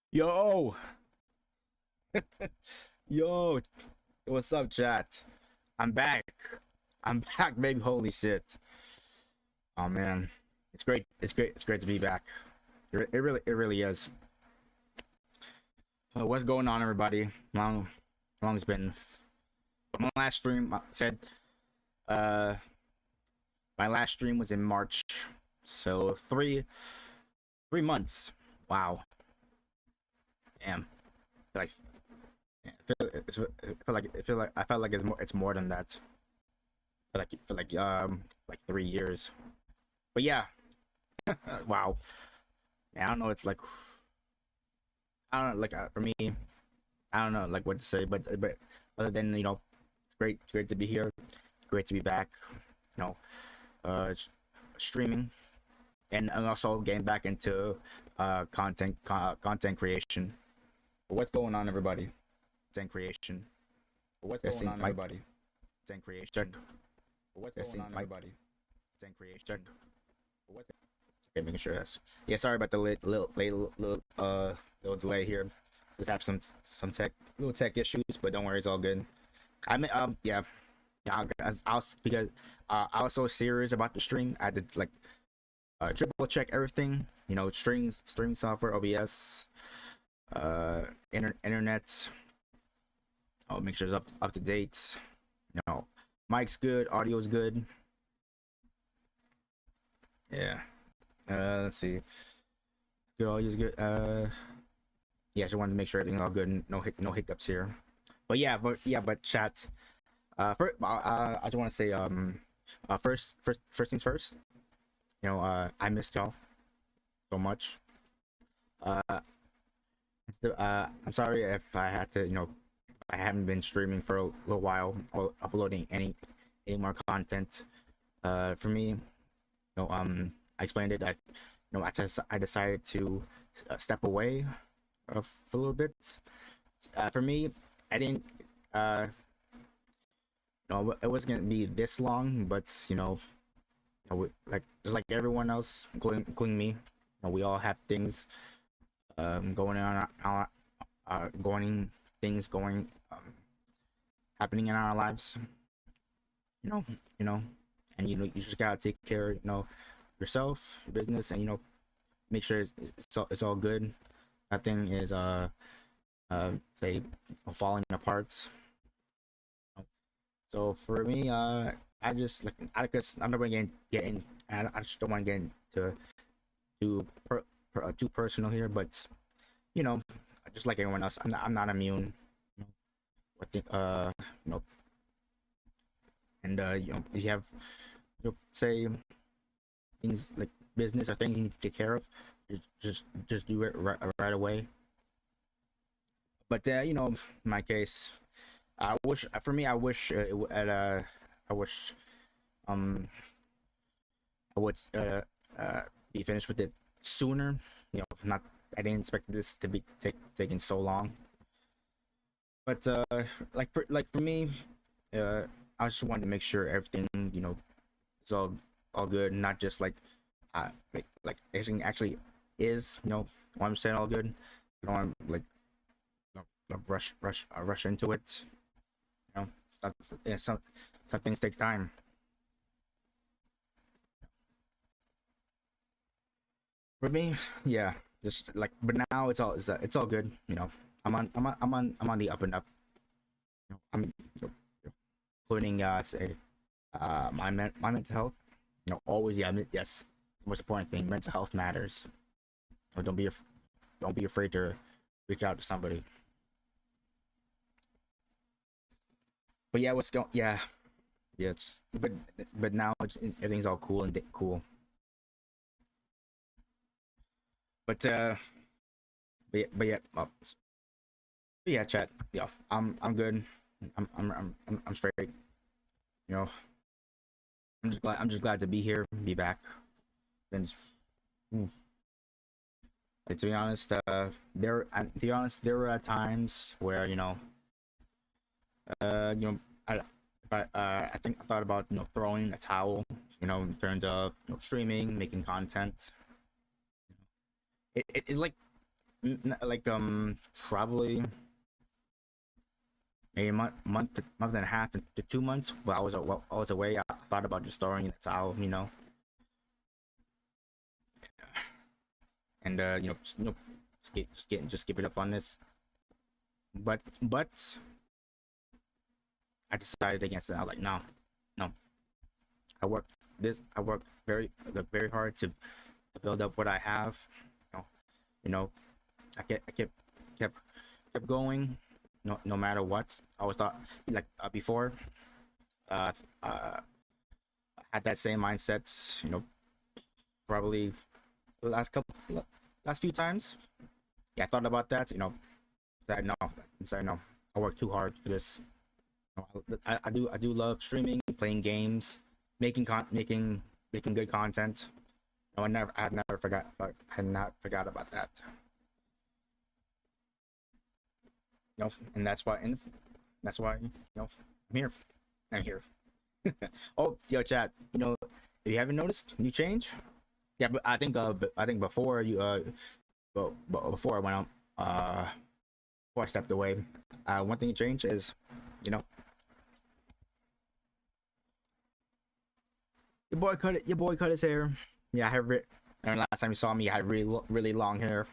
Yo, yo, what's up, chat? I'm back. I'm back, baby. Holy shit. Oh man, it's great. It's great. It's great to be back. It really is. What's going on, everybody? Long it's been. My last stream said. Uh, my last stream was in March, so three months. Wow. Damn. Like, I felt like it's more than that. Like 3 years. But yeah, wow. Yeah, I don't know. It's like I don't know. Like for me, I don't know like what to say. But other than it's great to be here. Great to be back. You know, streaming and also getting back into content creation. What's going on, everybody? Content creation. What's going on, everybody? Content creation. Check. What's going on, everybody? Content creation. Check. What's Okay, making sure that's sorry about the little delay here. Just have some little tech issues, but don't worry, it's all good. I mean I was because I was so serious about the stream. I had to like triple check everything, streaming software, OBS, internet. I'll make sure it's up to date. Mic's good, audio's good. Yeah. Let's see. Good, audio's good. Yeah, I just wanted to make sure everything's all good. No hiccups here. But chat. I just want to say first things first. I missed y'all so much. I'm sorry if I had to, I haven't been streaming for a little while or uploading any more content. For me, I explained it. I decided to step away for a little bit. For me, I didn't. It wasn't gonna be this long, but like just like everyone else, including me, we all have things going on, happening in our lives. You know, you know, and you just gotta take care, yourself, your business, and make sure it's all good. Nothing is say falling apart. So for me, I just like I guess I'm not gonna get in. I just don't want to get into too personal here, but you know, just like everyone else, I'm not immune. What the you know, and if you have say things like business or things you need to take care of, just do it right away. But in my case, I wish for me, I wish I wish um I would be finished with it sooner. Not I didn't expect this to be taking so long. But like for me, I just wanted to make sure everything is all good, not just like everything actually is. What I'm saying all good. I don't want to rush into it. You know, some things takes time. For me, yeah, just like but now it's all good. I'm on the up and up. I'm including say my mental health. Always yes, it's the most important thing. Mental health matters. Don't be afraid to reach out to somebody. But yeah, what's going? Yeah, but now everything's all cool and cool. But yeah, chat. Yeah, I'm good. I'm straight. You know, I'm just glad to be here, be back. And like, to be honest, there were times where I think I thought about throwing a towel. In terms of streaming, making content. It's like like probably maybe a month and a half to 2 months. While I was away, I thought about just throwing in the towel, and just give it up on this. But I decided against it. I was like, no, no. I work very hard to build up what I have. You know, you know I kept kept going, no matter what. I always thought like before, uh, I had that same mindset. Probably the last few times. Yeah, I thought about that. Said no, said no. I work too hard for this. I do love streaming, playing games, making good content. No, I had never forgot, but I had not forgot about that. And that's why I'm here. I'm here. Oh, yo, chat. If you haven't noticed, new change. Yeah, but I think before before I went out, before I stepped away, one thing to change is, you know, your boy cut his hair. Yeah, I have it. And last time you saw me, I had really long hair.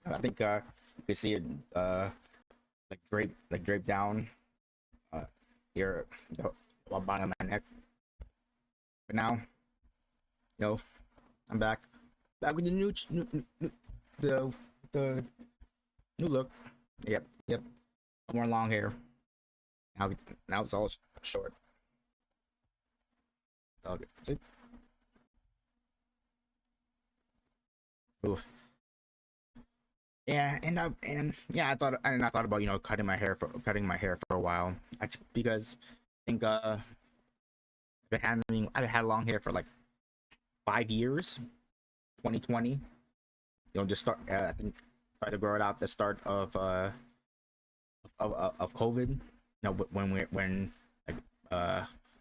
I think you could see it like draped down uh here the bottom of my neck. But now, know, I'm back with the the the new look. Yep. More long hair. Now now it's all short. All good. See? Oof. Yeah, and yeah, I thought about cutting my hair for a while. Because I think I've had long hair for like 5 years. 2020, just start. I think tried to grow it out the start of COVID. When like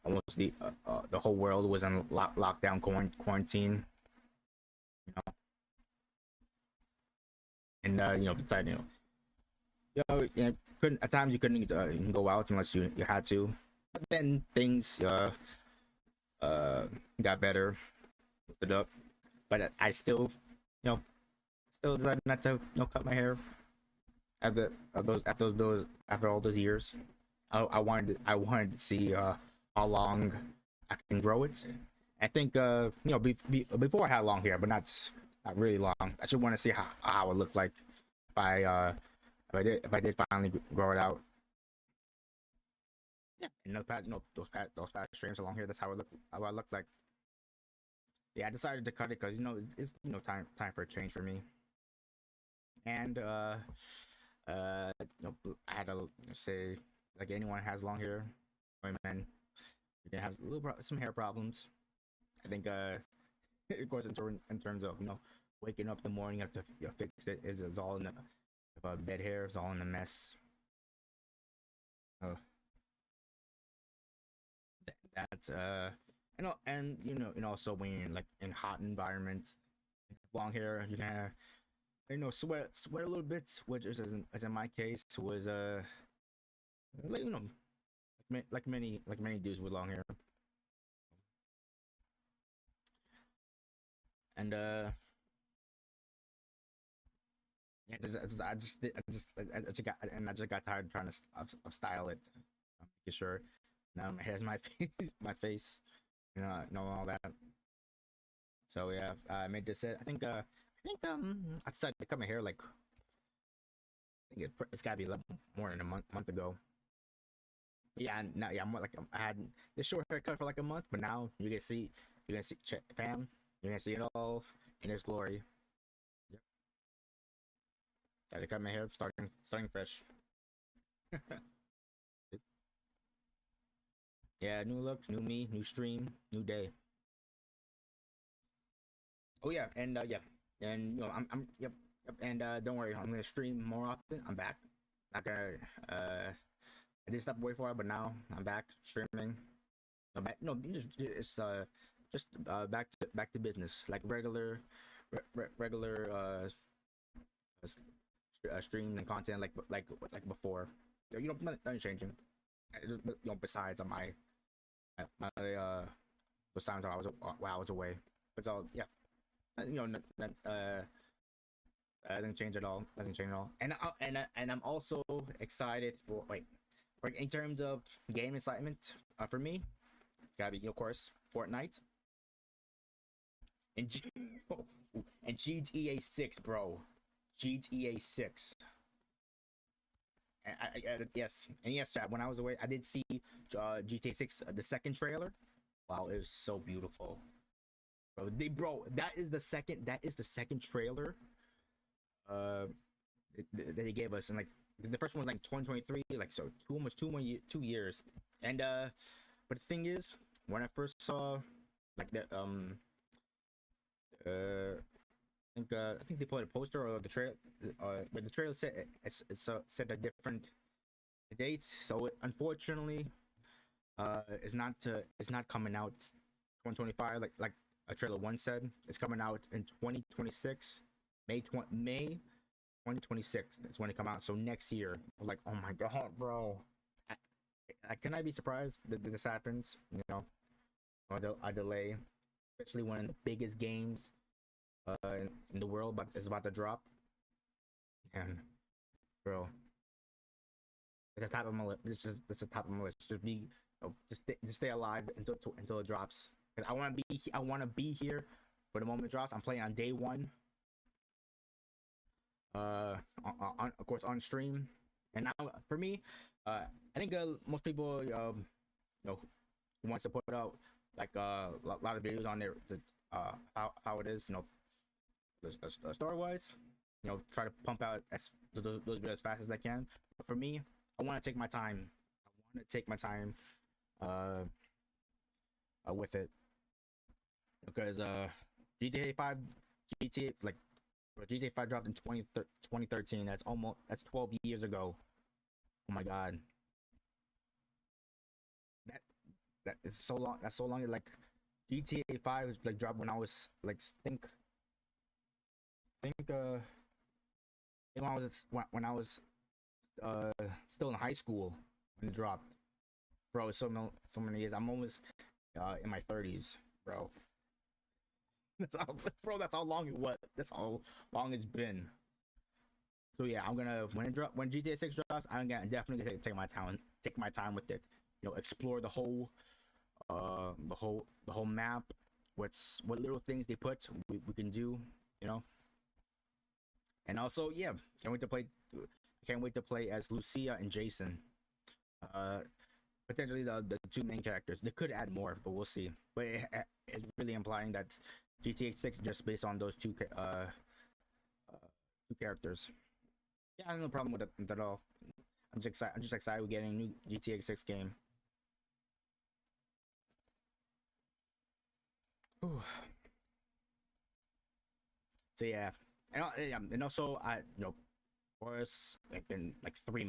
almost the whole world was in lockdown quarantine. You know, and decided couldn't at times you couldn't go out unless you had to. But then things uh got better, lifted up. But I still decided not to cut my hair after all those years. I wanted to see how long I can grow it. I think before I had long hair, but not really long. I just want to see how it looks like if if I did finally grow it out. Yeah, and those past streams along here. That's how I looked like. Yeah, I decided to cut it because it's time for a change for me. And I had to say, like anyone has long hair, women, you can have some hair problems. I think of course in terms of waking up in the morning, you have to fix it. Is all in the bed hair is all in the mess. Uh, that's and also when you're like in hot environments, long hair, you can have, sweat a little bit, which is as in my case was like like many dudes with long hair. And yeah, I just got tired of trying to style it. Making sure now my hair's my face, my face, all that. So yeah, I made this. I decided to cut my hair like I think it's gotta be a more than a month ago. Yeah, now yeah, I'm more like I had this short haircut for like a month, but now you're gonna see fam, you're gonna see it all in its glory. Yep. Had to cut my hair, starting fresh. Yeah, new look, new me, new stream, new day. Oh yeah, and and yep, and don't worry, I'm gonna stream more often. I'm back. Not gonna I did step away for a while, but now I'm back streaming. No, it's just back to business, like regular stream and content like before. You know, nothing changing. You know, besides on my those times while I was away. But so yeah, you know, doesn't change at all. Doesn't change at all. And I'm also excited for in terms of game excitement. For me, it's gotta be, of course, Fortnite and and GTA 6, bro. GTA 6. Yes, and yes, chat. When I was away, I did see GTA 6, the second trailer. Wow, it was so beautiful, bro. That is the second. That is the second trailer. Uh, that they gave us, and like the first one was like 2023, like so almost 2 years. And but the thing is, when I first saw like I think they put a poster or the trailer, but the trailer said said a different dates. So unfortunately, it's not coming out 2025 like a trailer one said. It's coming out in 2026, May 2026. That's when it come out. So next year, we're like, oh my god, bro. Can I be surprised that this happens? You know, or a delay, especially when the biggest games in the world but is about to drop. And bro, it's the top of my list. It's the top of my list. Just be, just stay alive until it drops. I want to be here for the moment it drops. I'm playing on day one. Of course on stream. And now for me, I think most people you know who wants to put out like a lot of videos on there, how it is, you know, story wise, you know, try to pump out those videos as fast as I can. But for me, I want to take my time. I want to take my time uh, with it because GTA 5 GTA like GTA 5 dropped in 2013. That's 12 years ago. Oh my god. That that is so long. That's so long. Like GTA 5 was like dropped when I was like think when I was still in high school when it dropped. Bro, it's so many years. I'm almost in my 30s, bro. That's how long it was. That's how long it's been. So yeah, I'm gonna when GTA 6 drops, I'm gonna definitely take my time with it. You know, explore the whole map. What little things they put we can do. You know, and also yeah, can't wait to play as Lucia and Jason. Uh, Potentially the two main characters. They could add more, but we'll see. But it's really implying that GTA 6 just based on those two characters. Yeah, I have no problem with it at all. I'm just excited we're getting a new GTA 6 game. Whew. So yeah, and also I of course like in like 3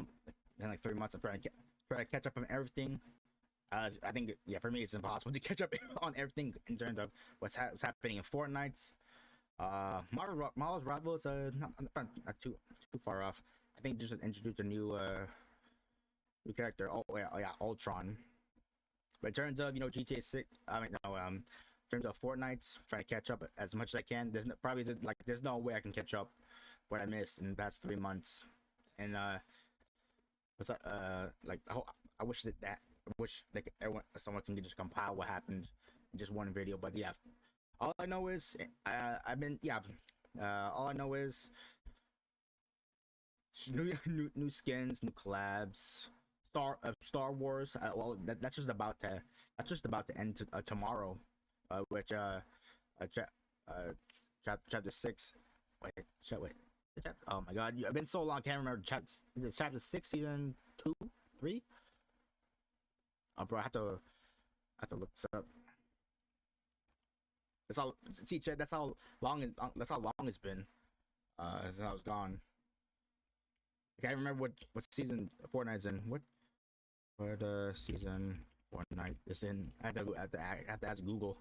months I'm trying to catch up on everything. I think yeah, for me it's impossible to catch up on everything in terms of what's happening in Fortnite. Marvel's Rivals not too far off. I think just introduced a new character. Oh yeah, Ultron. But in terms of GTA 6, I mean no in terms of Fortnite, trying to catch up as much as I can. There's no way I can catch up what I missed in the past 3 months. And what's that? Like I wish I wish someone can just compile what happened in just one video. But yeah, all I know is I've been yeah. All I know is new skins, new collabs, Star Wars. Well, that's just about to end tomorrow, which cha- uh chapter 6. Wait. Oh my god, I've been so long. I can't remember. Is it chapter 6, season 2, 3? Oh, bro, I have to look this up. That's all. See, Chet, that's how long it's been. Since I was gone. I can't remember what season Fortnite's in. What season Fortnite is in? I have to ask Google.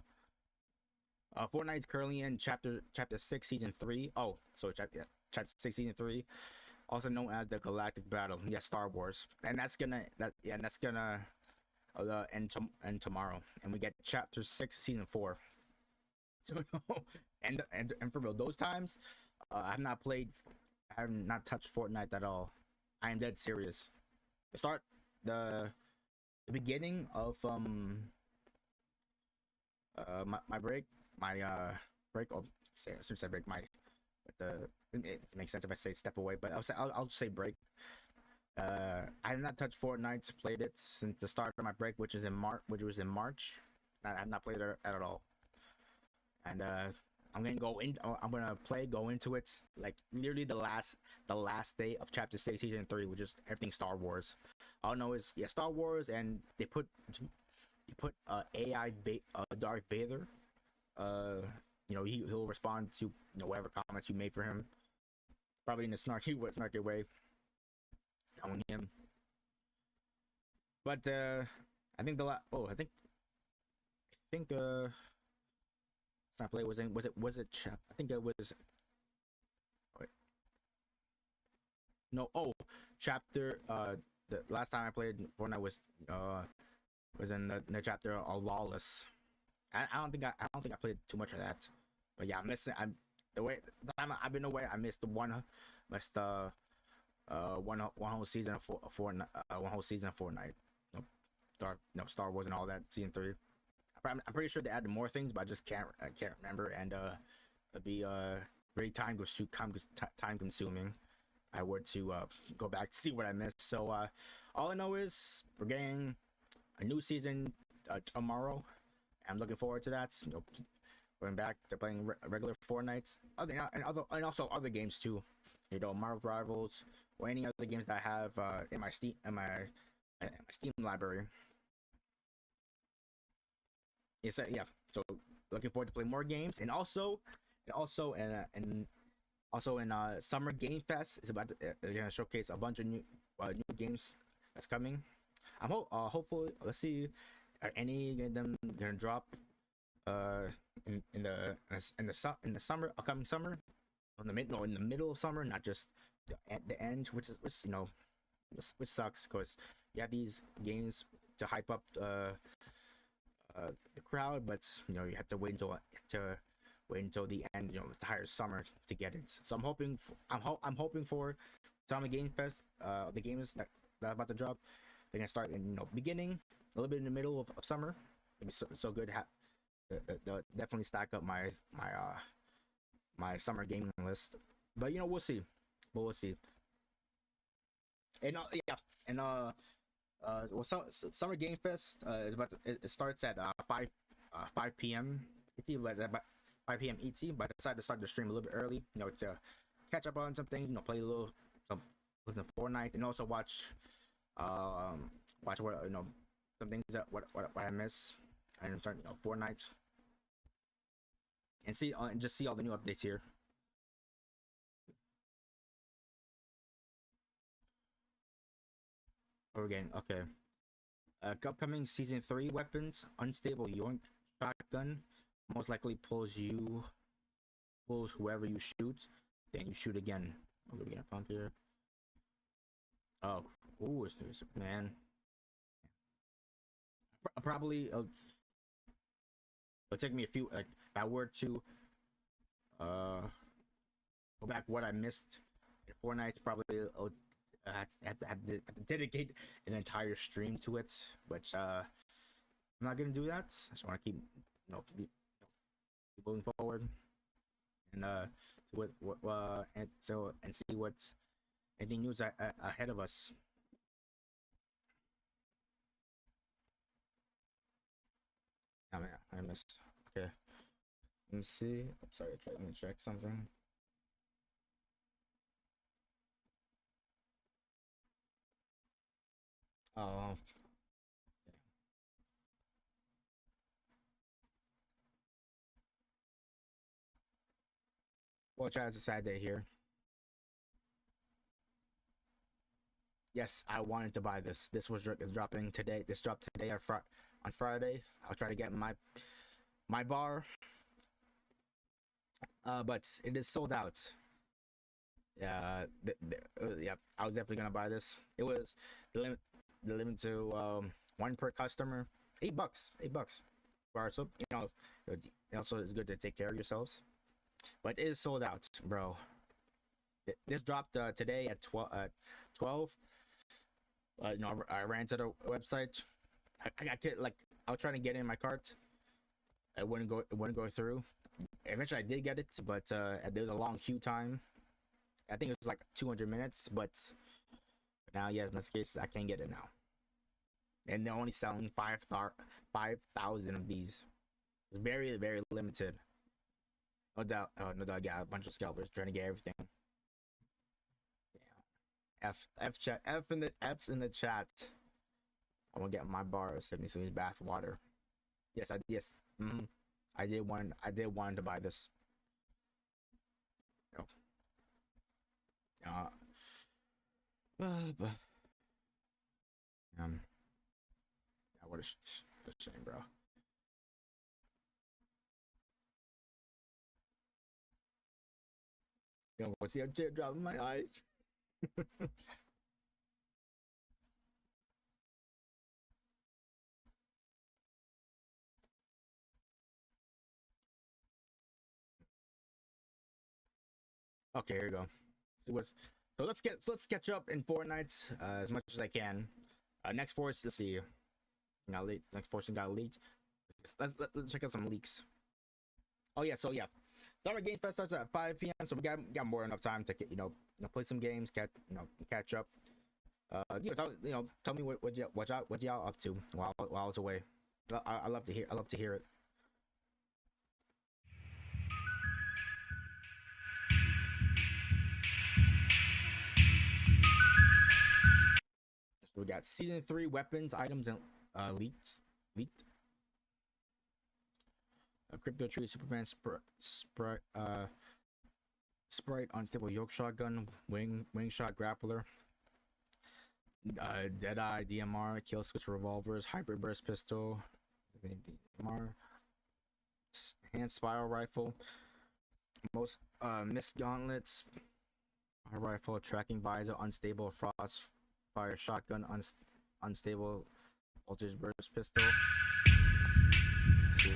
Fortnite's currently in chapter 6, season 3. Oh, so chapter 6, season 3. also known as the Galactic Battle. Yeah, Star Wars, and that's gonna end tomorrow, and we get Chapter 6, Season 4. So and for real, those times, I have not played, I have not touched Fortnite at all. I am dead serious. The start, the the beginning of my break, my break. Oh, say I should say break. My but the it makes sense if I say step away, but I'll just say break. I have not touched Fortnite. Played it since the start of my break, which was in March. I have not played it at all, and I'm gonna go in. I'm gonna go into it like literally the last day of Chapter 6, Season 3, which is everything Star Wars. All I know is yeah, Star Wars, and they put AI Darth Vader. Uh, he'll respond to whatever comments you made for him, probably in a snarky way on him. But I think Snap Play I think it was wait, no chapter the last time I played Fortnite was in the chapter of Lawless. I don't think I played too much of that, but yeah, I'm missing. I'm the time I've been away. I missed one whole season of Fortnite, one whole season of Fortnite. Star Wars and all that. Season 3. I'm pretty sure they added more things, but I can't remember, and it'd be very time consuming. I were to go back to see what I missed. So all I know is we're getting a new season tomorrow. I'm looking forward to that. Going back to playing regular Fortnite, and also other games too. Marvel Rivals or any other games that I have in my Steam library. Yes, yeah. So looking forward to play more games, and also in Summer Game Fest is about to gonna showcase a bunch of new games that's coming. Hopefully, let's see, are any of them gonna drop in the summer, upcoming summer, in the middle of summer, not just at the end, which sucks because you have these games to hype up the crowd, but you have to wait until the end, the entire summer to get it. So I'm hoping for Summer Game Fest. The games that are about to drop, they're gonna start in beginning, a little bit in the middle of summer. It'd be so good. They'll definitely stack up my summer gaming list. But we'll see. We'll see. And yeah, and Summer Game Fest is it starts at 5 p.m. ET, but about 5 p.m. ET. But I decided to start the stream a little bit early, to catch up on some things, play a little listen to Fortnite, and also watch what some things that what I miss, and start Fortnite, and just see all the new updates here. Again, okay. Upcoming season 3 weapons: unstable yoink shotgun, most likely pulls whoever you shoot, then you shoot again. I'm gonna get a pump here. Oh, ooh, it's man. Probably it'll take me a few, like if I were to uh go back what I missed in Fortnite, probably I have to dedicate an entire stream to it, which I'm not gonna do that. I just want to keep keep moving forward, and and see what's anything news ahead of us. Oh man, I missed. Okay, let me see. I'm sorry, let me check something. Oh, well, Chad, it's a sad day here. Yes, I wanted to buy this. This was dropping today. This dropped today on Friday. I'll try to get my bar, but it is sold out. Yeah, I was definitely gonna buy this. It was the limit to one per customer, $8, $8. So it also is good to take care of yourselves. But it is sold out, bro. This dropped today at 12. I ran to the website. I get like I was trying to get in my cart. It wouldn't go through. Eventually, I did get it, but there was a long queue time. I think it was like 200 minutes, but now, yes, in this case, I can't get it now. And they're only selling 5,000 of these. It's very, very limited. No doubt, no doubt, got a bunch of scalpers trying to get everything. Damn. F's in the chat. I want to get my bar of 70 bath water. Yes. I did want to buy this. Oh. But what a shame, bro. You know, see a teardrop in my eye. Okay, here we go. Let's catch up in Fortnite as much as I can. Next Force, let's see. Got leaked. Next Force got leaked. Let's check out some leaks. Oh yeah, so yeah, Summer Game Fest starts at 5 p.m. So we got more than enough time to get play some games, catch up. Tell me what y'all up to while I was away. I love to hear it. So we got season 3 weapons, items, and leaked. A crypto tree, Superman sprite, unstable yoke shotgun, wing shot grappler, Deadeye DMR, kill switch revolvers, hyper burst pistol, DMR, hand spiral rifle, most missed gauntlets, rifle, tracking visor, unstable frost fire shotgun, unstable voltage burst pistol. Let's see.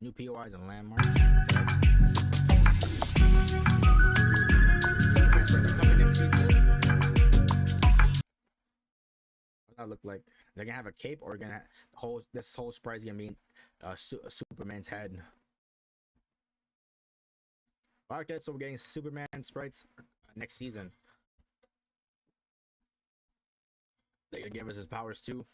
New POIs and landmarks. What that look like? They're gonna have a cape, or gonna this whole sprite is gonna be Superman's head. Okay, so we're getting Superman sprites next season. They're gonna give us his powers too.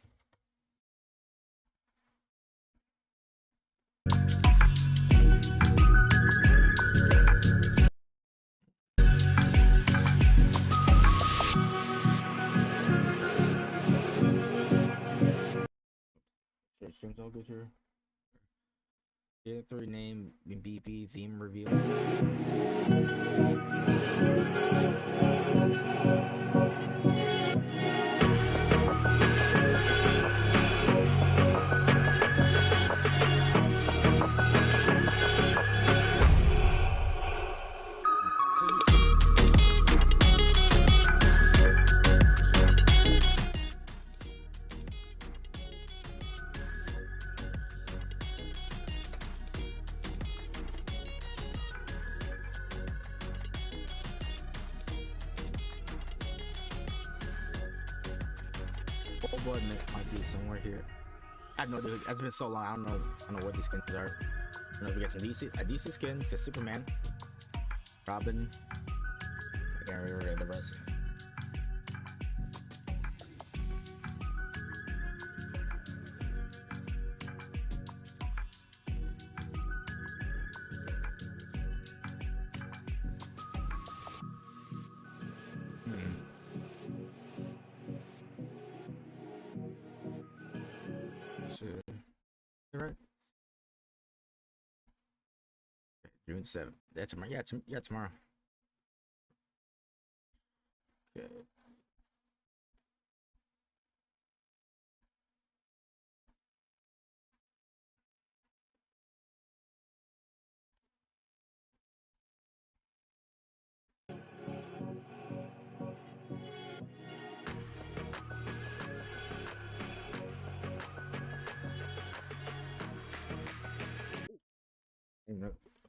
Sure, streams all good here. Season 3 name BP theme reveal. Blood might be somewhere here. I have no idea. It's been so long. I don't know what these skins are. We get some a DC skin to Superman, Robin. I can't remember the rest. Right. June 7th. That's tomorrow. Yeah, tomorrow. Okay.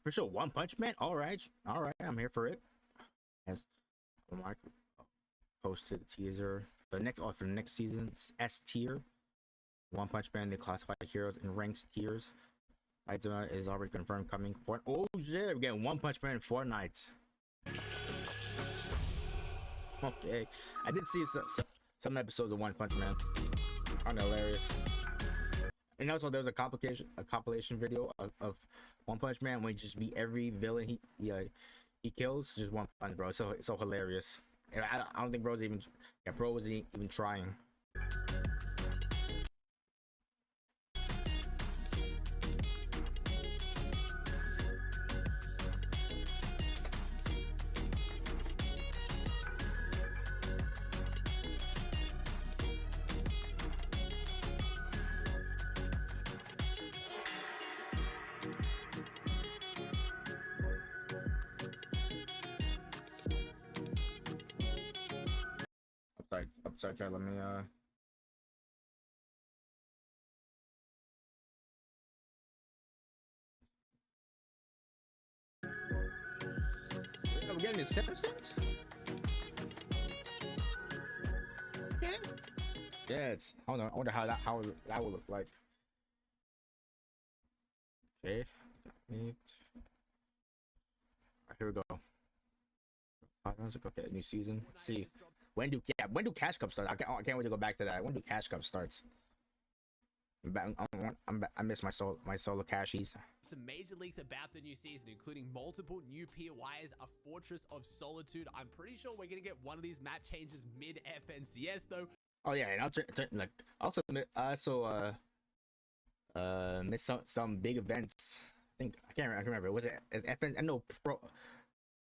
For sure, One Punch Man. All right, I'm here for it. Yes, Mark posted the teaser for the next season's S tier. One Punch Man. They classify heroes in ranks tiers. Saitama is already confirmed coming for. Oh shit, we're getting One Punch Man in Fortnite. Okay, I did see some episodes of One Punch Man. Aren't hilarious. And also, there was a compilation video of One Punch Man when he just beat every villain he kills, just one punch, bro. So it's so hilarious. And I don't think bro was even trying. Upside try. Let me We're getting the Simpsons. Okay. Yeah, it's. Hold on. I wonder how that will look like. Okay. Here we go. Okay, new season. Let's see. When do Cash Cup start? I can't wait to go back to that. When do Cash Cup starts? I miss my solo cashies. Some major leaks about the new season, including multiple new POIs, a Fortress of Solitude. I'm pretty sure we're gonna get one of these map changes mid FNCS though. Oh yeah, and also miss some big events. I can't remember. Was it FN? I know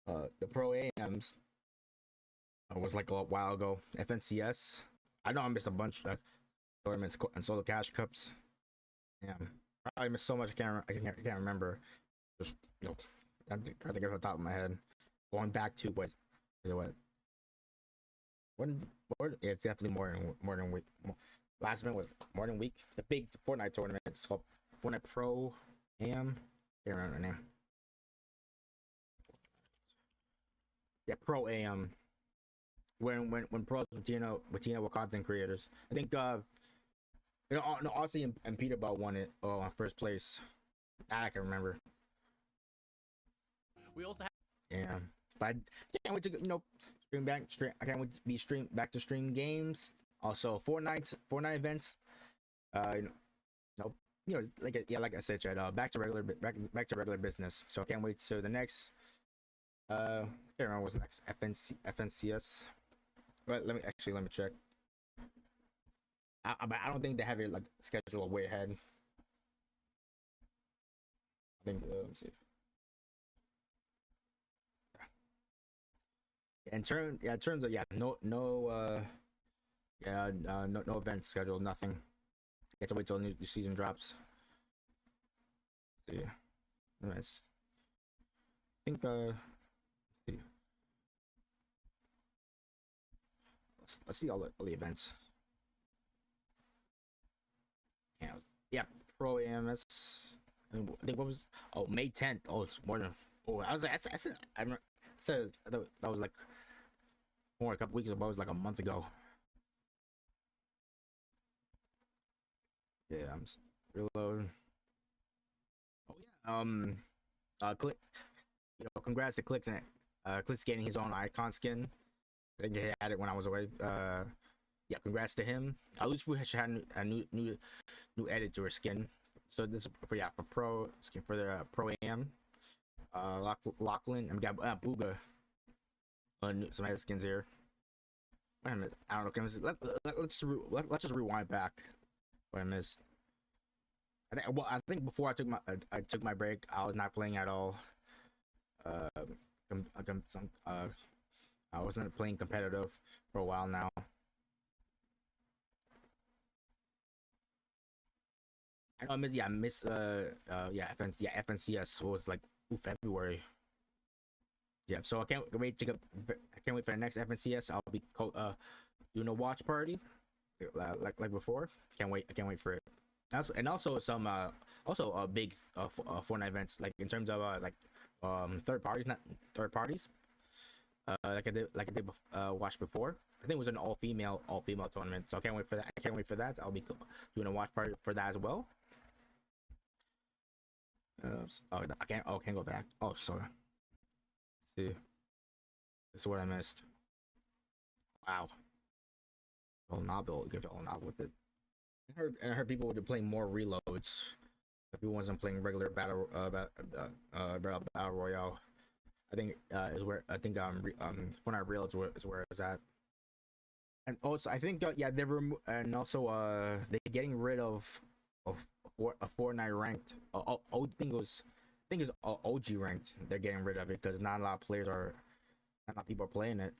the Pro AMs. It was like a while ago. FNCS. I know I missed a bunch of tournaments and solo cash cups. Yeah, I missed so much. I can't remember. Just I'm trying to get off the top of my head. Going back to what? Yeah, it's definitely more than week. Last event was more than week. The big Fortnite tournament. It's called Fortnite Pro AM. Can't remember the name. Yeah, Pro AM. When pros with were content creators. I think Aussie and Peterball won it on first place. I can remember. We also have but I can't wait to I can't wait to be back to stream games. Also Fortnite events. Like I said, Chad, back to regular business. So I can't wait to the next I can't remember what's next. FNCS. But let me check. I don't think they have it like scheduled way ahead. I think let me see. In terms of no events scheduled, nothing. You have to wait till the new season drops. Let's see. Nice. I think let's see. Let's see all the events. Yeah, Pro AMS. I think what was May 10th. Oh, it's more than. Oh, I was like, I said that was like more a couple weeks ago. It was like a month ago. Yeah, I'm reloading. Oh yeah. Click. Congrats to Clicks and Clicks getting his own icon skin. I think he had it when I was away. Yeah, congrats to him. Lucifu should have a new editor skin. So this is for pro skin for the Pro AM. Lachlan and we got Booga. Some other skins here. Wait a minute. I don't know. Let's just rewind back. What I missed. I think before I took my break, I was not playing at all. I wasn't playing competitive for a while now. I know I miss FNCS was like February. Yeah, so I can't wait for the next FNCS. I'll be doing a watch party like before. I can't wait for it. Also some big Fortnite events, like in terms of like third parties, not third parties. Like I did watch before. I think it was an all female tournament, so I can't wait for that. I can't wait for that. I'll be doing a watch party for that as well. Oh, I can't go back. Oh, sorry. Let's see, this is what I missed. Wow. Oh, novel. Give it all novel with it. I heard people were playing more reloads. People wasn't playing regular battle royale. I think is where I think when I realized is where it's at. And also I think yeah and also they're getting rid of a Fortnite ranked. I think it's OG ranked. They're getting rid of it because not a lot of not a lot of people are playing it.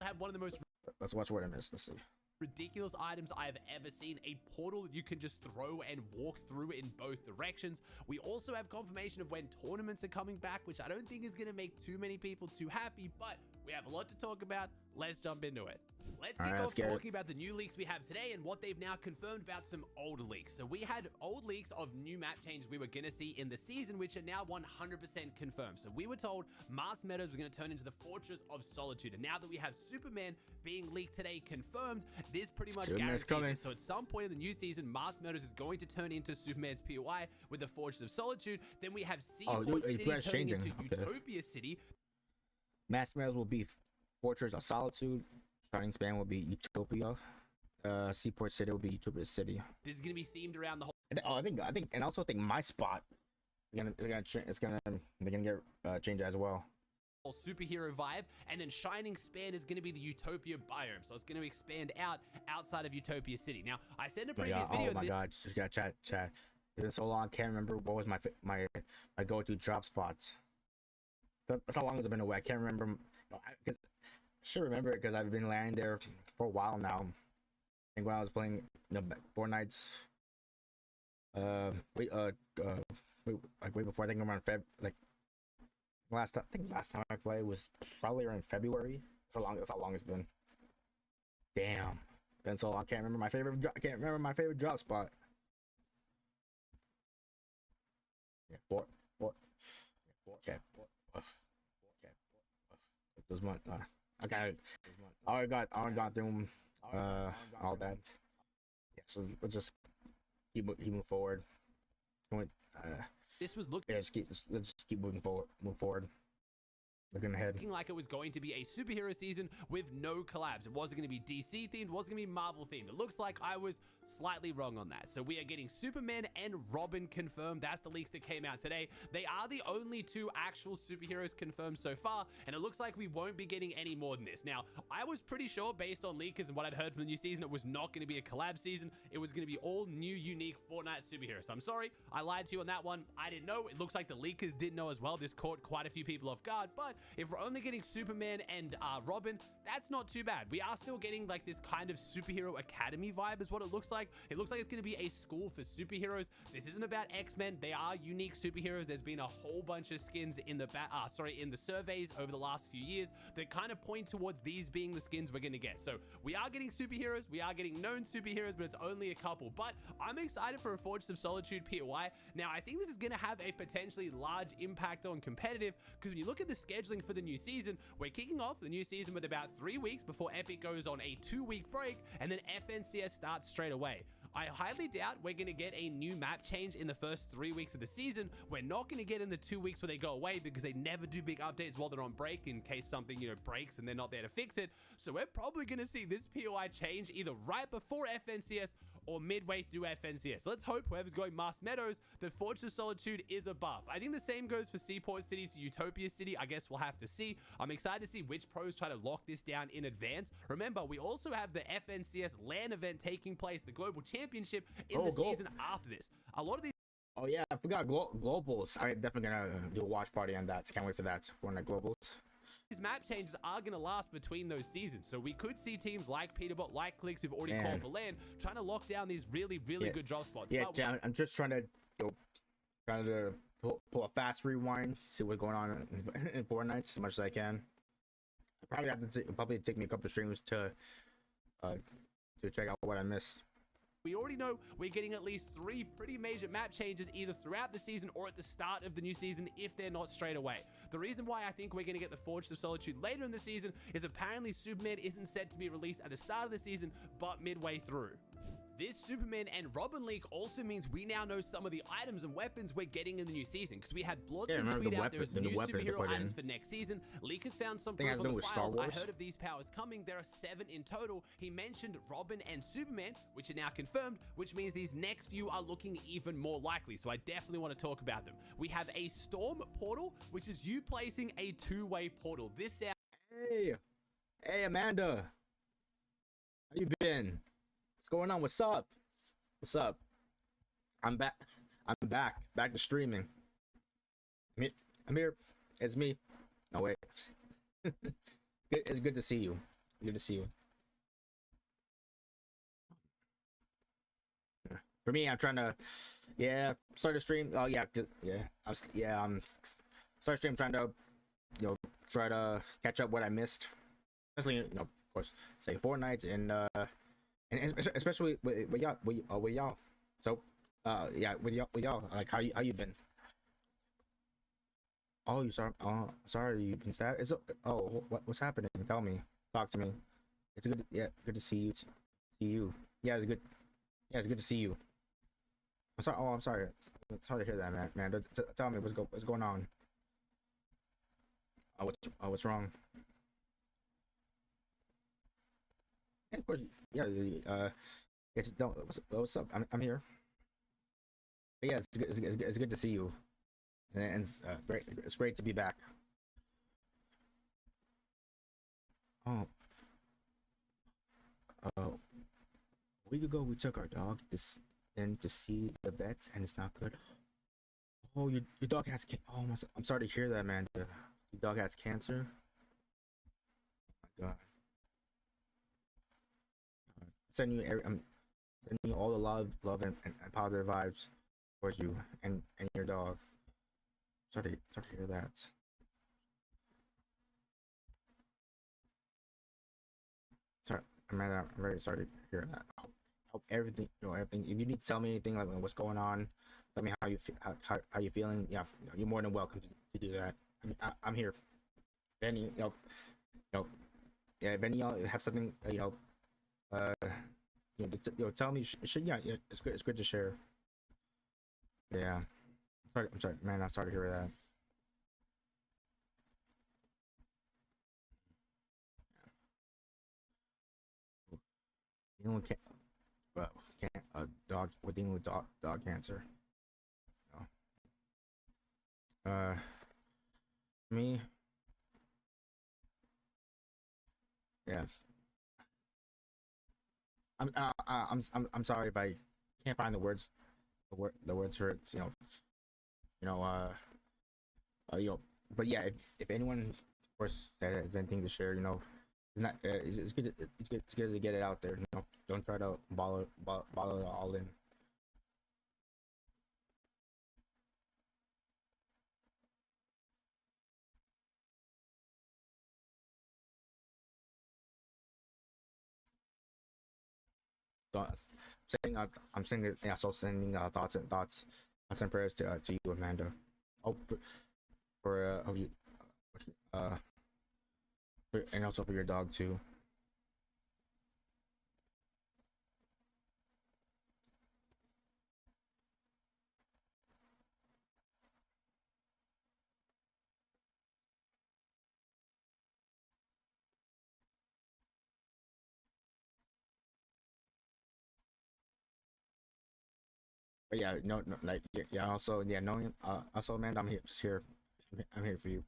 Have one of the most Let's watch what I missed. Let's see. ridiculous items I have ever seen. A portal that you can just throw and walk through in both directions. We also have confirmation of when tournaments are coming back, which I don't think is going to make too many people too happy, but we have a lot to talk about. Let's jump into it. Let's kick off talking about the new leaks we have today and what they've now confirmed about some old leaks. So we had old leaks of new map changes we were going to see in the season, which are now 100% confirmed. So we were told Mars Meadows was going to turn into the Fortress of Solitude. And now that we have Superman being leaked today confirmed, this pretty much guarantees it. So at some point in the new season, Mars Meadows is going to turn into Superman's POI with the Fortress of Solitude. Then we have Seaport City turning into Utopia City. Mars Meadows will be Fortress of Solitude. Starting span will be Utopia. Seaport City will be Utopia City. This is gonna be themed around the whole. I think, and also think my spot they're gonna get changed as well. Superhero vibe, and then Shining Span is going to be the Utopia biome, so it's going to expand outside of Utopia City. Now, I said in a previous video. Oh my god, just got chat. It's been so long, can't remember what was my go-to drop spots. That's how long it's been away. I can't remember. I should remember it because I've been landing there for a while now. I think when I was playing Fortnite's way before, I think around last time I played was probably around February. That's how long it's been. Damn, been so long. I can't remember my favorite drop spot. Yeah, Those one. Okay, I already got through all that. Yeah, so let's just keep moving forward. This was looking. Yeah, let's just keep moving forward. Move forward. Looking ahead. Looking like it was going to be a superhero season with no collabs. It wasn't going to be DC themed. It wasn't going to be Marvel themed. It looks like I was slightly wrong on that. So we are getting Superman and Robin confirmed. That's the leaks that came out today. They are the only two actual superheroes confirmed so far, and it looks like we won't be getting any more than this. Now, I was pretty sure based on leakers and what I'd heard from the new season, it was not going to be a collab season. It was going to be all new, unique Fortnite superheroes. So I'm sorry, I lied to you on that one. I didn't know. It looks like the leakers didn't know as well. This caught quite a few people off guard, but if we're only getting Superman and Robin, that's not too bad. We are still getting like this kind of superhero academy vibe is what it looks like. It looks like it's going to be a school for superheroes. This isn't about X-Men. They are unique superheroes. There's been a whole bunch of skins in the in the surveys over the last few years that kind of point towards these being the skins we're going to get. So we are getting superheroes. We are getting known superheroes, but it's only a couple. But I'm excited for a Fortress of Solitude POI. Now, I think this is going to have a potentially large impact on competitive, because when you look at the scheduling for the new season, we're kicking off the new season with about 3 weeks before Epic goes on a 2-week break, and then FNCS starts straight away. I highly doubt we're going to get a new map change in the first 3 weeks of the season. We're not going to get in the 2 weeks where they go away, because they never do big updates while they're on break in case something, breaks and they're not there to fix it. So we're probably going to see this POI change either right before FNCS or midway through FNCS. Let's hope whoever's going Mars Meadows, that Fortress of Solitude is above. I think the same goes for Seaport City to Utopia City. I guess we'll have to see. I'm excited to see which pros try to lock this down in advance. Remember, we also have the FNCS LAN event taking place, the Global Championship, in the season after this. A lot of these... Oh yeah, I forgot Globals. I'm definitely gonna do a watch party on that. Can't wait for that, for the Globals. These map changes are going to last between those seasons, so we could see teams like Peterbot, like Clicks, who've already called for LAN, trying to lock down these really good drop spots. Yeah, I'm just trying to pull a fast rewind, see what's going on in Fortnite as much as I can. I probably have to probably take me a couple of streams to check out what I missed. We already know we're getting at least 3 pretty major map changes either throughout the season or at the start of the new season if they're not straight away. The reason why I think we're going to get the Fortress of Solitude later in the season is apparently Superman isn't set to be released at the start of the season, but midway through. This Superman and Robin leak also means we now know some of the items and weapons we're getting in the new season, because we had Bloodstone tweet out there's new superhero items for next season. Leakers found some proof on the files. I heard of these powers coming. There are 7 in total. He mentioned Robin and Superman, which are now confirmed, which means these next few are looking even more likely, so I definitely want to talk about them. We have a Storm portal, which is you placing a 2-way portal. This sounds... Hey, Amanda. How you been? What's going on? What's up? What's up? I'm back. Back to streaming. I'm here. It's me. No, wait. It's good to see you. Good to see you. For me, I'm trying to, start a stream. Oh yeah, I'm start a stream trying to, try to catch up what I missed. Especially, of course, say Fortnite and especially with y'all. So, with y'all, like how you been? Oh, you sorry? Oh, sorry, you've been sad. What's happening? Tell me. Talk to me. It's good. Yeah, good to see you. See you. Yeah, it's good. Yeah, it's good to see you. I'm sorry. Oh, I'm sorry. Sorry to hear that, man. Tell me what's going on. What's wrong? Yeah, of course. Yeah. What's up? I'm here. But yeah, it's good to see you. And it's great. It's great to be back. Oh, a week ago we took our dog to see the vet, and it's not good. Oh, your dog has oh, I'm sorry to hear that, man. Your dog has cancer. Oh my God. I'm sending you all the love and positive vibes towards you and your dog. Sorry to hear that. Sorry, Amanda, I'm very sorry to hear that. Hope everything, everything. If you need to tell me anything, like what's going on, tell me how you feeling. Yeah, you're more than welcome to do that. I'm here. If any, yeah, if any y'all have something, tell me. Yeah, it's good. It's good to share. Yeah, I'm sorry, man. I'm sorry to hear that. Anyone can't dog with dealing with dog cancer. Uh, me, yeah. I'm sorry if I can't find the words for it. You know, but yeah, if anyone, of course, that has anything to share, it's not. It's good. It's good to get it out there. Don't try to bottle it all in. So I'm sending, yeah. So sending thoughts and prayers to you, Amanda. Oh, for you, uh, and also for your dog too. But yeah, no, like yeah. Also, yeah, knowing also, Amanda, I'm here, just here. I'm here for you,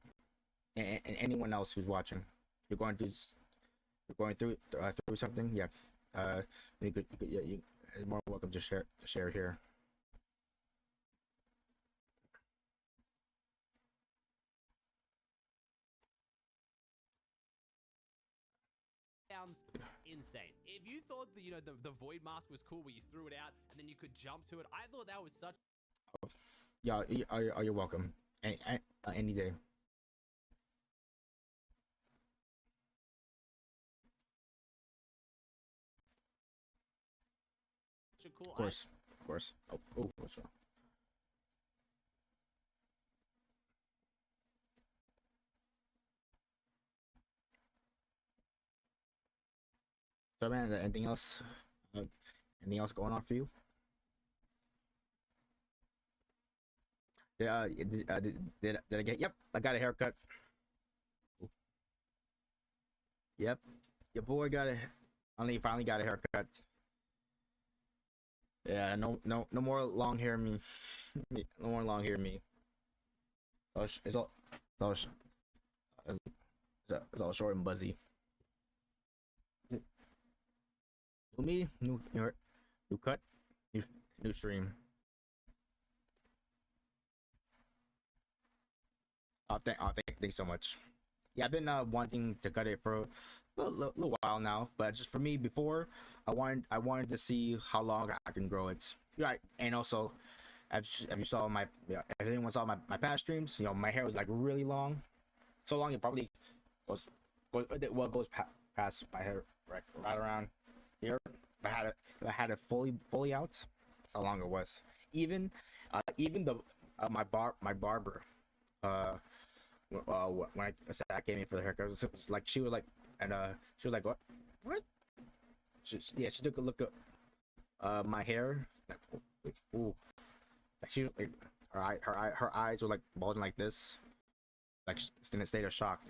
and anyone else who's watching. You're going through you're going through something. Yeah, yeah, you're more welcome to share here. Sounds insane. If you thought the void mask was cool where you threw it out and then you could jump to it, I thought that was such... Yeah, you're welcome. Any day. a cool. Of course, of course. Oh, what's wrong? So man, anything else? Uh, anything else going on for you? Did I get? Yep, I got a haircut. Yep, your boy got a. Finally got a haircut. Yeah, no more long hair me. No more long hair me. It's all short and buzzy. Me, new cut, new stream. Thanks so much. Yeah, I've been wanting to cut it for a little while now, but just for me, before I wanted to see how long I can grow it. Right, and also, if you saw my, yeah, if anyone saw my past streams, you know, my hair was like really long, so long it probably goes past my hair right around here. If I had it fully out, that's how long it was. Even the my barber, uh when I said I came in for the haircut, it was like she was like, and she was like, what? She took a look at my hair, like, ooh, like she like her eyes were like bulging like this, like in a state of shock.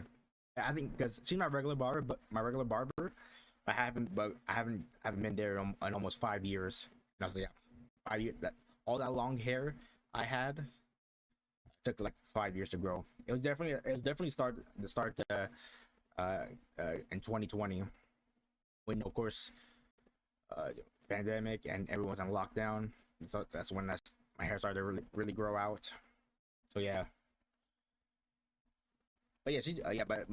I think because she's my regular barber, I haven't been there in almost 5 years. And I was like, yeah, 5 years, that all that long hair I had took like 5 years to grow. It was definitely the start in 2020, when of course pandemic and everyone's on lockdown. So that's when my hair started to really grow out. So yeah. But yeah, but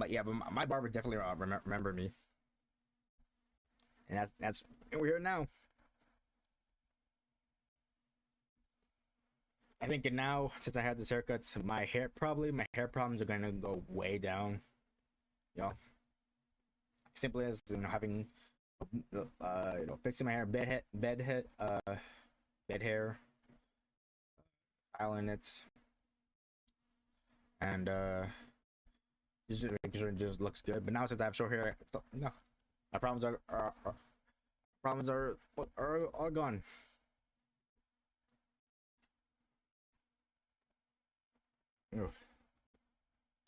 my barber definitely remembered me, and and we're here now. I think now, since I had this haircut, my hair problems are gonna go way down. You know, simply as, you know, having fixing my hair, bed hair, styling it, and just making sure it just looks good. But now, since I have short hair, no, my problems are gone. Oof.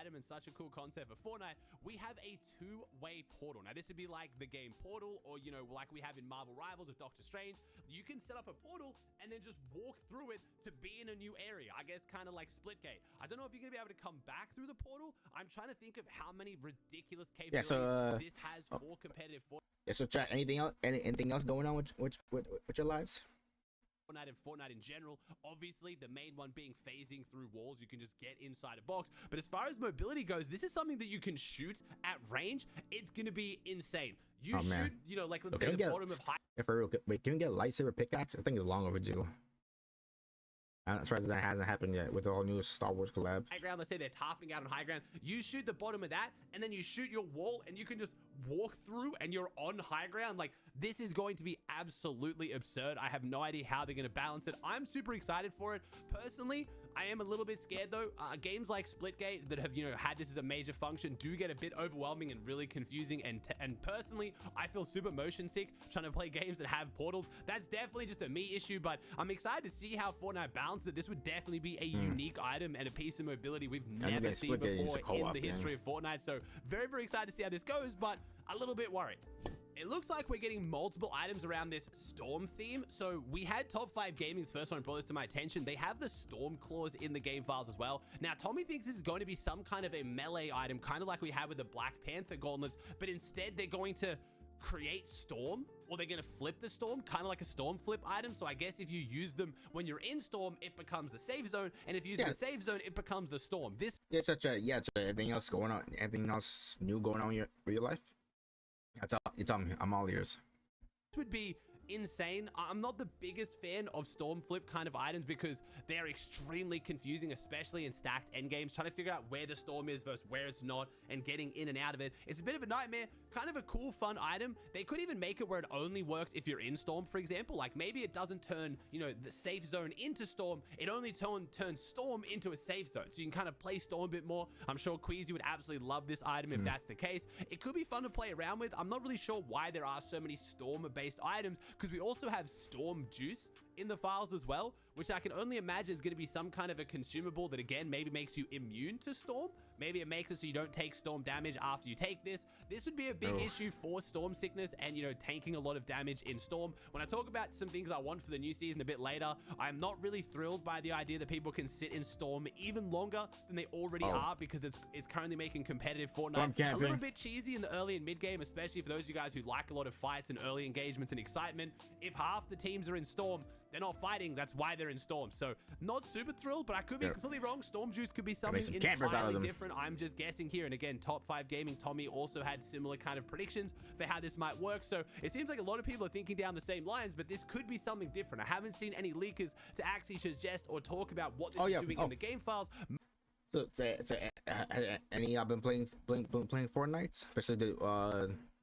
And such a cool concept for Fortnite, we have a two-way portal. Now, this would be like the game Portal, or, you know, like we have in Marvel Rivals with Doctor Strange. You can set up a portal and then just walk through it to be in a new area. I guess kind of like Splitgate. I don't know if you're going to be able to come back through the portal. I'm trying to think of how many ridiculous capabilities this has for competitive Fortnite. Yeah, so chat, anything else going on with your lives? Fortnite and Fortnite in general. Obviously, the main one being phasing through walls. You can just get inside a box. But as far as mobility goes, this is something that you can shoot at range. It's going to be insane. You shoot, man. You know, like let's say the bottom of high. Yeah, for real. Wait, can we get a lightsaber pickaxe? I think it's long overdue. I'm surprised that hasn't happened yet with the whole new Star Wars collab. High ground, let's say they're topping out on high ground. You shoot the bottom of that, and then you shoot your wall, and you can just walk through, and you're on high ground. Like, this is going to be absolutely absurd. I have no idea how they're going to balance it. I'm super excited for it. Personally, I am a little bit scared though. Games like Splitgate that have, you know, had this as a major function do get a bit overwhelming and really confusing. And personally, I feel super motion sick trying to play games that have portals. That's definitely just a me issue, but I'm excited to see how Fortnite balances it. This would definitely be a unique item and a piece of mobility we've never seen before in the history of Fortnite. So very, very excited to see how this goes, but a little bit worried. It looks like we're getting multiple items around this Storm theme. So we had Top 5 Gaming's first one brought this to my attention. They have the Storm claws in the game files as well. Now, Tommy thinks this is going to be some kind of a melee item, kind of like we have with the Black Panther gauntlets, but instead they're going to create Storm, or they're going to flip the Storm, kind of like a Storm flip item. So I guess if you use them when you're in Storm, it becomes the safe zone, and if you use the safe zone, it becomes the Storm. This Anything else going on? Anything else new going on with your life? You tell me. I'm all ears. would be insane. I'm not the biggest fan of storm flip kind of items because they're extremely confusing, especially in stacked end games, trying to figure out where the storm is versus where it's not and getting in and out of it. It's a bit of a nightmare. Kind of a cool, fun item. They could even make it where it only works if you're in storm, for example. Like maybe it doesn't turn, you know, the safe zone into storm. It only turns storm into a safe zone. So you can kind of play storm a bit more. I'm sure Queasy would absolutely love this item if that's the case. It could be fun to play around with. I'm not really sure why there are so many storm-based items because we also have storm juice in the files as well, which I can only imagine is going to be some kind of a consumable that again maybe makes you immune to storm. Maybe it makes it so you don't take storm damage after you take this. This would be a big issue for storm sickness and, you know, tanking a lot of damage in storm. When I talk about some things I want for the new season a bit later, I'm not really thrilled by the idea that people can sit in storm even longer than they already are because it's currently making competitive Fortnite a little bit cheesy in the early and mid game, especially for those of you guys who like a lot of fights and early engagements and excitement. If half the teams are in storm, they're not fighting. That's why they're in storm. So not super thrilled, but I could be completely wrong. Storm juice could be something entirely different. I'm just guessing here. And again, Top 5 Gaming Tommy also had similar kind of predictions for how this might work. So it seems like a lot of people are thinking down the same lines, but this could be something different. I haven't seen any leakers to actually suggest or talk about what this is doing in the game files. So any I've been playing Fortnite, especially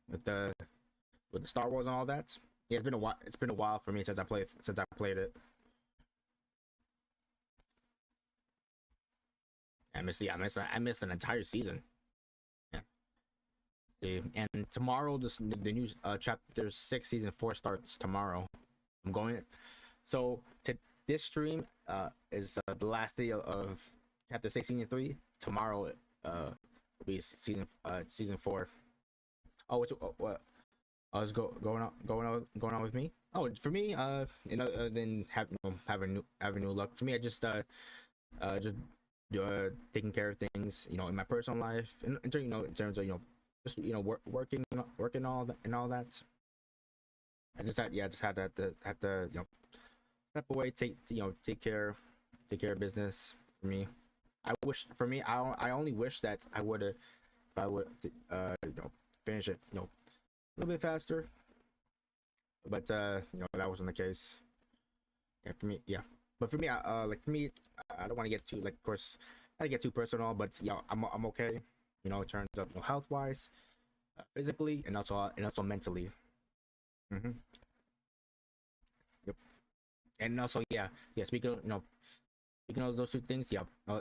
with the Star Wars and all that. Yeah, it's been a while. It's been a while for me since I played it. I missed an entire season. Yeah. See, and tomorrow the new chapter 6 season 4 starts tomorrow. I'm going. So this stream is the last day of chapter 6 season 3. Tomorrow will be season 4. Oh, what? Going on with me. Oh, for me, then have a new look. For me, I just taking care of things, in my personal life, in terms of just working all that and all that. I just had to step away, take care of business. For me, I only wish that I would have, if I would finish it a little bit faster, but that wasn't the case. Yeah, for me, yeah. But for me, I don't want to get too, of course, I get too personal, but I'm okay, in terms of health wise, physically, and also mentally. Yep. And also, speaking of those two things,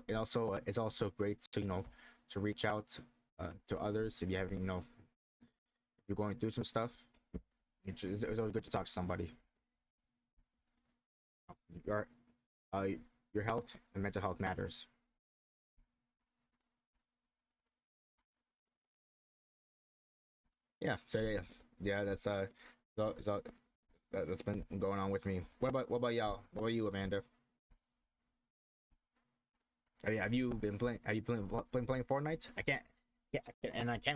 it's also great to to reach out to others if you have if you're going through some stuff. It's always good to talk to somebody. Your health and mental health matters. Yeah, so that's that's been going on with me. What about y'all? What about you, Amanda? Have you been playing? Have you playing Fortnite? I can't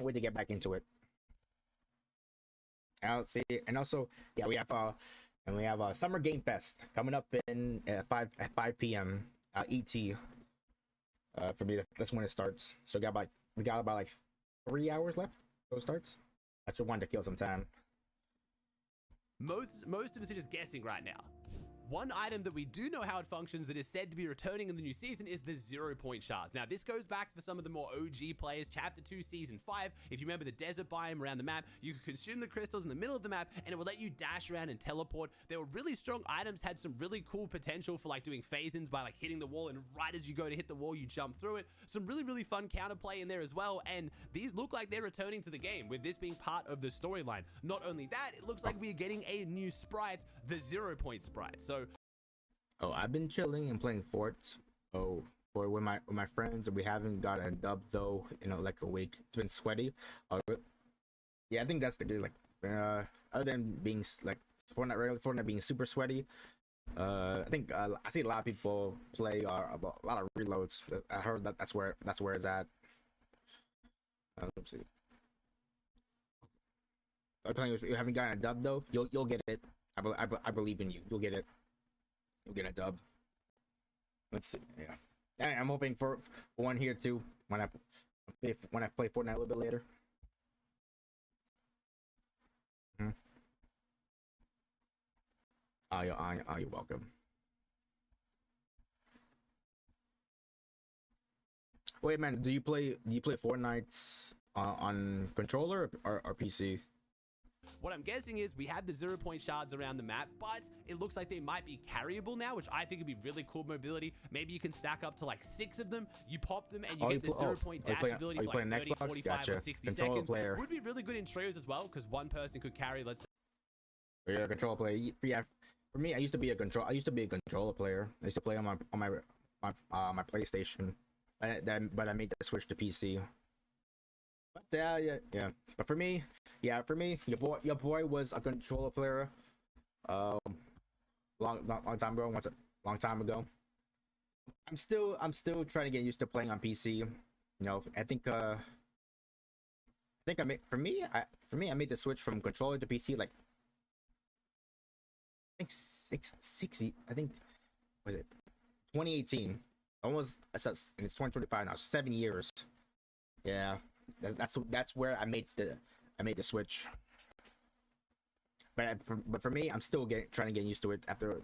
wait to get back into it. I'll see. And also, we have Summer Game Fest coming up in at 5 p.m. ET. For me, that's when it starts. So we got about 3 hours left. So it starts. I just wanted to kill some time. Most of us are just guessing right now. One item that we do know how it functions that is said to be returning in the new season is the 0-point shards. Now, this goes back for some of the more OG players, Chapter 2, Season 5. If you remember the desert biome around the map, you could consume the crystals in the middle of the map, and it would let you dash around and teleport. They were really strong items, had some really cool potential for doing phase-ins by hitting the wall, and right as you go to hit the wall, you jump through it. Some really, really fun counterplay in there as well, and these look like they're returning to the game, with this being part of the storyline. Not only that, it looks like we're getting a new sprite, the 0-point sprite. So I've been chilling and playing Forts. With my friends, we haven't got a dub though in a week. It's been sweaty. I think that's the good. Other than being Fortnite being super sweaty. I think I see a lot of people play a lot of reloads. I heard that's where it's at. Let's see. You haven't gotten a dub though. You'll get it. I believe in you. You'll get it. You'll get a dub. Let's see. Yeah, and I'm hoping for one here too when I play Fortnite a little bit later. you're welcome. Wait, man, do you play Fortnite on controller or PC? What I'm guessing is we have the 0 point shards around the map, but it looks like they might be carryable now, which I think would be really cool mobility. Maybe you can stack up to like 6 of them, you pop them, and you get the 0 point dash ability for like 30, 45, Gotcha. or 60 Controller seconds. player. Would be really good in trios as well, because one person could carry, let's say, You're a controller player. Yeah, for me, I used to be a controller player. I used to play on my PlayStation, but I made the switch to PC. But yeah. But for me, your boy was a controller player. Um, long time ago. Long time ago. I'm still trying to get used to playing on PC. I think I made I made the switch from controller to PC like I think I think was it 2018. Almost and it's 2025 now. 7 years. Yeah, that's where I made the switch. But for me, I'm still trying to get used to it after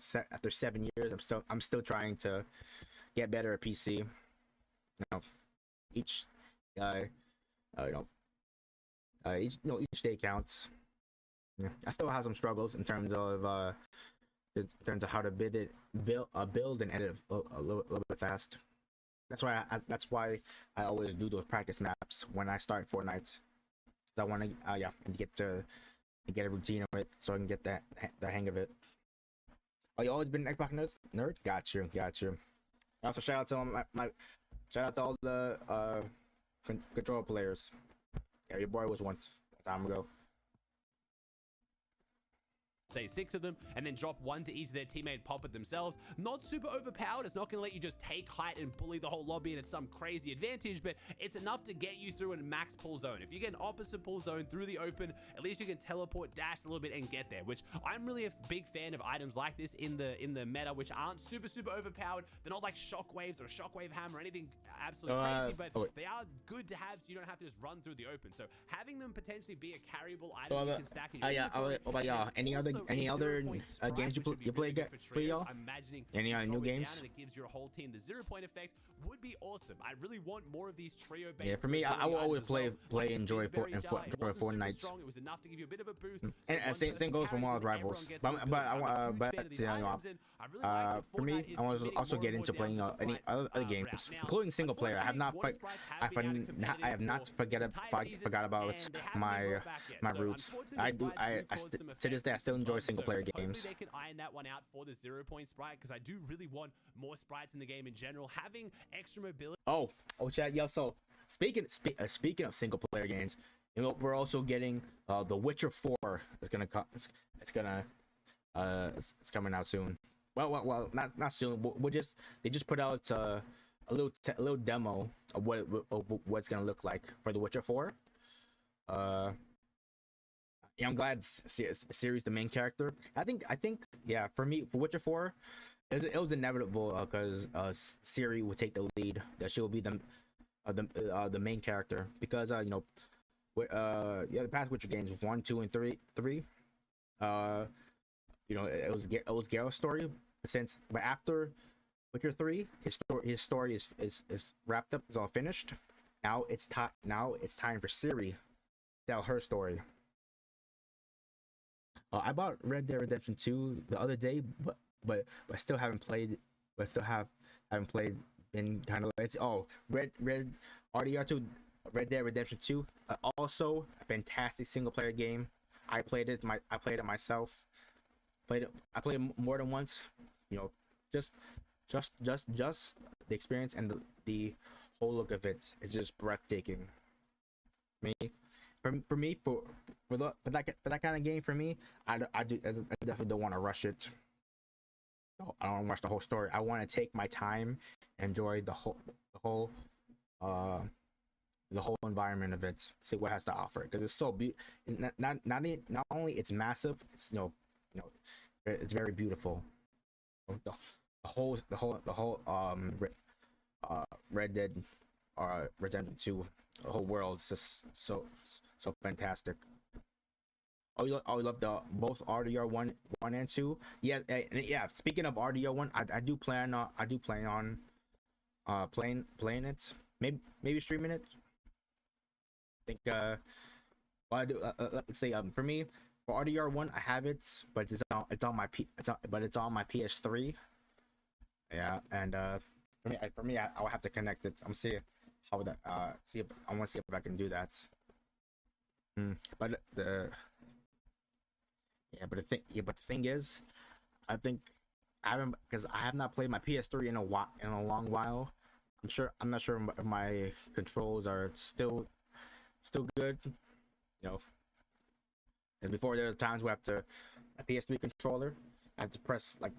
7 years. I'm still trying to get better at PC. Each uh, you know each day counts. Yeah. I still have some struggles in terms of how to build and edit a little bit fast. That's why I always do those practice maps when I start Fortnite. 'Cause I want to get a routine of it so I can get the hang of it. Oh, you always been an Xbox nerd? Got you. Also, shout out to all the control players. Yeah, your boy was once a time ago. say 6 of them, and then drop 1 to each of their teammate, pop it themselves. Not super overpowered. It's not going to let you just take height and bully the whole lobby and it's some crazy advantage, but it's enough to get you through a max pull zone. If you get an opposite pull zone through the open, at least you can teleport, dash a little bit, and get there, which I'm really a big fan of items like this in the meta, which aren't super overpowered. They're not like shockwaves or a shockwave hammer or anything absolutely crazy, but they are good to have so you don't have to just run through the open. So having them potentially be a carryable item you can stack in your inventory. About y'all, any other games you play for y'all? Any new games? And it gives your whole team the 0 point effect would be awesome. I really want more of these trio based. Yeah, for me, I will always enjoy Fortnite. It was enough to give you a bit of a boost. And same goes for Wild Rivals. But for me, I want to also get into playing any other games, including single player. I have not forgot about my roots. To this day I still enjoy single player games. They could iron that one out for the 0 point sprite, because I do really want more sprites in the game in general. Having extra mobility. Oh, Chad, yo. So speaking of single player games, we're also getting The Witcher 4. It's coming out soon. Well, not soon. They just put out a little demo of what it's gonna look like for The Witcher 4. Yeah, I'm glad Ciri's the main character. I think yeah, for me, for Witcher 4, it was inevitable because Ciri would take the lead. That she will be the main character, because the past Witcher games, 1, 2, and 3, it was Geralt's story. But after Witcher 3, his story is wrapped up, it's all finished. Now it's time for Ciri to tell her story. I bought Red Dead Redemption 2 the other day, but I still haven't played. Been kind of Red RDR2, Red Dead Redemption 2. Also a fantastic single player game. I played it myself. I played it more than once. Just the experience and the whole look of it is just breathtaking. For that kind of game, for me, I definitely don't want to rush it. I don't want to rush the whole story. I want to take my time and enjoy the whole environment of it. See what it has to offer, because it's so not only it's massive, it's it's very beautiful. The whole Red Dead Redemption 2, the whole world is just so fantastic. Oh, you love the both RDR one and two. Yeah, yeah. Speaking of RDR1, I do plan on playing it. Maybe streaming it. I think well, I do. Let's say for me for RDR1, I have it, but it's on my PS3. Yeah, and for me, I'll have to connect it. I'm see how that see if I want to see if I can do that. But the but the thing is, I think I haven't because I have not played my PS3 in a long while. I'm not sure if my controls are still good. You know, and before there are times where I have to a PS3 controller, I have to press like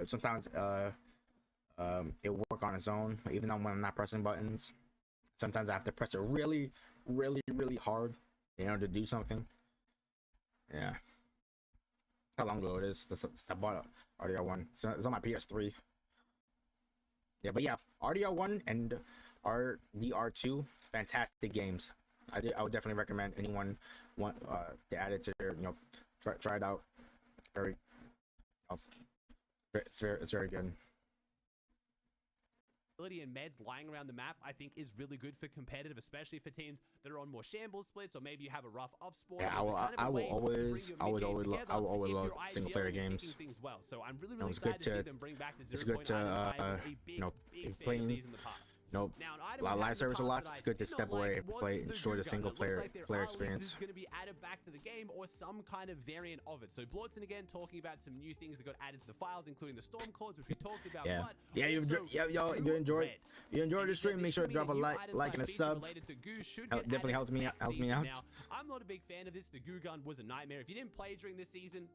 sometimes it work on its own even though when I'm not pressing buttons. Sometimes I have to press it really hard in order to do something. Yeah. How long ago it is since I bought RDR1. So it's on my PS3. Yeah, but yeah, RDR1 and RDR2, fantastic games. I would definitely recommend anyone want to add it to their try it out. Very, it's very good. And meds lying around the map, I think, is really good for competitive, especially for teams that are on more shambles splits, or maybe you have a rough off spawn. Yeah, I will always love single player games. Things well. So I'm really excited to see them bring back the 0 point big fan of these in the past. Nope. Live service a lot. It's good to step away and play, enjoy the single player experience. This is going to be added back to the game or some kind of variant of it. So Blortzen again talking about some new things that got added to the files, including the storm claws, which we talked about. Yeah. But yeah. Y'all, if you enjoyed the stream, make sure to drop a like and a sub. Definitely helps me out. Now, I'm not a big fan of this. The goo gun was a nightmare. If you didn't play during this season,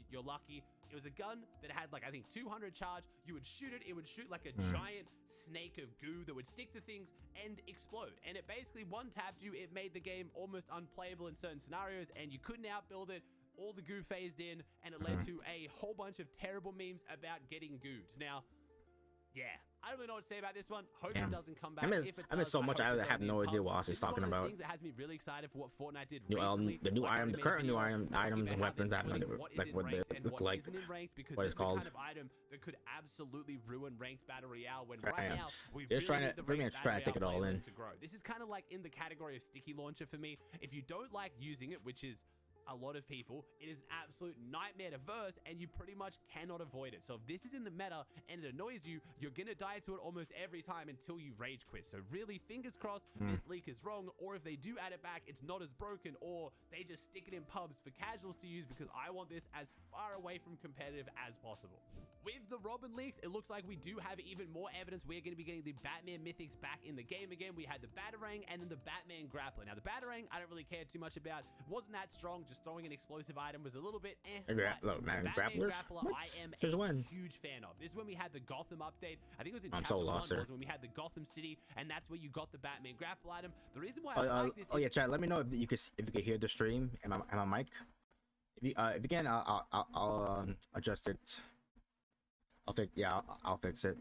you're lucky. It was a gun that had like I think 200 charge. You would shoot it would shoot like a giant snake of goo that would stick to things and explode, and it basically one tapped you. It made the game almost unplayable in certain scenarios, and you couldn't outbuild it. All the goo phased in, and it led to a whole bunch of terrible memes about getting gooed. Now, yeah, I don't really know what to say about this one. Hope it doesn't come back. I miss so much. I have no idea what Austin's talking about. Things that has me really excited for what Fortnite did recently. The new item, the current new items and weapons. I have no idea like what they look like. What it's called. Kind of item that could absolutely ruin ranked battle royale. When right now we just trying to take it all in. This is kind of like in the category of sticky launcher for me. If you don't like using it, which is a lot of people, it is an absolute nightmare to verse, and you pretty much cannot avoid it. So if this is in the meta and it annoys you, you're gonna die to it almost every time until you rage quit. So really, fingers crossed this leak is wrong, or if they do add it back, it's not as broken, or they just stick it in pubs for casuals to use, because I want this as far away from competitive as possible. With the Robin leaks, it looks like we do have even more evidence. We're going to be getting the Batman mythics back in the game again. We had the Batarang and then the Batman grappler. Now the Batarang, I don't really care too much about. It wasn't that strong. Just throwing an explosive item was a little bit Look, man, Batman grappler, I am a huge fan of. This is when we had the Gotham update. I think it was in chapter 1 was when we had the Gotham City, and that's where you got the Batman grapple item. The reason why I like this yeah, chat, let me know if you could hear the stream and my mic. If you can, I'll adjust it. I'll fix it.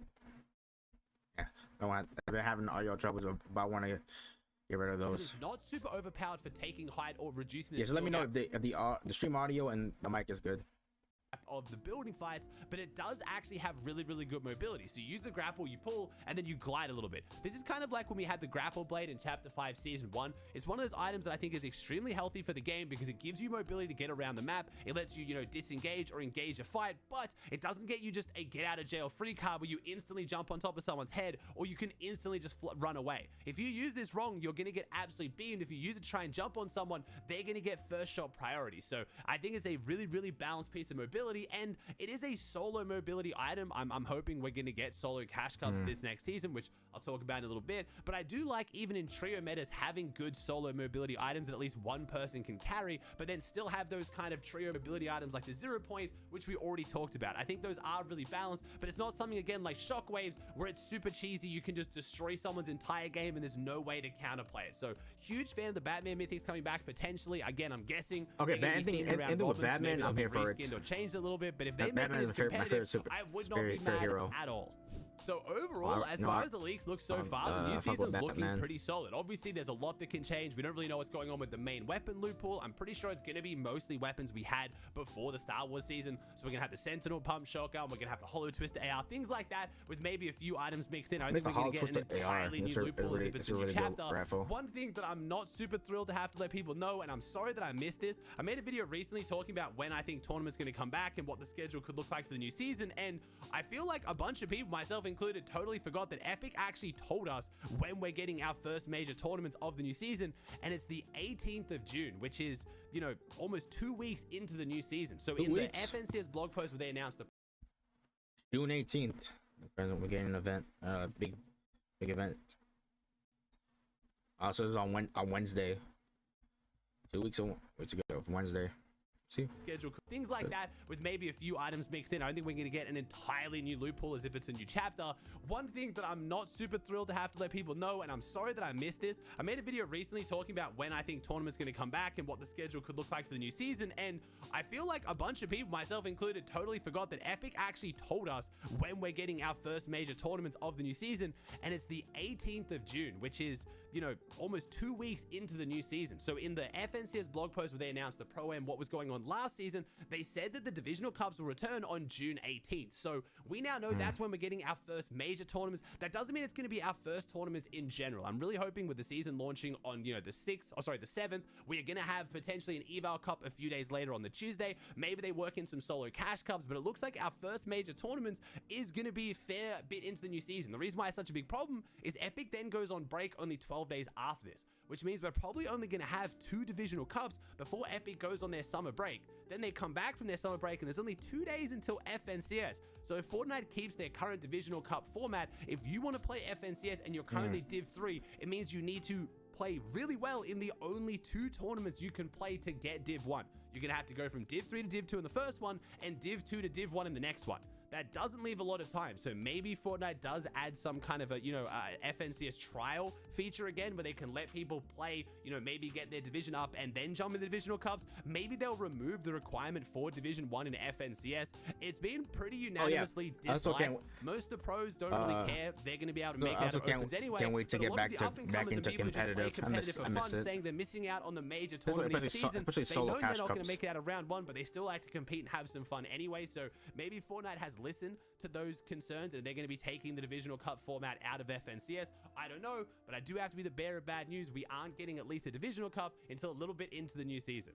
Yeah, I've been having audio troubles, but I want to get rid of those. Not super overpowered for taking height or reducing. Yeah, so let me know if the stream audio and the mic is good. Of the building fights, but it does actually have really good mobility. So you use the grapple, you pull, and then you glide a little bit. This is kind of like when we had the grapple blade in chapter 5 season 1. It's one of those items that I think is extremely healthy for the game because it gives you mobility to get around the map. It lets you disengage or engage a fight, but it doesn't get you just a get out of jail free card where you instantly jump on top of someone's head, or you can instantly just run away. If you use this wrong, you're gonna get absolutely beamed. If you use it to try and jump on someone, they're gonna get first shot priority. So I think it's a really balanced piece of mobility, and it is a solo mobility item. I'm hoping we're going to get solo cash cards this next season, which I'll talk about in a little bit. But I do like, even in trio metas, having good solo mobility items that at least one person can carry, but then still have those kind of trio mobility items like the 0 points, which we already talked about. I think those are really balanced, but it's not something, again, like shockwaves, where it's super cheesy. You can just destroy someone's entire game and there's no way to counterplay it. So huge fan of the Batman mythics coming back potentially. Again, I'm guessing. Okay, anything with Batman, I'm here for it. Or changed a little bit, but if they Batman make it is my favorite I would not be mad hero at all. So overall, as far as the leaks look so far, the new season's looking pretty solid. Obviously, there's a lot that can change. We don't really know what's going on with the main weapon loophole. I'm pretty sure it's going to be mostly weapons we had before the Star Wars season. So we're going to have the Sentinel Pump Shotgun, we're going to have the Hollow Twister AR, things like that, with maybe a few items mixed in. I think we're going to get an entirely new loophole if it's a new chapter. One thing that I'm not super thrilled to have to let people know, and I'm sorry that I missed this, I made a video recently talking about when I think tournament's going to come back and what the schedule could look like for the new season, and I feel like a bunch of people, myself included, totally forgot that Epic actually told us when we're getting our first major tournaments of the new season, and it's the 18th of June, which is, you know, almost 2 weeks into the new season. So in the FNCS blog post where they announced the June 18th, we're getting an event, big event. So it's on Wednesday. 2 weeks ago, Wednesday. See? Schedule, things like that, with maybe a few items mixed in. I don't think we're going to get an entirely new loophole as if it's a new chapter. One thing that I'm not super thrilled to have to let people know, and I'm sorry that I missed this, I made a video recently talking about when I think tournament's going to come back and what the schedule could look like for the new season, and I feel like a bunch of people, myself included, totally forgot that Epic actually told us when we're getting our first major tournaments of the new season, and it's the 18th of June, which is, you know, almost 2 weeks into the new season. So in the FNCS blog post where they announced the Pro-Am, what was going on last season, they said that the divisional cups will return on June 18th. So we now know that's when we're getting our first major tournaments. That doesn't mean it's going to be our first tournaments in general. I'm really hoping with the season launching on, you know, the 7th, we are going to have potentially an eval cup a few days later on the Tuesday. Maybe they work in some solo cash cups, but it looks like our first major tournaments is going to be a fair bit into the new season. The reason why it's such a big problem is Epic then goes on break only 12 days after this, which means we're probably only going to have 2 divisional cups before Epic goes on their summer break. Then they come back from their summer break and there's only 2 days until FNCS. So if Fortnite keeps their current divisional cup format, if you want to play FNCS and you're currently Div 3, it means you need to play really well in the only 2 tournaments you can play to get Div 1. You're going to have to go from Div 3 to Div 2 in the first one and Div 2 to Div 1 in the next one. That doesn't leave a lot of time. So maybe Fortnite does add some kind of a, you know, FNCS trial feature again, where they can let people play, you know, maybe get their division up and then jump in the divisional cups. Maybe they'll remove the requirement for Division 1 in FNCS. It's been pretty unanimously disliked. Most of the pros don't really care. They're going to be able to make out of opens anyway. Can't wait to get back into competitive. I miss it. Saying they're missing out on the major tournament each season. They know they're not going to make it out of round 1, but they still like to compete and have some fun anyway. So maybe Fortnite has listened to those concerns and they're going to be taking the divisional cup format out of FNCS. I don't know, but I do have to be the bearer of bad news. We aren't getting at least a divisional cup until a little bit into the new season.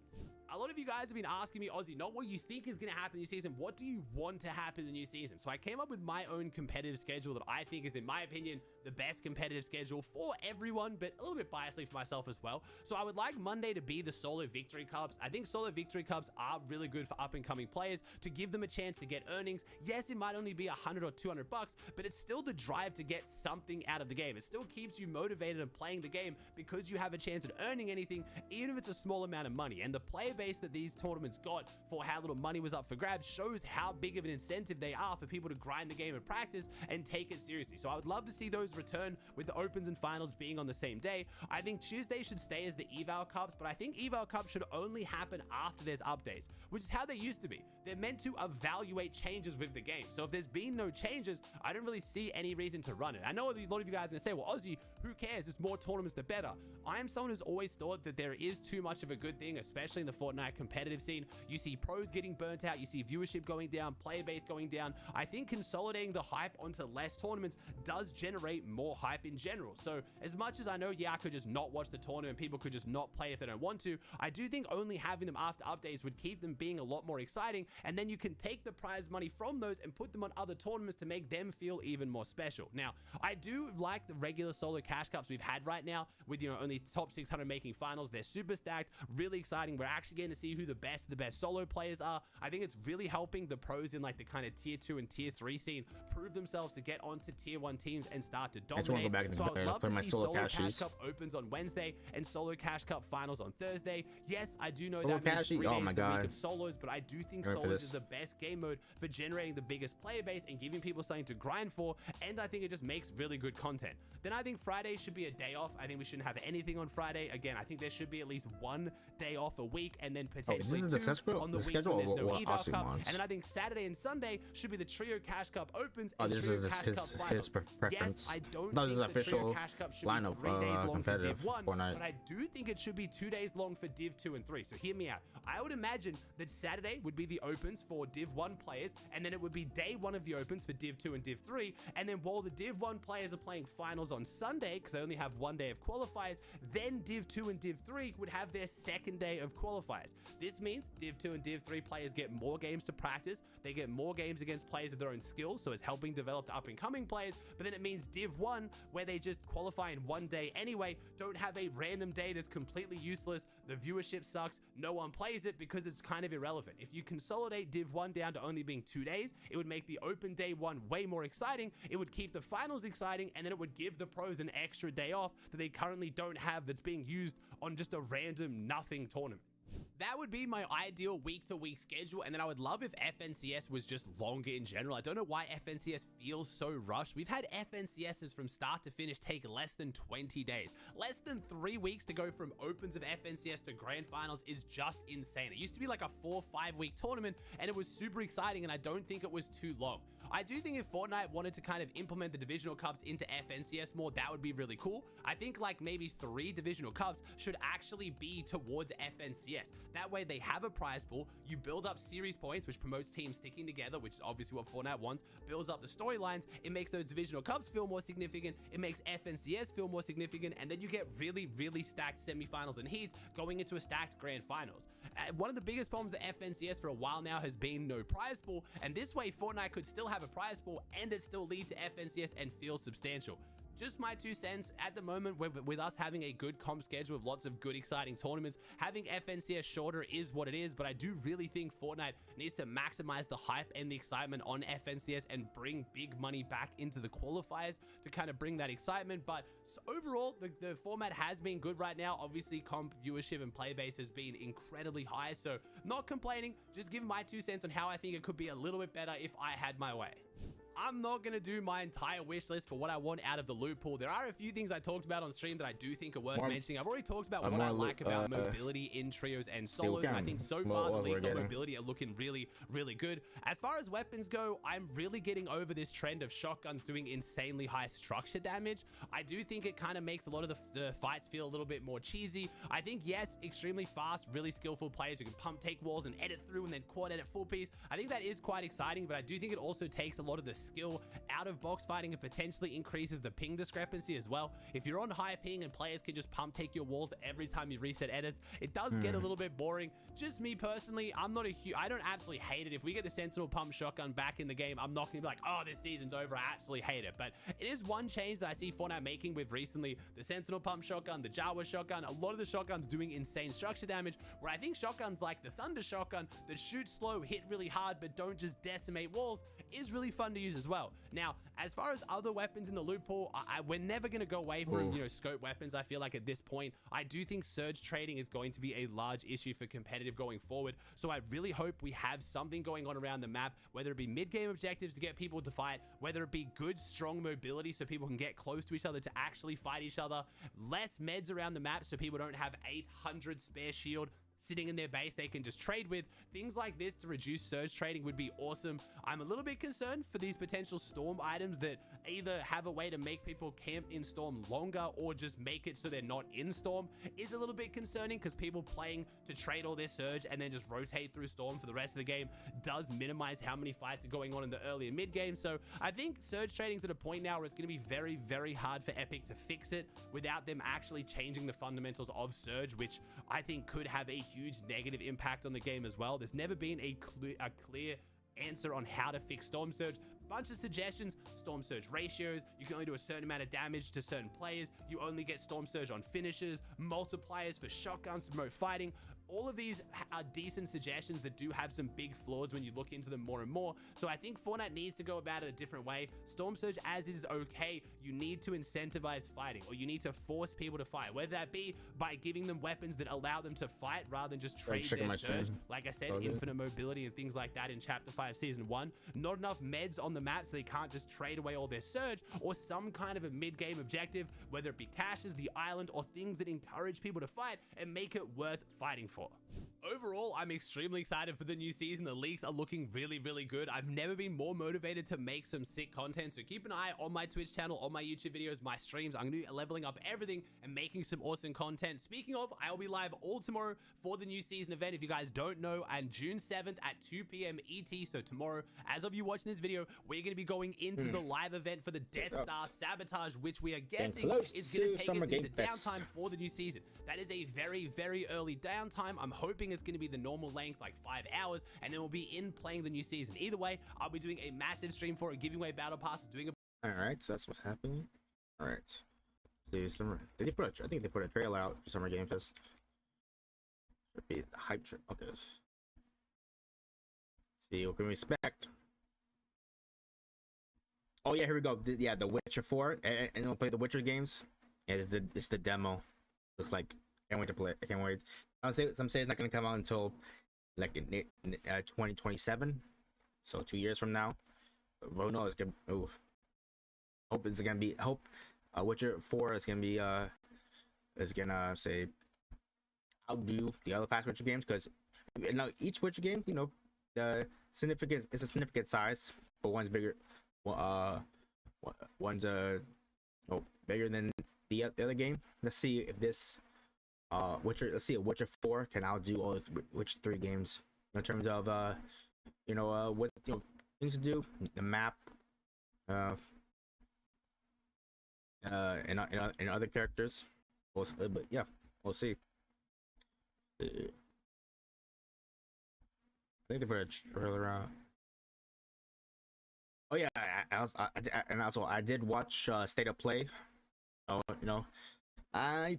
A lot of you guys have been asking me, Ozzy, not what you think is going to happen in the new season, what do you want to happen in the new season? So I came up with my own competitive schedule that I think is, in my opinion, the best competitive schedule for everyone, but a little bit biasly for myself as well. So I would like Monday to be the solo victory cups. I think solo victory cups are really good for up and coming players to give them a chance to get earnings. Yes, it might only be 100 or 200 bucks, but it's still the drive to get something out of the game. It still keeps you motivated and playing the game because you have a chance at earning anything, even if it's a small amount of money. And the player base that these tournaments got for how little money was up for grabs shows how big of an incentive they are for people to grind the game and practice and take it seriously. So I would love to see those return, with the opens and finals being on the same day. I think Tuesday should stay as the eval cups, but I think eval cups should only happen after there's updates, which is how they used to be. They're meant to evaluate changes with the game. So if there's been no changes, I don't really see any reason to run it. I know a lot of you guys are going to say, well, Ozzy, who cares? There's more tournaments, the better. I am someone who's always thought that there is too much of a good thing, especially in the Fortnite competitive scene. You see pros getting burnt out. You see viewership going down, player base going down. I think consolidating the hype onto less tournaments does generate more hype in general. So as much as I know, yeah, I could just not watch the tournament, people could just not play if they don't want to, I do think only having them after updates would keep them being a lot more exciting, and then you can take the prize money from those and put them on other tournaments to make them feel even more special. Now, I do like the regular solo cash cups we've had right now with, you know, only top 600 making finals. They're super stacked, really exciting. We're actually getting to see who the best solo players are. I think it's really helping the pros in like the kind of tier 2 and tier 3 scene prove themselves to get onto tier 1 teams and start to dominate. So I would love to see solo cash cup opens on Wednesday and solo cash cup finals on Thursday. Yes, I do know that means 3 days a week of solos, but I do think solos is the best game mode for generating the biggest player base and giving people something to grind for, and I think it just makes really good content. Then I think Friday Friday should be a day off. I think we shouldn't have anything on Friday. Again, I think there should be at least one day off a week, and then potentially two on the weeks when there's no EDAR Cup. And then I think Saturday and Sunday should be the Trio Cash Cup Opens and Trio Cash Cup Finals. Yes, I don't think the Trio Cash Cup should be 3 days long for Div 1, Fortnite. but I do think it should be 2 days long for Div 2 and 3. So hear me out. I would imagine that Saturday would be the Opens for Div 1 players, and then it would be day 1 of the Opens for Div 2 and Div 3, and then while the Div 1 players are playing finals on Sunday, because they only have 1 day of qualifiers, then Div 2 and Div 3 would have their second day of qualifiers. This means Div 2 and Div 3 players get more games to practice, they get more games against players of their own skill, so it's helping develop the up-and-coming players, but then it means Div 1, where they just qualify in 1 day anyway, don't have a random day that's completely useless, the viewership sucks, no one plays it because it's kind of irrelevant. If you consolidate Div 1 down to only being 2 days, it would make the open day 1 way more exciting, it would keep the finals exciting, and then it would give the pros an extra day off that they currently don't have that's being used on just a random nothing tournament. That would be my ideal week-to-week schedule, and then I would love if FNCS was just longer in general. I don't know why FNCS feels so rushed. We've had FNCSs from start to finish take less than 20 days. Less than 3 weeks to go from opens of FNCS to grand finals is just insane. It used to be like a 4-5 week tournament, and it was super exciting, and I don't think it was too long. I do think if Fortnite wanted to kind of implement the divisional cups into FNCS more, that would be really cool. I think like maybe 3 divisional cups should actually be towards FNCS. That way they have a prize pool, you build up series points, which promotes teams sticking together, which is obviously what Fortnite wants, builds up the storylines, it makes those divisional cups feel more significant, it makes FNCS feel more significant, and then you get really, really stacked semifinals and heats going into a stacked grand finals. One of the biggest problems at FNCS for a while now has been no prize pool, and this way Fortnite could still have a prize pool and it still lead to FNCS and feel substantial. Just my 2 cents. At the moment, with us having a good comp schedule with lots of good exciting tournaments, having FNCS shorter is what it is, but I do really think Fortnite needs to maximize the hype and the excitement on FNCS and bring big money back into the qualifiers to kind of bring that excitement. But overall, the format has been good right now. Obviously, comp viewership and play base has been incredibly high, so not complaining, just giving my 2 cents on how I think it could be a little bit better if I had my way. I'm not going to do my entire wish list for what I want out of the loot pool. There are a few things I talked about on stream that I do think are worth mentioning. I've already talked about what I like about mobility in trios and solos, and I think so far the leagues on mobility are looking really, really good. As far as weapons go, I'm really getting over this trend of shotguns doing insanely high structure damage. I do think it kind of makes a lot of the fights feel a little bit more cheesy. I think, yes, extremely fast, really skillful players who can pump take walls and edit through and then quad edit full piece. I think that is quite exciting, but I do think it also takes a lot of the skill out of box fighting and potentially increases the ping discrepancy as well. If you're on high ping and players can just pump take your walls every time you reset edits, it does get a little bit boring. Just me personally, I don't absolutely hate it. If we get the Sentinel pump shotgun back in the game, I'm not gonna be like, oh, this season's over, I absolutely hate it. But it is one change that I see Fortnite making with recently the Sentinel pump shotgun, the Jawa shotgun, a lot of the shotguns doing insane structure damage, where I think shotguns like the Thunder shotgun that shoot slow, hit really hard, but don't just decimate walls is really fun to use as well. Now, as far as other weapons in the loot pool, we're never going to go away from, scope weapons. I feel like at this point, I do think surge trading is going to be a large issue for competitive going forward. So I really hope we have something going on around the map, whether it be mid-game objectives to get people to fight, whether it be good, strong mobility so people can get close to each other to actually fight each other, less meds around the map so people don't have 800 spare shield sitting in their base they can just trade with. Things like this to reduce surge trading would be awesome. I'm a little bit concerned for these potential storm items that either have a way to make people camp in storm longer or just make it so they're not in storm is a little bit concerning, because people playing to trade all their surge and then just rotate through storm for the rest of the game does minimize how many fights are going on in the early and mid game. So I think surge trading's at a point now where it's going to be very, very hard for Epic to fix it without them actually changing the fundamentals of surge, which I think could have a huge negative impact on the game as well. There's never been a clear answer on how to fix storm surge. Bunch of suggestions: storm surge ratios, you can only do a certain amount of damage to certain players, you only get storm surge on finishers, multipliers for shotguns to promote fighting. all of these are decent suggestions that do have some big flaws when you look into them more and more. So I think Fortnite needs to go about it a different way. Storm Surge as is okay. You need to incentivize fighting, or you need to force people to fight, whether that be by giving them weapons that allow them to fight rather than just trade their surge. Like I said, infinite mobility and things like that in Chapter 5 Season 1. Not enough meds on the map so they can't just trade away all their surge, or some kind of a mid-game objective, whether it be caches, the island, or things that encourage people to fight and make it worth fighting for. Overall, I'm extremely excited for the new season. The leaks are looking really, really good. I've never been more motivated to make some sick content, so keep an eye on my Twitch channel, on my YouTube videos, my streams. I'm going to be leveling up everything and making some awesome content. Speaking of, I will be live all tomorrow for the new season event. If you guys don't know, on June 7th at 2 p.m. ET, so tomorrow, as of you watching this video, we're going to be going into the live event for the Death Star Sabotage, which we are guessing is going to take us into downtime for the new season. That is a very, very early downtime. I'm hoping it's going to be the normal length, like 5 hours, and then we'll be in playing the new season. Either way, I'll be doing a massive stream for it, giving away battle passes, doing a... All right, so that's what's happening. All right. See, summer. Did they put a? I think they put a trailer out for Summer Game Fest. Should be the hype trip. Okay. See what can we expect. Oh yeah, here we go. Yeah, The Witcher 4, and we'll play the Witcher games. Yeah, it's the demo. Looks like I can't wait to play it. I can't wait. Some say it's not gonna come out until like in 2027, so 2 years from now. But who knows? Hope it's gonna be. Hope Witcher 4 is gonna be say outdo the other past Witcher games, because each Witcher game, the significance is a significant size, but one's bigger. One's bigger than the other game. Let's see if this let's see if Witcher 4 can outdo all the Witcher 3 games in terms of what things to do, the map, and other characters. But yeah, we'll see. I think they put a trailer out. Oh yeah, I did watch State of Play.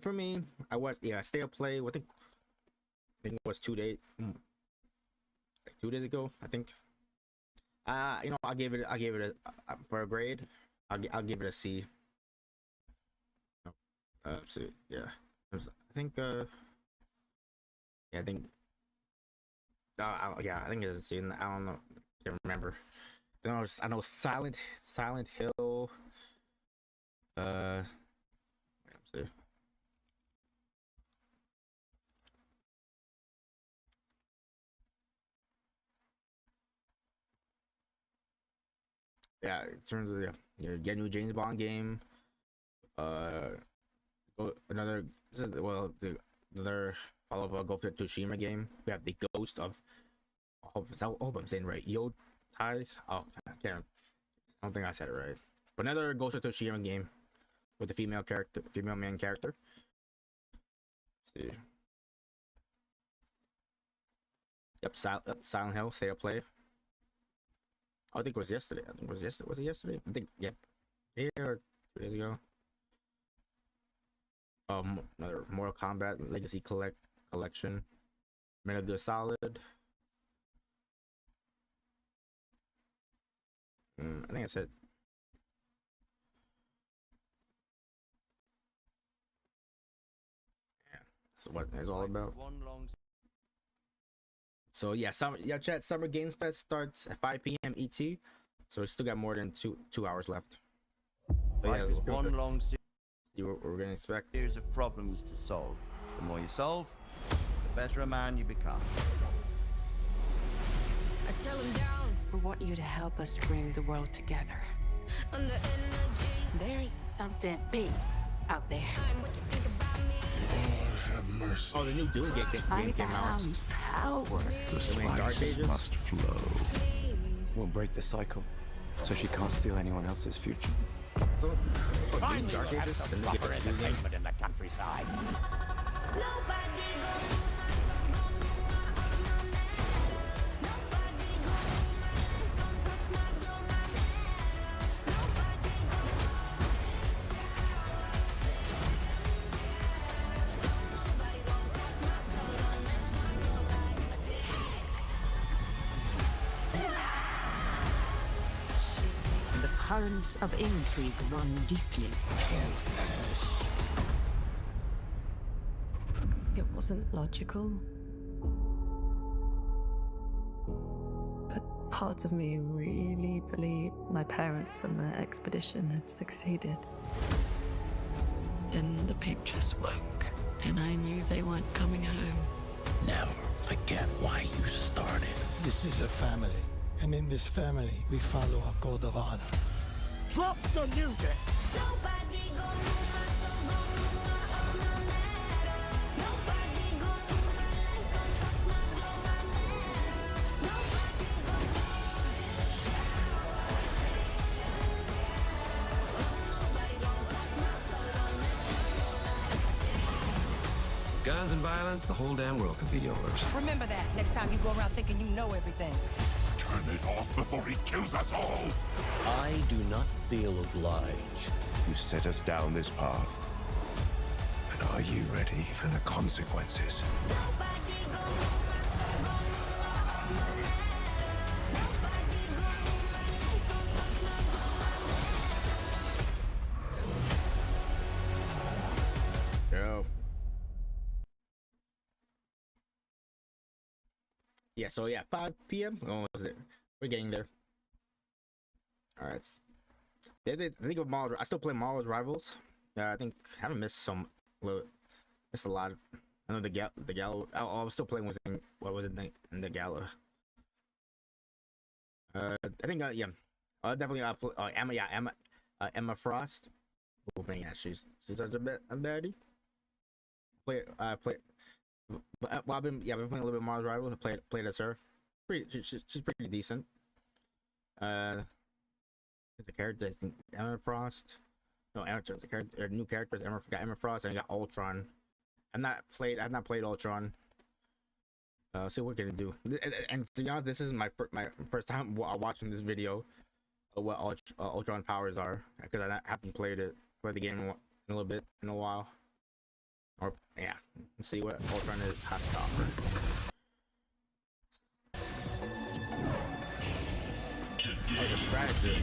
For me, I watched State of Play. I think it was 2 days, like 2 days ago. I think. I gave it for a grade. I'll give it a C. So yeah, I think I think it's a C. I don't know. I can't remember. I know Silent Hill. Let's see. Yeah, in terms of get a new James Bond game. Another follow-up Ghost of Tsushima game. We have the Ghost of. I hope I'm saying right. Tai. Oh, I don't think I said it right. But another Ghost of Tsushima game with the female main character. Let's see. Yep, Silent Hill, State of Play. I think it was yesterday. Was it yesterday? I think or 2 days ago. Another Mortal Kombat Legacy collection. Metal Gear Solid. I think that's it. Yeah, that's what it's all about. So yeah, chat. Summer Games Fest starts at 5 p.m. ET. So we still got more than two hours left. Life is one long see what we're gonna expect. series of problems to solve. The more you solve, the better a man you become. I tell him down. We want you to help us bring the world together. On the energy. There's something big out there. I'm what you think about me. Lord have mercy. Oh, the new Doom game came out. Power. The Dark spice Ages? must flow. Please. We'll break the cycle, so she can't steal anyone else's future. So, Finally, Dark we'll have Ages, some the new proper game. entertainment in the countryside. Nobody gon' know my soul, gon' know my alma mater. Nobody gon' know my life, gon' touch my glow, my matter. Nobody gon' know this. Nobody gon' touch my soul, gon' touch my currents of intrigue run deeply. It wasn't logical. But parts of me really believed my parents and their expedition had succeeded. Then the pictures woke, and I knew they weren't coming home. Never forget why you started. This is a family, and in this family, we follow a code of honor. Drop the music! Nobody gon' move my soul, gon' move my all my matter. Nobody gon' move my life, gon' touch my glow, my matter. Nobody gon' nobody gon' touch my soul, gon' Guns and violence, the whole damn world could be yours. Remember that next time you go around thinking you know everything. Turn it off before he kills us all! I do not feel obliged. You set us down this path. And are you ready for the consequences? nobody gon' move my soul, gon' move my all my matter. Nobody gon' move my life, gon' touch my glow, my matter. Yo. Yeah, so yeah, 5 p.m. When was it? We're getting there. Alright. Think of Marvel's. I still play Marvel's Rivals. I think I haven't missed missed a lot. I know the gala. I was still playing. What was it in the gala? I think yeah. Definitely Emma Frost. Oh man, yeah, she's such a baddie. Well, I've been playing a little bit of Mars Rivals. I played as her. She's pretty decent. The character, I think Emma Frost. No, the character, new characters. Emma Frost, and I got Ultron. I've not played Ultron. See what we're gonna do. And to be honest, this is my first time watching this video of what Ultron powers are, because I haven't played the game in a little bit in a while. Or yeah, let's see what Ultron has to offer. Oh, he's a strategist.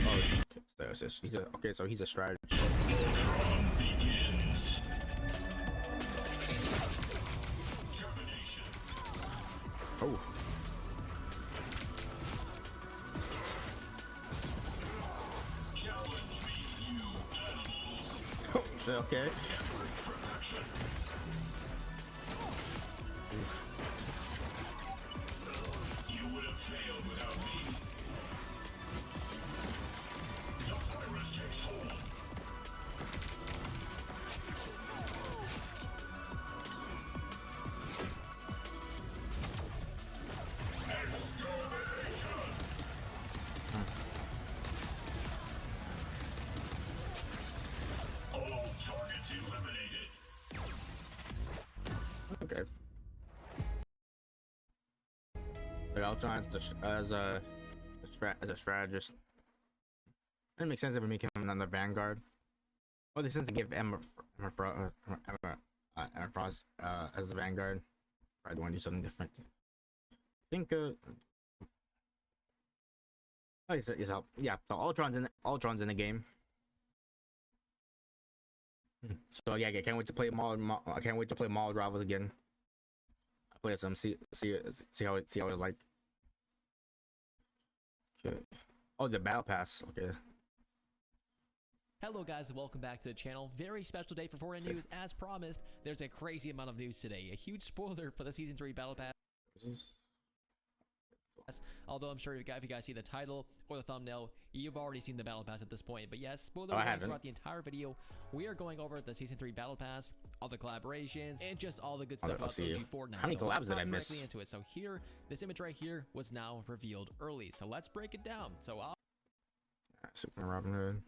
Oh, so he's a strategist. Ultron begins. Oh. Challenge me, you animals. Oh shit, okay. You would have failed without me. The virus takes hold. All targets eliminated. Okay. So Ultron as a strategist. It makes sense if we make him another Vanguard. Well, they sense to give Emma Frost as a Vanguard. Probably want to do something different. I think oh, yeah. So Ultron's in the game. So yeah, I can't wait to play I can't wait to play Mall Rivals again. I play some see how it's like. Okay. Oh, the battle pass. Okay. Hello guys and welcome back to the channel. Very special day for Fortnite news. As promised, there's a crazy amount of news today. A huge spoiler for the Season 3 Battle Pass. Although I'm sure if you guys see the title or the thumbnail, you've already seen the Battle Pass at this point. But yes, spoiler warning throughout the entire video. We are going over the Season 3 Battle Pass, all the collaborations, and just all the good stuff about OG Fortnite. How many collabs did I miss? Directly into it. So here, this image right here was now revealed early. So let's break it down. So Super Robin Hood.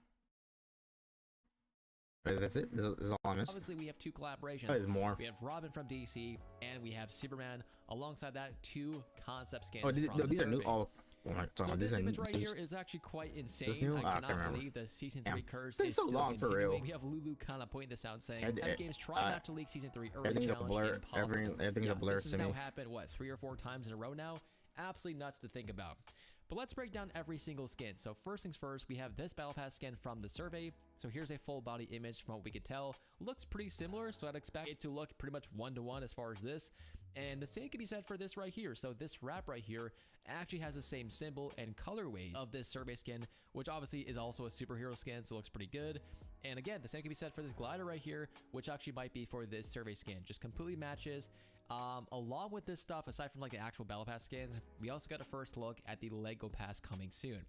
That's it. This is all I missed. Obviously, we have two collaborations. Oh, there's more. We have Robin from DC, and we have Superman. Alongside that, two concept skins. Oh, these are new. Oh, so this image right here is actually quite insane. I cannot believe the Season 3 curse is so still long for real. We have Lulu kind of pointing this out, saying Epic Games try not to leak Season 3 early. Everything's a blur. Everything's a blur this to me. This has now happened, what, 3 or 4 times in a row now? Absolutely nuts to think about. But let's break down every single skin. So first things first, we have this Battle Pass skin from the survey. So here's a full body image from what we could tell. Looks pretty similar, so I'd expect it to look pretty much one-to-one as far as this. And the same can be said for this right here. So this wrap right here actually has the same symbol and colorways of this survey skin, which obviously is also a superhero skin, so it looks pretty good. And again, the same can be said for this glider right here, which actually might be for this survey skin. Just completely matches. Along with this stuff, aside from like the actual Battle Pass skins, we also got a first look at the Lego Pass coming soon.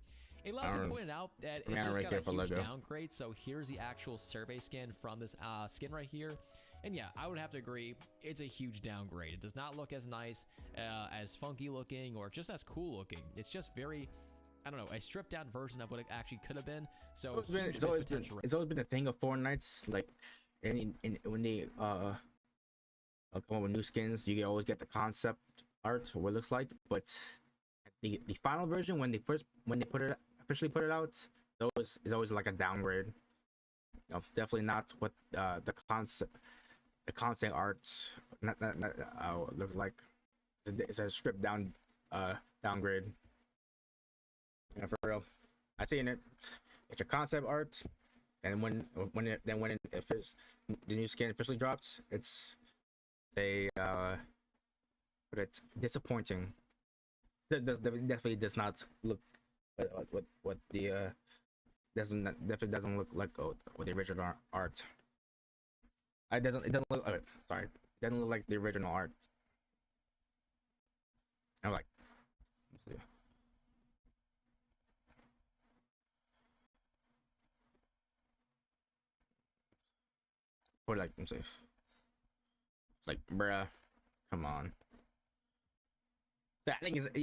A lot of people pointed out that it just got a huge downgrade, so here's the actual survey skin from this skin right here. And yeah, I would have to agree, it's a huge downgrade. It does not look as nice, as funky looking, or just as cool looking. It's just very, I don't know, a stripped down version of what it actually could have been. So it's always been a thing of Fortnite's, like when they come up with new skins, you can always get the concept art or what it looks like, but the final version, when they officially put it out, those is always like a downgrade. You know, definitely not what the concept art look like. It's a stripped down downgrade. Yeah, for real. I seen it. It's a concept art, and when the new skin officially drops, it's disappointing. That definitely does not look what the definitely doesn't look like what the original art. It doesn't look sorry. It doesn't look like the original art. I'm like, let's see. Or like, let's see. It's like, bruh, come on. I think it's a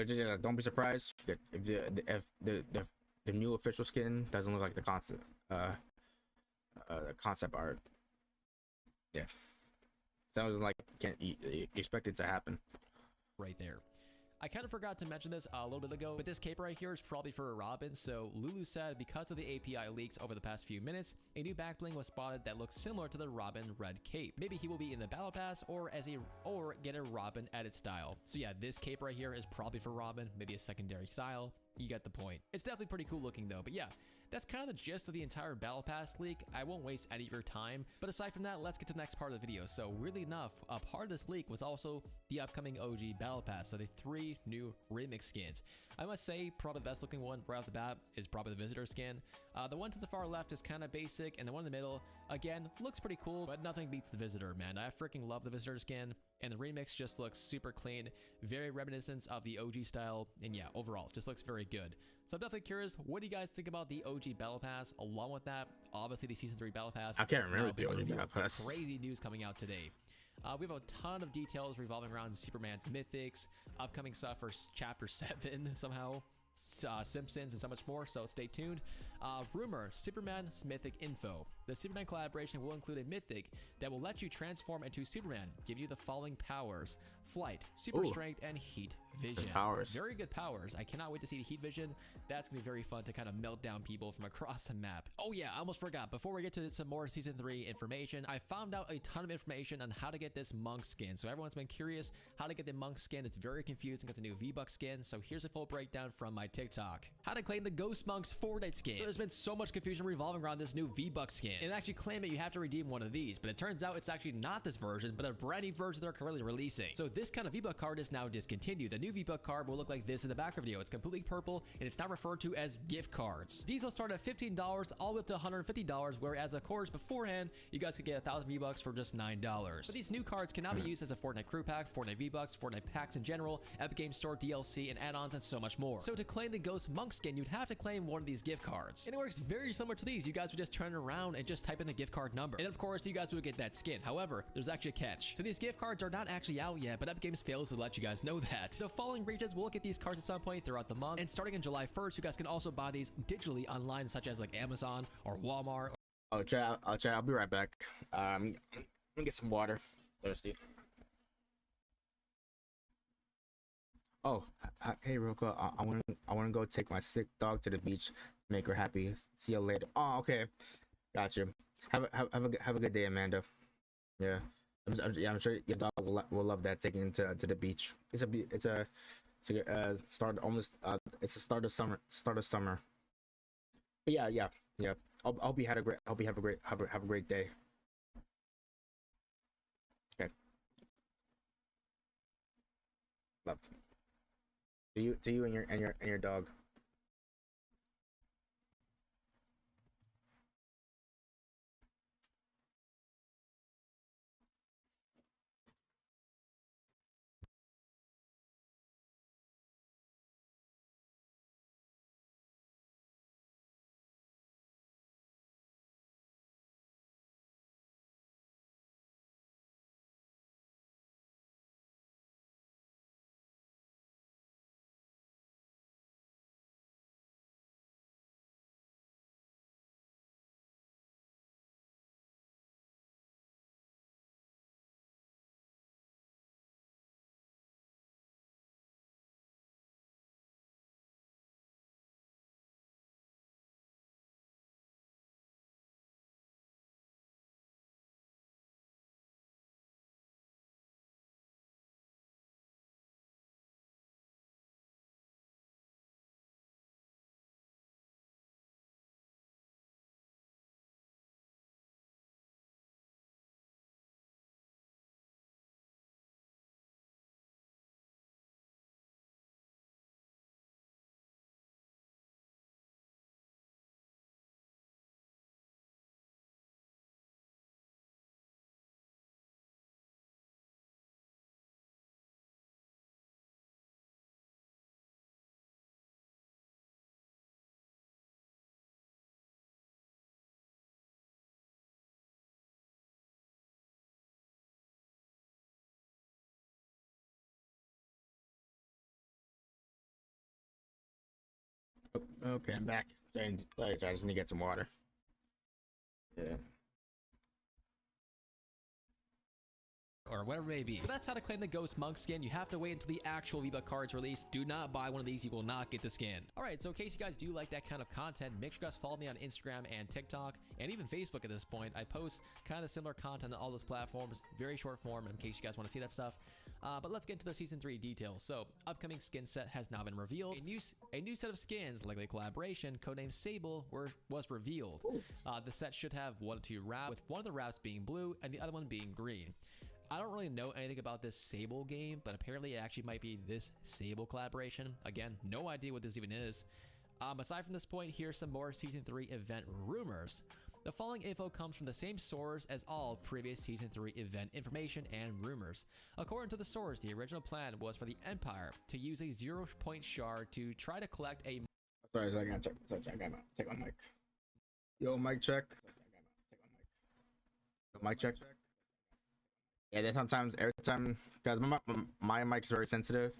just don't be surprised if the new official skin doesn't look like the concept art. Yeah, sounds like you expect it to happen. Right there. I kind of forgot to mention this a little bit ago, but this cape right here is probably for a Robin. So Lulu said because of the API leaks over the past few minutes, a new back bling was spotted that looks similar to the Robin red cape. Maybe he will be in the Battle Pass or get a Robin edit style. So yeah, this cape right here is probably for Robin, maybe a secondary style. You get the point. It's definitely pretty cool looking though, but yeah, that's kind of the gist of the entire Battle Pass leak. I won't waste any of your time, but aside from that, let's get to the next part of the video. So weirdly enough, a part of this leak was also the upcoming OG Battle Pass, so the 3 new remix skins. I must say, probably the best looking one right off the bat is probably the Visitor skin. The one to the far left is kind of basic, and the one in the middle, again, looks pretty cool, but nothing beats the Visitor, man. I freaking love the Visitor skin, and the remix just looks super clean, very reminiscent of the OG style, and yeah, overall, just looks very good. So I'm definitely curious, what do you guys think about the OG Battle Pass? Along with that, obviously the Season 3 Battle Pass. I can't remember the OG Battle Pass. Crazy news coming out today. We have a ton of details revolving around Superman's mythics, upcoming stuff for Chapter 7 somehow, Simpsons, and so much more, so stay tuned. Rumor, Superman's mythic info. The Superman collaboration will include a mythic that will let you transform into Superman, give you the following powers: flight, super strength, and heat vision. Powers. Very good powers. I cannot wait to see the heat vision. That's gonna be very fun to kind of melt down people from across the map. Oh yeah, I almost forgot. Before we get to some more Season 3 information, I found out a ton of information on how to get this monk skin. So everyone's been curious how to get the monk skin. It's very confusing. It's a new V-Buck skin. So here's a full breakdown from my TikTok. How to claim the Ghost Monk's Fortnite skin. So there's been so much confusion revolving around this new V-Buck skin. And actually claim that you have to redeem one of these, but it turns out it's actually not this version, but a brand new version they're currently releasing. So this kind of V-Buck card is now discontinued. The new V-Buck card will look like this in the back video. It's completely purple, and it's now referred to as gift cards. These will start at $15 all the way up to $150, whereas of course beforehand, you guys could get 1,000 V-Bucks for just $9. But these new cards cannot be used as a Fortnite crew pack, Fortnite V-Bucks, Fortnite packs in general, Epic Games Store DLC, and add-ons, and so much more. So to claim the Ghost Monk skin, you'd have to claim one of these gift cards. And it works very similar to these. You guys would just turn around and just type in the gift card number. And of course, you guys would get that skin. However, there's actually a catch. So these gift cards are not actually out yet, but Epic Games fails to let you guys know that. The following regions will get these cards at some point throughout the month. And starting in July 1st, you guys can also buy these digitally online, such as like Amazon or Walmart. I'll be right back. I'm gonna get some water. Thirsty. Oh, hey, real quick. I want to go take my sick dog to the beach, make her happy. See you later. Oh, okay. Gotcha. Have a good day, Amanda. Yeah, I'm sure your dog will love that, taking him to the beach. It's So start almost it's the start of summer. But yeah. I hope you had a great. I hope you have a great day. Okay. Love. To you and your dog. Okay, I'm back. Sorry, I just need to get some water. Yeah. Or whatever it may be. So that's how to claim the Ghost Monk skin. You have to wait until the actual V-Buck card's released. Do not buy one of these. You will not get the skin. Alright, so in case you guys do like that kind of content, make sure you guys follow me on Instagram and TikTok, and even Facebook at this point. I post kind of similar content on all those platforms, very short form in case you guys want to see that stuff. But let's get into the Season 3 details. So, upcoming skin set has now been revealed. A new set of skins, likely a collaboration, codenamed Sable, was revealed. The set should have 1 or 2 wraps, with one of the wraps being blue and the other one being green. I don't really know anything about this Sable game, but apparently it actually might be this Sable collaboration. Again, no idea what this even is. Aside from this point, here's some more Season 3 event rumors. The following info comes from the same source as all previous Season 3 event information and rumors. According to the source, the original plan was for the Empire to use a 0-point shard to try to collect a... Sorry, I gotta check. I gotta check my mic. Yo, mic check. Mic check. Yeah, then sometimes every time, guys, my mic is very sensitive.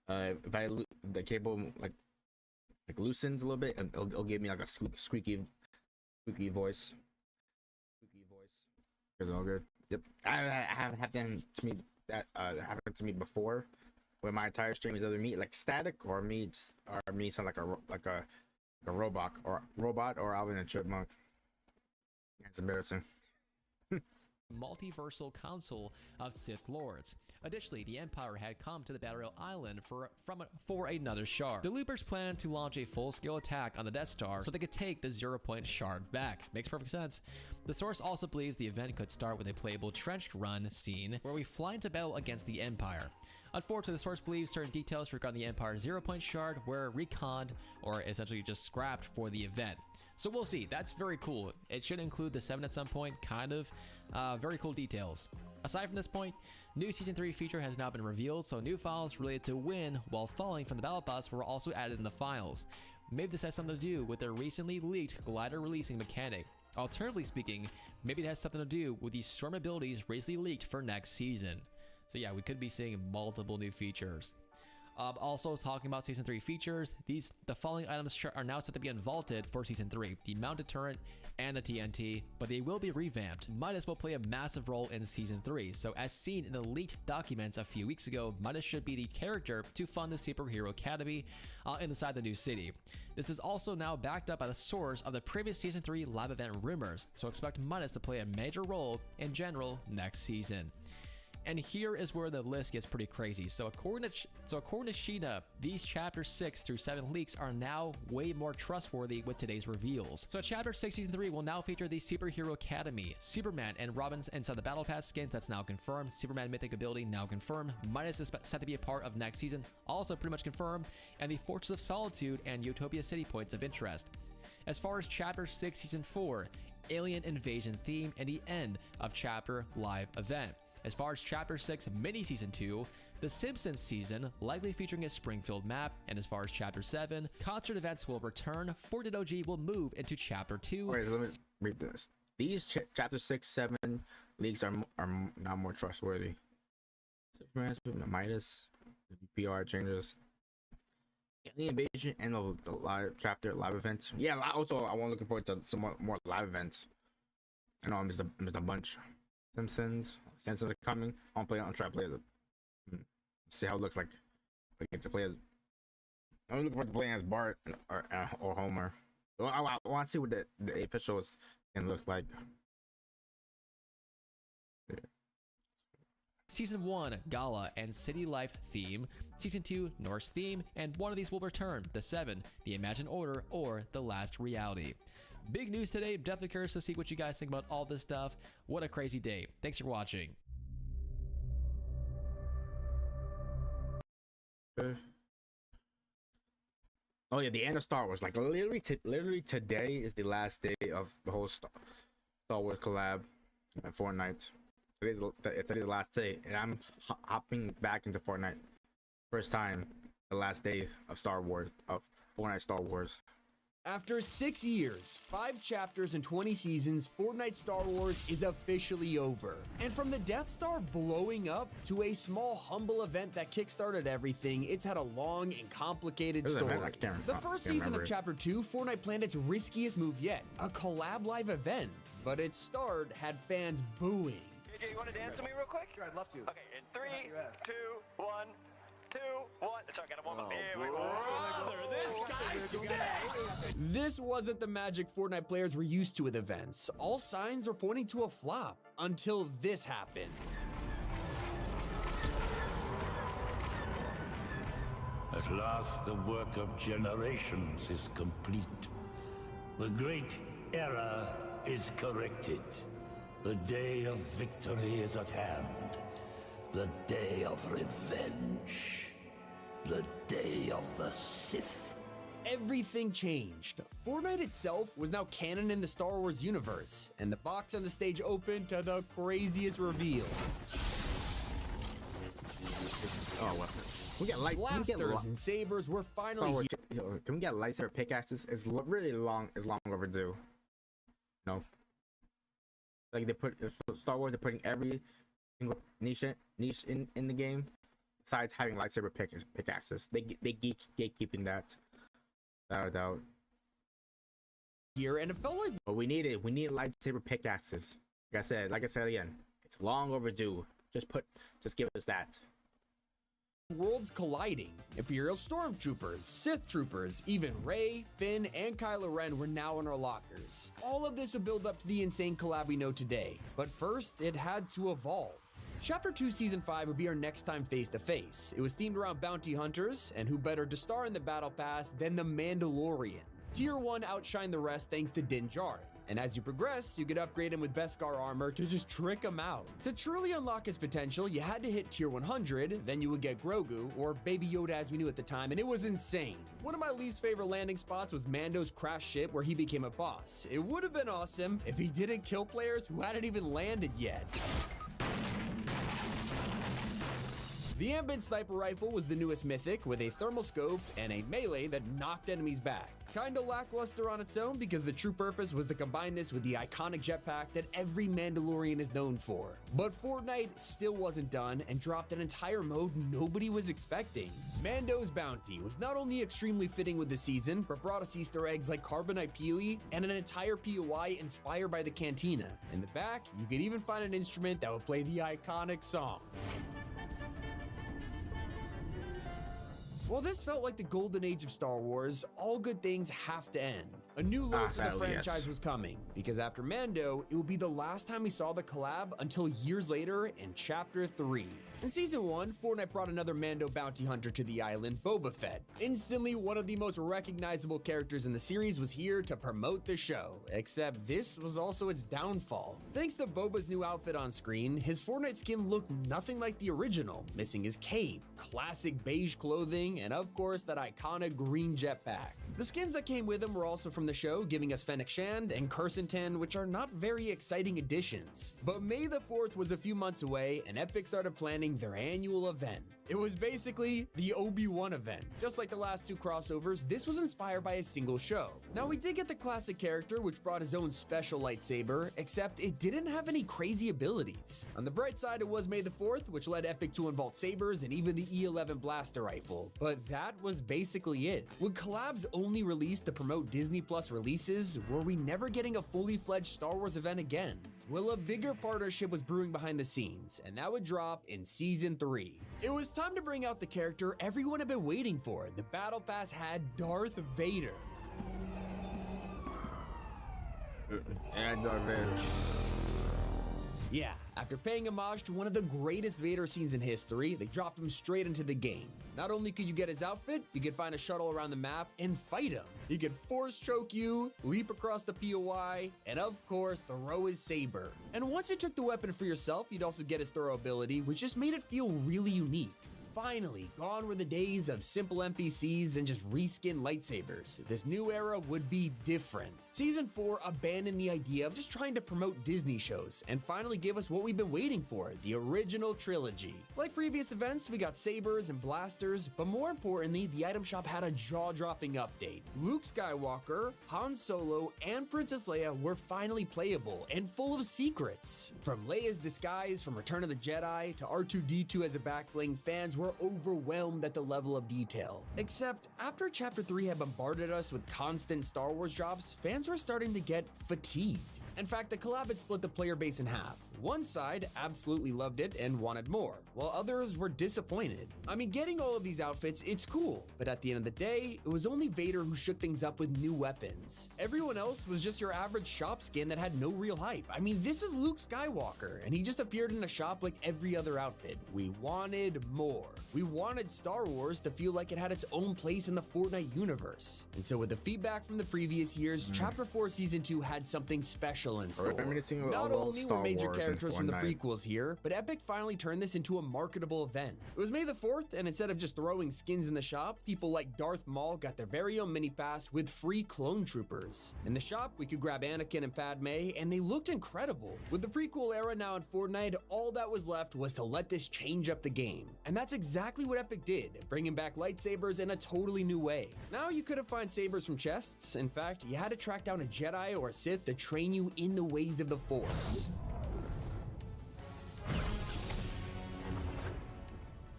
If the cable like loosens a little bit, it'll give me like a squeaky voice. It's all good. Yep, I have happened to me happened to me before, where my entire stream is either me like static or me sound like a robot or Alvin and Chipmunk. It's embarrassing. Multiversal Council of Sith Lords. Additionally, the Empire had come to the Battle Royale Island for another shard. The Loopers planned to launch a full-scale attack on the Death Star so they could take the 0-point shard back. Makes perfect sense. The source also believes the event could start with a playable trenched run scene where we fly into battle against the Empire. Unfortunately, the source believes certain details regarding the Empire's 0-point shard were reconned or essentially just scrapped for the event. So we'll see. That's very cool. It should include the 7 at some point, kind of. Very cool details. Aside from this point, new Season 3 feature has now been revealed, so new files related to Win while falling from the Battle Pass were also added in the files. Maybe this has something to do with their recently leaked glider releasing mechanic. Alternatively speaking, maybe it has something to do with the storm abilities recently leaked for next season. So yeah, we could be seeing multiple new features. Also talking about Season 3 features, the following items are now set to be unvaulted for Season 3, the mounted turret and the TNT, but they will be revamped. Midas will play a massive role in Season 3, so as seen in the leaked documents a few weeks ago, Midas should be the character to fund the Superhero Academy inside the new city. This is also now backed up by the source of the previous Season 3 live event rumors, so expect Midas to play a major role in general next season. And here is where the list gets pretty crazy. So according to Sheena, these chapter 6 through 7 leaks are now way more trustworthy with today's reveals. So chapter 6 season 3 will now feature the Superhero Academy, Superman and Robin's inside the Battle Pass skins, that's now confirmed. Superman mythic ability now confirmed. Midas is set to be a part of next season, also pretty much confirmed. And the Fortress of Solitude and Utopia City points of interest. As far as chapter 6 season 4, alien invasion theme and the end of chapter live event. As far as chapter 6 mini season 2, the Simpsons season likely featuring a Springfield map. And as far as chapter 7, concert events will return. Fortnite OG will move into chapter 2. Wait, let me read this. These chapter 6, 7 leaks are now more trustworthy. Superman, Midas, the PR changes. Alien invasion and the live chapter live events. Yeah, also I want looking forward to some more live events. I know I missed a bunch. Simpsons are coming. I'll try to play it. See how it looks like. I get to play as. I'm looking forward to playing as Bart or Homer. I want to see what the official skin looks like. Season 1, Gala and City Life theme. Season 2, Norse theme. And one of these will return, the 7, the Imagined Order, or the Last Reality. Big news today. Definitely curious to see what you guys think about all this stuff. What a crazy day. Thanks for watching. Oh yeah, the end of Star Wars. Like literally today is the last day of the whole Star Wars collab at Fortnite. Today's the last day, and I'm hopping back into Fortnite. First time, the last day of Fortnite Star Wars. After 6 years, 5 chapters and 20 seasons, Fortnite Star Wars is officially over. And from the Death Star blowing up to a small, humble event that kickstarted everything, it's had a long and complicated story. The first season of Chapter 2, Fortnite planned its riskiest move yet, a collab live event. But its start had fans booing. You want to dance with me real quick? Sure, I'd love to. Okay, in 3, 2, 1, 2, 1. Sorry, I gotta warm up. Here we go. This guy stinks. This wasn't the magic Fortnite players were used to with events. All signs were pointing to a flop until this happened. At last, the work of generations is complete. The great error is corrected. The day of victory is at hand. The day of revenge. The day of the Sith. Everything changed. Fortnite itself was now canon in the Star Wars universe, and the box on the stage opened to the craziest reveal. Oh, well. We got blasters and sabers were finally here. Can we get lightsaber pickaxes? It's really long overdue. No. Like Star Wars, they're putting every single niche in the game, besides having lightsaber pickaxes. They gatekeeping that, without a doubt. Here, and it felt like we need lightsaber pickaxes. Like I said again, it's long overdue. Just give us that. Worlds colliding. Imperial stormtroopers, Sith troopers, even Rey, Finn, and Kylo Ren were now in our lockers. All of this would build up to the insane collab we know today, but first it had to evolve. Chapter 2 Season 5 would be our next time face to face. It was themed around bounty hunters, and who better to star in the battle pass than the Mandalorian. Tier 1 outshined the rest thanks to Din Djarin. And as you progress, you could upgrade him with Beskar armor to just trick him out. To truly unlock his potential, you had to hit tier 100, then you would get Grogu, or Baby Yoda as we knew at the time, and it was insane. One of my least favorite landing spots was Mando's crashed ship where he became a boss. It would have been awesome if he didn't kill players who hadn't even landed yet. The Ambient Sniper Rifle was the newest mythic with a thermal scope and a melee that knocked enemies back. Kinda lackluster on its own because the true purpose was to combine this with the iconic jetpack that every Mandalorian is known for. But Fortnite still wasn't done and dropped an entire mode nobody was expecting. Mando's Bounty was not only extremely fitting with the season, but brought us Easter eggs like Carbonite Peely and an entire POI inspired by the Cantina. In the back, you could even find an instrument that would play the iconic song. While this felt like the golden age of Star Wars, all good things have to end. A new look for the sadly, franchise yes. was coming, because after Mando, it would be the last time we saw the collab until years later in Chapter 3. In Season 1, Fortnite brought another Mando bounty hunter to the island, Boba Fett. Instantly, one of the most recognizable characters in the series was here to promote the show, except this was also its downfall. Thanks to Boba's new outfit on screen, his Fortnite skin looked nothing like the original, missing his cape, classic beige clothing, and of course that iconic green jetpack. The skins that came with him were also from the show, giving us Fennec Shand and Cursentan, which are not very exciting additions. But May the 4th was a few months away, and Epic started planning their annual event. It was basically the Obi-Wan event. Just like the last two crossovers, this was inspired by a single show. Now, we did get the classic character, which brought his own special lightsaber, except it didn't have any crazy abilities. On the bright side, it was May the 4th, which led Epic to unvault sabers and even the E11 blaster rifle. But that was basically it. Would collabs only released to promote Disney Plus releases, were we never getting a fully fledged Star Wars event again? Well, a bigger partnership was brewing behind the scenes, and that would drop in Season 3. It was time to bring out the character everyone had been waiting for. The Battle Pass had Darth Vader. And Darth Vader. Yeah, after paying homage to one of the greatest Vader scenes in history, they dropped him straight into the game. Not only could you get his outfit, you could find a shuttle around the map and fight him. He could force choke you, leap across the POI, and of course, throw his saber. And once you took the weapon for yourself, you'd also get his throw ability, which just made it feel really unique. Finally, gone were the days of simple NPCs and just reskin lightsabers. This new era would be different. Season 4 abandoned the idea of just trying to promote Disney shows and finally gave us what we've been waiting for, the original trilogy. Like previous events, we got sabers and blasters, but more importantly, the item shop had a jaw-dropping update. Luke Skywalker, Han Solo, and Princess Leia were finally playable and full of secrets. From Leia's disguise from Return of the Jedi to R2-D2 as a backbling, fans were overwhelmed at the level of detail. Except after Chapter 3 had bombarded us with constant Star Wars drops, fans were starting to get fatigued. In fact, the collab had split the player base in half. One side absolutely loved it and wanted more, while others were disappointed. I mean, getting all of these outfits, it's cool, but at the end of the day, it was only Vader who shook things up with new weapons. Everyone else was just your average shop skin that had no real hype. I mean, this is Luke Skywalker, and he just appeared in a shop like every other outfit. We wanted more. We wanted Star Wars to feel like it had its own place in the Fortnite universe. And so with the feedback from the previous years, Chapter 4 Season 2 had something special in store. Not only were major characters from the prequels here, but Epic finally turned this into a marketable event. It was May the 4th, and instead of just throwing skins in the shop, people like Darth Maul got their very own mini pass with free clone troopers. In the shop, we could grab Anakin and Padme, and they looked incredible. With the prequel era now in Fortnite, all that was left was to let this change up the game. And that's exactly what Epic did, bringing back lightsabers in a totally new way. Now you couldn't find sabers from chests. In fact, you had to track down a Jedi or a Sith to train you in the ways of the Force.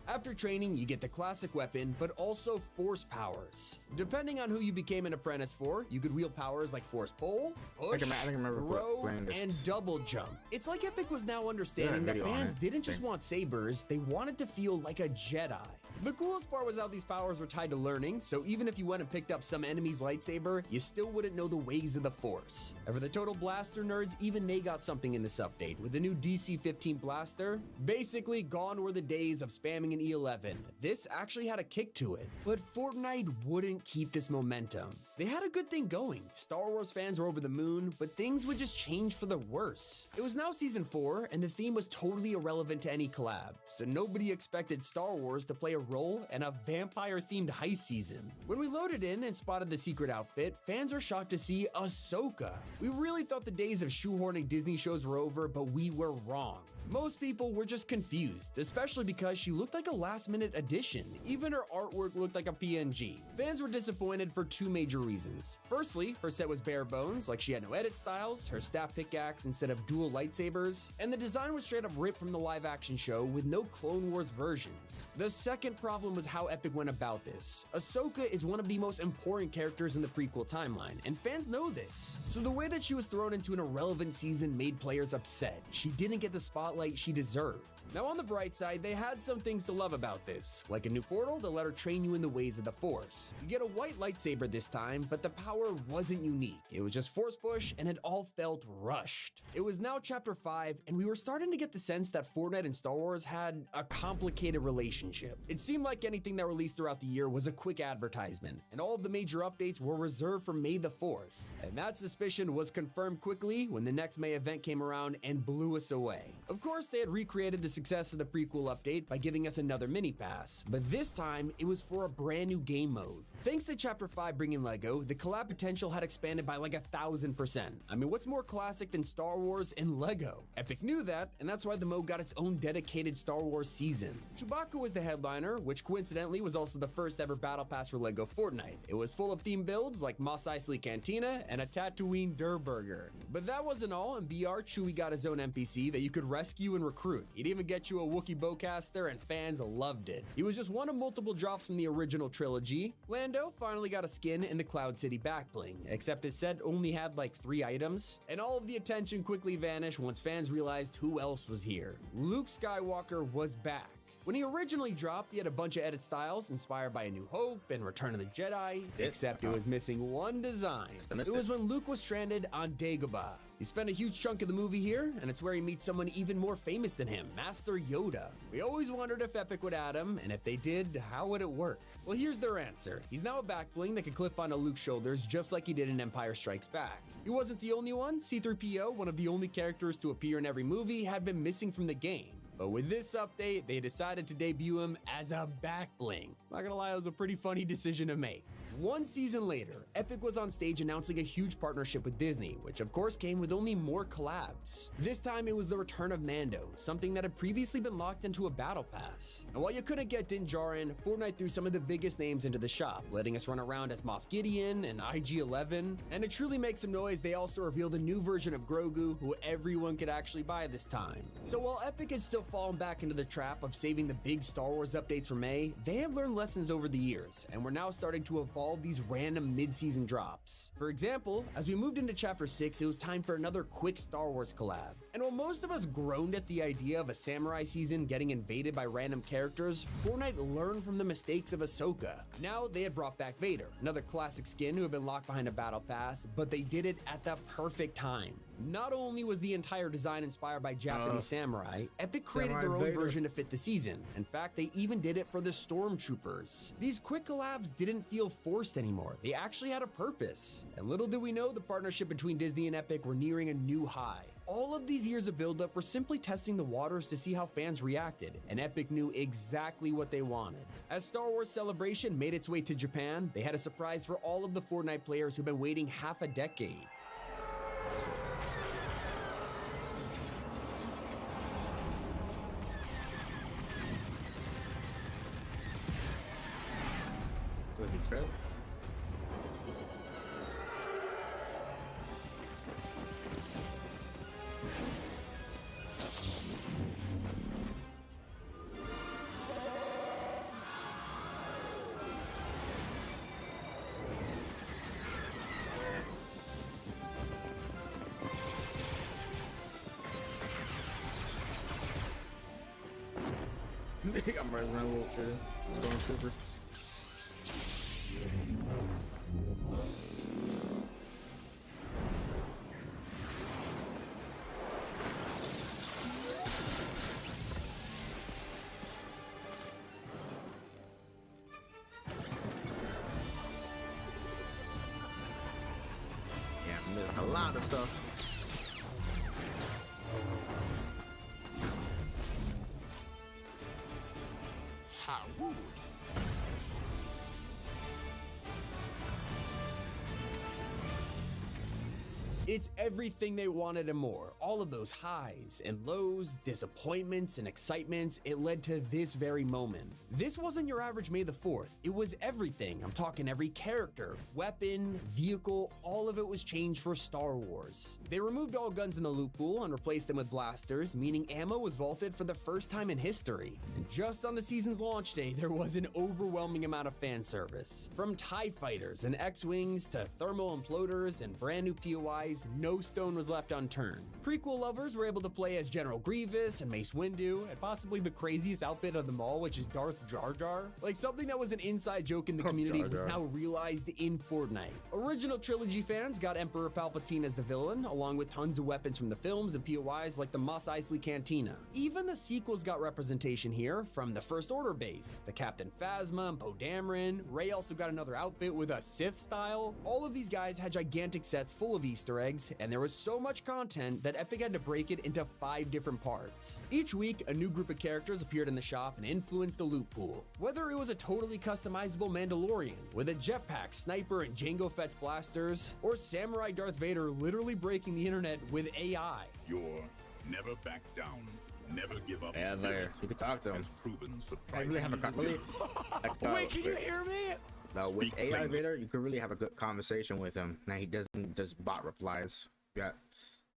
After training, you get the classic weapon, but also force powers. Depending on who you became an apprentice for, you could wield powers like force pull, push, throw, and double jump. It's like Epic was now understanding that fans didn't just want sabers, they wanted to feel like a Jedi. The coolest part was how these powers were tied to learning, so even if you went and picked up some enemy's lightsaber, you still wouldn't know the ways of the Force. And for the total blaster nerds, even they got something in this update. With the new DC-15 blaster, basically gone were the days of spamming an E11. This actually had a kick to it. But Fortnite wouldn't keep this momentum. They had a good thing going. Star Wars fans were over the moon, but things would just change for the worse. It was now Season 4, and the theme was totally irrelevant to any collab, so nobody expected Star Wars to play a role in a vampire-themed heist season. When we loaded in and spotted the secret outfit, fans were shocked to see Ahsoka. We really thought the days of shoehorning Disney shows were over, but we were wrong. Most people were just confused, especially because she looked like a last-minute addition. Even her artwork looked like a PNG. Fans were disappointed for two major reasons. Firstly, her set was bare bones, like she had no edit styles, her staff pickaxe instead of dual lightsabers, and the design was straight up ripped from the live-action show with no Clone Wars versions. The second problem was how Epic went about this. Ahsoka is one of the most important characters in the prequel timeline, and fans know this. So the way that she was thrown into an irrelevant season made players upset. She didn't get the spotlight she deserved. Now on the bright side, they had some things to love about this, like a new portal to let her train you in the ways of the Force. You get a white lightsaber this time, but the power wasn't unique. It was just force push, and it all felt rushed. It was now Chapter 5, and we were starting to get the sense that Fortnite and Star Wars had a complicated relationship. It seemed like anything that released throughout the year was a quick advertisement, and all of the major updates were reserved for May the 4th. And that suspicion was confirmed quickly when the next May event came around and blew us away. Of course, they had recreated the success of the prequel update by giving us another mini pass, but this time it was for a brand new game mode. Thanks to Chapter 5 bringing LEGO, the collab potential had expanded by like 1,000%. I mean, what's more classic than Star Wars and LEGO? Epic knew that, and that's why the mode got its own dedicated Star Wars season. Chewbacca was the headliner, which coincidentally was also the first ever battle pass for LEGO Fortnite. It was full of themed builds like Mos Eisley Cantina and a Tatooine Durr Burger. But that wasn't all. In BR, Chewie got his own NPC that you could rescue and recruit. He'd even get you a Wookiee bowcaster, and fans loved it. He was just one of multiple drops from the original trilogy. Lando finally got a skin in the Cloud City backbling, except his set only had like 3 items, and all of the attention quickly vanished once fans realized who else was here. Luke Skywalker was back. When he originally dropped, he had a bunch of edit styles inspired by A New Hope and Return of the Jedi, except it was missing one design. It was when Luke was stranded on Dagobah. He spent a huge chunk of the movie here, and it's where he meets someone even more famous than him, Master Yoda. We always wondered if Epic would add him, and if they did, how would it work? Well, here's their answer. He's now a backbling that can clip onto Luke's shoulders just like he did in Empire Strikes Back. He wasn't the only one. C-3PO, one of the only characters to appear in every movie, had been missing from the game. But with this update, they decided to debut him as a backbling. Not gonna lie, it was a pretty funny decision to make. One season later, Epic was on stage announcing a huge partnership with Disney, which of course came with only more collabs. This time it was the return of Mando, something that had previously been locked into a battle pass. And while you couldn't get Din Djarin, Fortnite threw some of the biggest names into the shop, letting us run around as Moff Gideon and IG-11. And to truly make some noise, they also revealed a new version of Grogu, who everyone could actually buy this time. So while Epic has still fallen back into the trap of saving the big Star Wars updates for May, they have learned lessons over the years, and we're now starting to evolve these random mid-season drops. For example, as we moved into Chapter 6, it was time for another quick Star Wars collab. And while most of us groaned at the idea of a samurai season getting invaded by random characters, Fortnite learned from the mistakes of Ahsoka. Now they had brought back Vader, another classic skin who had been locked behind a battle pass, but they did it at the perfect time. Not only was the entire design inspired by Japanese samurai, Epic created their own version to fit the season. In fact, they even did it for the Stormtroopers. These quick collabs didn't feel forced anymore. They actually had a purpose. And little did we know the partnership between Disney and Epic were nearing a new high. All of these years of buildup were simply testing the waters to see how fans reacted, and Epic knew exactly what they wanted. As Star Wars Celebration made its way to Japan, they had a surprise for all of the Fortnite players who've been waiting half a decade. Trailer. I'm running around a little shit. Stormtrooper. Yeah, I'm missing a lot of stuff. How rude. It's everything they wanted and more. All of those highs and lows, disappointments and excitements, it led to this very moment. This wasn't your average May the 4th. It was everything. I'm talking every character, weapon, vehicle, all of it was changed for Star Wars. They removed all guns in the loot pool and replaced them with blasters, meaning ammo was vaulted for the first time in history. And just on the season's launch day, there was an overwhelming amount of fan service. From TIE fighters and X-Wings to thermal imploders and brand new POIs, no stone was left unturned. Prequel lovers were able to play as General Grievous and Mace Windu, and possibly the craziest outfit of them all, which is Darth Jar Jar. Like something that was an inside joke in the community was now realized in Fortnite. Original trilogy fans got Emperor Palpatine as the villain, along with tons of weapons from the films and POIs like the Mos Eisley Cantina. Even the sequels got representation here, from the First Order base, the Captain Phasma and Poe Dameron. Rey also got another outfit with a Sith style. All of these guys had gigantic sets full of Easter eggs, and there was so much content that Epic had to break it into 5 different parts. Each week, a new group of characters appeared in the shop and influenced the loot pool. Whether it was a totally customizable Mandalorian with a jetpack, sniper, and Jango Fett's blasters, or Samurai Darth Vader literally breaking the internet with AI. Your never back down, never give up Yeah, there. You can talk to him. has proven I really have a surprisingly Wait, can you hear me? No, with Speak AI plainly. Vader, you could really have a good conversation with him. Now he doesn't just bot replies. Yeah,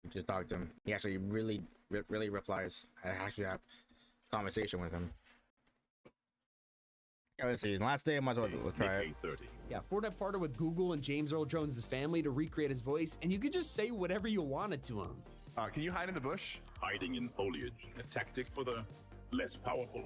you just talk to him. He actually really replies. I actually have a conversation with him. Yeah, let's see. Last day, I might as well try it. Yeah, Fortnite partnered with Google and James Earl Jones' family to recreate his voice, and you could just say whatever you wanted to him. Can you hide in the bush? Hiding in foliage, a tactic for the less powerful.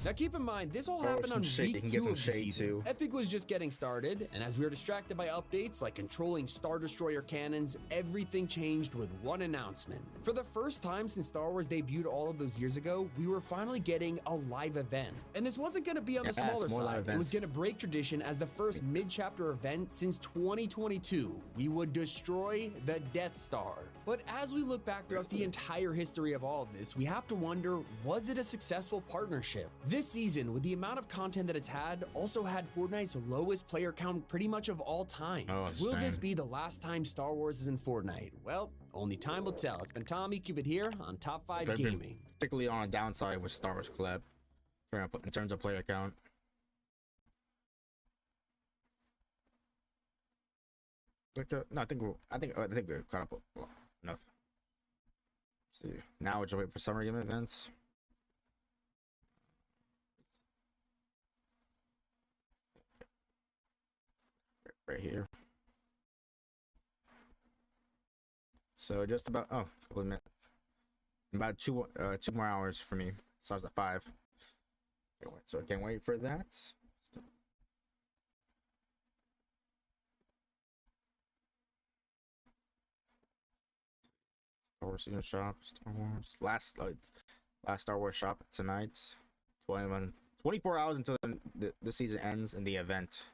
Now keep in mind, this all happened on week 2 of the season. Epic was just getting started, and as we were distracted by updates like controlling Star Destroyer cannons, everything changed with one announcement. For the first time since Star Wars debuted all of those years ago, we were finally getting a live event. And this wasn't going to be on the smaller side. It was going to break tradition as the first mid-chapter event since 2022. We would destroy the Death Star. But as we look back throughout the entire history of all of this, we have to wonder, was it a successful partnership? This season, with the amount of content that it's had, also had Fortnite's lowest player count pretty much of all time. Will this be the last time Star Wars is in Fortnite? Well, only time will tell. It's been Tommy Cupid here on Top 5 Gaming. Particularly on a downside with Star Wars collab in terms of player count. No, I think we're caught up enough. Let's see, now we're just waiting for summer game events. Right here. So just about a couple of minutes. About two more hours for me. Starts at 5. So I can't wait for that. Star Wars season shop. Star Wars last Star Wars shop tonight. 24 hours until the season ends and the event.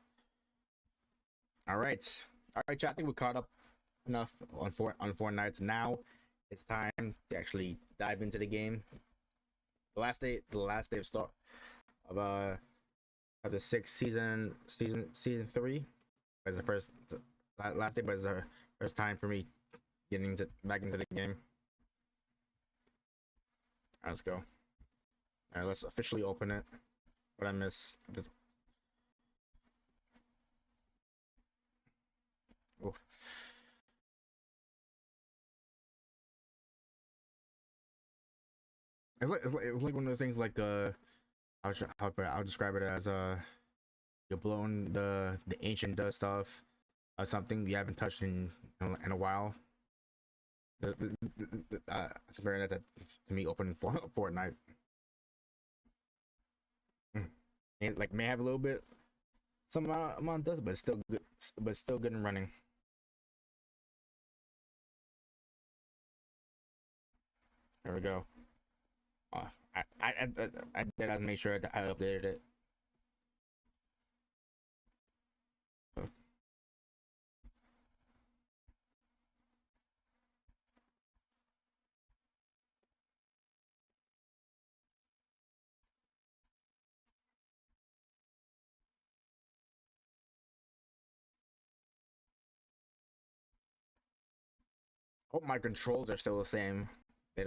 All right, chat. I think we caught up enough on Fortnite. Now it's time to actually dive into the game. The last day of start of the 6th season 3 was the first last day, but it's the first time for me getting back into the game. All right, let's go. All right, let's officially open it. What I miss? Just oof. It's like one of those things like I'll describe it as you're blowing the ancient dust off something you haven't touched in a while. Comparing that to me opening Fortnite. And like may have a little bit some amount of dust, but it's still good. But still good and running. There we go. I did have to make sure that I updated it. Hope my controls are still the same. They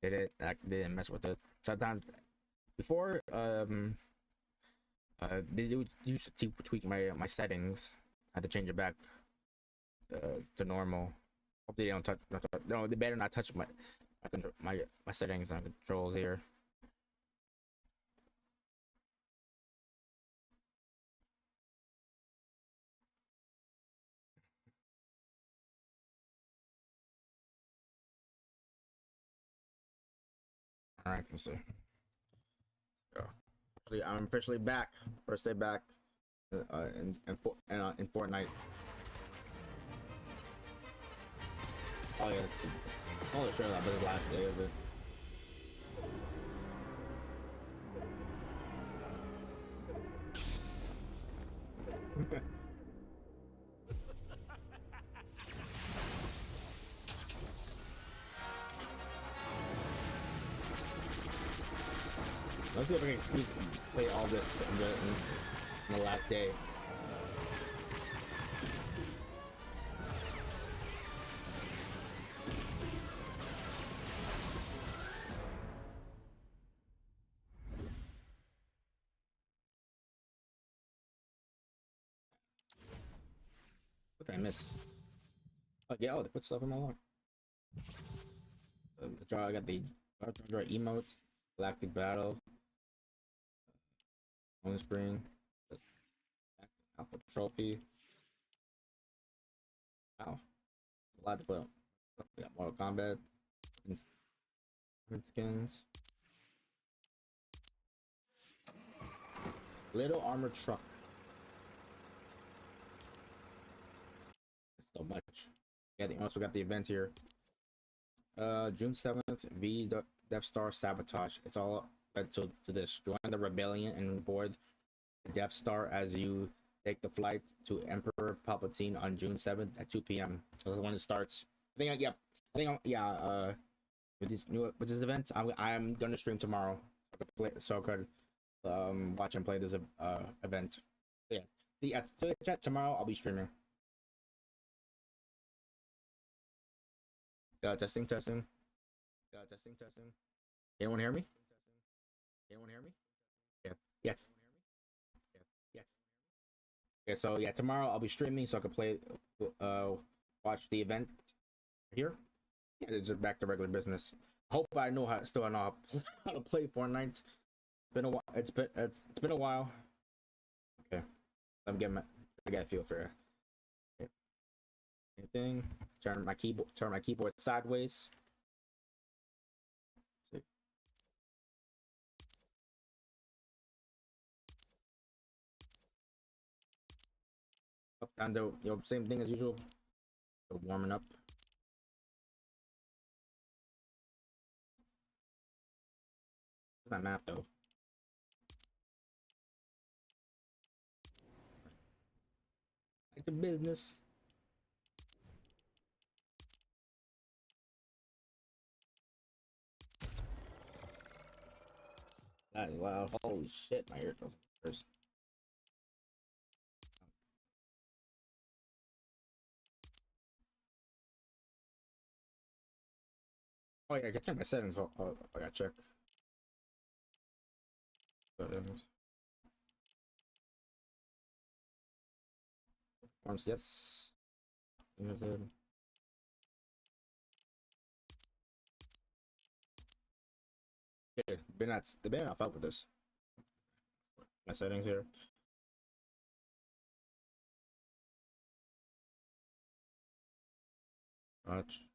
didn't mess with it. Sometimes before used to tweak my settings. I had to change it back to normal. Hope they don't touch. No, they better not touch my settings and controls here. All right, let's see. Go. I'm officially back. First day back in Fortnite. Oh yeah, oh sure that was the last day of it. Let's see if I can play all this in the last day. What did I miss? Oh yeah, they put stuff in my log. I got the draw emotes, galactic battle, on spring, alpha trophy. Wow, a lot to put up. We got Mortal Kombat skins, little armored truck. So much. Yeah, they also got the event here. June 7th, Death Star sabotage. It's all led to this. Join the rebellion and board the Death Star as you take the flight to Emperor Palpatine on June 7th at 2 p.m. So that's when it starts. With this event, I'm gonna stream tomorrow. So I could watch and play this event. Yeah. So chat tomorrow. I'll be streaming. Testing. Testing. Anyone hear me? Yeah. Yes. Okay, so yeah, tomorrow I'll be streaming so I can play, watch the event here. Yeah, it's just back to regular business. Hope I know how to play Fortnite. It's been a while. It's been a while. Okay, I'm getting I got a feel for it. Okay. Anything? Turn my keyboard sideways. Up down the same thing as usual. So warming up. Where's my map though? Like the business. That is loud. Holy shit, my ear goes. Oh yeah, I can check my settings. I gotta check. Forms, yes. Limited. Okay, they better not fuck with this. My settings here. Watch.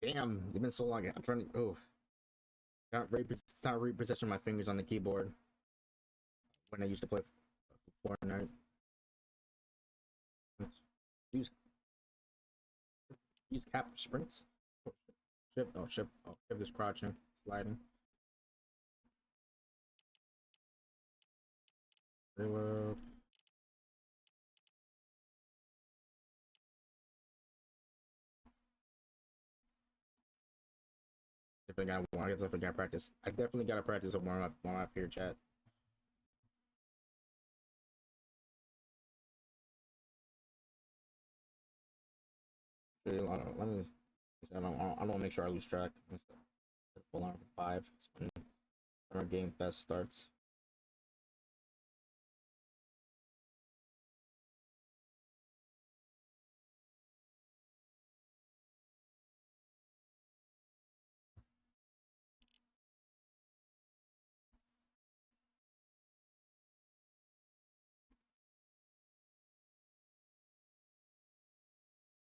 Damn, it's been so long. I'm trying to. Oh, can't reposition my fingers on the keyboard when I used to play Fortnite. Use cap sprints. Shift. Oh, shift. Oh, shift is crouching, sliding. Reload. I definitely gotta practice. I definitely gotta practice a warm up here, chat. Let me. I don't want to make sure I lose track. Full on 5 when our game best starts.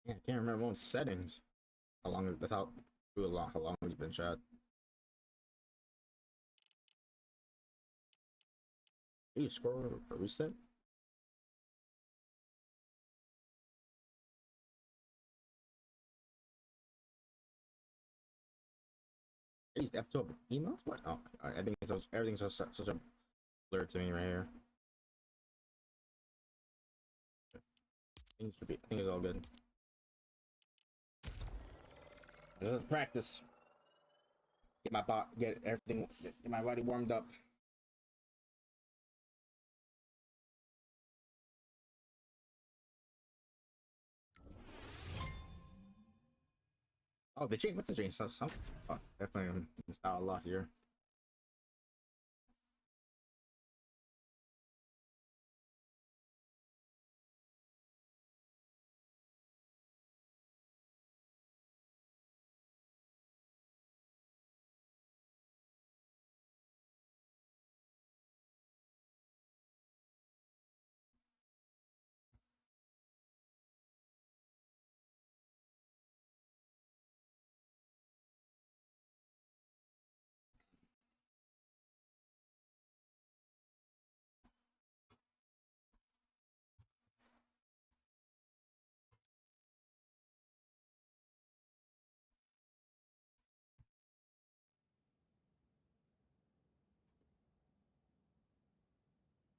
Yeah, I can't remember one settings. How long? That's how long. How long it's been shot. You scroll for reset. These F12 emails? What? Oh, I think it's everything's such a blur to me right here. Things should be. I think it's all good. Practice. Get everything, get my body warmed up. Oh, the change. What's the change? Some oh, definitely missed out a lot here.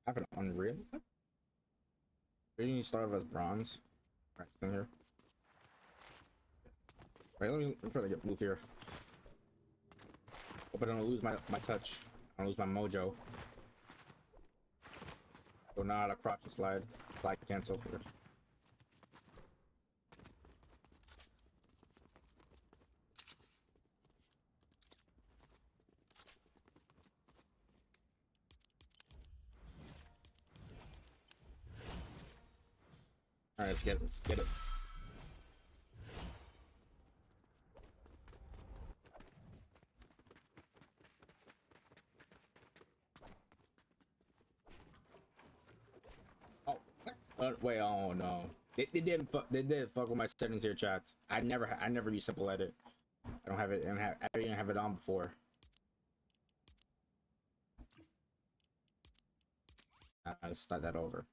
I have an Unreal. Didn't you start off as bronze? Right in here. Wait, let me try to get blue here. Hope I don't lose my touch. I don't lose my mojo. So not a crotch slide. Slide cancel here. Alright, let's get it. Let's get it. Oh, what? Wait, oh no. They did fuck with my settings here, chat. I never use simple edit. I don't have it. I didn't have it on before. Let's start that over.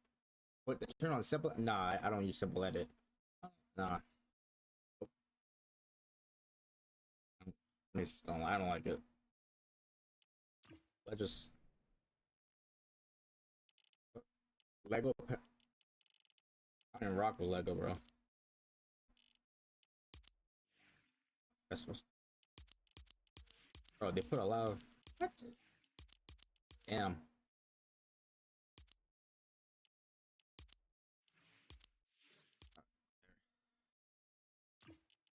What? Turn on simple? Nah, I don't use simple edit. Nah. I don't like it. I just Lego. I didn't rock with Lego, bro. That's supposed. Bro, they put a lot of. What? Damn.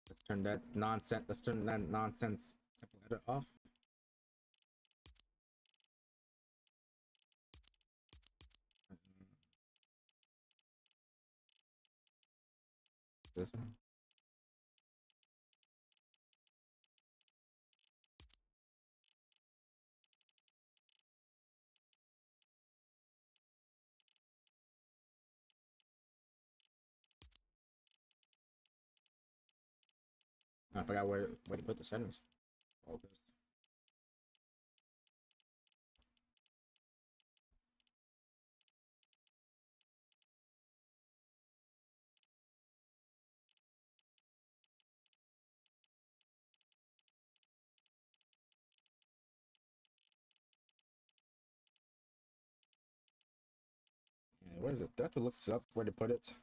Let's turn that nonsense. Let's turn that nonsense simple edit off. This one. I forgot where to put the settings. All this. Yeah, where is it? Do I have to look this up where to put it?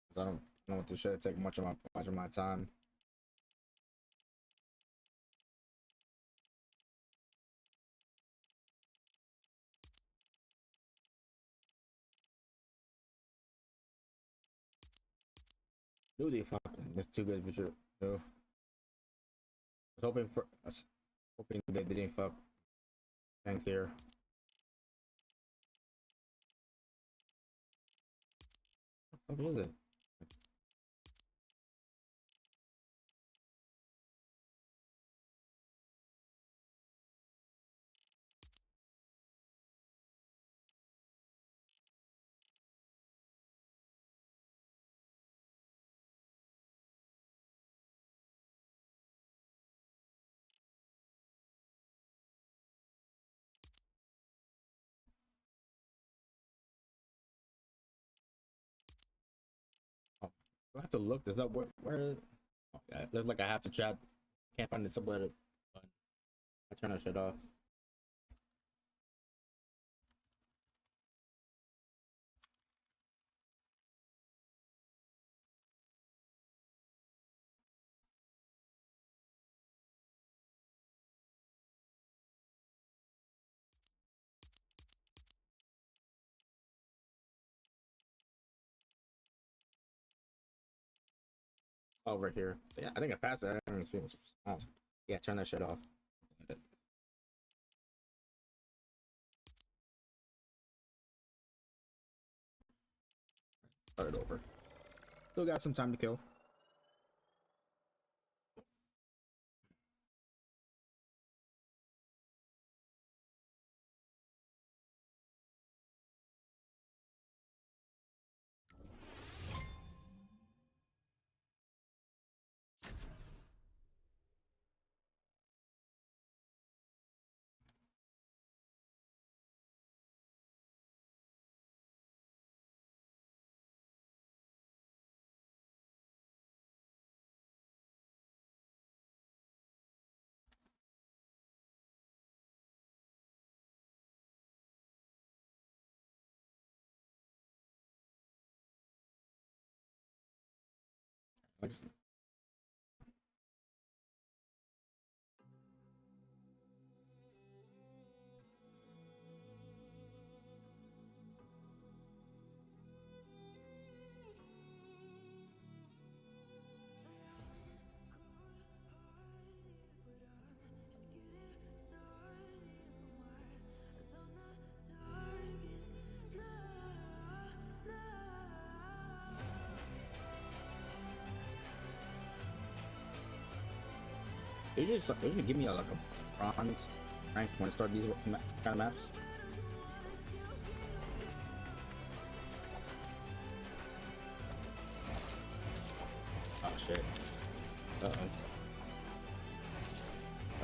'Cause I don't know what this should take much of my time. Do they fucking? That's too good, but no. I was hoping for. I was hoping they didn't fuck. Thanks here. What is it? Oh, do I have to look this up? Where? Oh, yeah, it looks like I have to chat. Can't find it somewhere to. I turn that shit off. Over here. Yeah, I think I passed it. I haven't seen this response. Yeah, turn that shit off. Start it over. Still got some time to kill. They usually give me like a bronze rank when I start these kind of maps. Oh shit. Uh oh.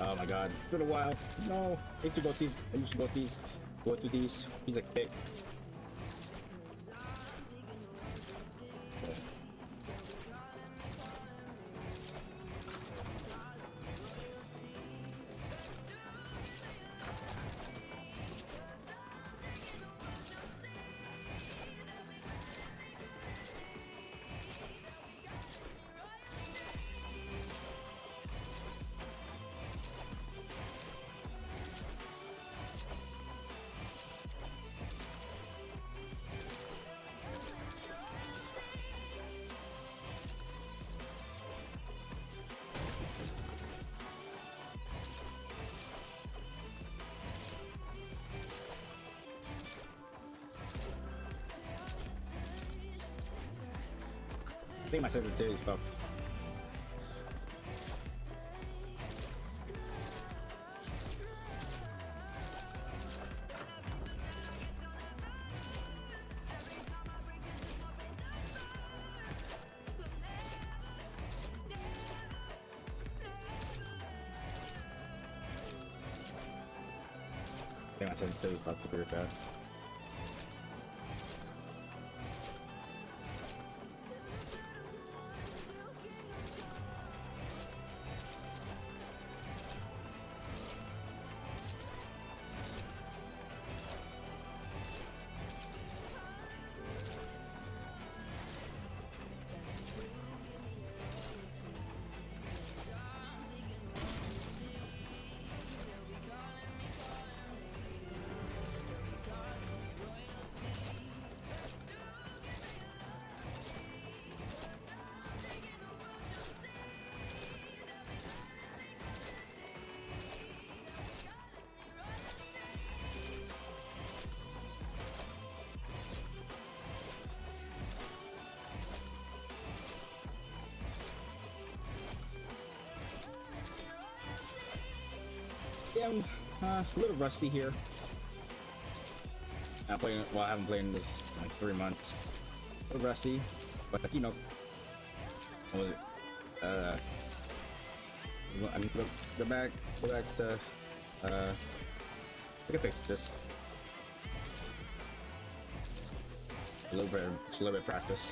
Oh my god. It's been a while. No. I need to go these. I need to go these. Go through these. He's like thick. I think my sensitivity is fucked. I think my sensitivity is fucked pretty fast. yeah, I'm a little rusty here. I haven't played in this in like 3 months. A little rusty, but you know, what was it? I mean, go back to, I can fix this. Just a little bit of practice.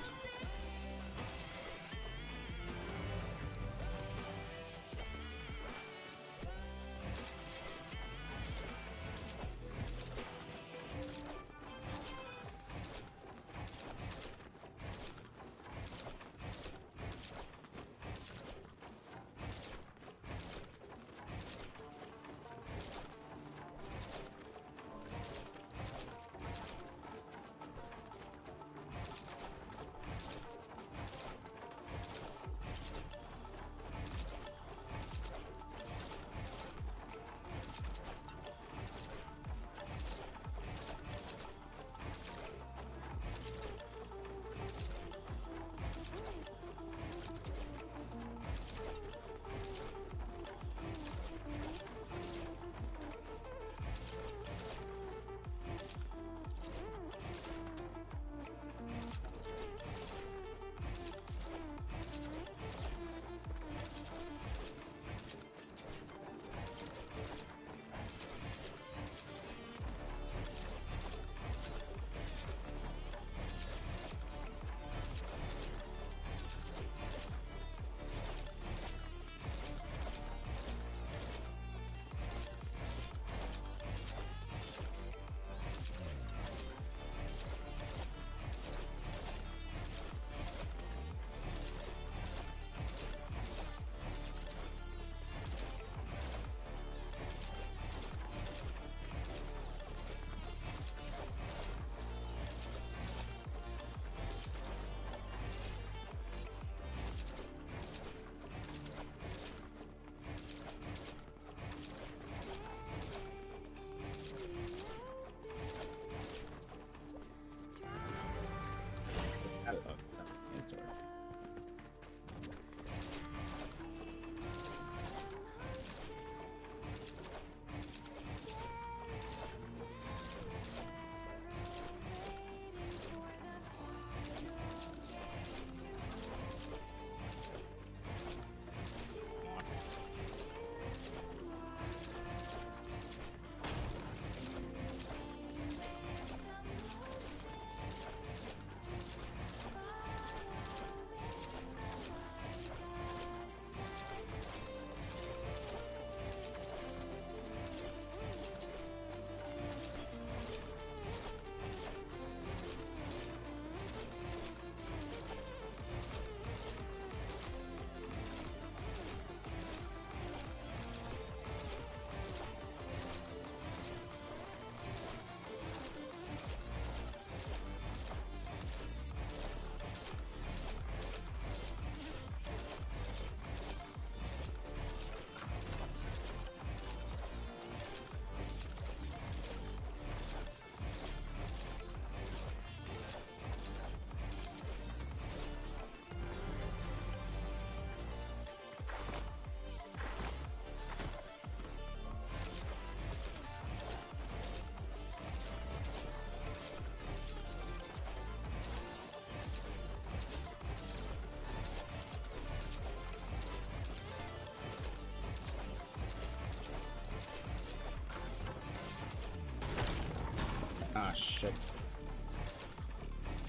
Ah, shit.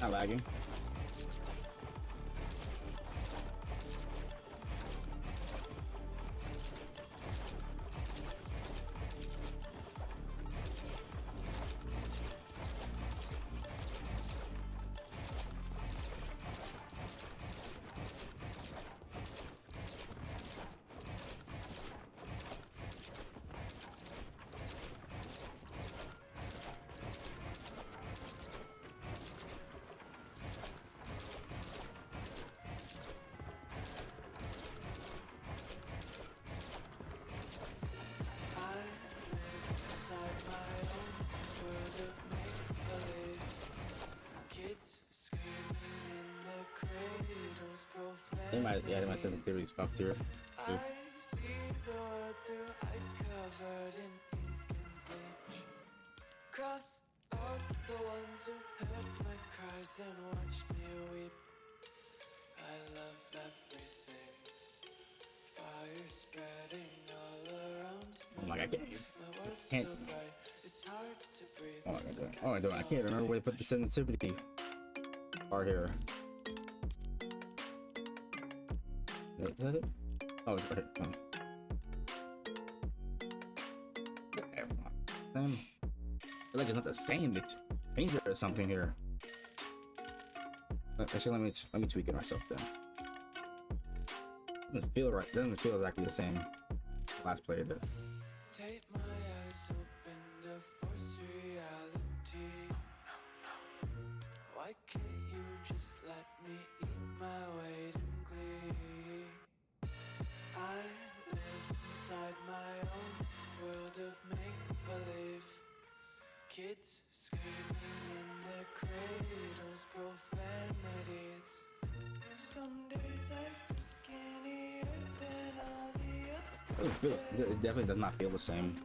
Not lagging. They might say the theory's fucked here. Dude. covered in ink and bleach. Cross out the ones who heard my cries and watched me weep. I love everything. Fire spreading all around me. Oh my god, My world's can't. so bright, it's hard to breathe. Oh my god, I can't remember where to put the sensitivity bar here. Is that it? Oh, it's right here. Oh. Same. I feel like it's not the same. It's painted or something here. Actually, let me tweak it myself then. Doesn't feel right. Doesn't feel exactly the same. Last player did. Take my eyes open to force reality. Why can't you just let me eat my weight in glee? I live inside my own world of make-believe. Kids screaming in their cradles, profanities. Some days I feel skinnier than all the others. It definitely does not feel the same.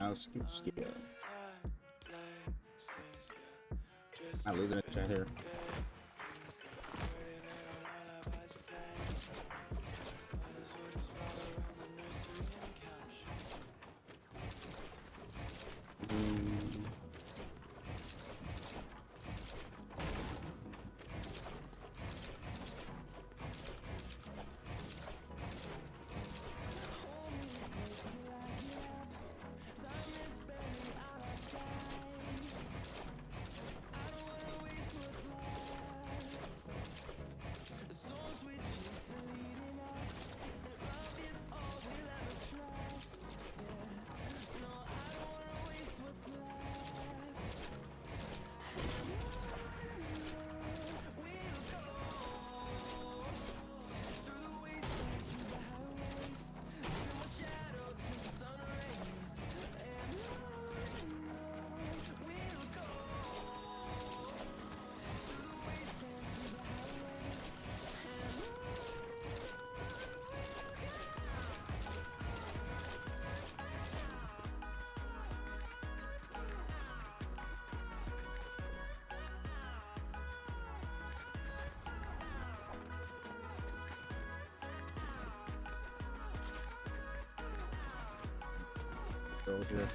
I'll skip it. I'm losing it right here. Soldier.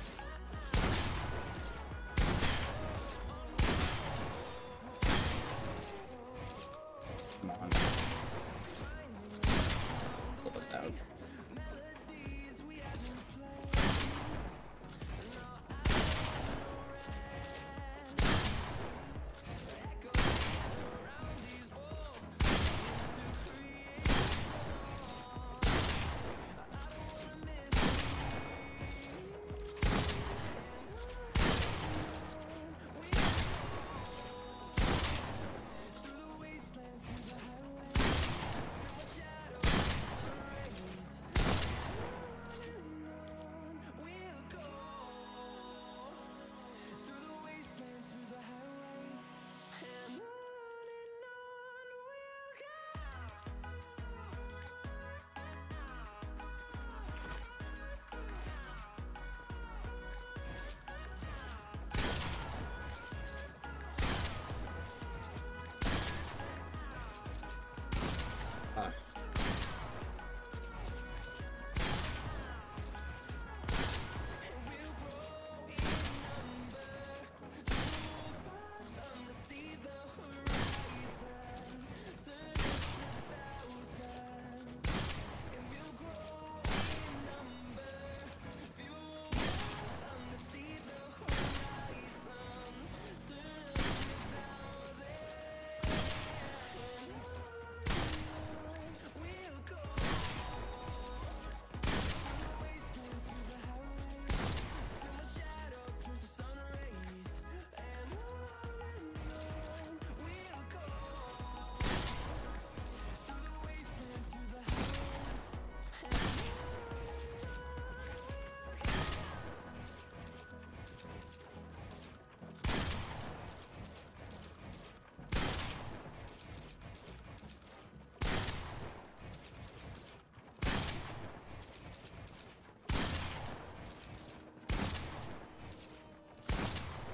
Come on. Pull it out.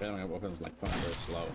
feeling my weapons like going very slow.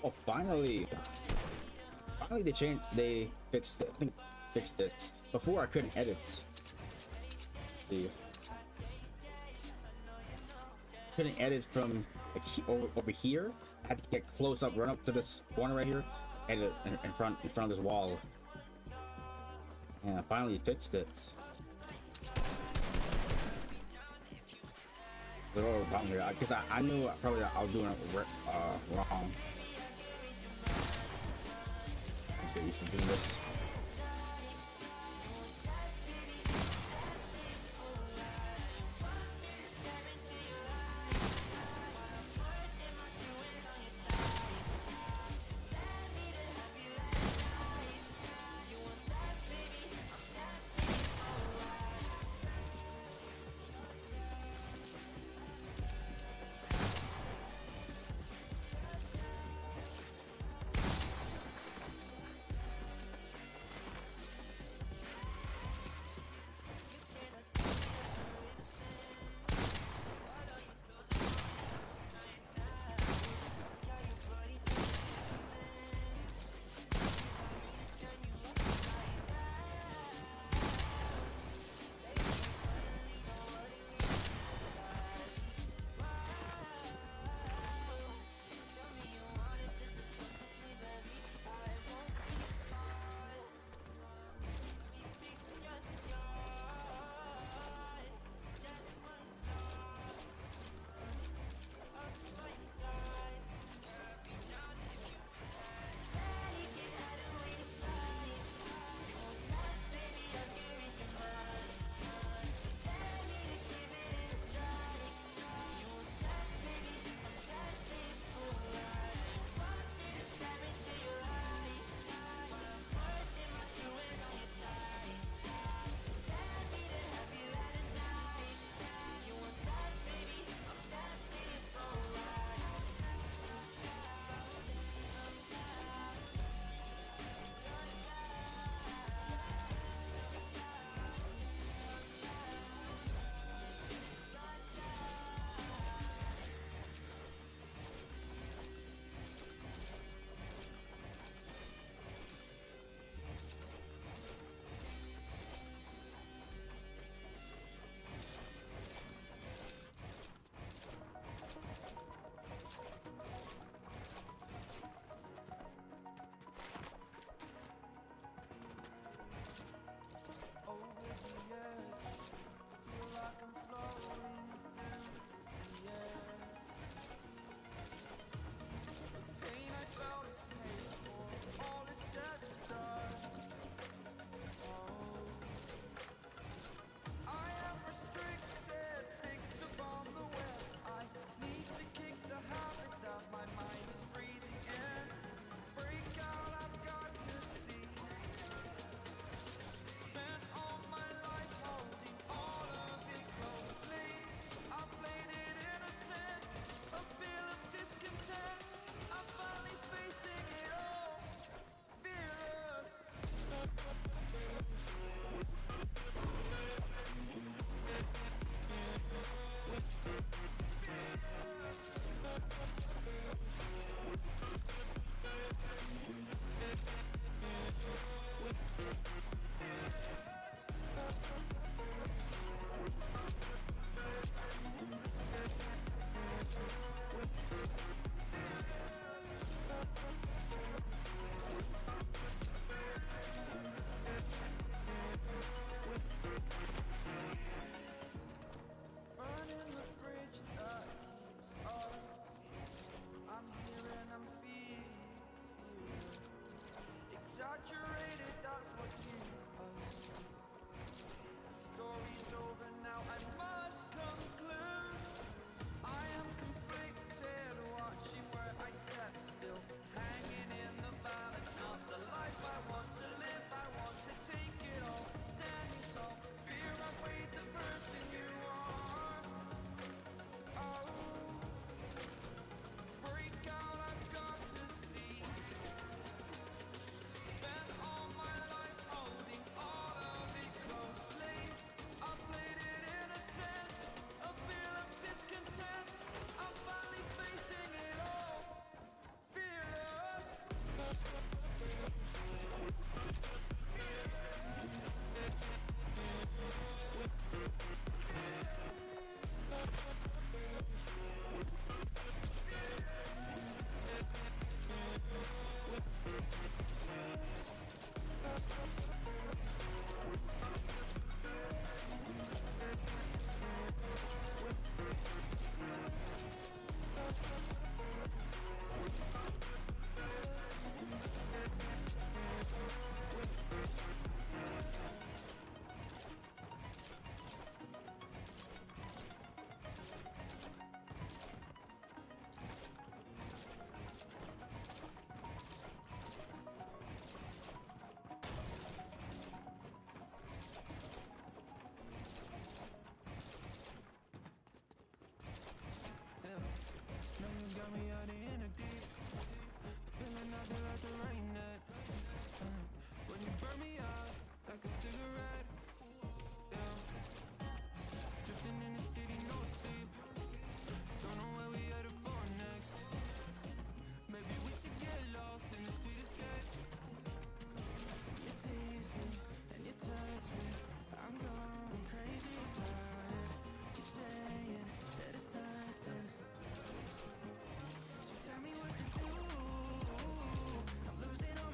Oh, finally! Finally, they fixed it. I think fixed this. Before I couldn't edit. See, couldn't edit from like over here. I had to get close up, run up to this corner right here, edit in front of this wall. And I finally fixed it. Little problem here, because I knew probably I was doing it wrong. Let's get used to doing this. got me out in the deep. Feeling out there at the rain net. When you burn me out like a cigarette. Yeah. Drifting in the city, no sleep. Don't know where we headed for next. Maybe we should get lost in the sweet escape. You tease me and you touch me. I'm going crazy about it. Keep saying that it's nothing. So tell me what to do. I'm losing all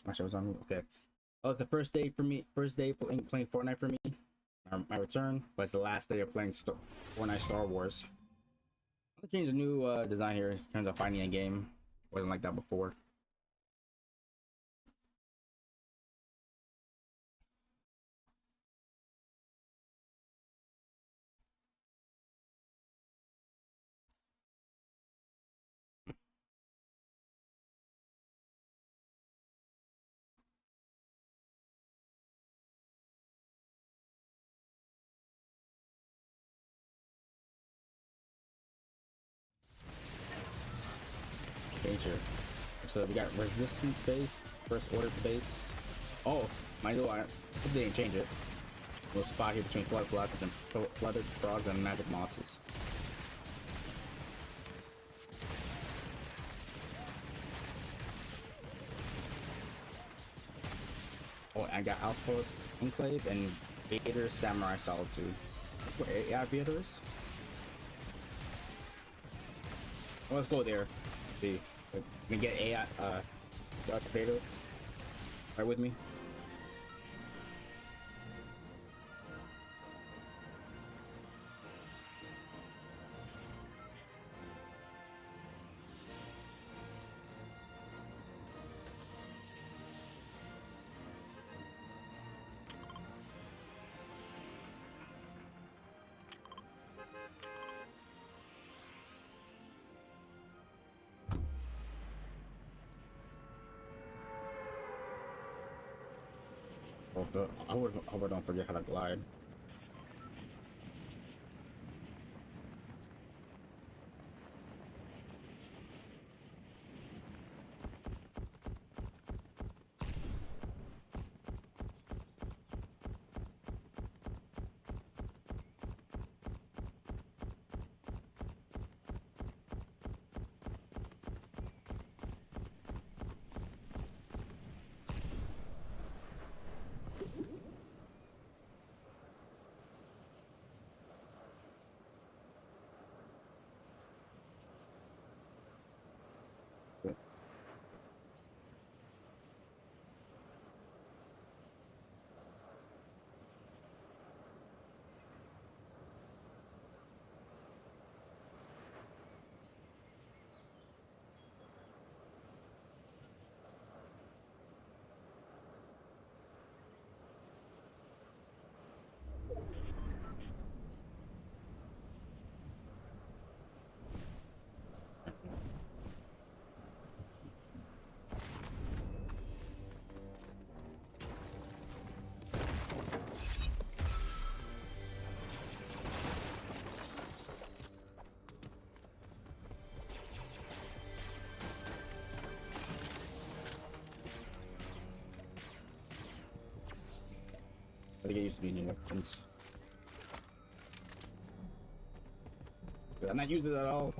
My show's on me. Okay. That was the first day for me. First day playing Fortnite for me. My return, but it's the last day of playing Fortnite Star Wars. I changed a new design here in terms of finding a game. Wasn't like that before. Change here. So we got resistance base, first order base. Oh, my little, I hope they didn't change it. Little spot here between flooded frogs and magic mosses. Oh, I got Outpost, Enclave, and Vader Samurai Solitude. What AI Vader is? Well, let's go there. See, we get AI, Darth Vader. Right with me. I hope I don't forget how to glide. I get used to being weapons. I'm not using it at all.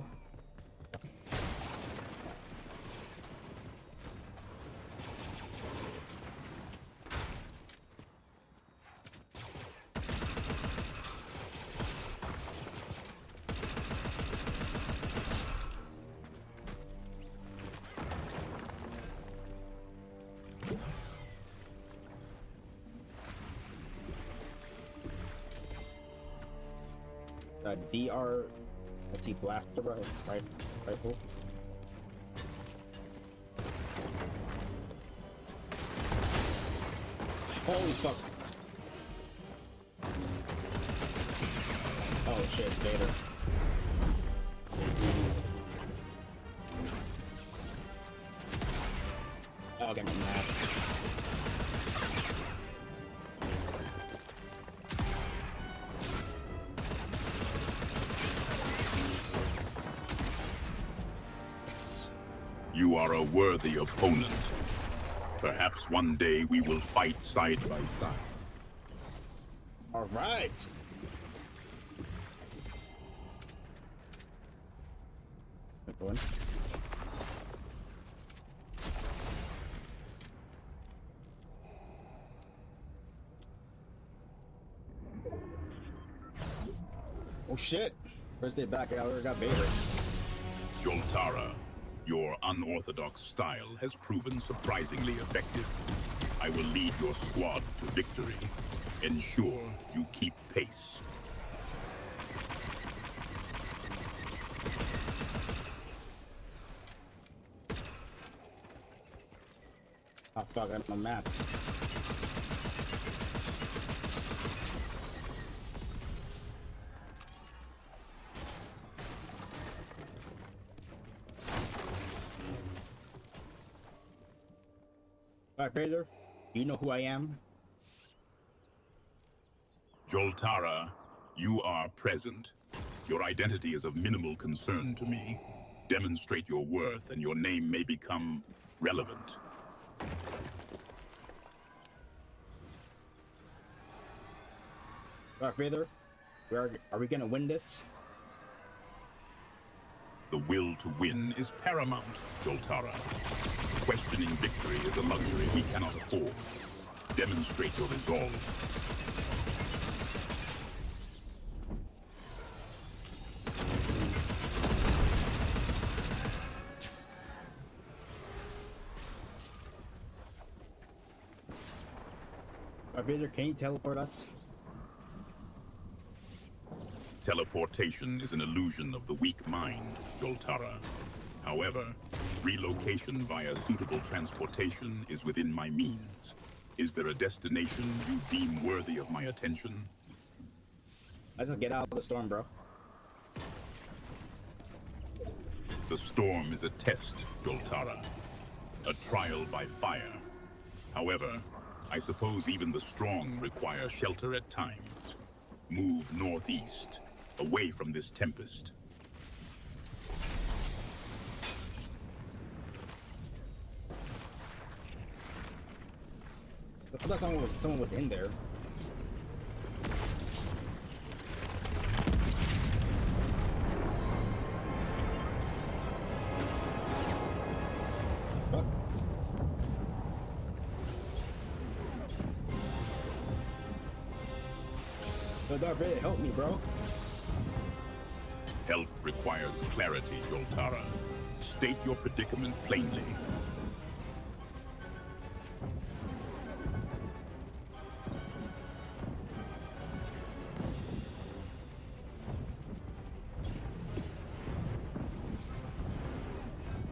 DR, let's see, blaster rifle. Holy fuck! Oh shit, Vader. Oh, get my mad. You are a worthy opponent. Perhaps one day we will fight side by side. All right. Good one. Oh shit! First day back, I already got Vader. Joltara, Your unorthodox style has proven surprisingly effective. I will lead your squad to victory. Ensure you keep pace. Oh fuck, I have no mats. Alright, Vader, do you know who I am? Joltara, you are present. Your identity is of minimal concern to me. Demonstrate your worth and your name may become relevant. Darth Vader, are we gonna win this? The will to win is paramount, Joltara. Questioning victory is a luxury we cannot afford. Demonstrate your resolve. Darth Vader, can you teleport us? Teleportation is an illusion of the weak mind, Joltara. However, relocation via suitable transportation is within my means. Is there a destination you deem worthy of my attention? Let's just get out of the storm, bro. The storm is a test, Joltara. A trial by fire. However, I suppose even the strong require shelter at times. Move northeast, away from this tempest. I thought someone was in there. Fuck. Yo, Darth Vader, help me, bro. Help requires clarity, Joltara. State your predicament plainly.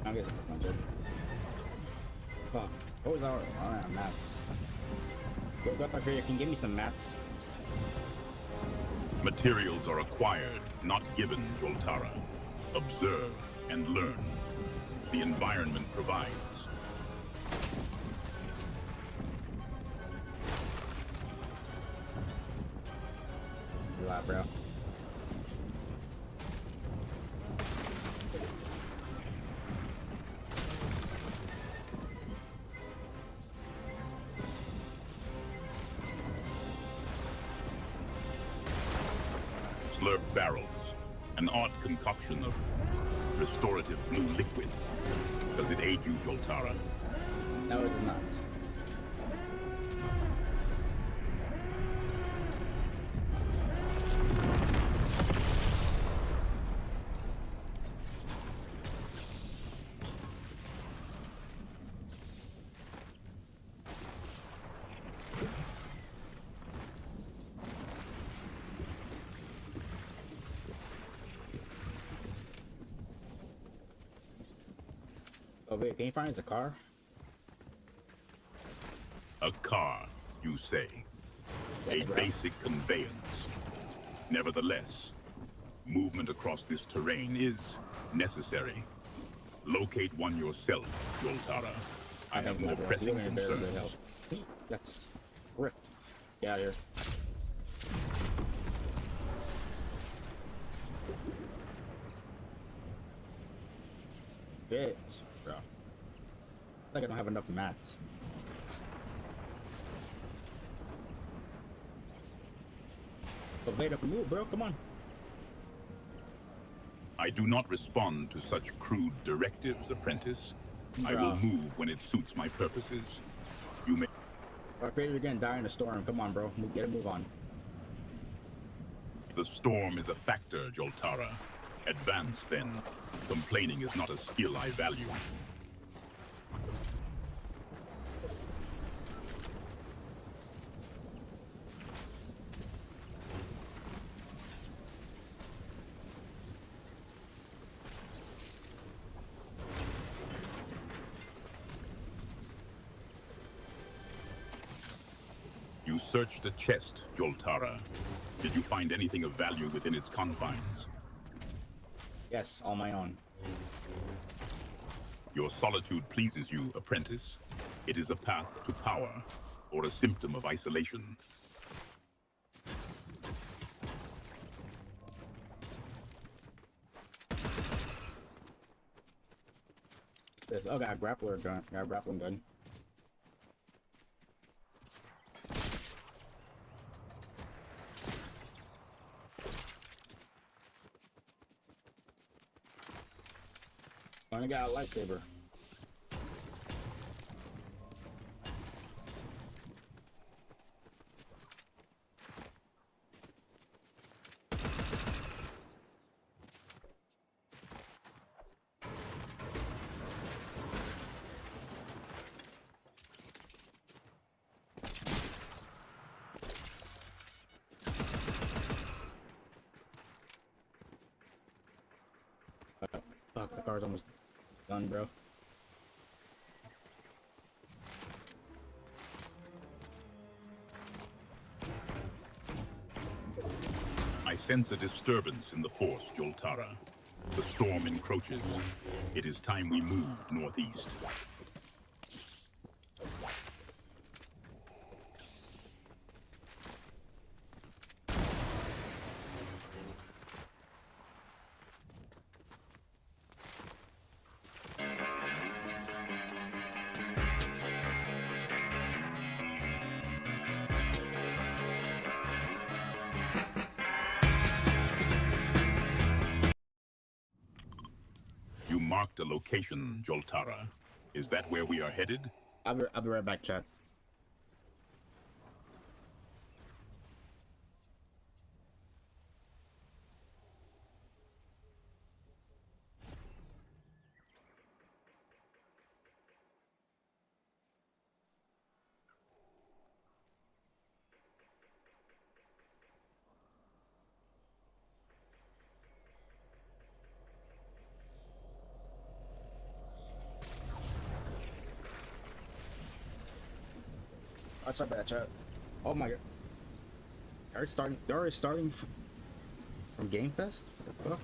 I guess that's not good. Fuck. What was our mats? Yo, Darth Vader, can you give me some mats? Materials are acquired, not given, Joltara. Observe and learn. The environment provides. A lot, bro. Slurp barrels, an odd concoction of restorative blue liquid. Does it aid you, Joltara? No, it does not. Oh wait, can you find us a car? A car, you say. A basic conveyance. Nevertheless, movement across this terrain is necessary. Locate one yourself, Joltara. I have more pressing concerns. That's rip. Get out of here. Bitch, bro. I think I don't have enough mats. So Vader, move, bro. Come on. I do not respond to such crude directives, apprentice. I will move when it suits my purposes. You may... Darth Vader, you're gonna die in a storm. Come on, bro. Get a move on. The storm is a factor, Joltara. Advance, then. Complaining is not a skill I value. You searched a chest, Joltara. Did you find anything of value within its confines? Yes, all my own. Your solitude pleases you, apprentice. It is a path to power, or a symptom of isolation. This, oh, got a grappler gun. Got a grappling gun. Only got a lightsaber. Fuck, the car's almost done, bro. I sense a disturbance in the force, Joltara. The storm encroaches. It is time we moved northeast. You marked a location, Joltara. Is that where we are headed? I'll be right back, chat. I start that chat. Oh my god. They're already starting from Game Fest? What the fuck?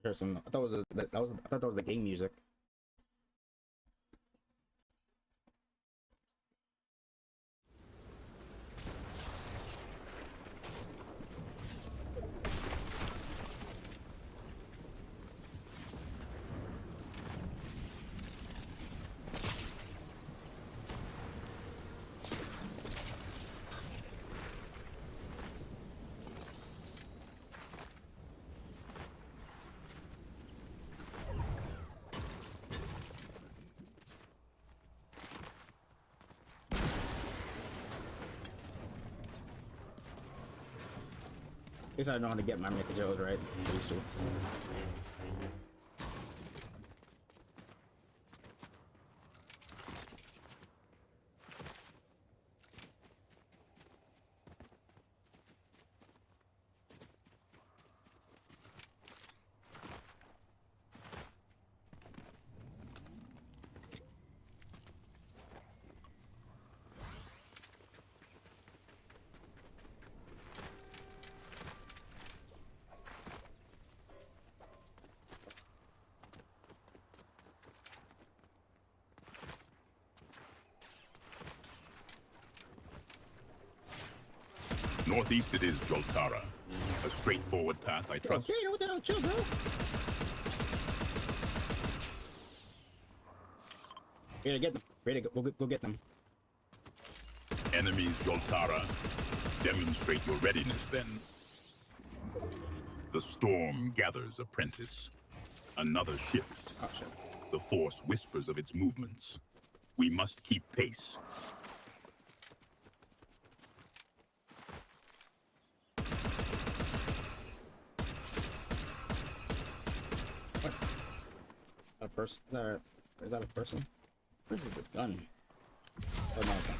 Here's some, I thought it was I thought that was the game music. At least I know how to get my Mikajo's right. I used to. Northeast it is, Joltara. A straightforward path, I trust. Hey, what the hell? Chill, bro. Ready to get them. Ready to go get them. Enemies, Joltara. Demonstrate your readiness, then. The storm gathers, apprentice. Another shift. Oh, shit. The force whispers of its movements. We must keep pace. person? Is that a person? What is it, this gun? Oh, no, it's not.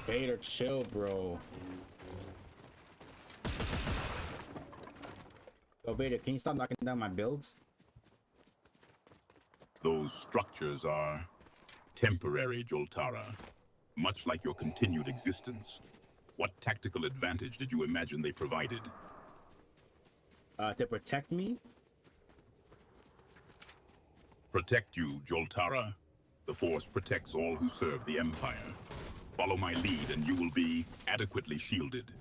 Vader, chill, bro. Yo, Vader, can you stop knocking down my builds? Those structures are temporary, Joltara. Much like your continued existence. What tactical advantage did you imagine they provided? To protect me? Protect you, Joltara. The Force protects all who serve the Empire. Follow my lead and you will be adequately shielded.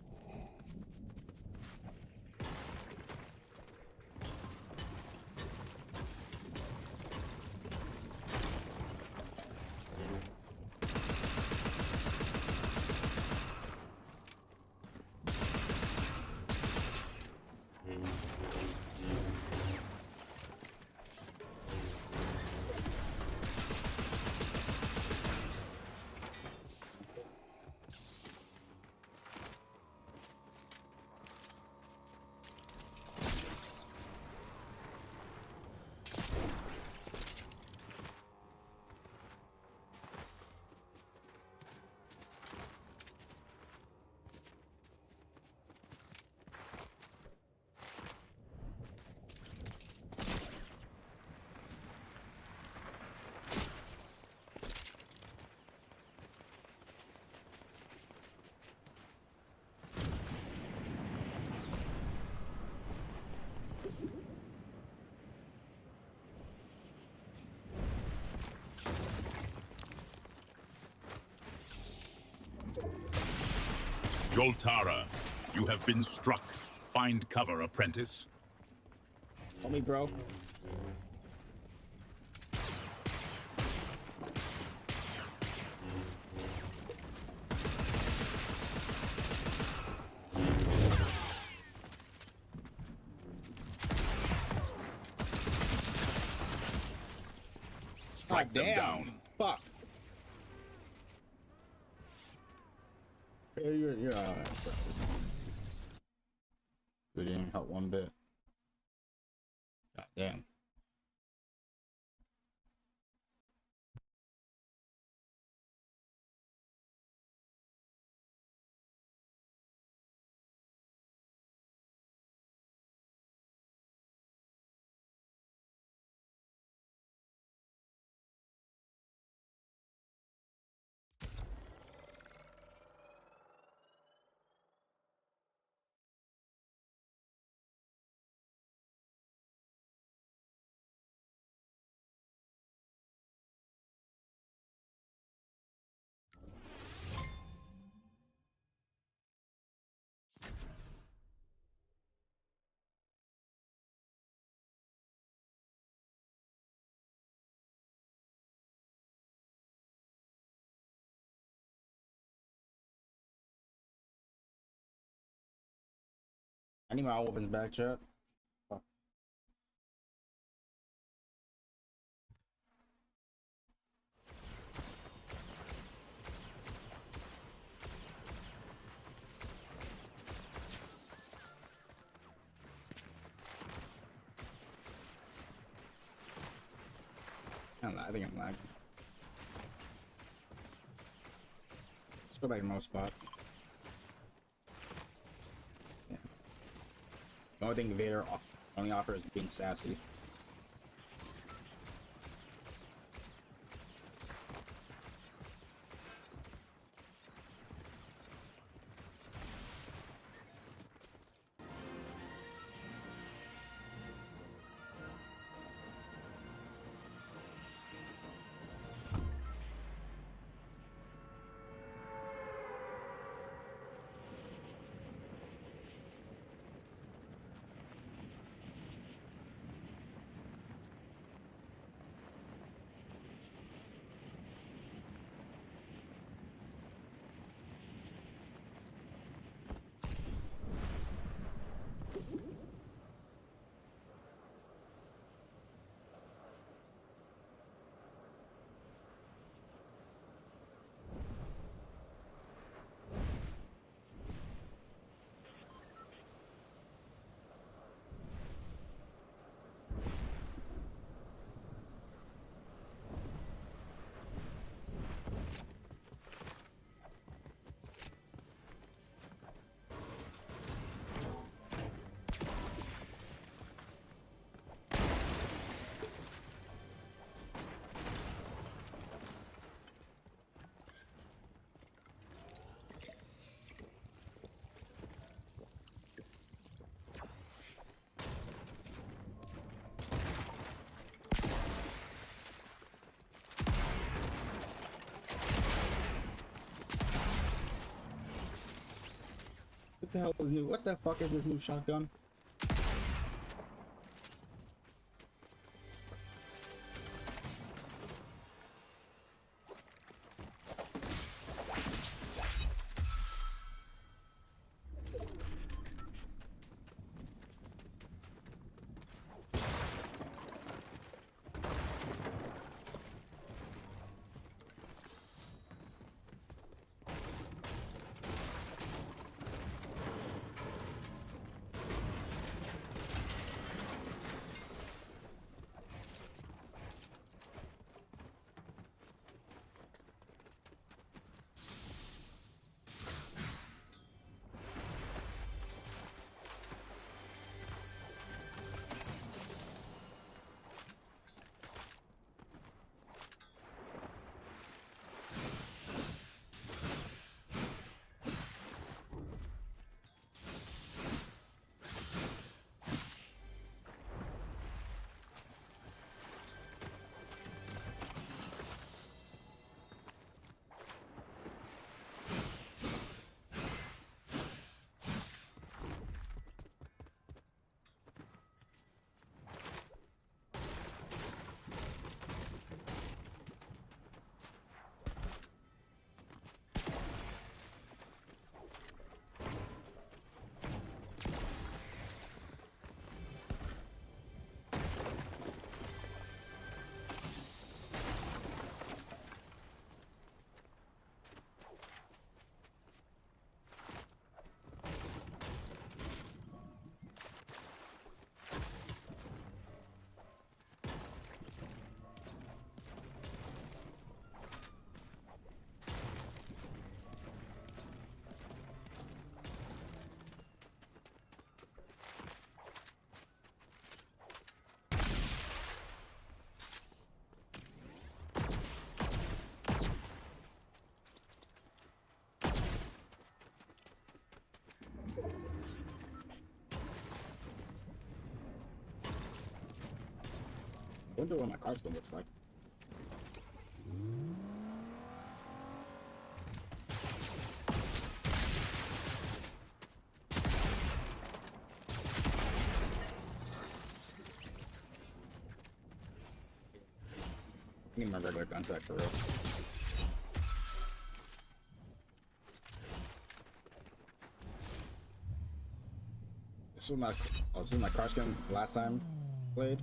Joltara, you have been struck. Find cover, apprentice. Help me, bro. Strike them down. Fuck. You're alright, bro. We didn't help one bit. God damn. I need my weapons back, chat. Fuck. I think I'm lagging. Let's go back to my spot. Yeah. The only thing Vader only offers is being sassy. What the hell is new? What the fuck is this new shotgun? I wonder what my costume looks like. I need my regular contract for real. This was my costume last time played.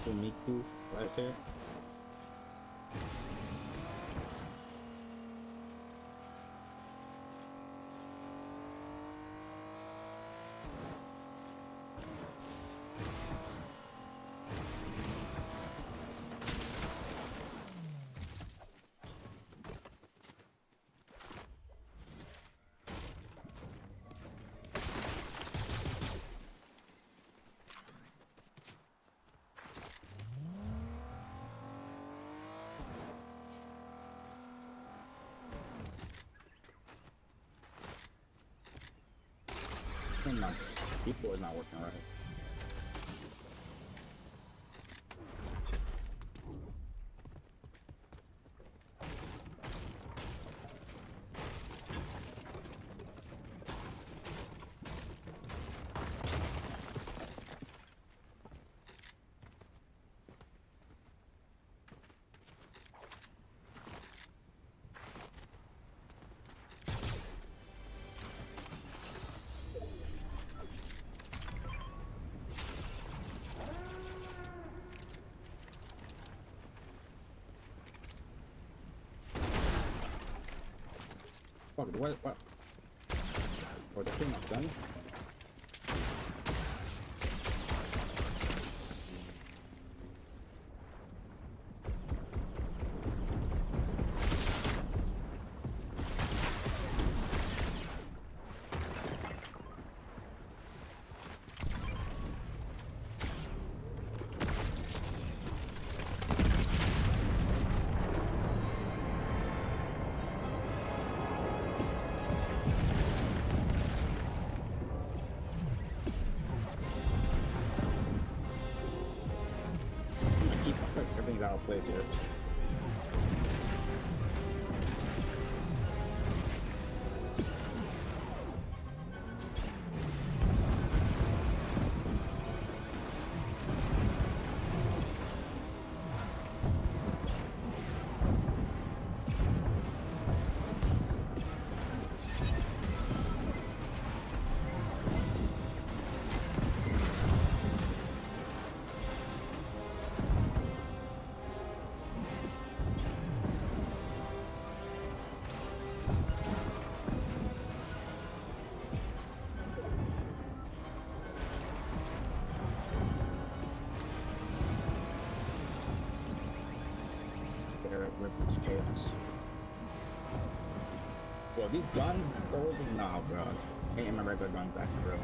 Hakumiku, did I say it? My keyboard is not working right. Fuck, what? Oh, the thing not done? Everything's out of place here. with this chaos. Bro, these guns, nah, bro. I ain't my regular gun back, bro.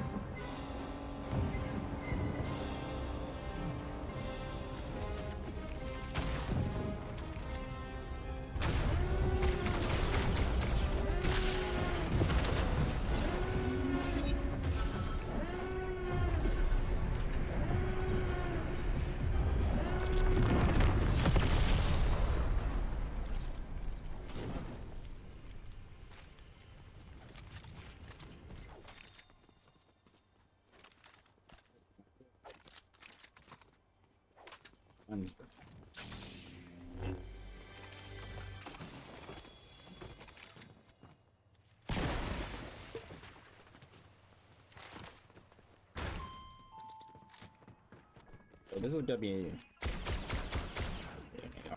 So this is gonna be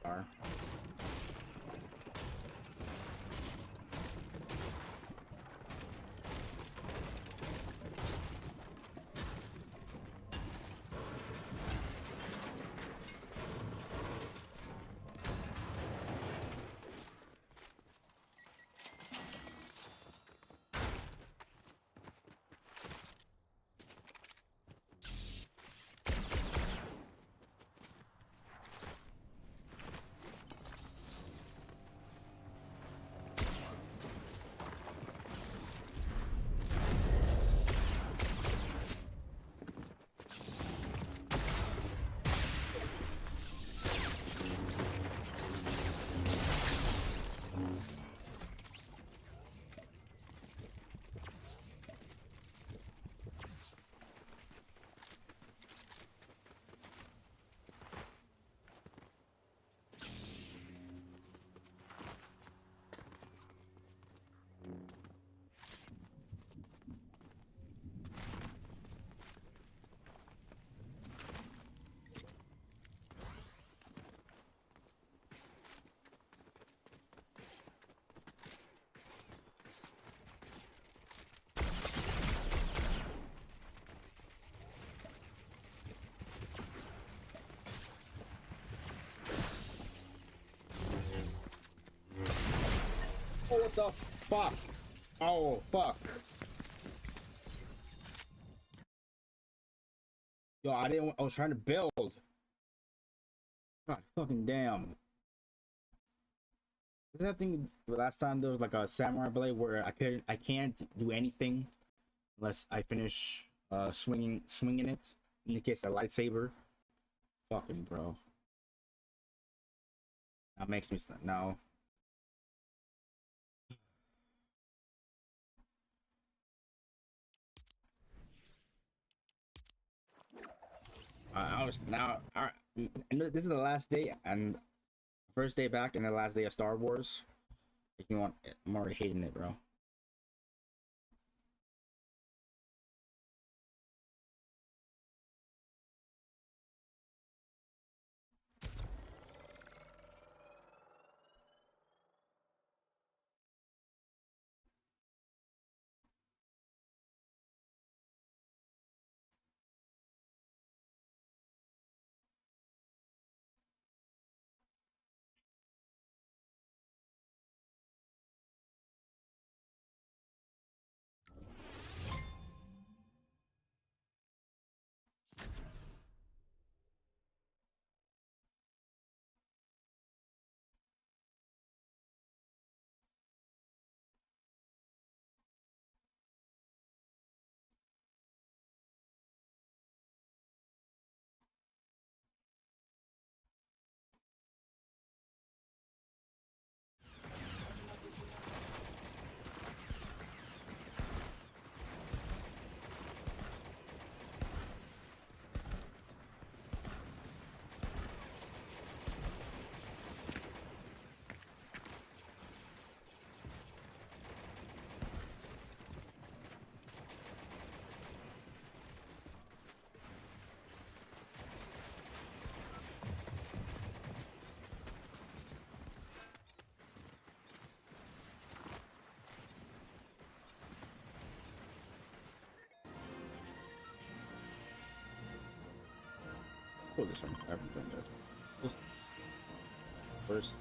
AR. Oh, what the fuck? Oh, fuck. Yo, I was trying to build. God fucking damn. Isn't that thing the last time there was like a samurai blade where I can't do anything unless I finish swinging it, in the case of a lightsaber? Fucking bro. That makes me no. I was now. All right, and this is the last day and first day back, and the last day of Star Wars. If you want, I'm already hating it, bro. Pull this one. I haven't done that. First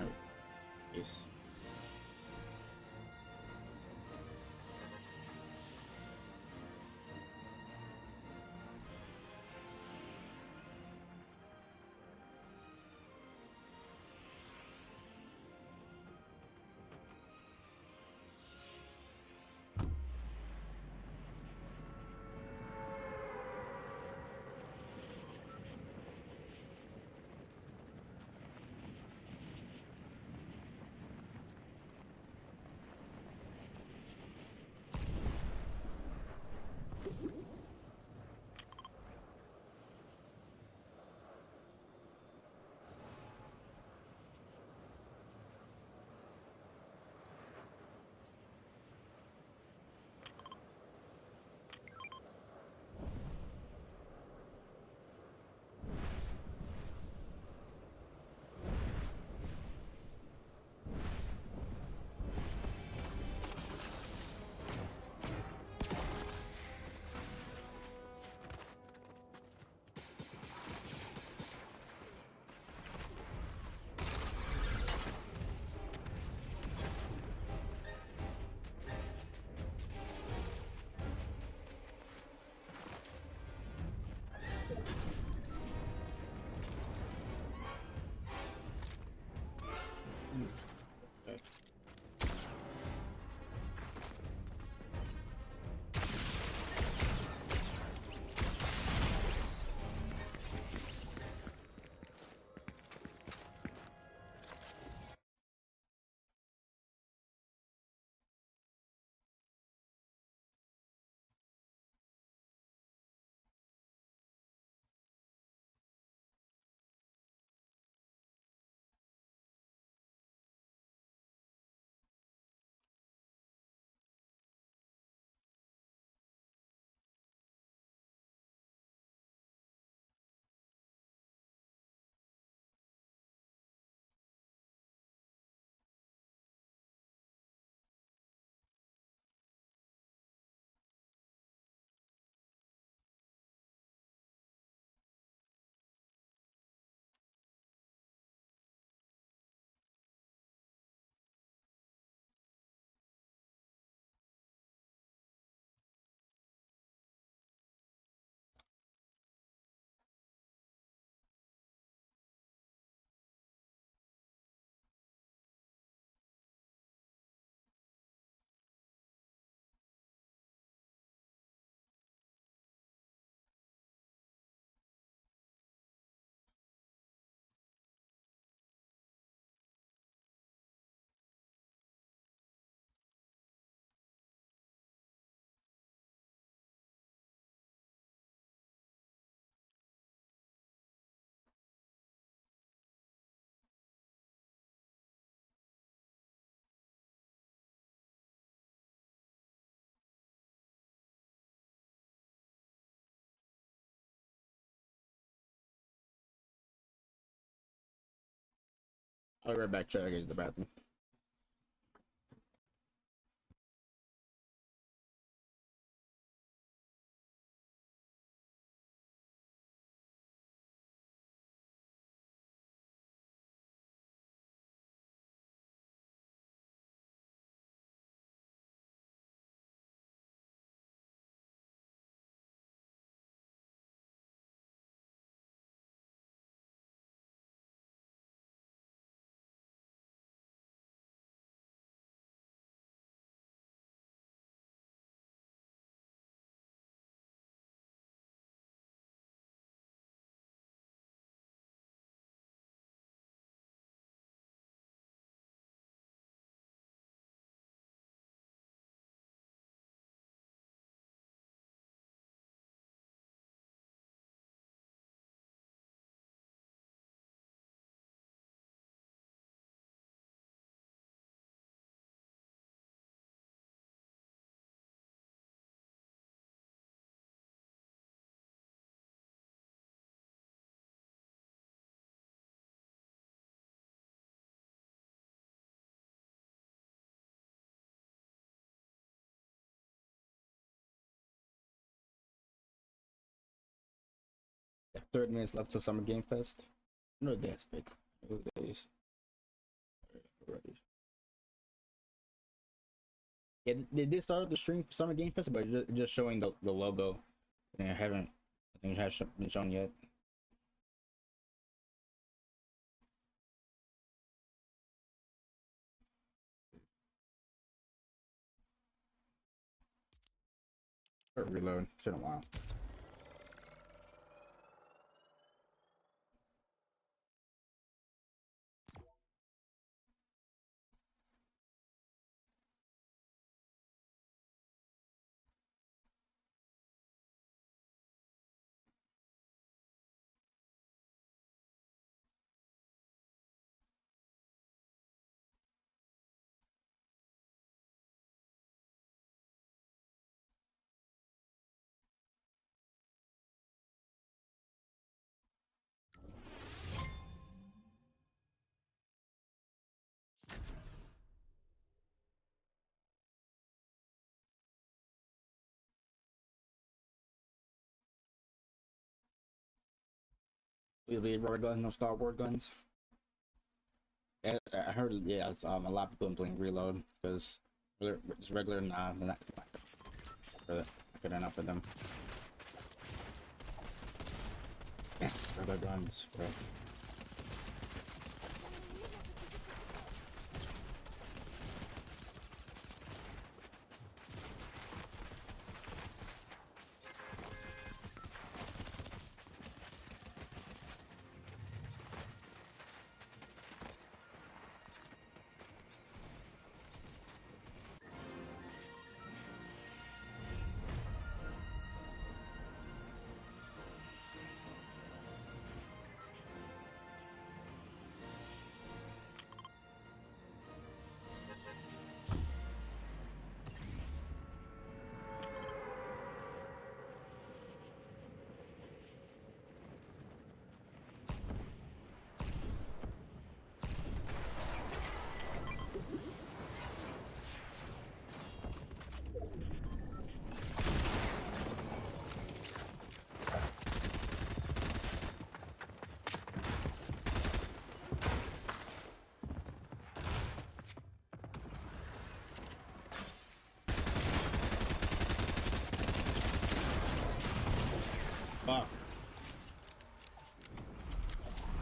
Oh, yes. I'll be right back. Check use the bathroom. Yeah, 30 minutes left till Summer Game Fest. No days, big. No days. Yeah, they did start the stream for Summer Game Fest, but just showing the logo. And I haven't, I think it hasn't been shown yet. Reload. It's been a while. Will be rubber guns, no Star Wars guns. I heard, yeah, it's, a lot of people been playing Reload because it's regular. Nah, they're not good enough for them. Yes, rubber guns, bro. Fuck.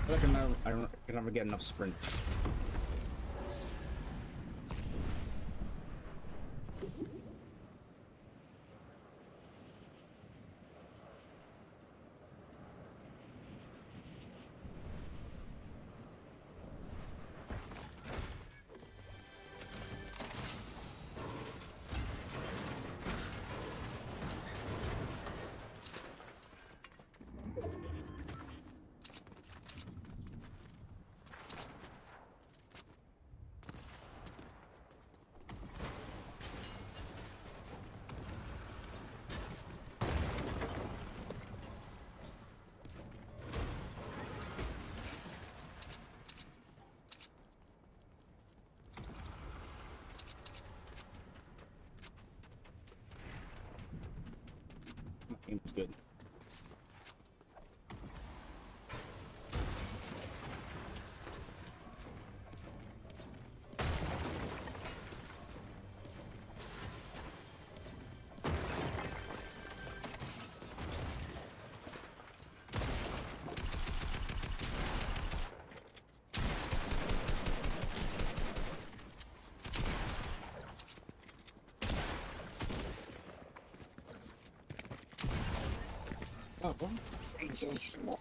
I feel like I can never get enough sprint. It's good. Oh, what? So slow.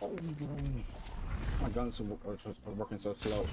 My guns are working so slow.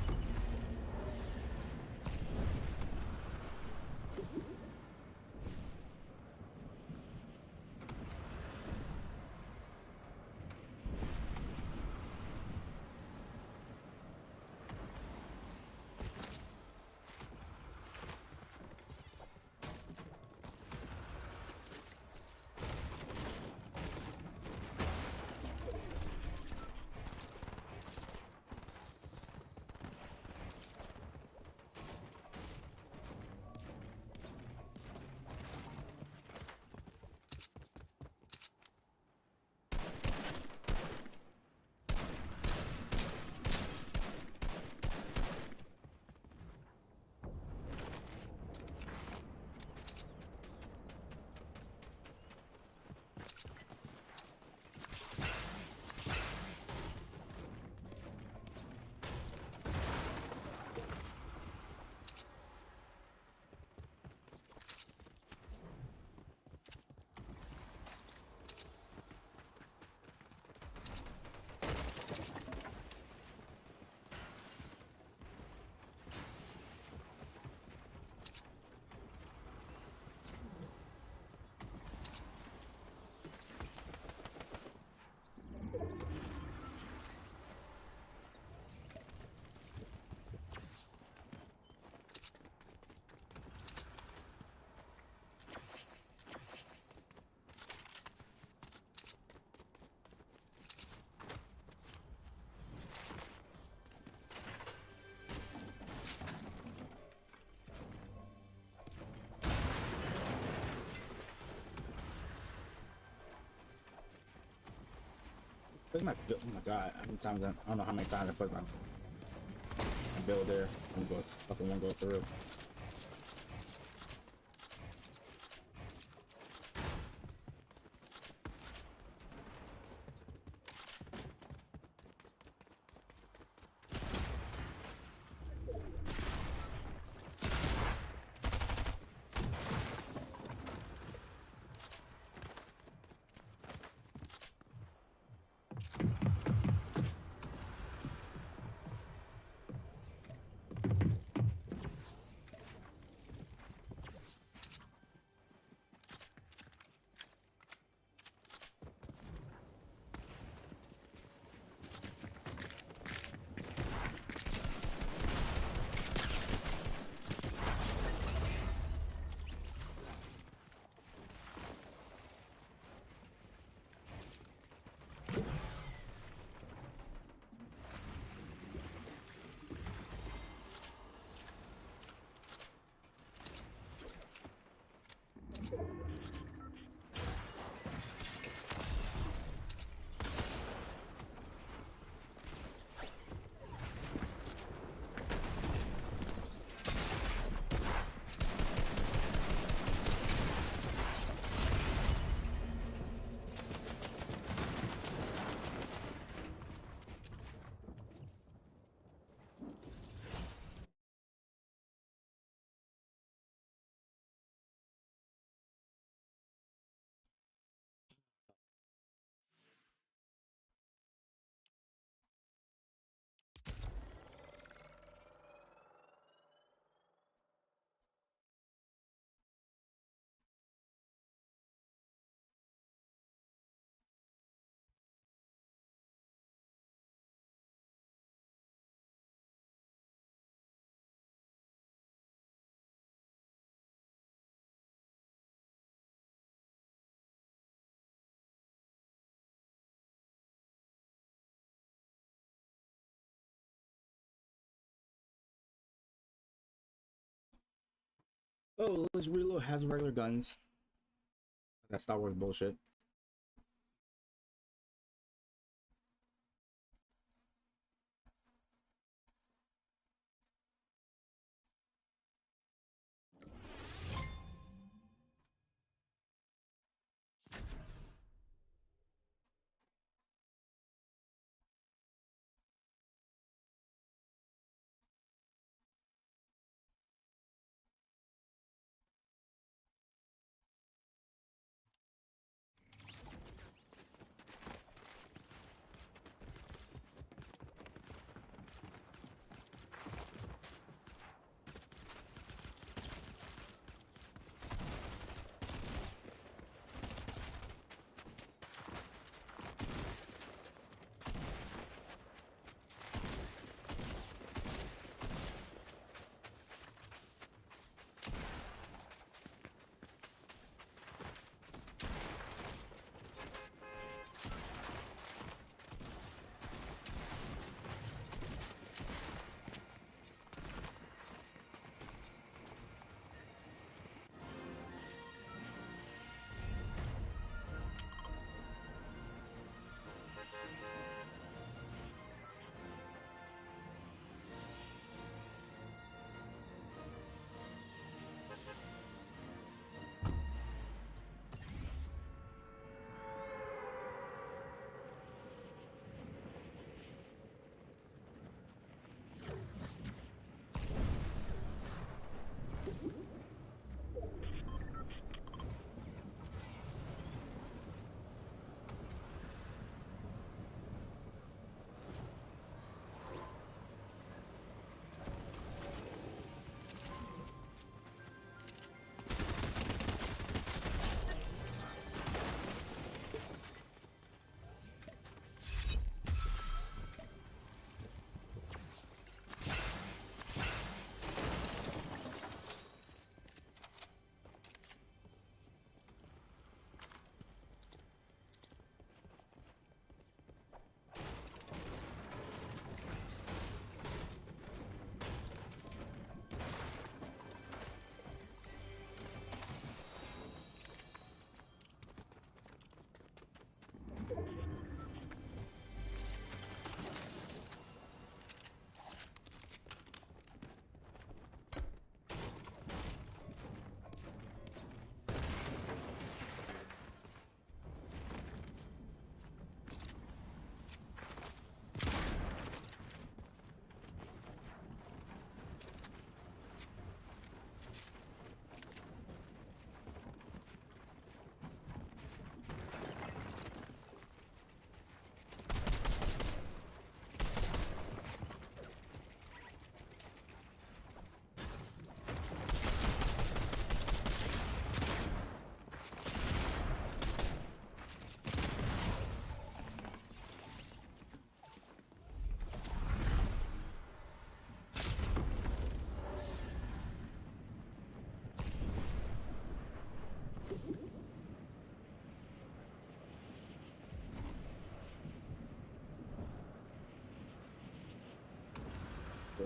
Where's my build? Oh my god! How many times I don't know how many times I put my build there. I'm going fucking one go through. Oh, this reload has regular guns. That Star Wars bullshit.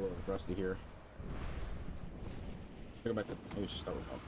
little rusty here. Go back to maybe just start with help.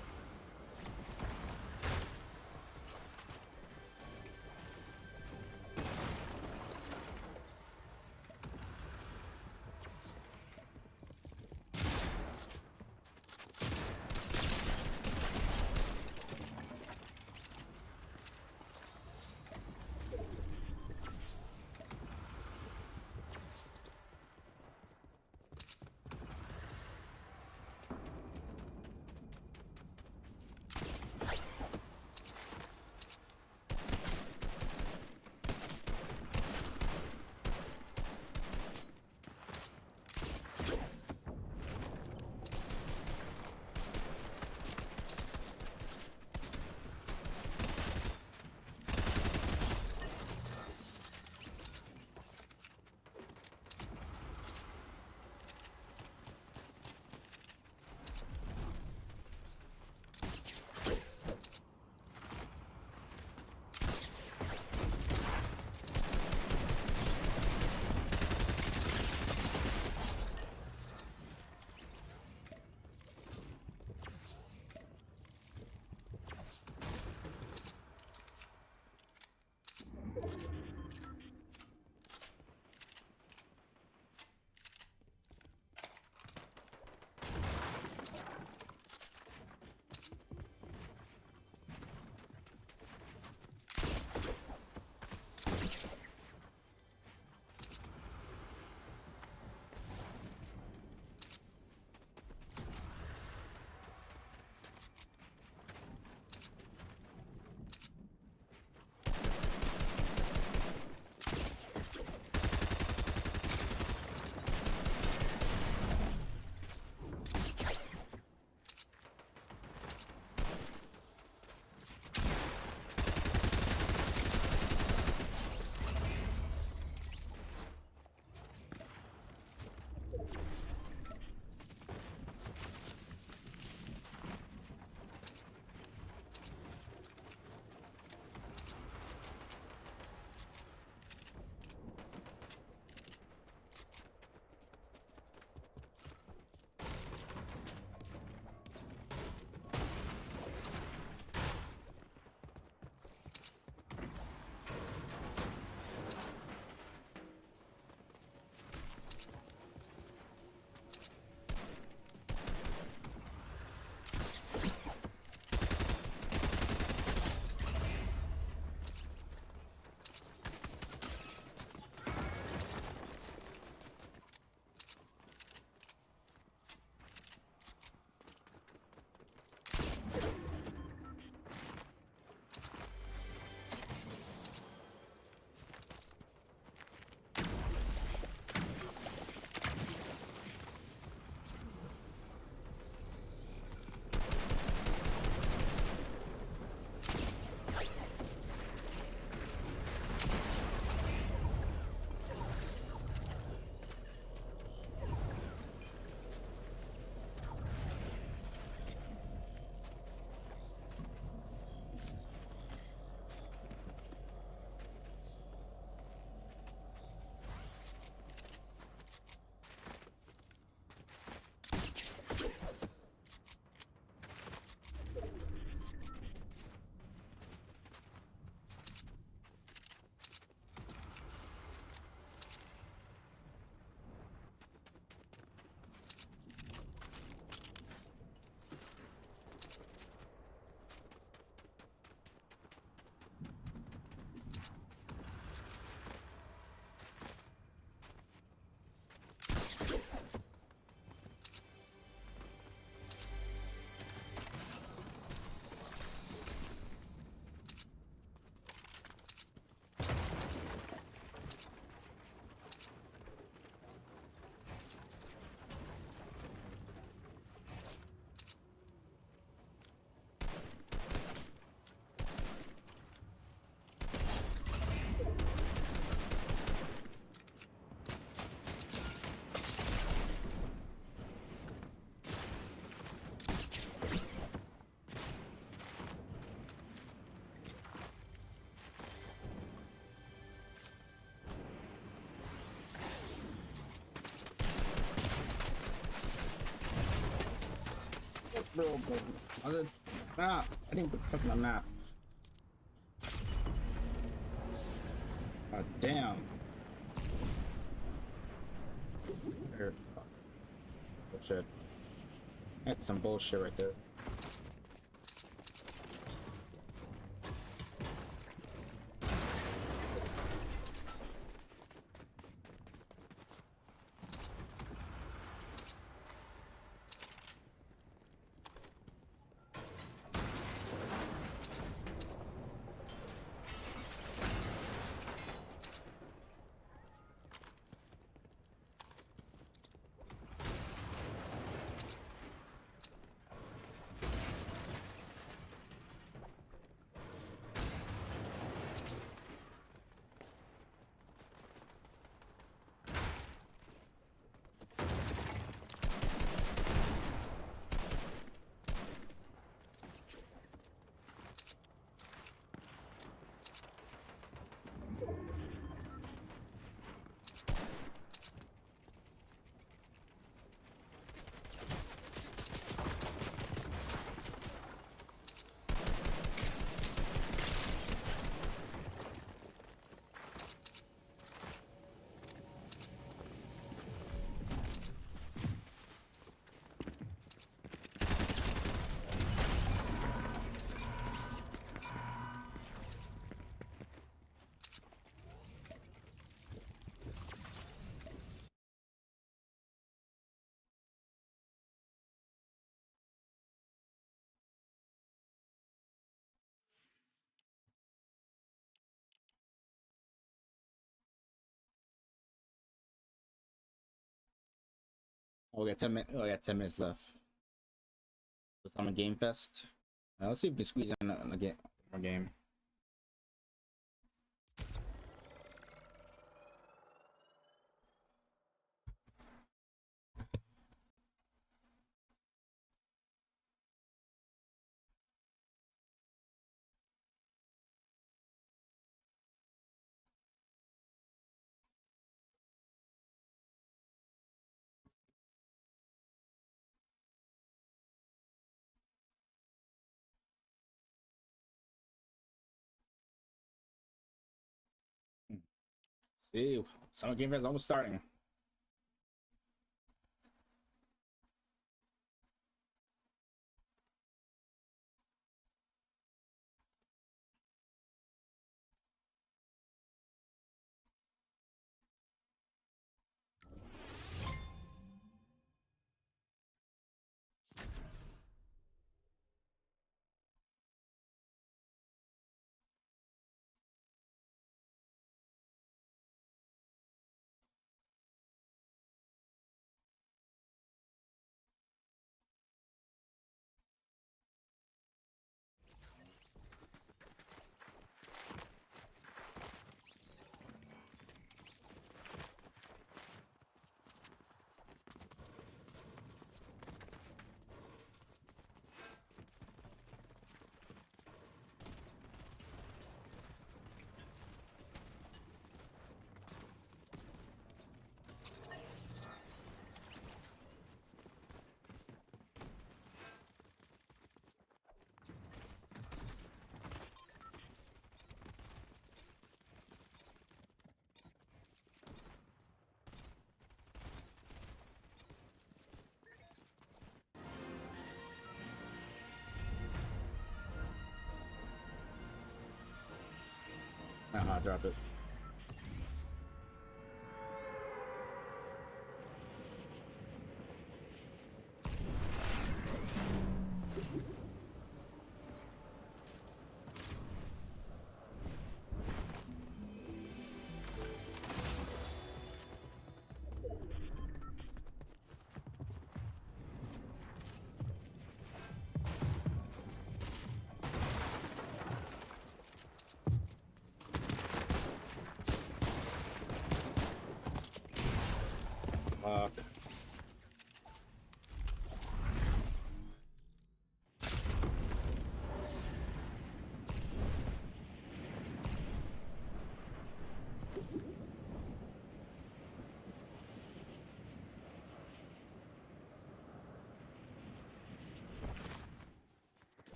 Bro. I didn't put fucking on that. God damn. Bullshit. That's some bullshit right there. Oh, we got 10 minutes. Oh, I got 10 minutes left. It's on a game fest. Let's see if we can squeeze in a game. See, summer game fest is almost starting. Drop it.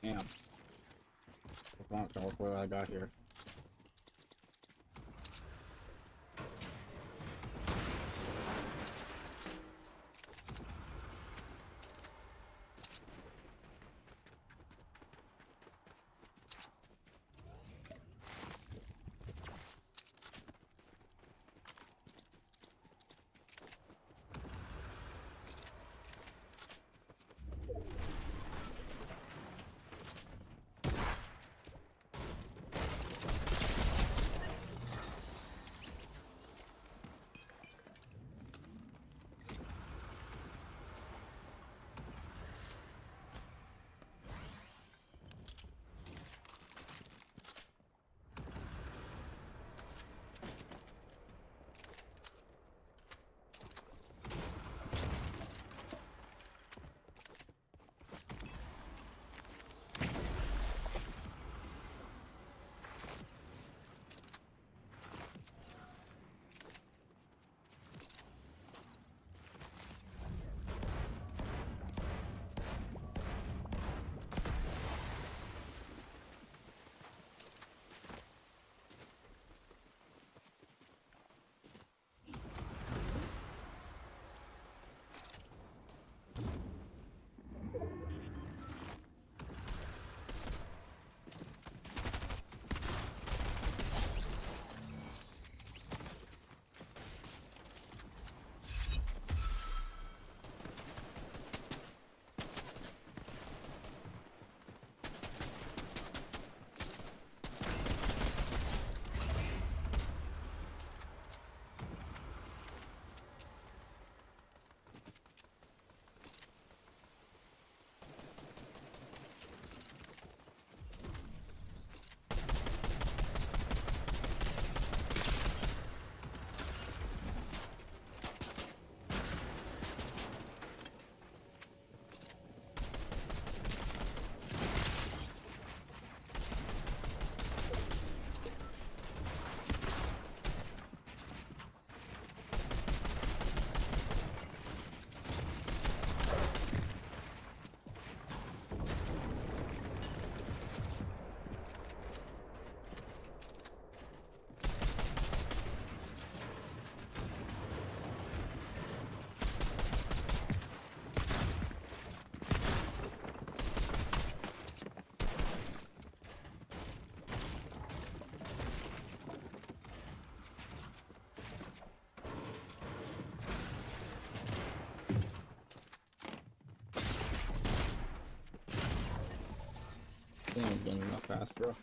Damn. What I got here? Damn, getting enough fast, bro.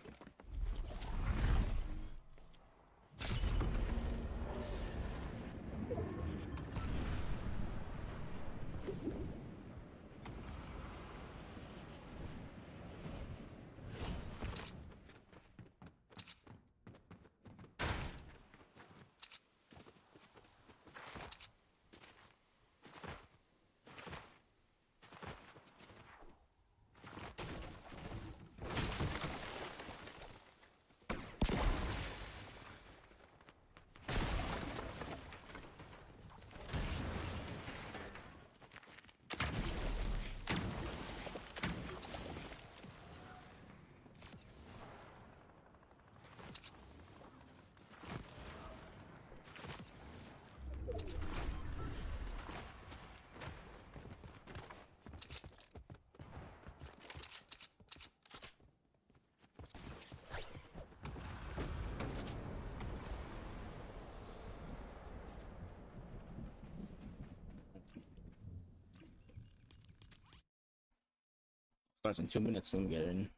Starts in 2 minutes, so we get in.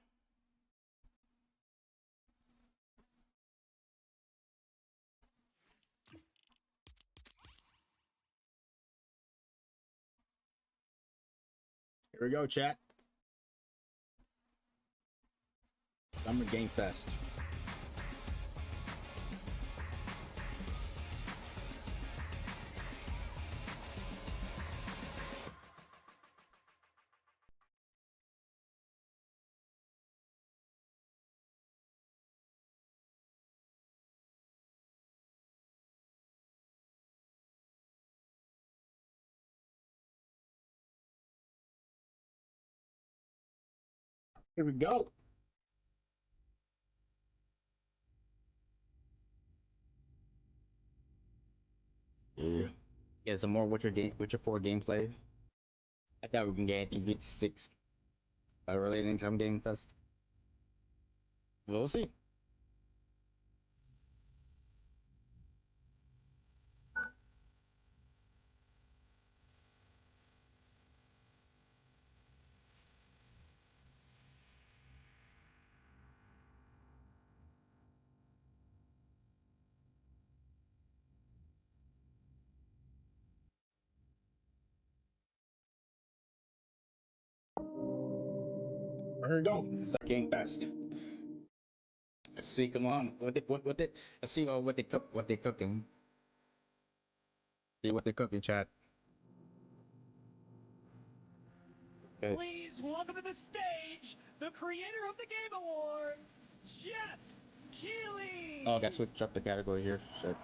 Here we go, chat. Summer Game Fest. Here we go. Yeah. Get some more Witcher 4 gameplay. I thought we can get anything beat 6 by relating some Game Fest. We'll see. Here we go. It's like Game Fest. Let's see. Come on. Let's see what they cook. What they cooking. See what they cooking, chat. Okay. Please welcome to the stage the creator of the Game Awards, Jeff Keighley. Oh, I got switch up the category here. Shit.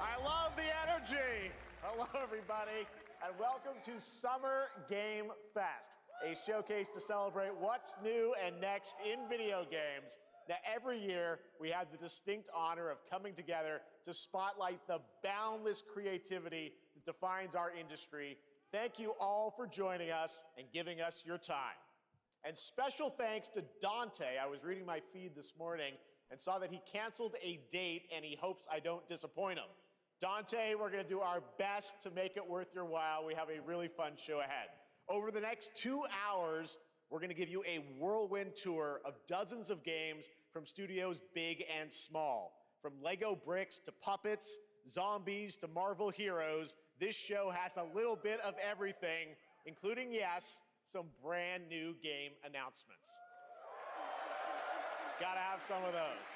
I love the energy. Hello, everybody, and welcome to Summer Game Fest, a showcase to celebrate what's new and next in video games. Now, every year, we have the distinct honor of coming together to spotlight the boundless creativity that defines our industry. Thank you all for joining us and giving us your time. And special thanks to Dante. I was reading my feed this morning and saw that he canceled a date and he hopes I don't disappoint him. Dante, we're going to do our best to make it worth your while. We have a really fun show ahead. Over the next 2 hours, we're going to give you a whirlwind tour of dozens of games from studios big and small. From Lego bricks to puppets, zombies to Marvel heroes, this show has a little bit of everything, including, yes, some brand new game announcements. Gotta have some of those.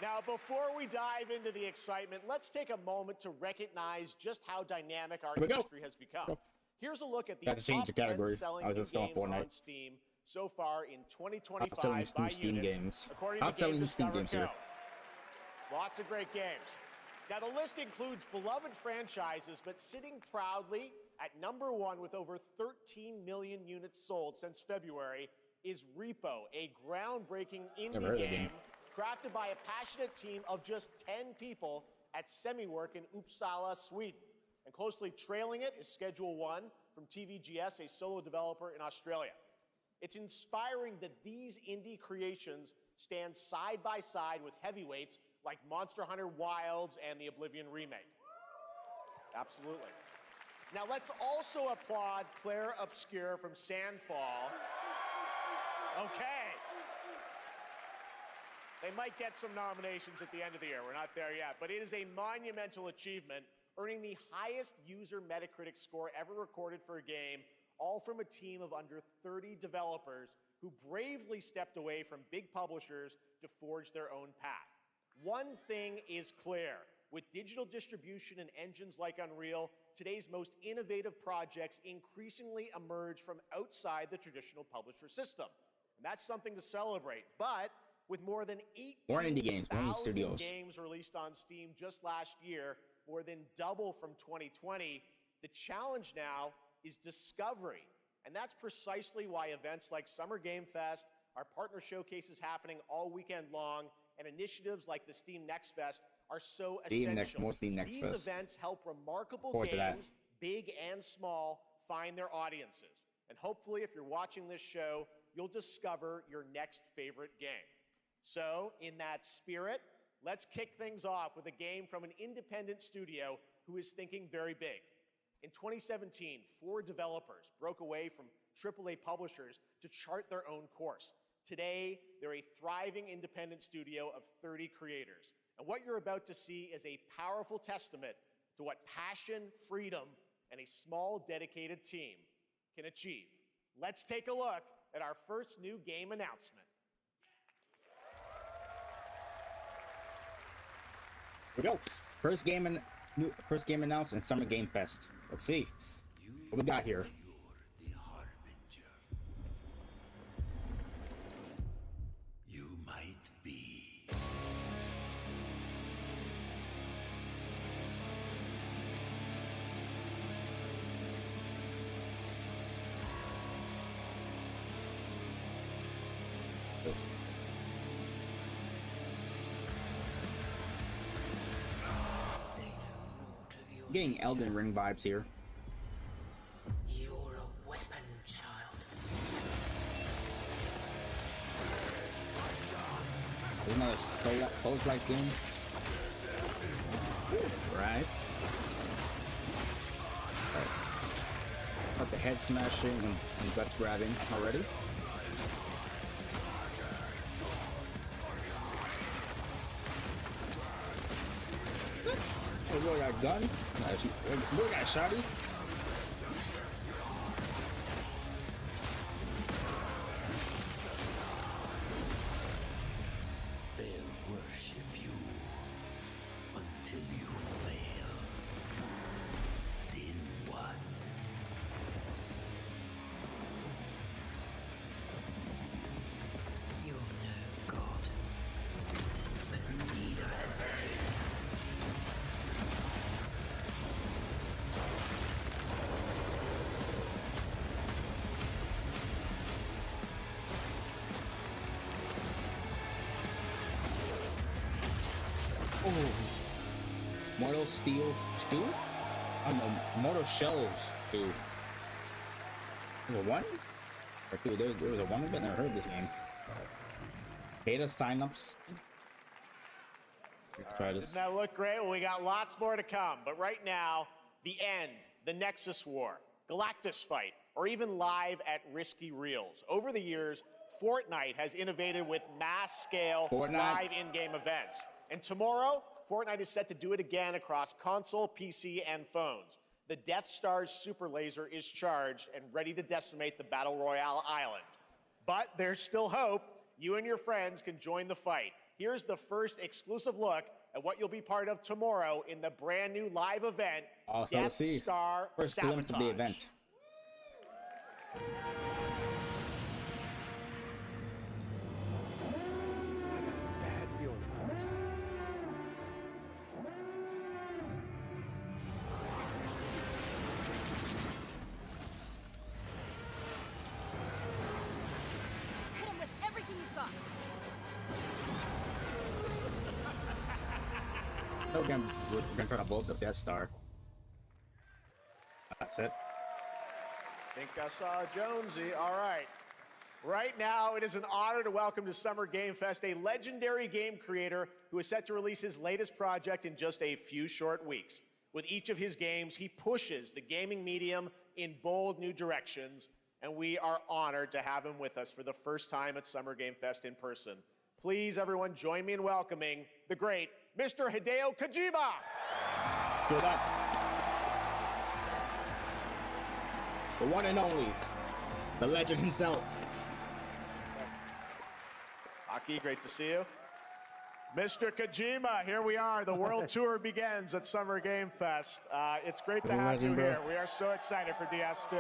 Now, before we dive into the excitement, let's take a moment to recognize just how dynamic our industry has become. Here's a look at the top 10 selling games on Steam so far in 2025 by units, according to Game Discover Co. Lots of great games. Now, the list includes beloved franchises, but sitting proudly at number 1 with over 13 million units sold since February is Repo, a groundbreaking indie game crafted by a passionate team of just 10 people at Semiwork in Uppsala, Sweden. And closely trailing it is Schedule 1 from TVGS, a solo developer in Australia. It's inspiring that these indie creations stand side by side with heavyweights like Monster Hunter Wilds and the Oblivion remake. Absolutely. Now let's also applaud Claire Obscure from Sandfall. Okay. They might get some nominations at the end of the year. We're not there yet, but it is a monumental achievement, earning the highest user Metacritic score ever recorded for a game, all from a team of under 30 developers who bravely stepped away from big publishers to forge their own path. One thing is clear. With digital distribution and engines like Unreal, today's most innovative projects increasingly emerge from outside the traditional publisher system. And that's something to celebrate. But with more than 18,000 games released on Steam just last year, more than double from 2020, the challenge now is discovery. And that's precisely why events like Summer Game Fest, our partner showcases happening all weekend long, and initiatives like the Steam Next Fest are so essential. These events help remarkable games, big and small, find their audiences. And hopefully, if you're watching this show, you'll discover your next favorite game. So, in that spirit, let's kick things off with a game from an independent studio who is thinking very big. In 2017, 4 developers broke away from AAA publishers to chart their own course. Today, they're a thriving independent studio of 30 creators. And what you're about to see is a powerful testament to what passion, freedom, and a small, dedicated team can achieve. Let's take a look at our first new game announcement. Here we go. First game announced in Summer Game Fest. Let's see what we got here. Getting Elden Ring vibes here. You're a weapon, child. There's another Souls-like game. Right. Got the head smashing and guts grabbing already. Oh, boy got a gun. Boy got a shotty. They'll worship you until you fail. Then what? You're no god, but neither have they. Oh. Mortal Steel 2? Oh no, Mortal Shells 2. Was it 1? Or 2? There was a 1 of it? Never heard of this game. Beta signups. Try this. Doesn't that look great? Well, we got lots more to come. But right now, the end, the Nexus War, Galactus Fight, or even live at Risky Reels. Over the years, Fortnite has innovated with mass-scale live in-game events. And tomorrow, Fortnite is set to do it again across console, PC, and phones. The Death Star's super laser is charged and ready to decimate the Battle Royale island. But there's still hope. You and your friends can join the fight. Here's the first exclusive look at what you'll be part of tomorrow in the brand new live event, Death Star First glimpse of the event. Bad feeling about this. Hit him with everything you've got. Okay, we're gonna try to blow up the Death Star. That's it. Think I saw Jonesy. All right. Right now, it is an honor to welcome to Summer Game Fest a legendary game creator who is set to release his latest project in just a few short weeks. With each of his games, he pushes the gaming medium in bold new directions, and we are honored to have him with us for the first time at Summer Game Fest in person. Please, everyone, join me in welcoming the great Mr. Hideo Kojima. Good up. The one and only, the legend himself. Aki, great to see you. Mr. Kojima, here we are. The world tour begins at Summer Game Fest. It's great to have you here. We are so excited for DS2.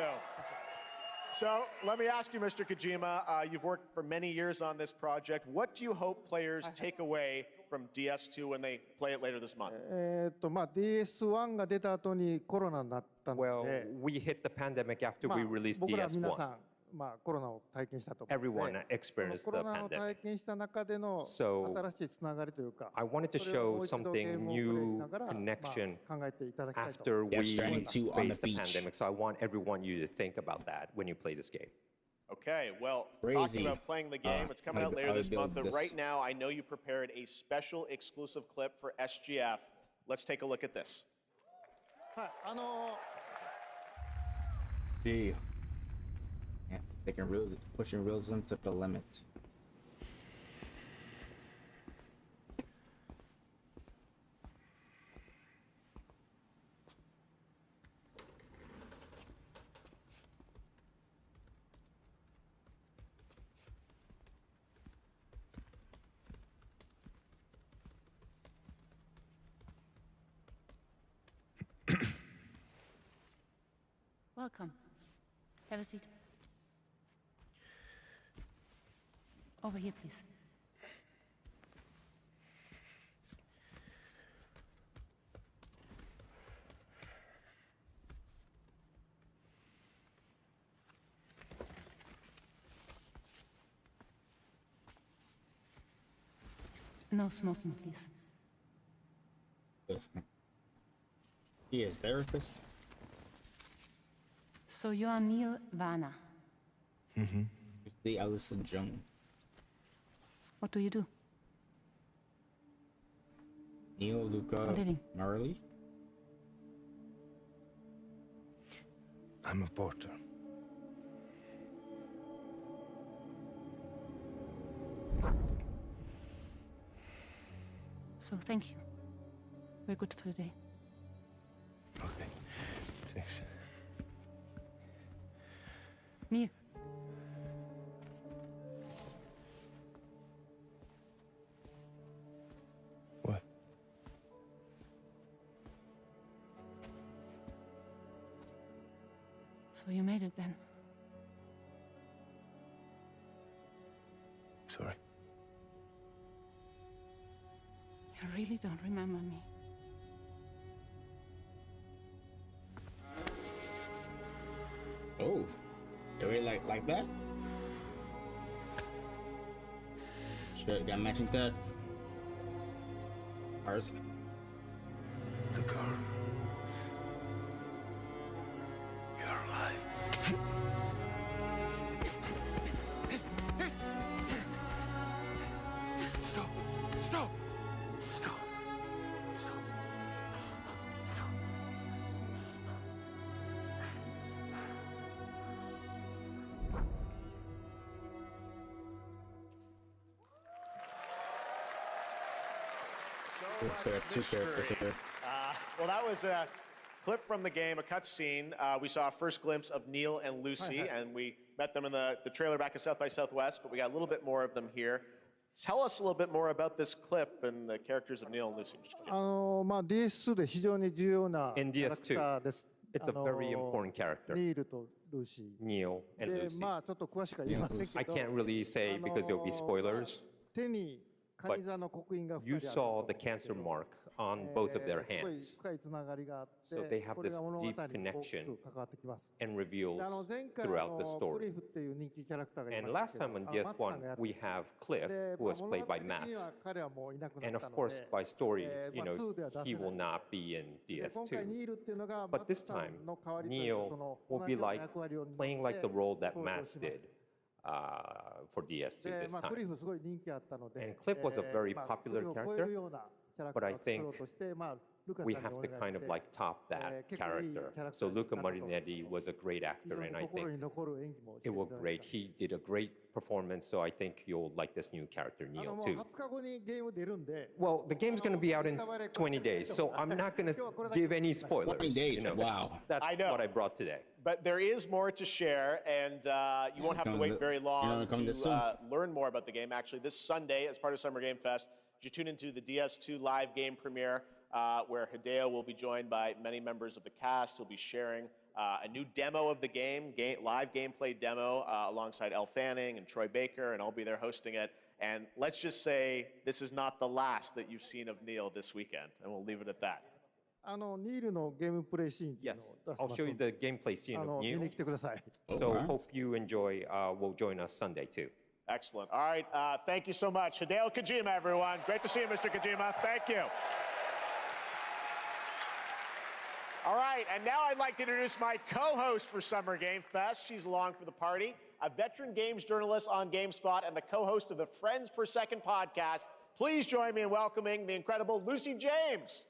So let me ask you, Mr. Kojima, you've worked for many years on this project. What do you hope players take away from DS2 when they play it later this month? DS1 が出た後にコロナになったので、 Well, we hit the pandemic after we released 僕ら皆さ DS1. ん、コロナを体験したと思うので、 Everyone experienced コロ the ナを pandemic. 体験した中での So, 新しいつながりというか、 I wanted to それをも show う一度ゲー something ムをプレイし new ながら、connection 考えていただきたいと after 思い we ます faced the pandemic. So I want everyone you to think about that when you play this game. Okay, well, Crazy. talking about playing the game, it's coming out later this month, but this. right now I know you prepared a special exclusive clip for SGF. Let's take a look at this. はい、See. Yeah, taking realism, pushing realism to the limit. Welcome. Have a seat. Over here, please. No smoking, please. Listen. He is therapist. So you are Neil Vanna. Mm-hmm. The Allison Jung. What do you do? Neil Luca For a living. Marley. I'm a porter. So thank you. We're good for the day. Okay. Thanks. Neil. What? So you made it then. Sorry. You really don't remember me. Oh, do we like that? Shit, got matching tats. Ours. The car. You're alive. Stop! Stop! Stop! Stop! Well, that was a clip from the game, a cutscene. We saw a first glimpse of Neil and Lucy, and we met them in the trailer back at South by Southwest, but we got a little bit more of them here. Tell us a little bit more about this clip and the characters of Neil and Lucy. DS2 で非常に重要なキ In ャラクター DS2, です。 it's a very important character. ニールとルーシー。 Neil and で、 Lucy. まあちょっと詳しくは言えませんけど。 I can't really say because there'll be spoilers. 手にカニ座の刻印が You 2人ある。 saw the cancer mark on both of their すごい hands. 深いつながりがあって So they have これ this が物語に deep 大き connection く関わってきます。 and で reveals 前回 throughout the ク story. リフっていう人気キャラクターがい And ま last したけ time ど on マッツさんがや DS1, って we have Cliff, で who was 物 played 語 by 的には Max. 彼はもういなくな And っ of たの course, で by story, まあ 2では出 he せな will い。 not be in で今回 DS2. ニールっていうのがマ But ッツ this さ time, んの代わりという Neil その will 同 be じような like 役割を担って playing like the role that 登場 Max します。 did for DS2 で、 this まあ、クリ time. フすごい人気あったので、 And Cliff was a very まあ popular クリフを超え character, るようなキャラク but ター I を作ろ think うとして、まあ、ルカさん we に have お to 願い kind し of て、 like top that 結構いい character. キャラクタ So ーに Luca なったと思います。 Marinetti was a great 非 actor, 常に and I 心 think に残る演技もして it い was ただい great. た。 He did a great performance, so I think you'll like this new character, も Neil, う too. 20日後にゲーム出るんで、 Well, the game's going to be out in 20 days, so I'm not going to give any spoilers. 20 days, wow. That's I know. what I brought today. But there is more to share, and you won't have to wait very long to learn more about the game. Actually, this Sunday, as part of Summer Game Fest, you tune into the DS2 live game premiere, where Hideo will be joined by many members of the cast. He'll be sharing a new demo of the game, live gameplay demo, alongside Elle Fanning and Troy Baker, and I'll be there hosting it. And let's just say this is not the last that you've seen of Neil this weekend, and we'll leave it at that. ニールのゲームプレイシーンっていうの Yes, を出し I'll ます show の you で、 the gameplay scene of 見 Neil. に来てください。 So hope you enjoy. Will join us Sunday too. Excellent. All right, thank you so much. Hideo Kojima, everyone. Great to see you, Mr. Kojima. Thank you. All right, and now I'd like to introduce my co-host for Summer Game Fest. She's along for the party, a veteran games journalist on GameSpot and the co-host of the Friends Per Second podcast. Please join me in welcoming the incredible Lucy James.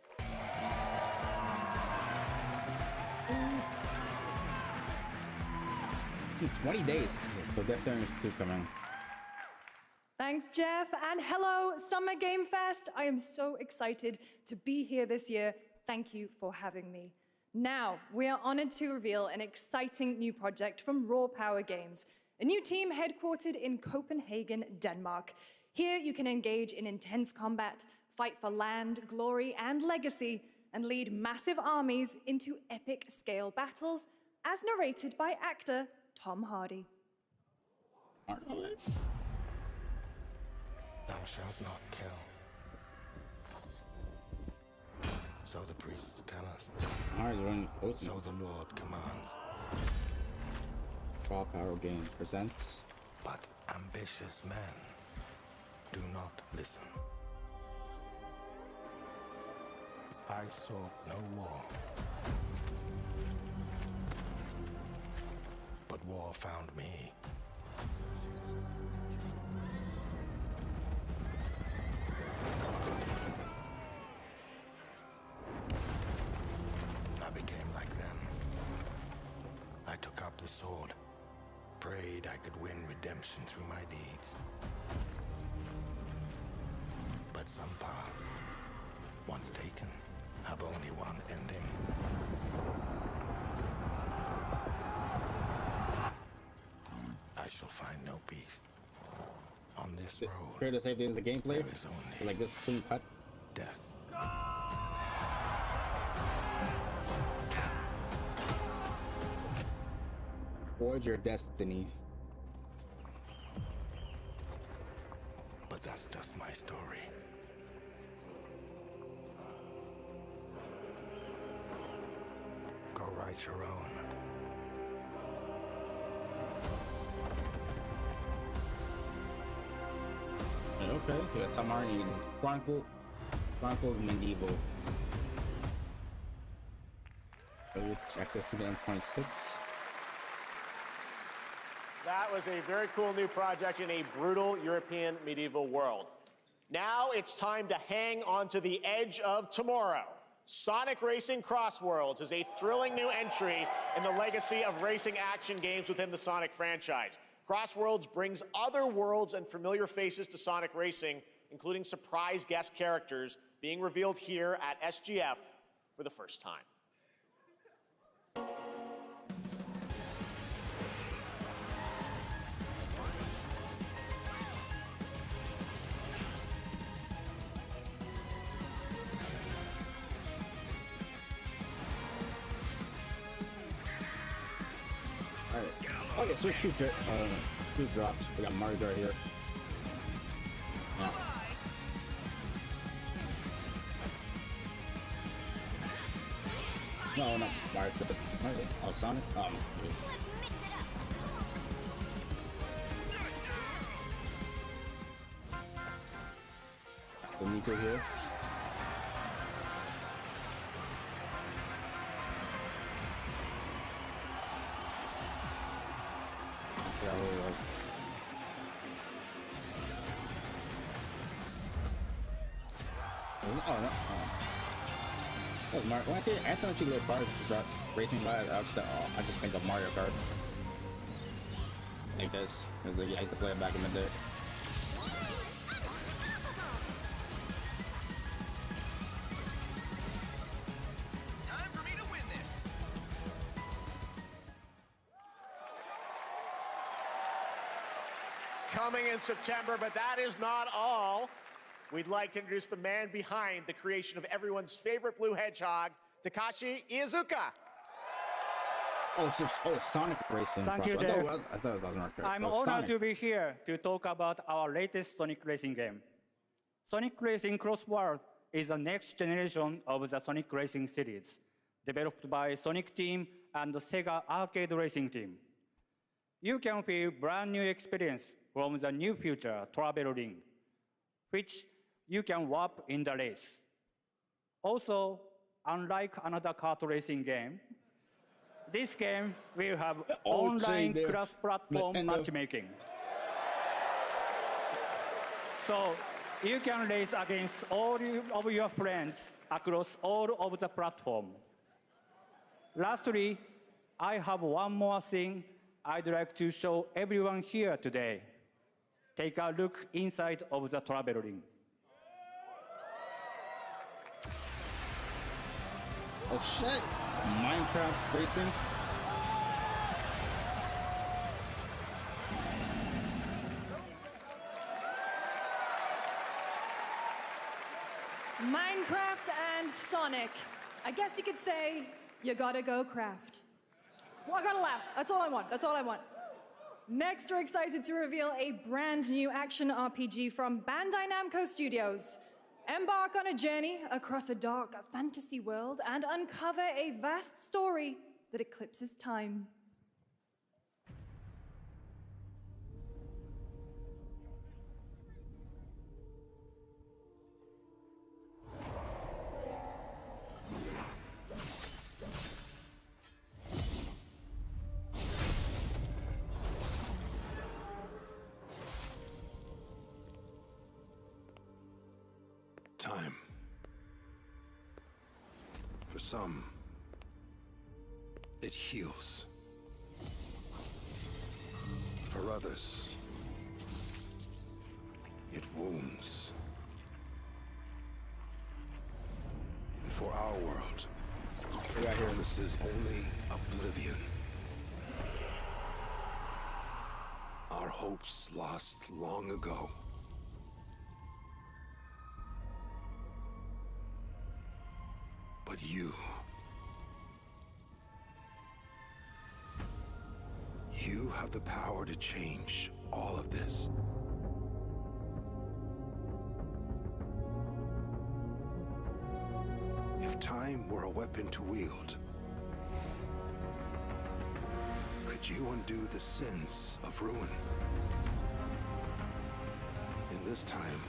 20 days, so definitely two coming. Thanks, Jeff, and hello, Summer Game Fest. I am so excited to be here this year. Thank you for having me. Now, we are honored to reveal an exciting new project from Raw Power Games, a new team headquartered in Copenhagen, Denmark. Here, you can engage in intense combat, fight for land, glory, and legacy, and lead massive armies into epic scale battles, as narrated by actor Tom Hardy. Thou shalt not kill. So the priests tell us. So the Lord commands. Raw Power Games presents. But ambitious men do not listen. I sought no war, but war found me. I became like them. I took up the sword, prayed I could win redemption through my deeds. But some paths, once taken, have only one ending. I shall find no peace. On this road, fair to say at the end of the gameplay, there is only like this clean cut. death. Forge your destiny. But that's just my story. Go write your own. Okay, we got Tamari and Chronicle of Medieval. Access to the M26. That was a very cool new project in a brutal European medieval world. Now it's time to hang on to the edge of tomorrow. Sonic Racing Cross Worlds is a thrilling new entry in the legacy of racing action games within the Sonic franchise. Cross Worlds brings other worlds and familiar faces to Sonic Racing, including surprise guest characters being revealed here at SGF for the first time. Okay, so shoot dropped. We got Mario Kart here. Yeah. No, Mario Kart. Oh, Sonic? Oh, Let's mix it up. The Nico here. Yeah, who it was. Oh, no. Oh, Mario. When I see little cars racing by, I just think of Mario Kart. Like this. Because I used to play it back in the day. Time for me to win this. Coming in September, but that is not all. We'd like to introduce the man behind the creation of everyone's favorite blue hedgehog, Takashi Iizuka. Sonic Racing. Thank you, I Jeff. thought it was Mario Kart. I'm Oh, honored Sonic. to be here to talk about our latest Sonic Racing game. Sonic Racing Cross World is the next generation of the Sonic Racing series, developed by Sonic Team and the Sega Arcade Racing Team. You can feel brand new experience from the new future travel ring, which you can warp in the race. Also, unlike another kart racing game, this game will have online cross-platform matchmaking. So you can race against all of your friends across all of the platform. Lastly, I have one more thing I'd like to show everyone here today. Take a look inside of the travel ring. Oh shit! Minecraft Racing? Minecraft and Sonic. I guess you could say, you gotta go craft. Well, I gotta laugh. That's all I want. That's all I want. Next, we're excited to reveal a brand new action RPG from Bandai Namco Studios. Embark on a journey across a dark fantasy world and uncover a vast story that eclipses time. For some, it heals. For others, it wounds. And for our world, it promises only oblivion. Our hopes lost long ago. But you have the power to change all of this. If time were a weapon to wield, could you undo the sins of ruin? In this time,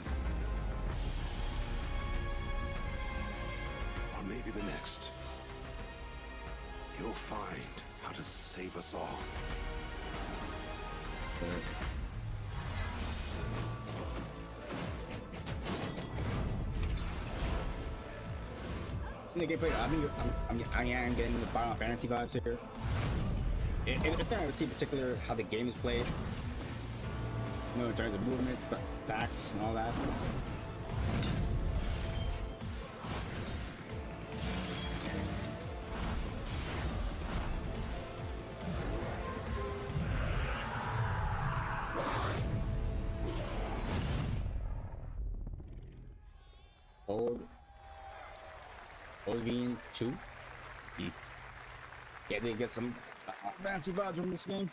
or maybe the next, you'll find how to save us all. In the gameplay, I am getting the Final Fantasy vibes here. It's not in particular how the game is played. You know, in terms of movements, attacks, and all that. Oblivion 2. Yeah, they get some fancy vibes from this game.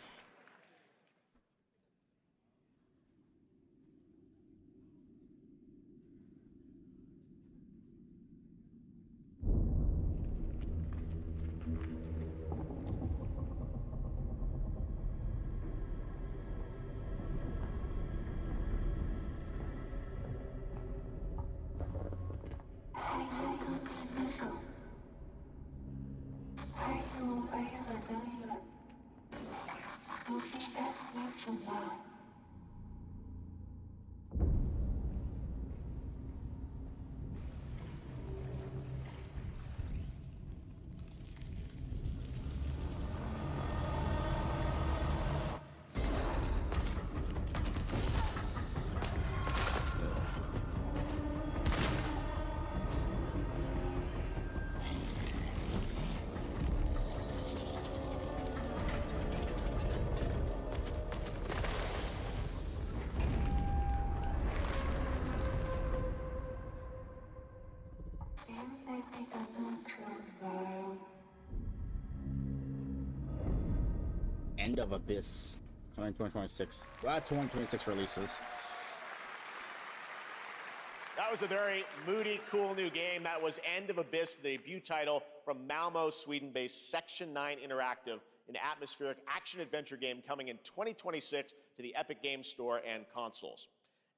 End of Abyss, coming 2026. We'll have 2026 releases. That was a very moody, cool new game. That was End of Abyss, the debut title from Malmo, Sweden-based Section 9 Interactive, an atmospheric action-adventure game coming in 2026 to the Epic Games Store and consoles.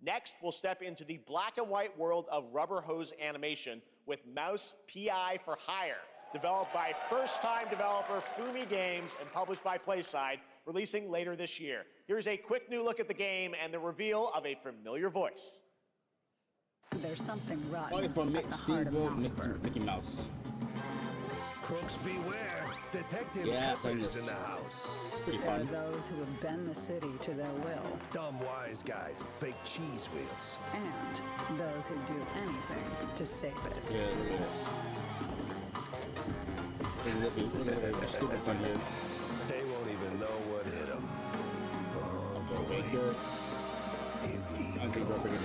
Next, we'll step into the black and white world of rubber hose animation with Mouse PI for Hire, developed by first-time developer Fumi Games and published by PlaySide, releasing later this year. Here's a quick new look at the game and the reveal of a familiar voice. There's something rotten Only from at the heart of Mousburg. Mickey Mouse. Crooks beware. Detective Yeah, Clippers in the house. Pretty There are fun. those who have bent the city to their will, Dumb wise guys and fake cheese wheels. and those who do anything to save it. Yeah, look at that stupid fun here. They won't even know what hit them. Oh, boy. I think we're bringing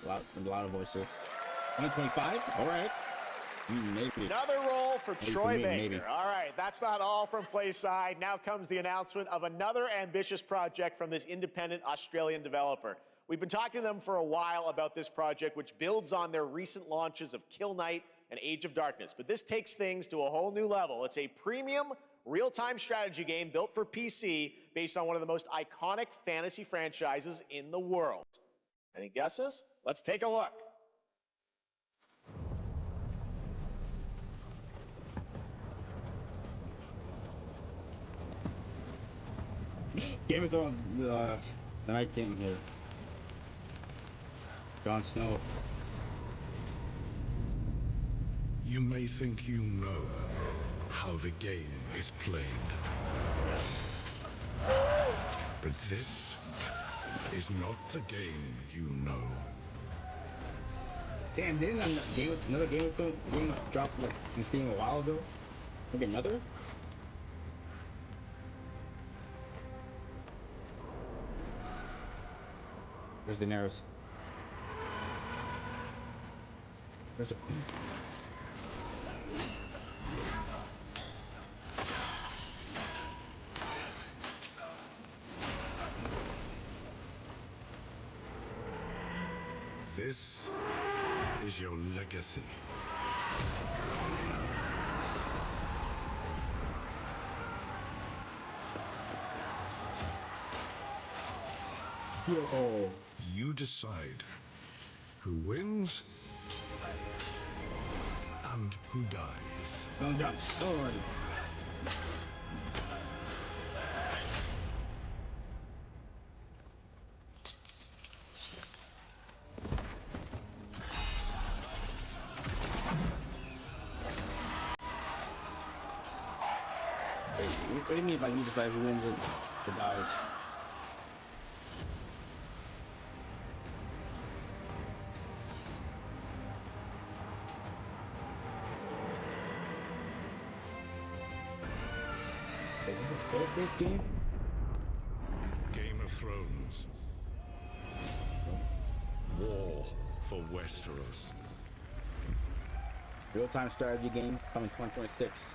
that. A lot of voices. 125? All right. Maybe. Another role for Maybe Troy for me, Baker. maybe. All right, that's not all from PlaySide. Now comes the announcement of another ambitious project from this independent Australian developer. We've been talking to them for a while about this project, which builds on their recent launches of Kill Knight and Age of Darkness. But this takes things to a whole new level. It's a premium, real-time strategy game built for PC based on one of the most iconic fantasy franchises in the world. Any guesses? Let's take a look. Game of Thrones, the Night King here. Jon Snow. You may think you know how the game is played. But this is not the game you know. Damn, didn't another game drop like this game a while ago? Like another? Where's Daenerys? Where's it? This is your legacy. Yo. You decide who wins and who dies. Don't jump. Sword. What do you mean by you decide who wins and who dies? This game? Game of Thrones. War for Westeros. Real-time strategy game coming 2026.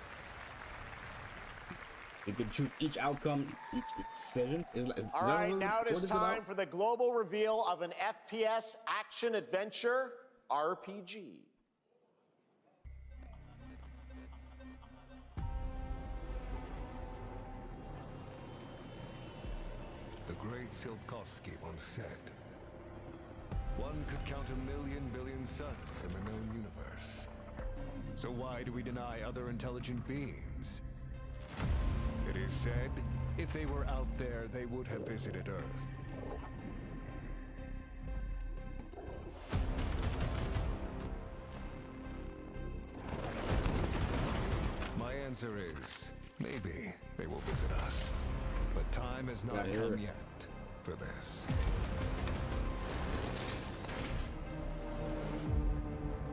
You can choose each outcome, each decision. All right, now it is time for the global reveal of an FPS action-adventure RPG. The great Silkovsky once said, one could count 1,000,000 billion suns in the known universe. So why do we deny other intelligent beings? It is said, if they were out there, they would have visited Earth. My answer is, maybe they will visit us. But time has not come yet for this.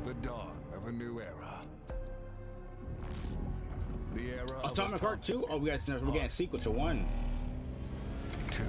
The dawn of a new era. The era of Atomic Heart 2? Oh, we're getting a sequel to 1. 2.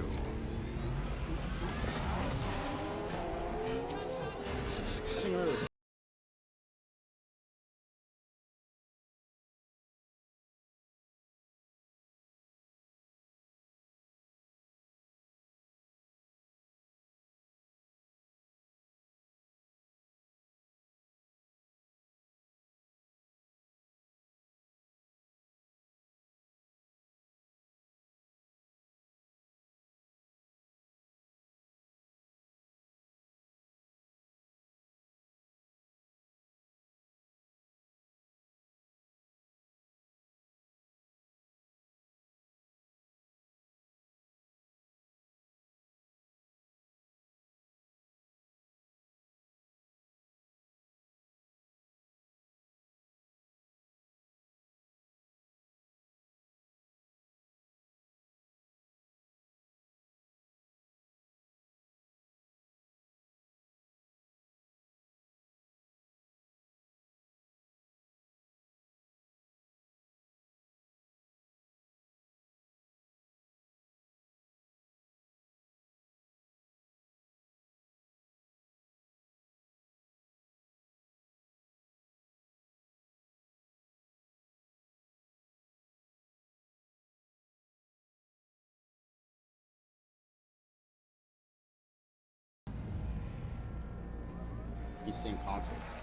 Same consoles.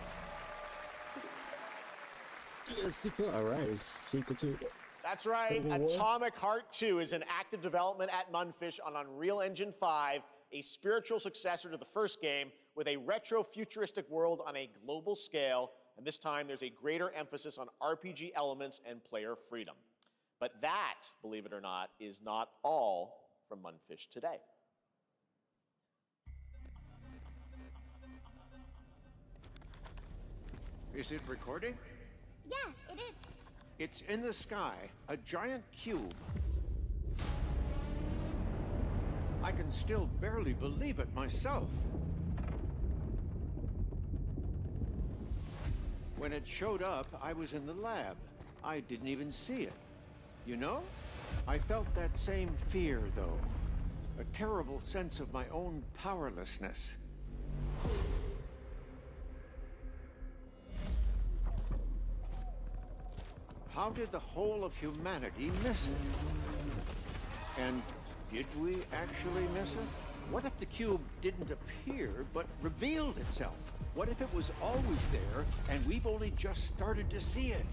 Yeah, sequel, alright. Sequel to. That's right. Atomic Heart 2 is in active development at Munfish on Unreal Engine 5, a spiritual successor to the first game with a retro-futuristic world on a global scale, and this time there's a greater emphasis on RPG elements and player freedom. But that, believe it or not, is not all from Munfish today. Is it recording? Yeah, it is. It's in the sky, a giant cube. I can still barely believe it myself. When it showed up, I was in the lab. I didn't even see it. You know? I felt that same fear, though. A terrible sense of my own powerlessness. How did the whole of humanity miss it? And did we actually miss it? What if the cube didn't appear, but revealed itself? What if it was always there, and we've only just started to see it?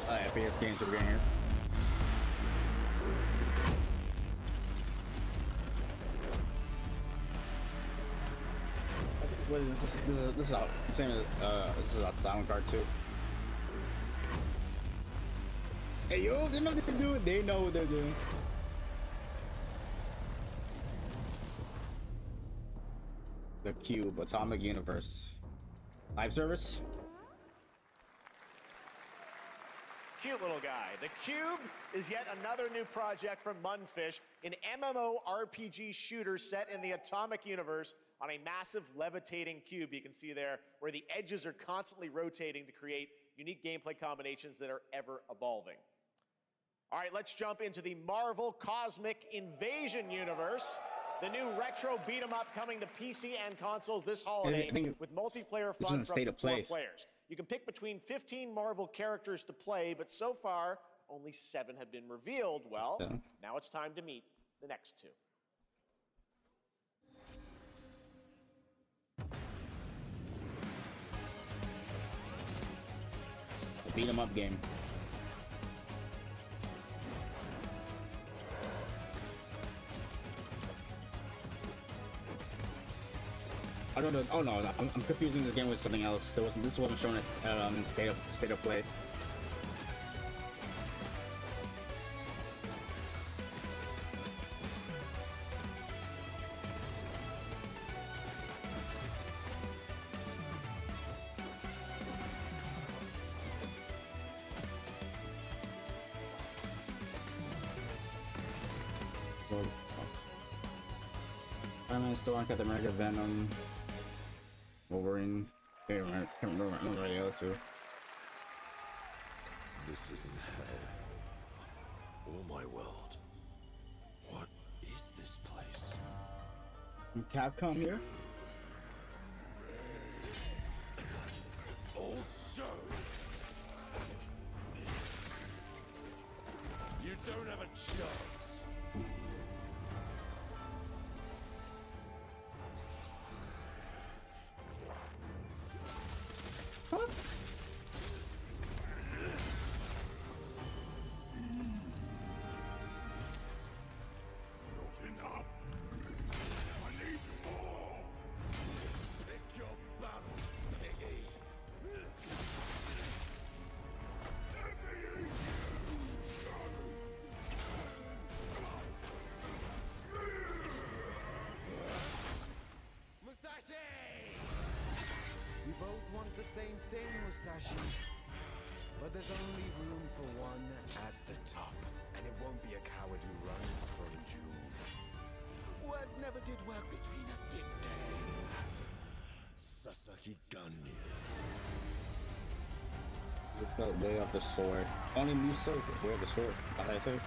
FPS games are getting here. What is this? This is out. Same as this is out Diamond Card too. Hey yo, they know what they're doing. They know what they're doing. The Cube, Atomic Universe. Live service? Cute little guy. The Cube is yet another new project from Munfish, an MMORPG shooter set in the Atomic Universe on a massive levitating cube you can see there, where the edges are constantly rotating to create unique gameplay combinations that are ever evolving. All right, let's jump into the Marvel Cosmic Invasion universe. The new retro beat 'em up coming to PC and consoles this holiday with multiplayer fun from up to 4 players. You can pick between 15 Marvel characters to play, but so far, only 7 have been revealed. Well, now it's time to meet the next 2. The beat 'em up game. I don't know. Oh no, I'm confusing this game with something else. This wasn't shown as state of play. Spider-Man Store on Captain America, Venom, Wolverine. Can't remember anybody else too. This isn't hell. Or my world. What is this place? Capcom here? Also, you don't have a chance. We both want the same thing, Musashi. But there's only room for one at the top. And it won't be a coward who runs from jewels. Words never did work between us, did they? Sasaki Ganyu. We felt way off the sword. Only Musa way off the sword. As I said.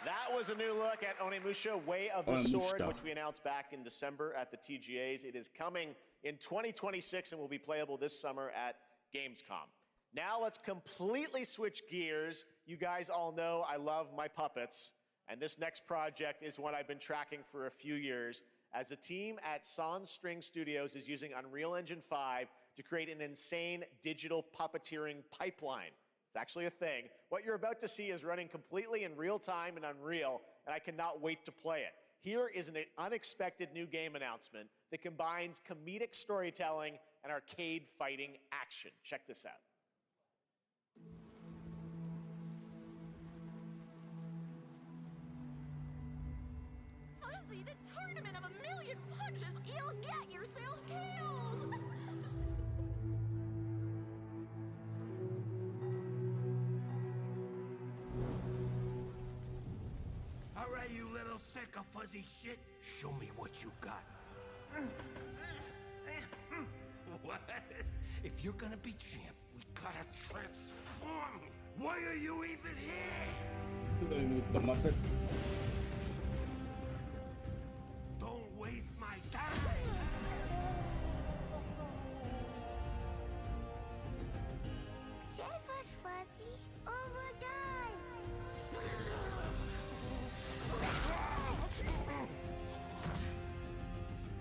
That was a new look at Onimusha Way of the Sword, which we announced back in December at the TGAs. It is coming in 2026 and will be playable this summer at Gamescom. Now let's completely switch gears. You guys all know I love my puppets, and this next project is one I've been tracking for a few years, as a team at Sans String Studios is using Unreal Engine 5 to create an insane digital puppeteering pipeline. It's actually a thing. What you're about to see is running completely in real time and Unreal, and I cannot wait to play it. Here is an unexpected new game announcement that combines comedic storytelling and arcade fighting action. Check this out. Fuzzy, the tournament of a million punches, you'll get yourself killed! All right, you little sick of fuzzy shit. Show me what you got. What? If you're gonna be champ, we gotta transform. Why are you even here? The Muppets. Don't waste my time. Save us, Fuzzy, or we'll die!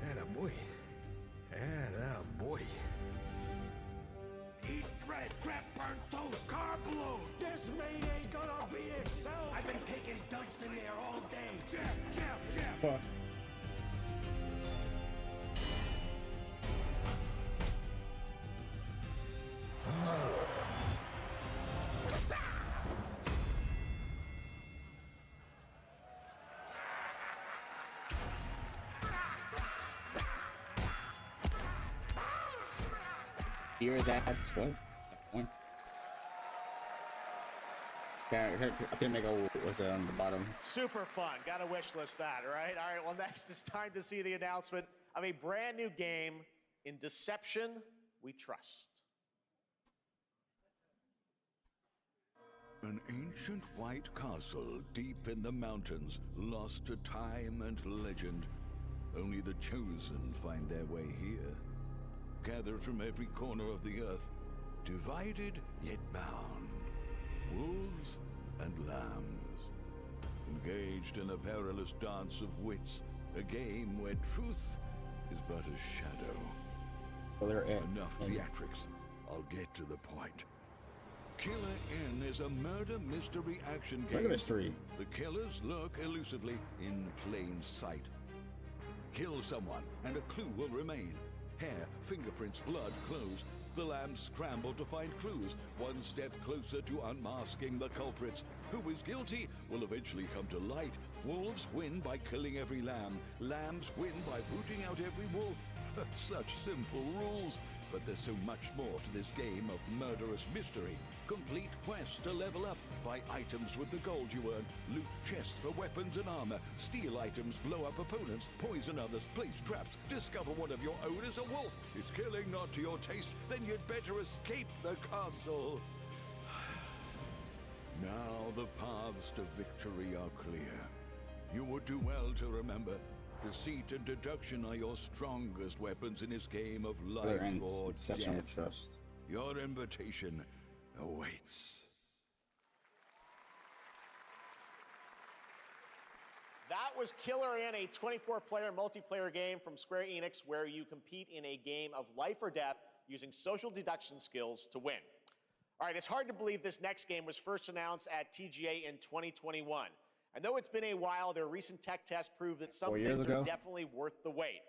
Attaboy. Attaboy. Eat bread, grab burnt toast, carb load. This meat ain't gonna beat itself. I've been taking dumps in there all day. Jab. Fuck. Here, that's what? One. I can make a what's that on the bottom? Super fun. Got to wish list that, right? All right, well, next it's time to see the announcement of a brand new game, In Deception We Trust. An ancient white castle deep in the mountains, lost to time and legend. Only the chosen find their way here. Gathered from every corner of the earth, divided yet bound. Wolves and lambs, engaged in a perilous dance of wits, a game where truth is but a shadow. Well, they're enough theatrics. I'll get to the point. Killer Inn is a murder mystery action game. Murder mystery. The killers lurk elusively in plain sight. Kill someone, and a clue will remain. Hair, fingerprints, blood, clothes. The lambs scramble to find clues, one step closer to unmasking the culprits. Who is guilty will eventually come to light. Wolves win by killing every lamb. Lambs win by booting out every wolf. Such simple rules. But there's so much more to this game of murderous mystery. Complete quests to level up. Buy items with the gold you earn. Loot chests for weapons and armor. Steal items, blow up opponents, poison others, place traps. Discover one of your own is a wolf. Is killing not to your taste? Then you'd better escape the castle. Now the paths to victory are clear. You would do well to remember, deceit and deduction are your strongest weapons in this game of life or death. Trust. Your invitation awaits. That was Killer Inn, a 24-player multiplayer game from Square Enix where you compete in a game of life or death using social deduction skills to win. All right, it's hard to believe this next game was first announced at TGA in 2021. And though it's been a while, their recent tech tests prove that some 4 years things ago. are definitely worth the wait.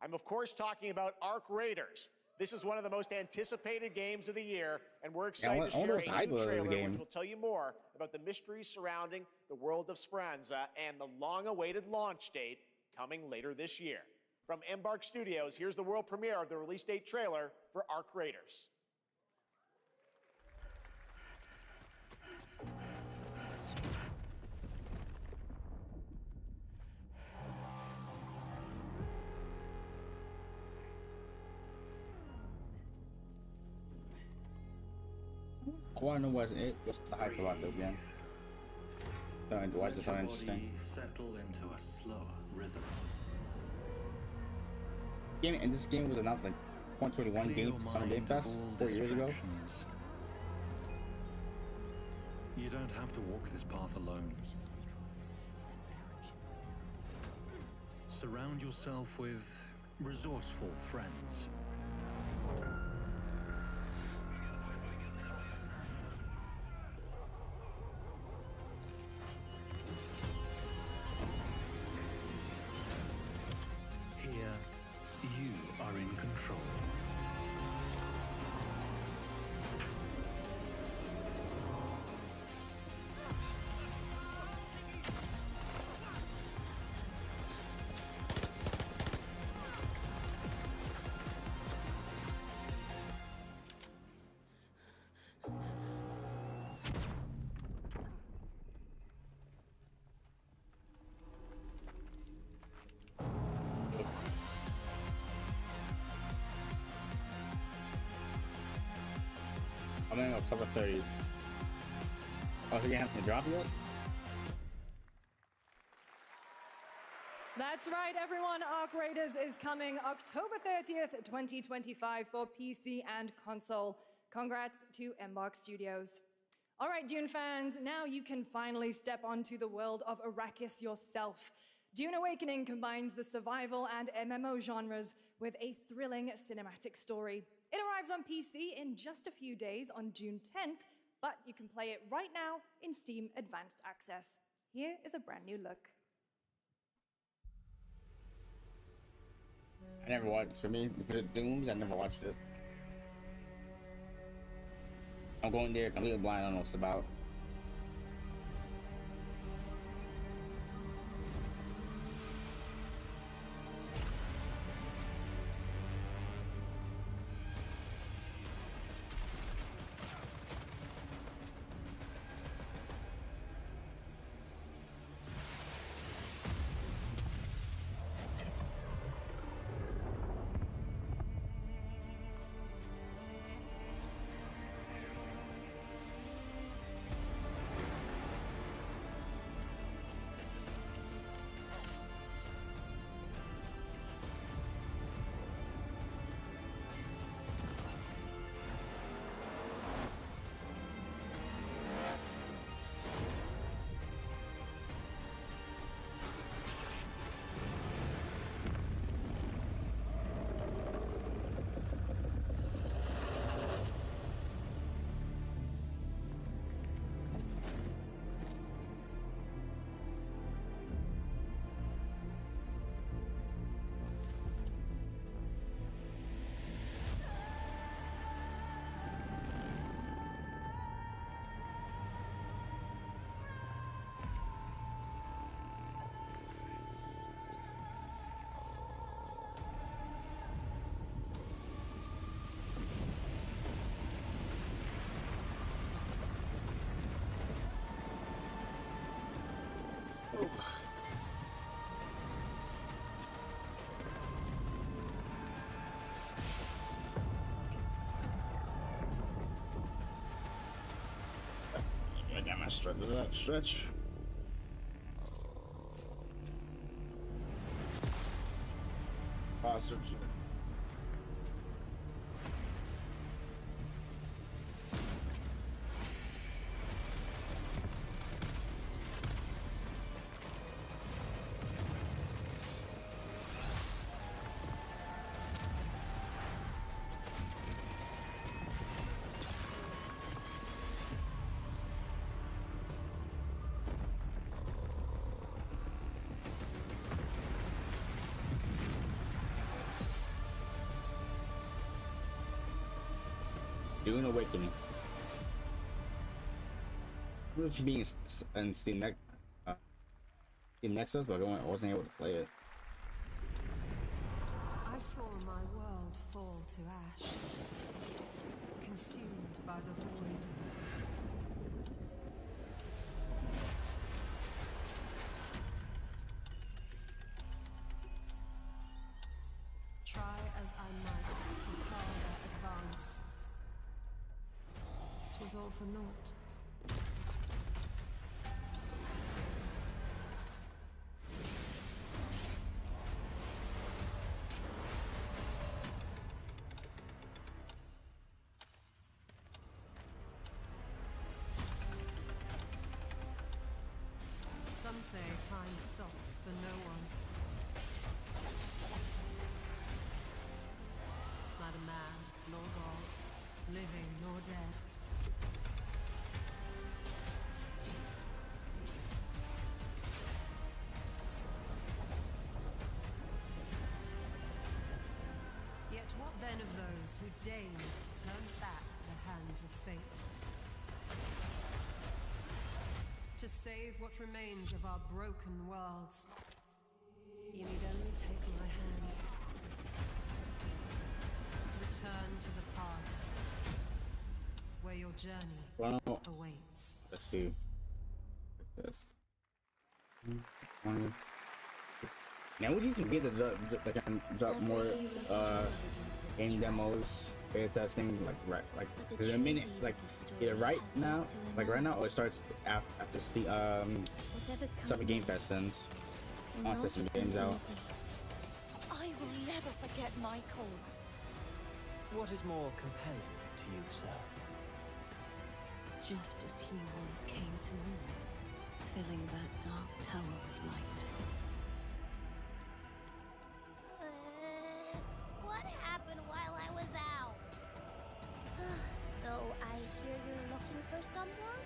I'm, of course, talking about Arc Raiders. This is one of the most anticipated games of the year, and we're excited to share a new trailer which will tell you more about the mysteries surrounding the world of Speranza and the long-awaited launch date coming later this year. From Embark Studios, here's the world premiere of the release date trailer for Arc Raiders. I want to know what's the hype about this game. Why is it so interesting? Settle into a slower rhythm. This game was announced like 2021 game Summer Game Fest 4 years ago. You don't have to walk this path alone. Surround yourself with resourceful friends. Coming October 30th. Oh, so you haven't dropped yet? That's right, everyone. Arc Raiders is coming October 30th, 2025 for PC and console. Congrats to Embark Studios. All right, Dune fans, now you can finally step onto the world of Arrakis yourself. Dune Awakening combines the survival and MMO genres with a thrilling cinematic story. It arrives on PC in just a few days on June 10th, but you can play it right now in Steam Advanced Access. Here is a brand new look. I never watched, for me, the Dooms, I never watched it. I'm going there completely blind, I don't know what it's about. I got my stretch of that stretch. Search it. Dune Awakening. It should be in Steam Nexus, but I wasn't able to play it. I saw my world fall to ash, consumed by the void. Try as I might to quell their advance, 'twas all for naught. Some say time stops for no one. Neither man nor God, living nor dead. Yet what then of those who deigned to turn back the hands of fate? To save what remains of our broken worlds, you need only take my hand. Return to the past, where your journey awaits. Let's see. Like this. Now we just get to drop more game demos beta testing, like is it a minute, like either right now, or it starts after Summer Game Fest ends. I want to test some games out. I will never forget my cause. What is more compelling to you, sir? Just as he once came to me, filling that dark tower with light. What happened while I was out? So I hear you're looking for someone?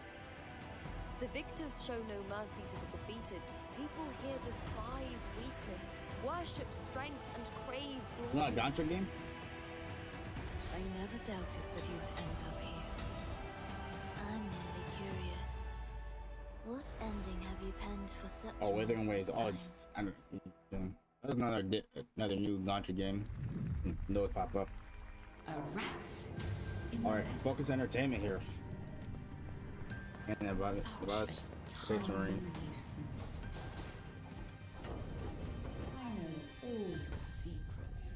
The victors show no mercy to the defeated. People here despise weakness, worship strength, and crave Not a glory. Gauntlet game? I never doubted that you'd end up here. I'm merely curious. What ending have you penned for Septimus Oh, Withering Waves. this Oh, time? it's there's another new Gauntlet game. No, it pop up. A rat. All right, Focus Entertainment here. And about us, Space Marine. Nuisance. I know all your secrets.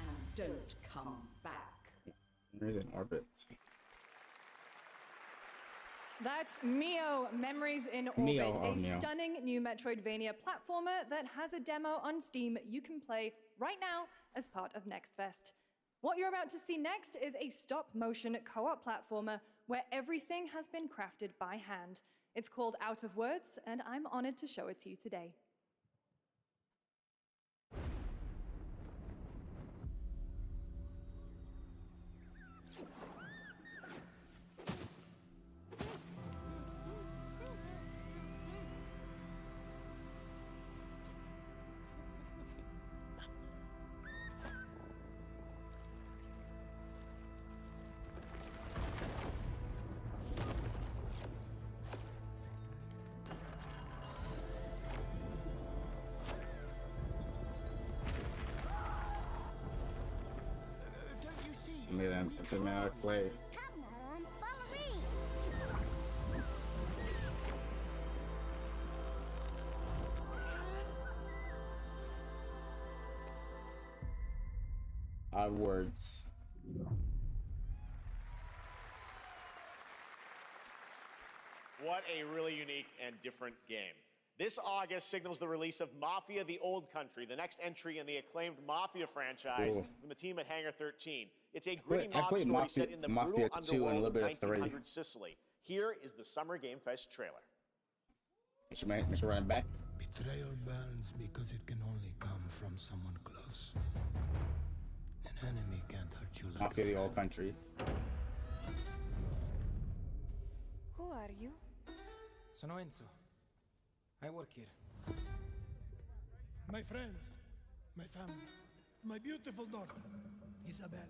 And don't come back. There's an orbit. That's Mio, Memories in Orbit, Neo, oh, a Neo. stunning new Metroidvania platformer that has a demo on Steam you can play right now as part of Next Fest. What you're about to see next is a stop-motion co-op platformer where everything has been crafted by hand. It's called Out of Words, and I'm honored to show it to you today. Maybe I play. Come on, follow me. Odd Words. What a really unique and different game. This August signals the release of Mafia: The Old Country, the next entry in the acclaimed Mafia franchise Cool. from the team at Hangar 13. It's a gritty I mob played story Mafia- set in the Mafia brutal 2 and a underworld little of bit of 3. 1900 Sicily. Here is the Summer Game Fest trailer. Make sure run it back. Betrayal burns because it can only come from someone close. An enemy can't hurt you like Mafia: The Old Country. Who are you? Sono Enzo. I work here. My friends, my family, my beautiful daughter, Isabella.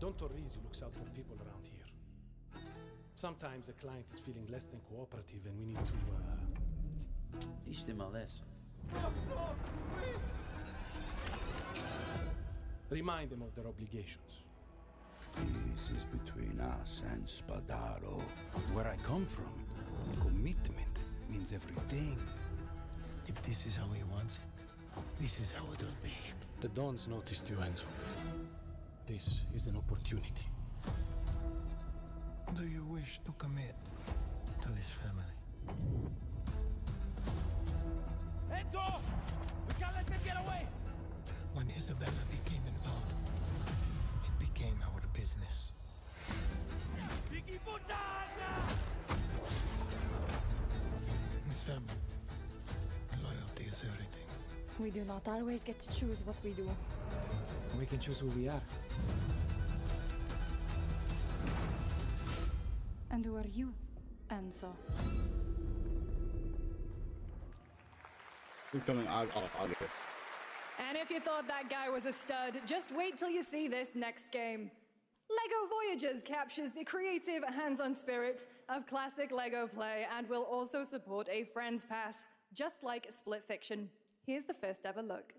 Don Torrisi looks out for people around here. Sometimes the client is feeling less than cooperative and we need to, teach them a lesson. remind them of their obligations. This is between us and Spadaro. Where I come from, commitment means everything. If this is how he wants it, this is how it'll be. The Dons noticed you, Enzo. This is an opportunity. Do you wish to commit to this family? Enzo! We can't let them get away! When Isabella became involved, it became our business. It's family. Loyalty is everything. We do not always get to choose what we do. We can choose who we are. And who are you, Enzo? It's coming August. And if you thought that guy was a stud, just wait till you see this next game. LEGO Voyagers captures the creative, hands-on spirit of classic LEGO play and will also support a Friends Pass, just like Split Fiction. Here's the first ever look.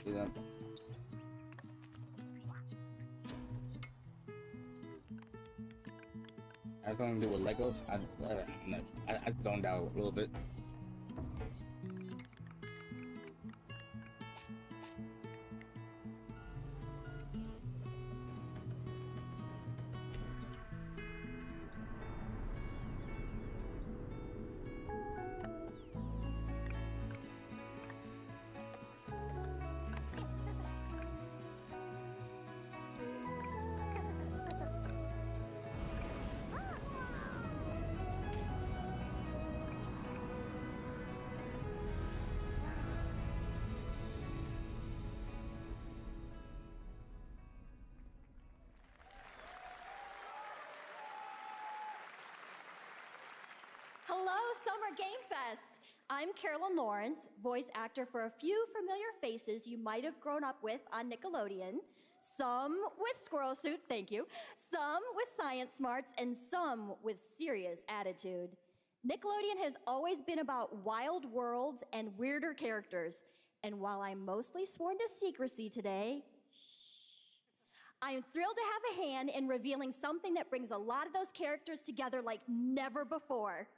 Yeah. I was going to do with Legos. I zoned out a little bit. Hello, Summer Game Fest! I'm Carolyn Lawrence, voice actor for a few familiar faces you might have grown up with on Nickelodeon. Some with squirrel suits, thank you. Some with science smarts, and some with serious attitude. Nickelodeon has always been about wild worlds and weirder characters. And while I'm mostly sworn to secrecy today, I am thrilled to have a hand in revealing something that brings a lot of those characters together like never before.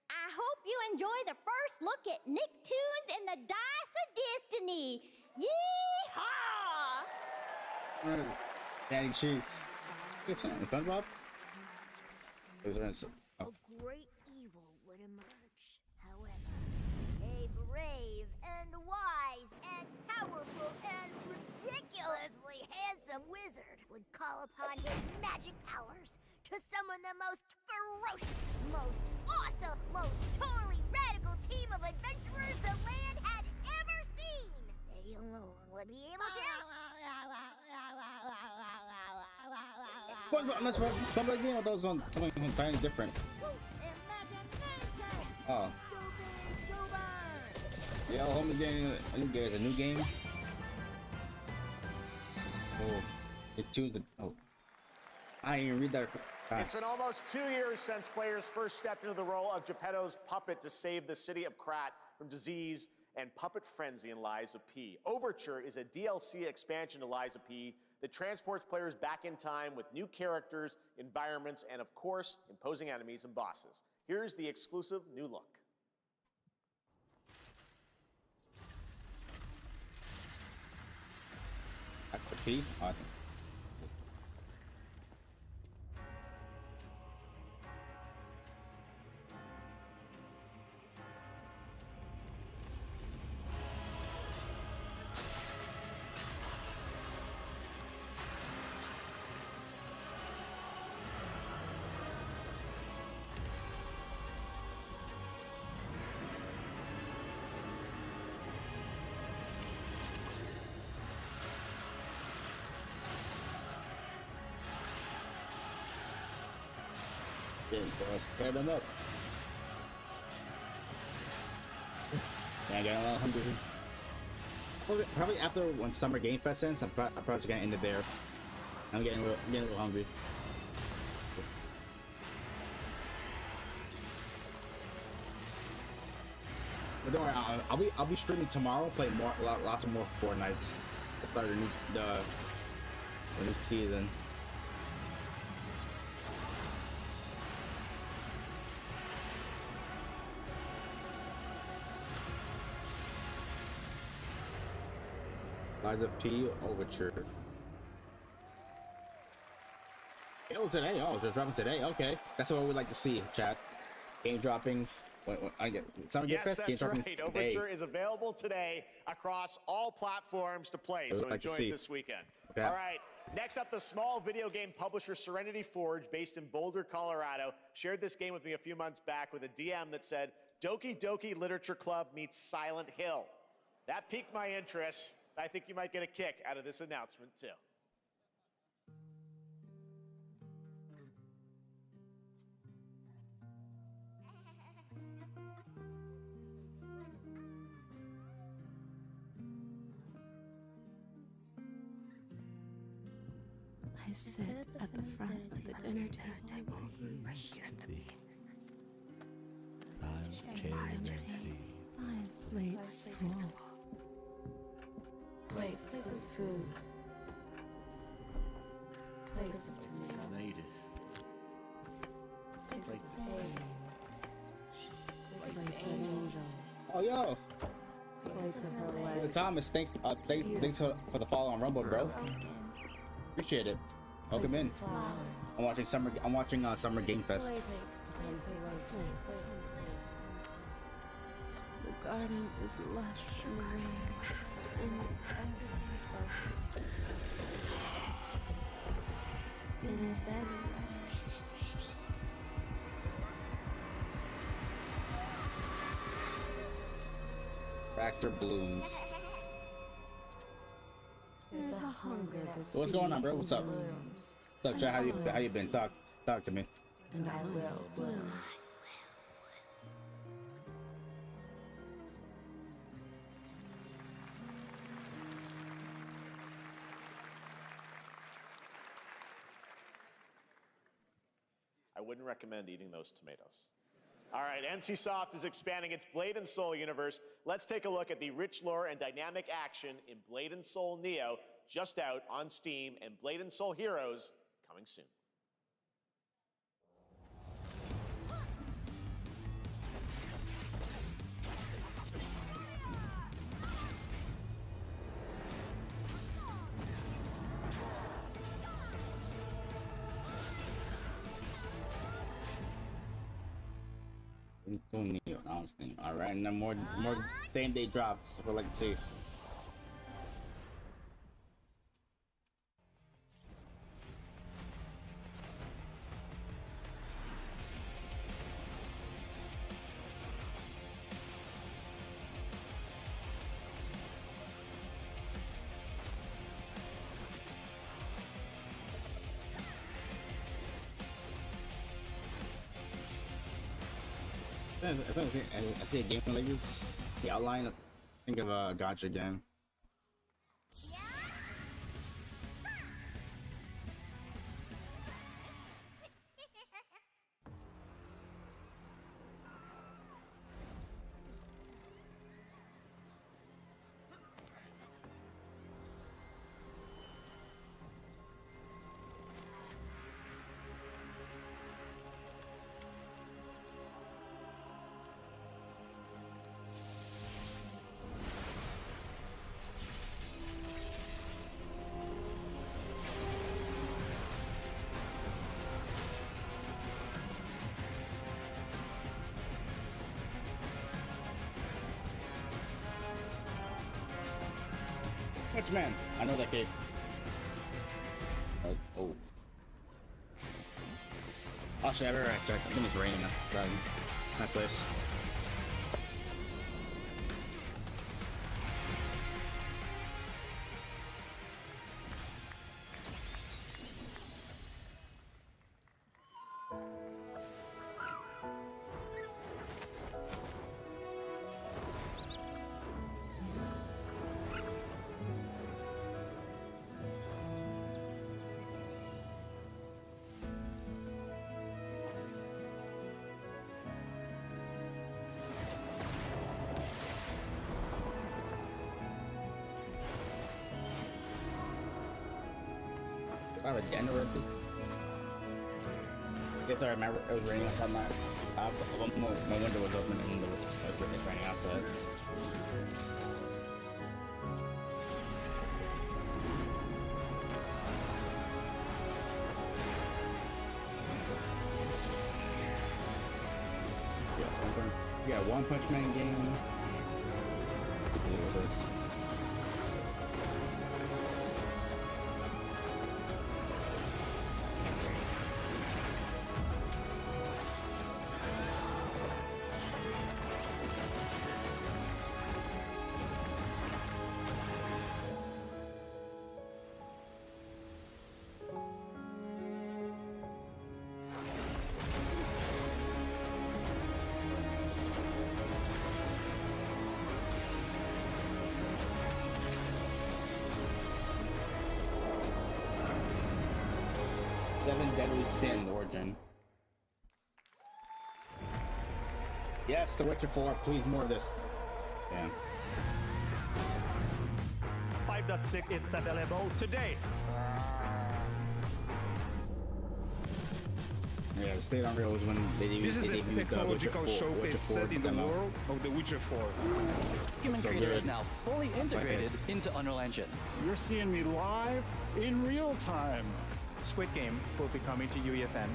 I hope you enjoy the first look at Nicktoons and the Dice of Destiny. Yeehaw! Daddy cheeks. This one, SpongeBob? A great evil would emerge. However, a brave and wise and powerful and ridiculously handsome wizard would call upon his magic powers to summon the most ferocious, most awesome, most totally radical team of adventurers the land had ever seen. They alone would be able to... SpongeBob, that's what SpongeBob game. I thought it was on something entirely different. Oh. Yeah, homie game. I think there's a new game. Oh, it choose the. Oh, I didn't even read that. It's been almost 2 years since players first stepped into the role of Geppetto's puppet to save the city of Krat from disease and puppet frenzy in Lies of P. Overture is a DLC expansion to Lies of P that transports players back in time with new characters, environments, and of course, imposing enemies and bosses. Here's the exclusive new look. After P? Oh, I think. Scare them up. Yeah, I got a little hungry. Probably after when Summer Game Fest ends, I'm probably just gonna end it there. I'm getting a little hungry. But don't worry, I'll be streaming tomorrow, playing lots of more Fortnite. Let's start the new season. Lies of P Overture. Oh, today. Oh, it's dropping today. Okay, that's what we would like to see. Chat, game dropping. When I get Summer Game Fest, Yes, game that's right. Overture is available today across all platforms to play. So like enjoy it this weekend. Okay. All right. Next up, the small video game publisher Serenity Forge, based in Boulder, Colorado, shared this game with me a few months back with a DM that said, "Doki Doki Literature Club meets Silent Hill." That piqued my interest. I think you might get a kick out of this announcement, too. I sit at the front of the dinner table where he used to be. Chairs empty, 5 plates full. Play Plates of food. Plates of tomatoes. Plates of egg. Plates of angels. Oh yo, Plates of her hey, legs. Thomas, thanks for the follow on Rumble, bro. Appreciate it. Welcome in. I'm watching Summer Game Fest. The garden is lush in the rain, and everything's focused. Dinner's ready. Tractor blooms. There's a hunger that What's going on, bro? feeds What's up? and blooms. What's up, Chad? How you been? Talk to me. And I will bloom. I wouldn't recommend eating those tomatoes. All right, NCSoft is expanding its Blade and Soul universe. Let's take a look at the rich lore and dynamic action in Blade and Soul Neo, just out on Steam, and Blade and Soul Heroes coming soon. Neo announcement. All right, and then more same day drops. We'd like to see. I see a game like this, the outline, think of a gotcha game. Which man? I know that kid. Oh. Actually, I've ever checked. I think it's raining outside my place. I have a den already. I guess I remember it was raining outside my window was open and it was raining outside. Yeah, One Punch Man game. Look at this. Seven Deadly Sin Origin. Yes, The Witcher 4. Please, more of this. Yeah. $5 it's available today. Yeah, the State Unreal was when This is a technological showcase set in the world of The Witcher 4. Human So Creator is good. now fully integrated into Unreal Engine. You're seeing me live in real time. Squid Game will be coming to UEFN.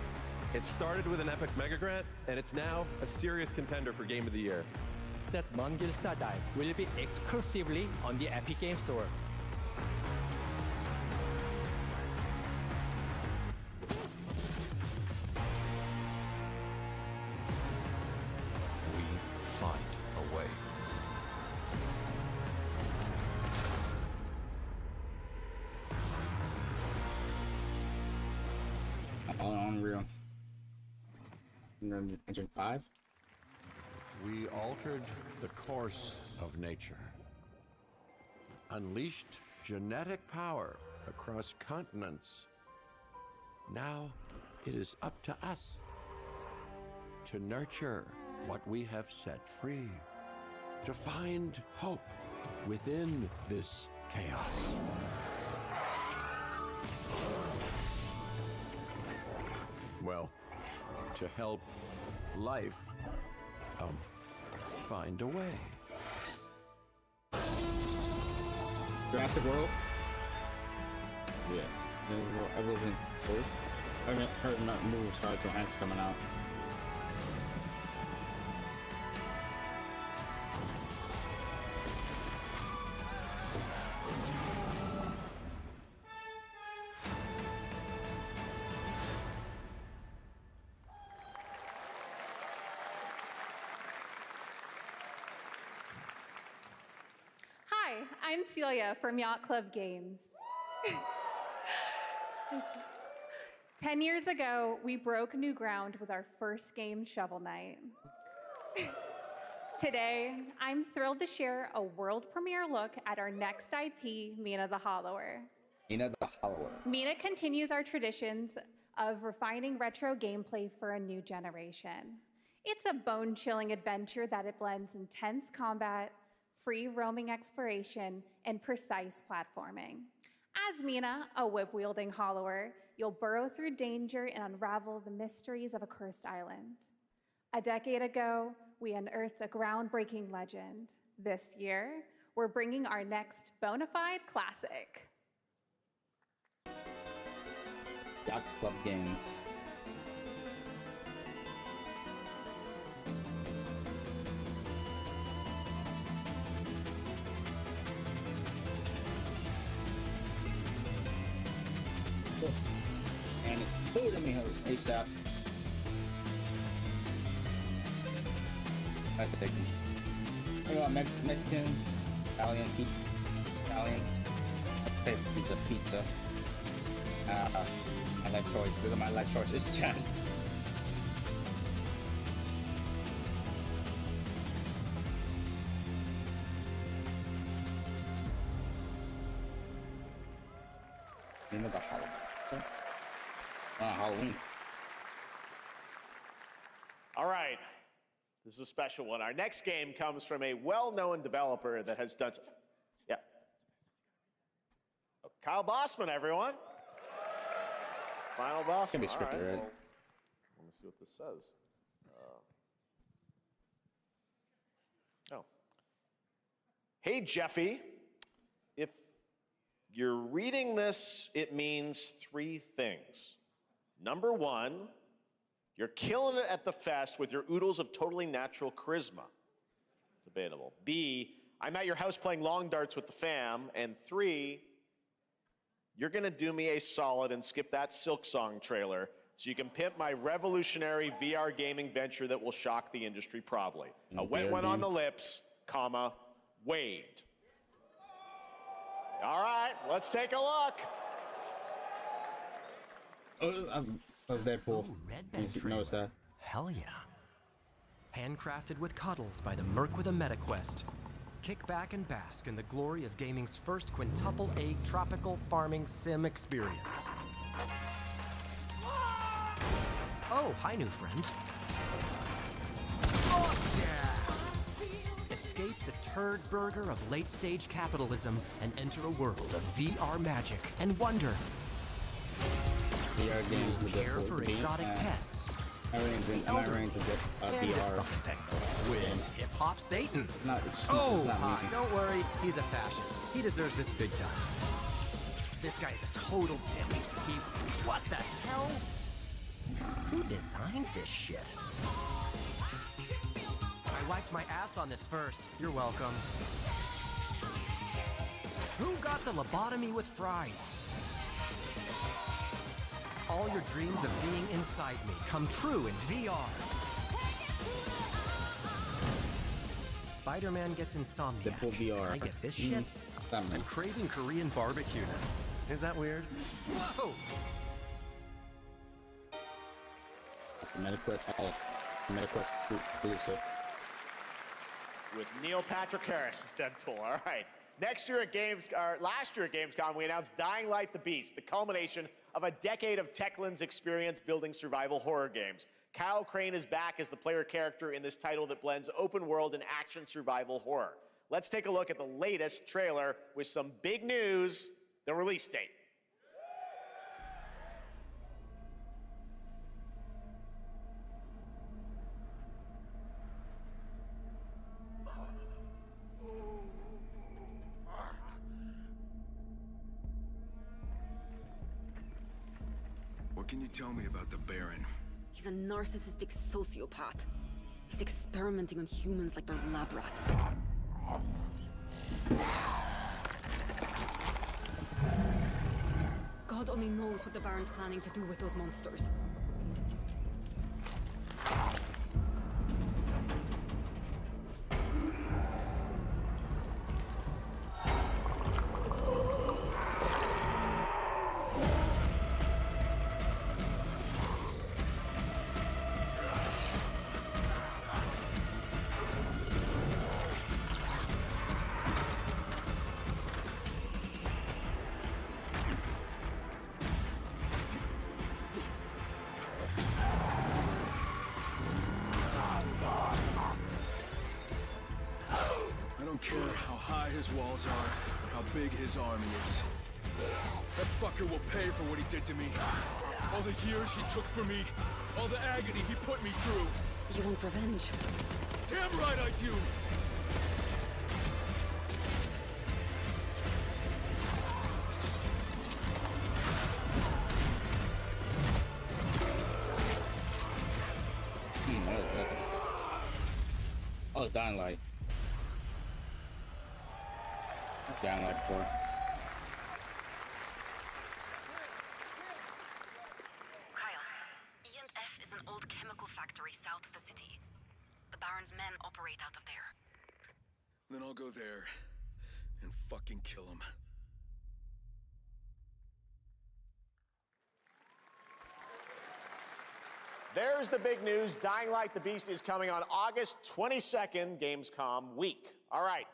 It started with an epic mega grant, and it's now a serious contender for Game of the Year. That Mongilsta Dive will be exclusively on the Epic Game Store. We find a way. All on Unreal. Engine 5? We altered the course of nature, unleashed genetic power across continents. Now it is up to us to nurture what we have set free, to find hope within this chaos. Well, to help life find a way. Jurassic World? Yes. Everything. I haven't heard not moves hard to hands coming out. Hi, I'm Celia from Yacht Club Games. 10 years ago, we broke new ground with our first game, Shovel Knight. Today, I'm thrilled to share a world premiere look at our next IP, Mina the Hollower. Mina the Hollower. Mina continues our traditions of refining retro gameplay for a new generation. It's a bone-chilling adventure that it blends intense combat, free roaming exploration, and precise platforming. As Mina, a whip-wielding hollower, you'll burrow through danger and unravel the mysteries of a cursed island. A decade ago, we unearthed a groundbreaking legend. This year, we're bringing our next bona fide classic. Yacht Club Games. And it's food in me ASAP. I have to take them. You know what, Mexican, Italian, Italian. Okay, pizza. My life choice. These are my life choices, Chad. Name of the Halloween. Halloween. All right. This is a special one. Our next game comes from a well-known developer that has done... Yeah. Oh, Kyle Bossman, everyone. Final boss. Can be scripted, right? Well, let me see what this says. Oh. Hey, Jeffy. If you're reading this, it means 3 things. Number 1, you're killing it at the fest with your oodles of totally natural charisma. Debatable. B, I'm at your house playing long darts with the fam. And 3, you're gonna do me a solid and skip that Silk Song trailer so you can pimp my revolutionary VR gaming venture that will shock the industry probably. A wet one on the lips, comma, Wade. All right, let's take a look. Oh, that was Deadpool. You notice that? Hell yeah. Handcrafted with cuddles by the Merc with a MetaQuest. Kick back and bask in the glory of gaming's first quintuple A tropical farming sim experience. Oh, hi, new friend. Oh, yeah! Escape the turd burger of late-stage capitalism and enter a world of VR magic and wonder. VR games You'll care for exotic pets. I'm not ready to get VR with hip-hop Satan. It's oh, not hi, me. don't worry. He's a fascist. He deserves this big time. This guy's a total dimmy. What the hell? Who designed this shit? I wiped my ass on this first. You're welcome. Who got the lobotomy with fries? All your dreams of being inside me come true in VR. Spider-Man gets insomnia. Simple VR. I get this shit. I'm craving Korean barbecue now. Is that weird? Whoa! MetaQuest. Oh, MetaQuest exclusive. With Neil Patrick Harris as Deadpool. All right. Last year at Gamescom, we announced Dying Light the Beast, the culmination of a decade of Techland's experience building survival horror games. Kyle Crane is back as the player character in this title that blends open world and action survival horror. Let's take a look at the latest trailer with some big news, the release date. What can you tell me about the Baron? He's a narcissistic sociopath. He's experimenting on humans like they're lab rats. God only knows what the Baron's planning to do with those monsters. I don't care how high his walls are, or how big his army is. That fucker will pay for what he did to me. All the years he took from me, all the agony he put me through. You want revenge? Damn right I do! Oh, it's Dying Light. Dying Light 4. Kyle, E&F is an old chemical factory south of the city. The Baron's men operate out of there. Then I'll go there and fucking kill him. There's the big news. Dying Light the Beast is coming on August 22nd, Gamescom week. All right.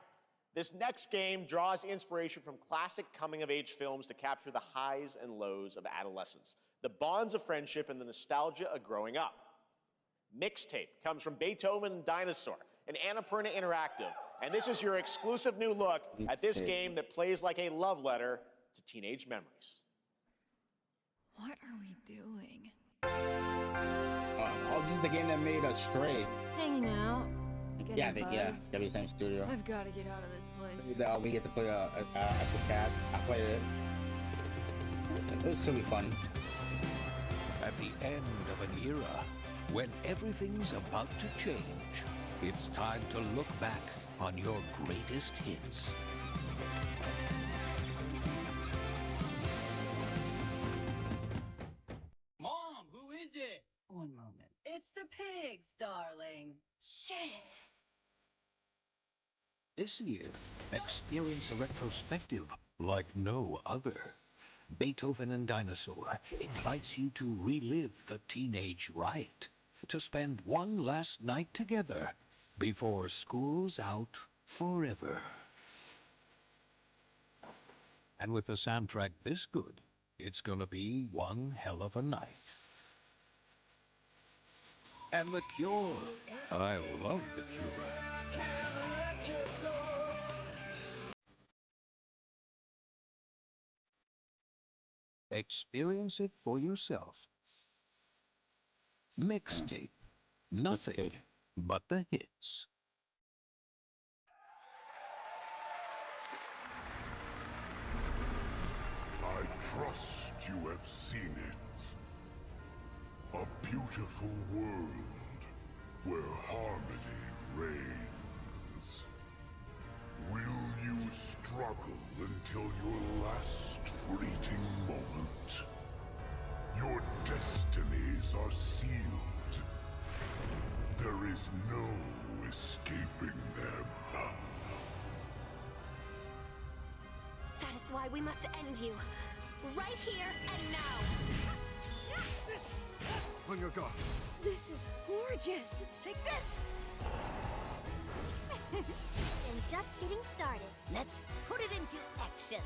This next game draws inspiration from classic coming-of-age films to capture the highs and lows of adolescence, the bonds of friendship, and the nostalgia of growing up. Mixtape comes from Beethoven and Dinosaur, an Annapurna Interactive, and this is your exclusive new look at this game that plays like a love letter to teenage memories. What are we doing? Oh, this is the game that made us Stray. Hanging out. Yeah, they're the same studio. I've got to get out of this place. We get to play as a cat. I played it. It was silly fun. At the end of an era, when everything's about to change, it's time to look back on your greatest hits. Mom, who is it? One moment. It's the pigs, darling. Shit! This year, experience a retrospective like no other. Beethoven and Dinosaur invites you to relive the teenage riot, to spend one last night together before school's out forever. And with a soundtrack this good, it's gonna be one hell of a night. And The Cure. I love The Cure. Experience it for yourself. Mixtape. Nothing but the hits. I trust you have seen it. A beautiful world where harmony reigns. Will you struggle until your last fleeting moment? Your destinies are sealed. There is no escaping them. That is why we must end you. Right here and now. On your guard. This is gorgeous. Take this. And just getting started. Let's put it into action.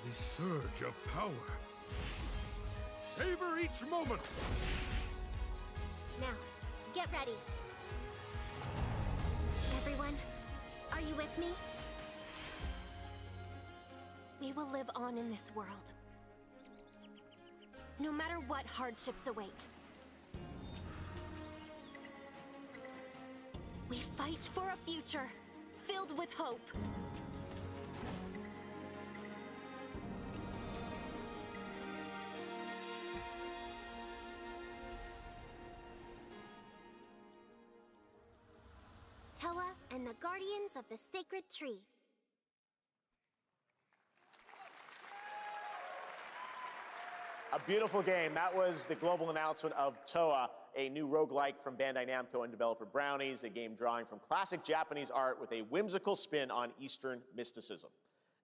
The surge of power. Savor each moment. Now, get ready. Everyone, are you with me? We will live on in this world. No matter what hardships await. We fight for a future filled with hope. Toa and the Guardians of the Sacred Tree. A beautiful game. That was the global announcement of Toa, a new roguelike from Bandai Namco and developer Brownies, a game drawing from classic Japanese art with a whimsical spin on Eastern mysticism.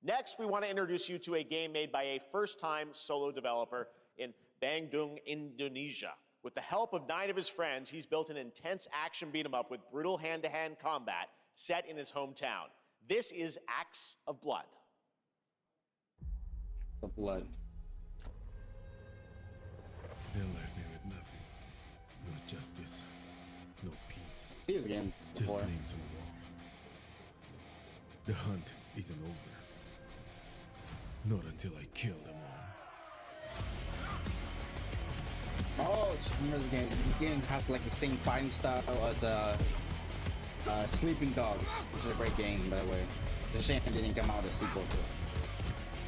Next, we want to introduce you to a game made by a first-time solo developer in Bandung, Indonesia. With the help of 9 of his friends, he's built an intense action beat-em-up with brutal hand-to-hand combat set in his hometown. This is Acts of Blood. The blood. They left me with nothing. No justice. No peace. See it again Just before. names on the wall. The hunt isn't over. Not until I kill them all. Oh, remember the game. The game has like the same fighting style as Sleeping Dogs, which is a great game, by the way. The shame it didn't come out as a sequel to it.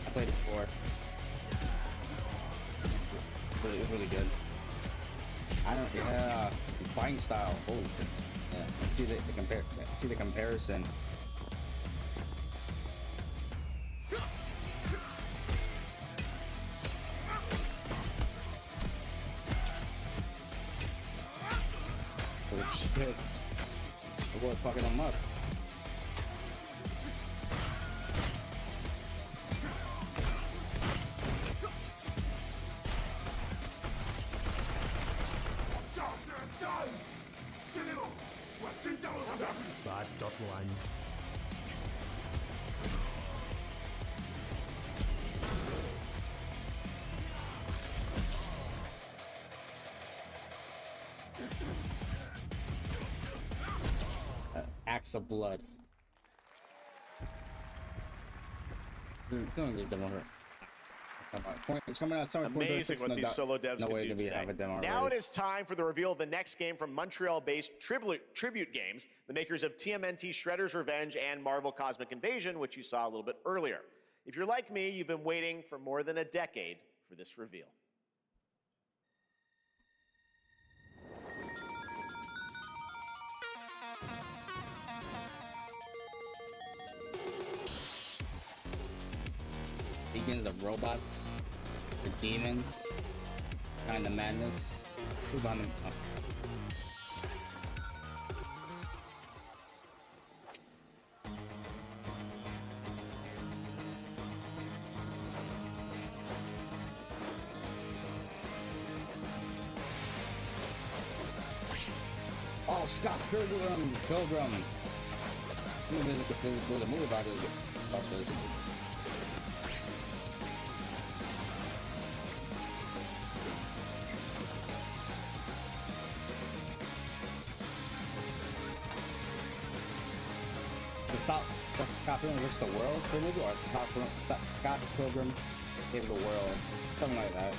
I played it before. It was really good. I don't. Yeah, the fighting style. Holy shit. Yeah. See the comparison. Holy shit. The boy's fucking him up. Bad dot line. Acts of Blood. It's coming out summer. Amazing what these solo devs no can way do did we have today. it demo Now already. it is time for the reveal of the next game from Montreal-based Tribute Games, the makers of TMNT Shredder's Revenge and Marvel Cosmic Invasion, which you saw a little bit earlier. If you're like me, you've been waiting for more than a decade for this reveal. Begins of robots, the demon, kind of madness. Who's on him? Oh. Oh, Scott Pilgrim. There's a movie about this. Scott Pilgrim versus the World for a movie, or Scott Pilgrim Save the World, something like that.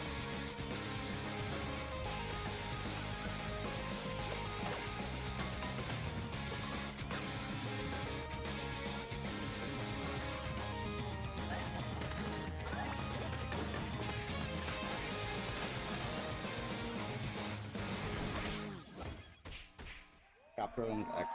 Scott Pilgrim X.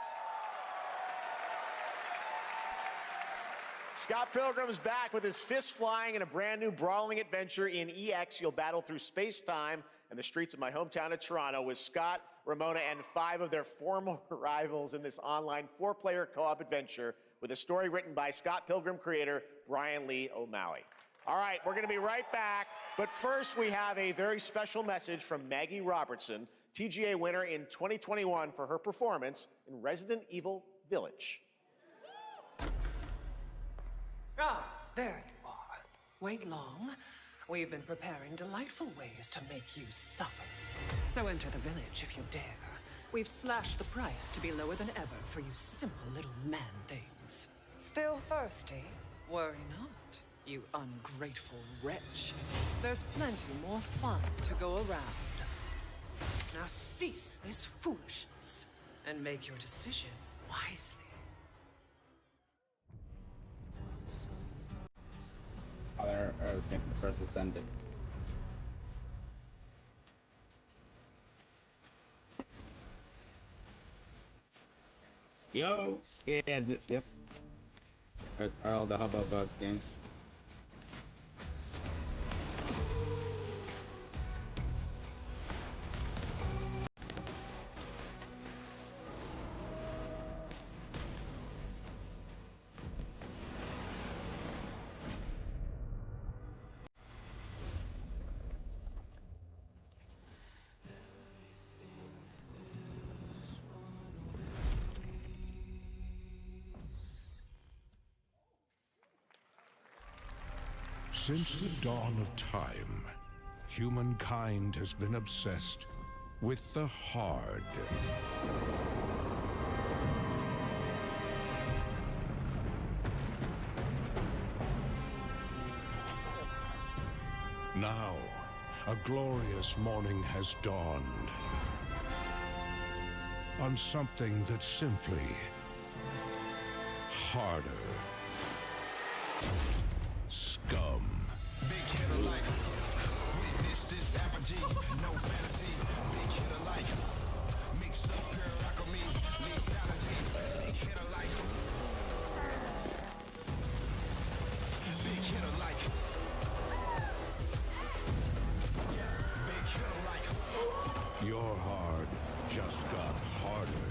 Scott Pilgrim is back with his fists flying in a brand new brawling adventure. In EX, you'll battle through space-time and the streets of my hometown of Toronto with Scott, Ramona, and 5 of their former rivals in this online 4-player co-op adventure with a story written by Scott Pilgrim creator Brian Lee O'Malley. All right, we're going to be right back, but first we have a very special message from Maggie Robertson, TGA winner in 2021 for her performance in Resident Evil Village. Ah, there you are. Wait long. We've been preparing delightful ways to make you suffer. So enter the village if you dare. We've slashed the price to be lower than ever for you simple little man things. Still thirsty? Worry not, you ungrateful wretch. There's plenty more fun to go around. Now cease this foolishness and make your decision wisely. Everything starts ascending. Yo! Yeah, yep. Are all the Hubba Bugs games. Since the dawn of time, humankind has been obsessed with the hard. Now, a glorious morning has dawned on something that's simply harder. Scum. Big hit alike. Witness this apogee. No fantasy. Big hit alike. Mix up pure alchemy. Lethality. Big hit alike. Big hit alike. Big hit alike. Your hard just got harder.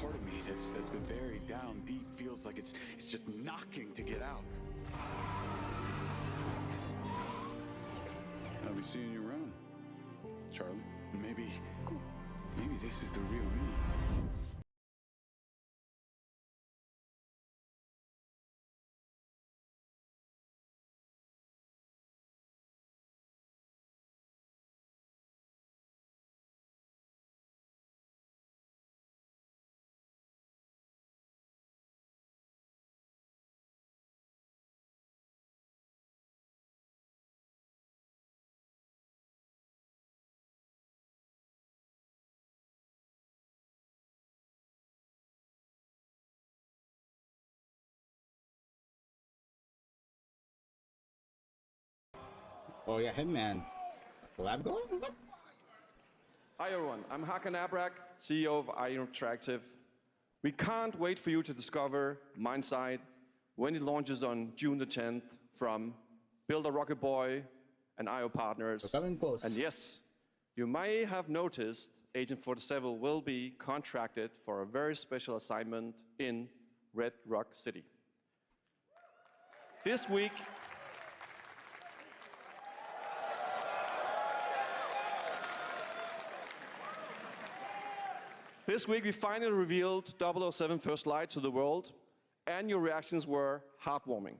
Part of me that's been buried down deep feels like it's just knocking to get out. I'll be seeing you around, Charlie. Maybe this is the real me. Oh yeah, Hitman. Collab going? Hi everyone, I'm Hakan Abrak, CEO of IO Interactive. We can't wait for you to discover Mindside when it launches on June the 10th from Builder Rocket Boy, and IO partners. We're coming close. And yes, you may have noticed Agent 47 will be contracted for a very special assignment in Red Rock City. This week, we finally revealed 007 First Light to the world, and your reactions were heartwarming.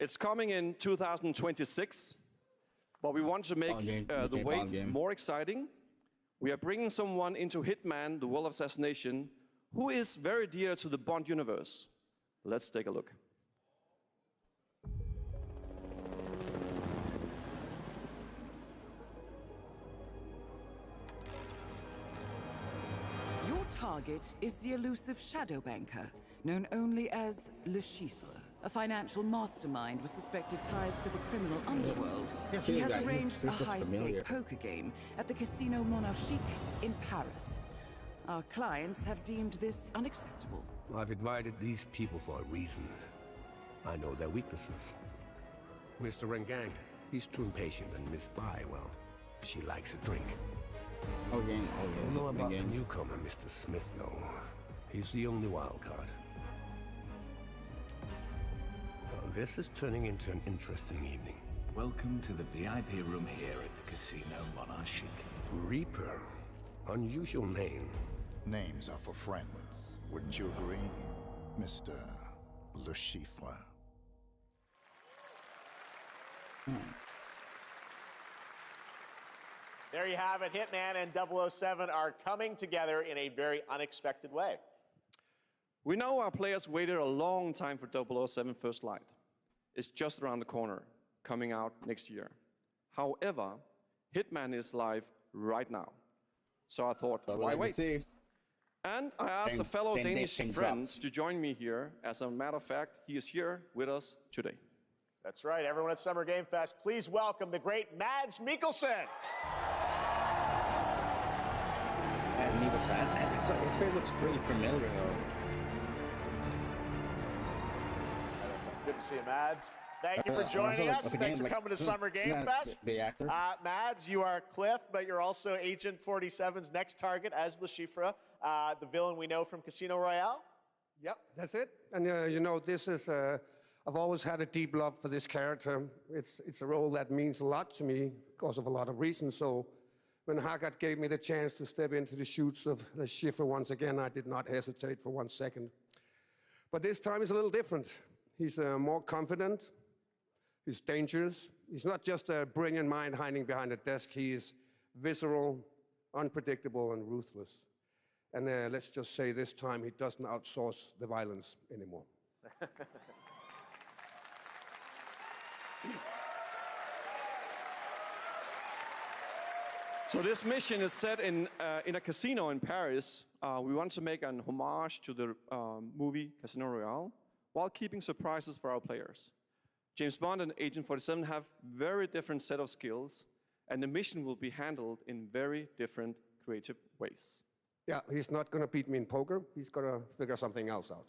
It's coming in 2026, but we want to make the wait more exciting. We are bringing someone into Hitman, the world of assassination, who is very dear to the Bond universe. Let's take a look. Your target is the elusive shadow banker, known only as Le Chiffre, a financial mastermind with suspected ties to the criminal underworld. He has arranged a high-stake poker game at the Casino Monarchique in Paris. Our clients have deemed this unacceptable. I've invited these people for a reason. I know their weaknesses. Mr. Rengang, he's too impatient, and Miss Bai, well, she likes a drink. Okay. Don't know about the newcomer, Mr. Smith, though. He's the only wild card. Well, this is turning into an interesting evening. Welcome to the VIP room here at the Casino Monarchique. Reaper. Unusual name. Names are for friends. Wouldn't you agree, Mr. Le Chiffre? There you have it. Hitman and 007 are coming together in a very unexpected way. We know our players waited a long time for 007 First Light. It's just around the corner, coming out next year. However, Hitman is live right now. So I thought, why wait? And I asked a fellow Danish friend to join me here. As a matter of fact, he is here with us today. That's right, everyone at Summer Game Fest, please welcome the great Mads Mikkelsen. His face looks pretty familiar, though. Good to see you, Mads. Thank you for joining us. Thanks for coming to Summer Game Fest. The actor. Mads, you are Cliff, but you're also Agent 47's next target as Le Chiffre, the villain we know from Casino Royale. Yep, that's it. And you know, this is, I've always had a deep love for this character. It's a role that means a lot to me because of a lot of reasons. So when Haggard gave me the chance to step into the shoes of Le Chiffre once again, I did not hesitate for 1 second. But this time is a little different. He's more confident. He's dangerous. He's not just a brilliant mind hiding behind a desk. He is visceral, unpredictable, and ruthless. And let's just say this time he doesn't outsource the violence anymore. So this mission is set in a casino in Paris. We want to make an homage to the movie Casino Royale while keeping surprises for our players. James Bond and Agent 47 have very different set of skills, and the mission will be handled in very different creative ways. Yeah, he's not going to beat me in poker. He's going to figure something else out.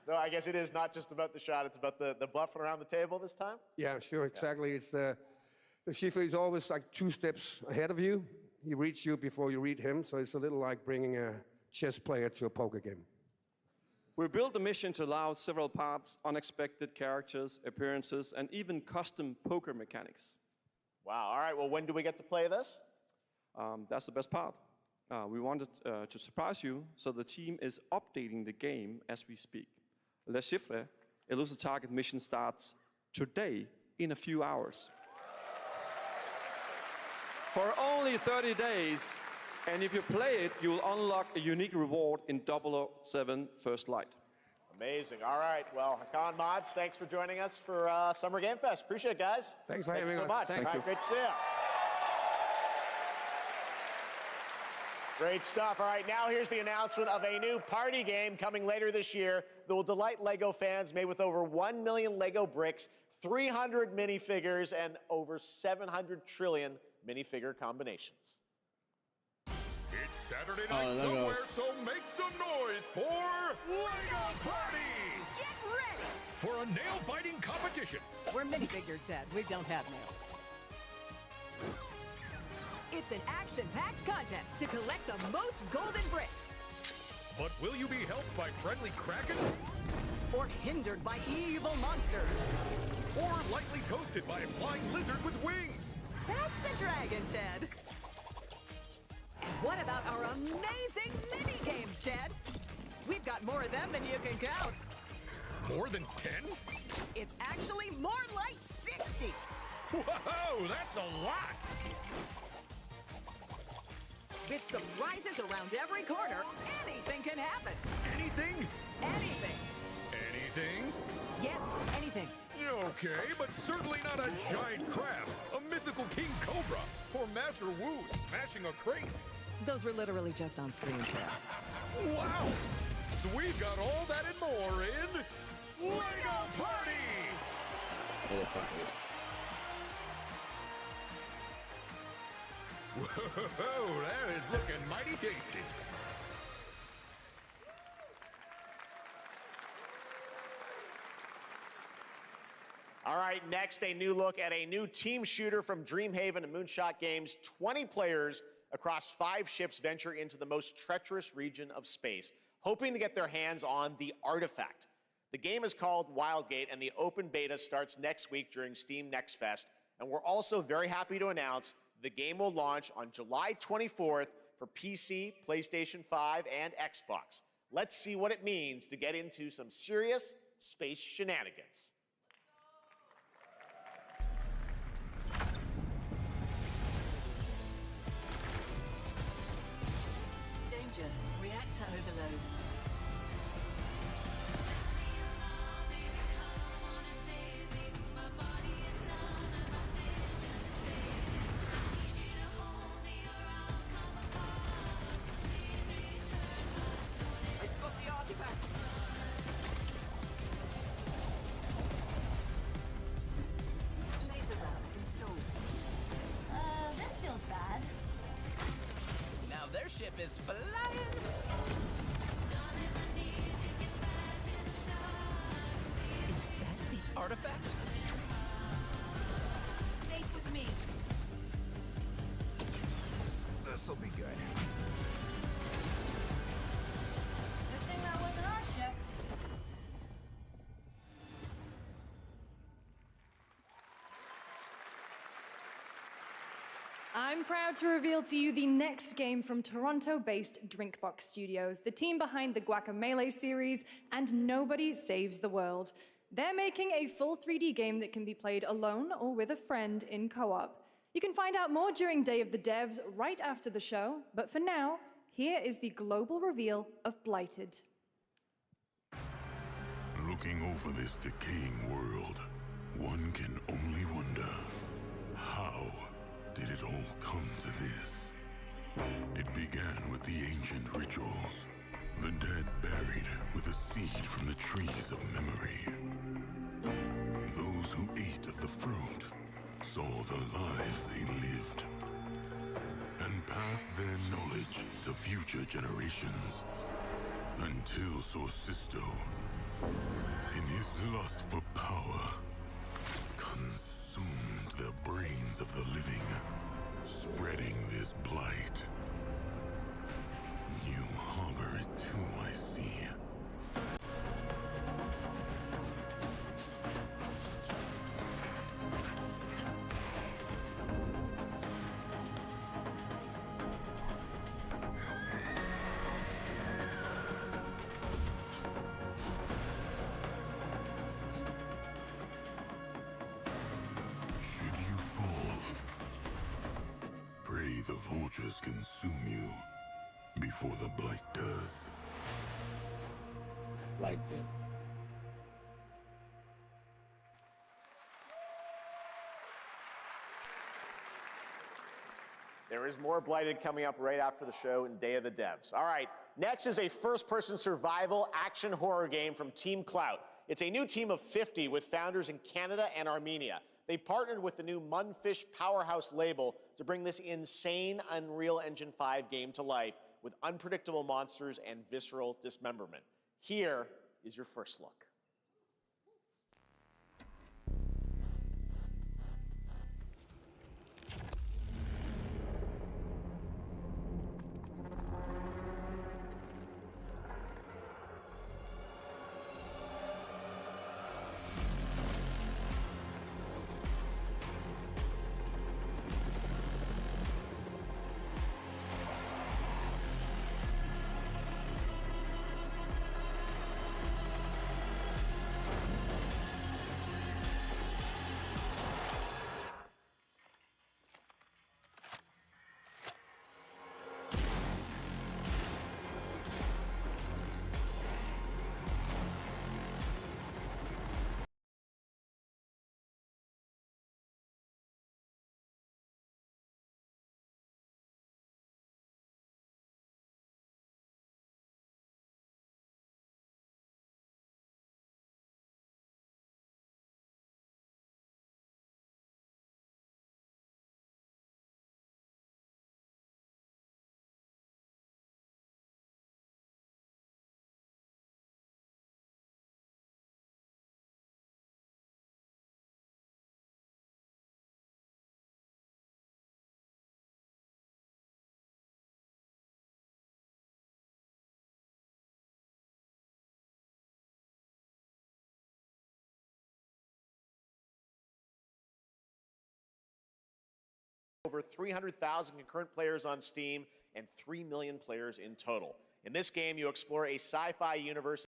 So I guess it is not just about the shot, it's about the bluffing around the table this time? Yeah, sure, exactly. It's the Chiffre is always like 2 steps ahead of you. He reads you before you read him, so it's a little like bringing a chess player to a poker game. We built the mission to allow several parts, unexpected characters, appearances, and even custom poker mechanics. Wow, all right, well, when do we get to play this? That's the best part. We wanted to surprise you, so the team is updating the game as we speak. Le Chiffre, Elusive Target mission starts today in a few hours. For only 30 days, and if you play it, you will unlock a unique reward in 007 First Light. Amazing. All right. Well, Hakan, Mads, thanks for joining us for Summer Game Fest. Appreciate it, guys. Thanks for having me. Thank you so much. Thank you. Great to see you. Great stuff. All right, now here's the announcement of a new party game coming later this year that will delight LEGO fans, made with over 1 million LEGO bricks, 300 minifigures, and over 700 trillion minifigure combinations. It's Saturday night somewhere, so make some noise for LEGO Party! Get ready! For a nail-biting competition. We're minifigures, Dad. We don't have nails. It's an action-packed contest to collect the most golden bricks. But will you be helped by friendly krakens? Or hindered by evil monsters. Or lightly toasted by a flying lizard with wings? That's a dragon, Ted. And what about our amazing mini-games, Ted? We've got more of them than you can count. More than 10? It's actually more like 60. Whoa, that's a lot! With surprises around every corner, anything can happen. Anything? Anything. Anything? Yes, anything. Okay, but certainly not a giant crab, a mythical king cobra, or Master Wu smashing a crate. Those were literally just on screen, Ted. Wow! We've got all that and more in LEGO Party! Whoa, that is looking mighty tasty. All right, next, a new look at a new team shooter from Dreamhaven and Moonshot Games. 20 players across 5 ships venture into the most treacherous region of space, hoping to get their hands on the artifact. The game is called Wildgate, and the open beta starts next week during Steam Next Fest. And we're also very happy to announce the game will launch on July 24th for PC, PlayStation 5, and Xbox. Let's see what it means to get into some serious space shenanigans. Danger. Reactor overload. I've got the artifact! Laser round installed. This feels bad. Now their ship is flying! Is that the artifact? Safe with me. This'll be good. Good thing that wasn't our ship. I'm proud to reveal to you the next game from Toronto-based Drinkbox Studios, the team behind the Guacamelee series and Nobody Saves the World. They're making a full 3D game that can be played alone or with a friend in co-op. You can find out more during Day of the Devs right after the show, but for now, here is the global reveal of Blighted. Looking over this decaying world, one can only wonder, how did it all come to this? It began with the ancient rituals, the dead buried with a seed from the trees of memory. Those who ate of the fruit saw the lives they lived and passed their knowledge to future generations until Sorcisto, in his lust for power, consumed the brains of the living, spreading this blight. You harbor it too, I see. Should you fall, pray the vultures consume you before the blight does. Like it. There is more Blighted coming up right after the show in Day of the Devs. All right, next is a first-person survival action horror game from Team Clout. It's a new team of 50 with founders in Canada and Armenia. They partnered with the new Munfish Powerhouse label to bring this insane Unreal Engine 5 game to life with unpredictable monsters and visceral dismemberment. Here is your first look. Over 300,000 concurrent players on Steam and 3 million players in total. In this game, you explore a sci-fi universe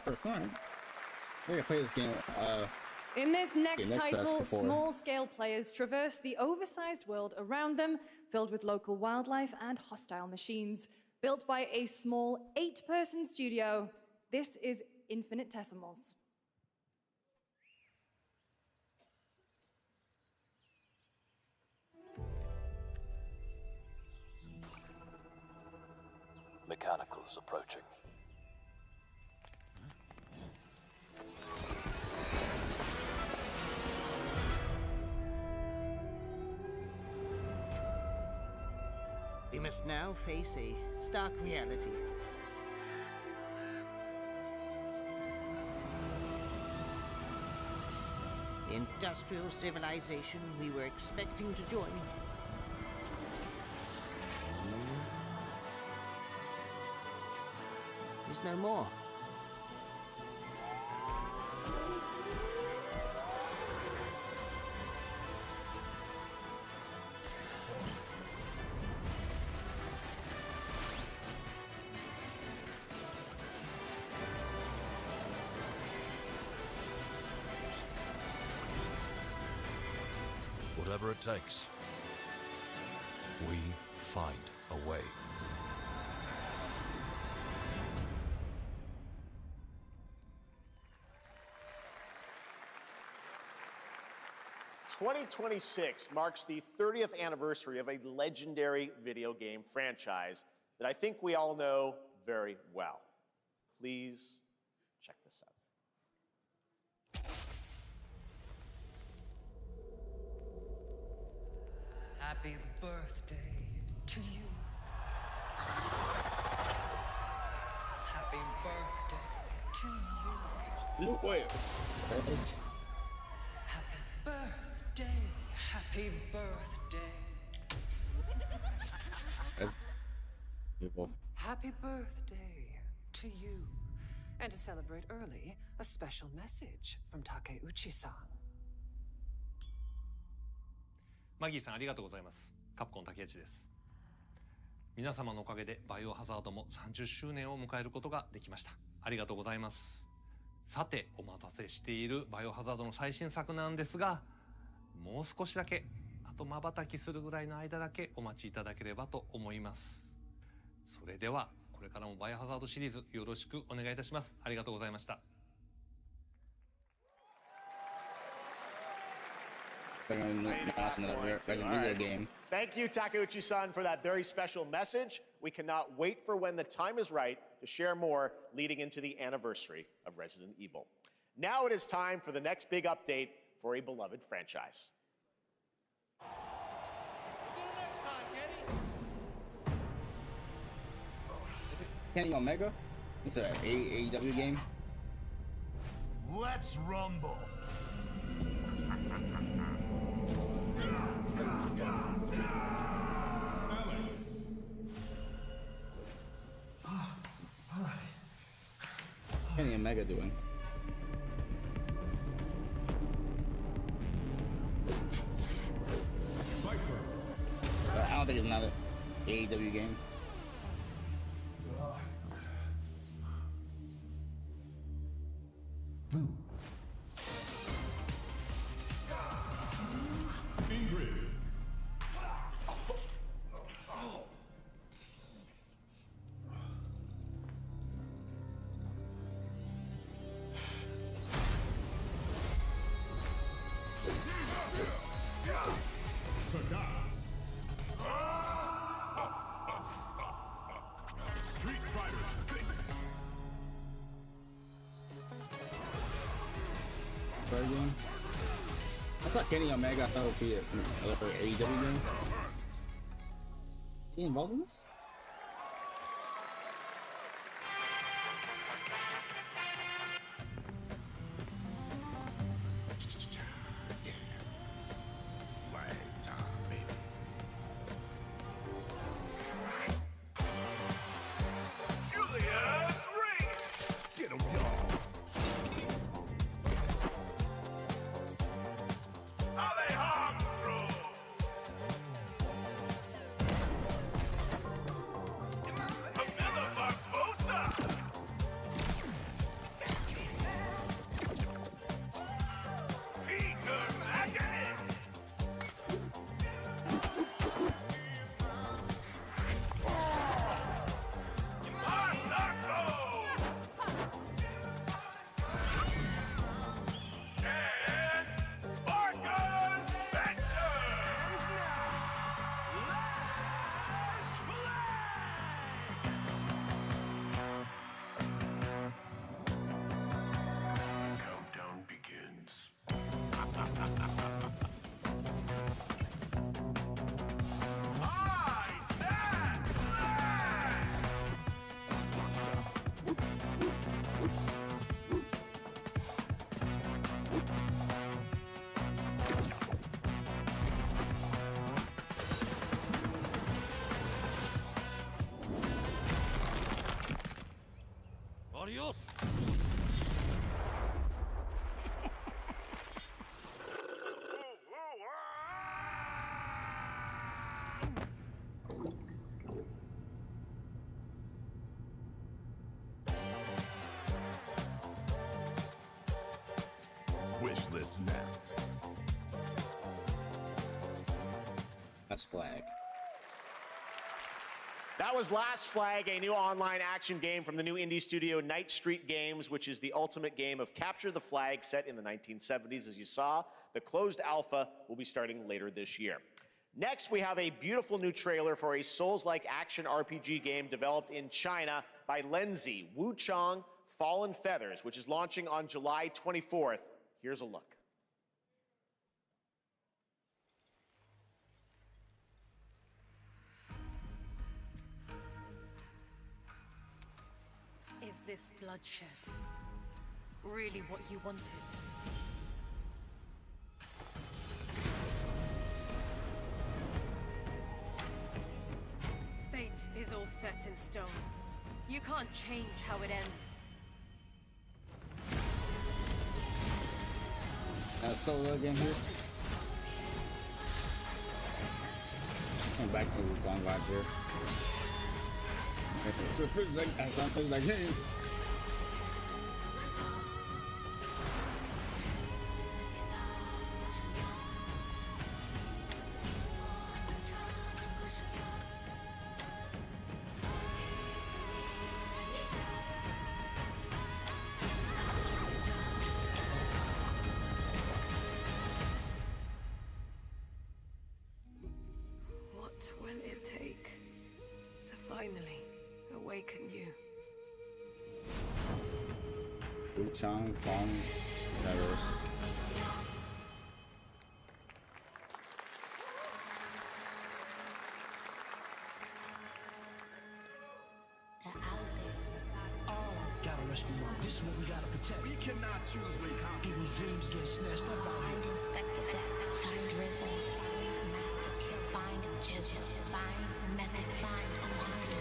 First one. We're gonna play this game. In this next next title, before. small-scale players traverse the oversized world around them, filled with local wildlife and hostile machines. Built by a small 8-person studio, this is Infinitesimals. Mechanicals approaching. We must now face a stark reality. industrial civilization we were expecting to join. There's no more. Whatever it takes, we find a way. "2026 marks the 30th anniversary of a legendary video game franchise that I think we all know very well. Please check this out. Happy birthday to you. Happy birthday to you. No way. Happy birthday. Happy birthday. That's people. Happy birthday to you. And to celebrate early, a special message from Takeuchi-san. マギーさんありがとうございます。カプコン竹内です。皆様のおかげでバイオハザードも30周年を迎えることができました。ありがとうございます。さて、お待たせしているバイオハザードの最新作なんですが、もう少しだけ、あと瞬きするぐらいの間だけお待ちいただければと思います。それでは、これからもバイオハザードシリーズよろしくお願いいたします。ありがとうございました。Video game. Thank you, Takeuchi-san, for that very special message. We cannot wait for when the time is right to share more leading into the anniversary of Resident Evil. Now it is time for the next big update for a beloved franchise. Kenny Omega? It's an AEW game. Let's rumble. Kenny Omega doing? I don't think it's another AEW game. Street Fighter 6. Third game? I thought Kenny Omega, I thought it would be another AEW game. He involved in this? Flag time, baby. Julia's ring. Get him, y'all. Alejandro. That's Flag. That was Last Flag, a new online action game from the new indie studio Night Street Games, which is the ultimate game of capture the flag set in the 1970s. As you saw, the closed alpha will be starting later this year. Next, we have a beautiful new trailer for a Souls-like action RPG game developed in China by Lenzi, Wuchang Fallen Feathers, which is launching on July 24th. Here's a look. Is this bloodshed really what you wanted? Fate is all set in stone. You can't change how it ends. Solo again here. Come back to Wukong right here. So it feels like something like hey. What will it take to finally awaken you? Wuchang Fallen Feathers. Gotta rescue mom. This is what we gotta protect. We cannot choose when people's dreams get snatched up out here. Inspector that. Find Rizzo. Find Master Kill. Find Jizzle. Find Method. Find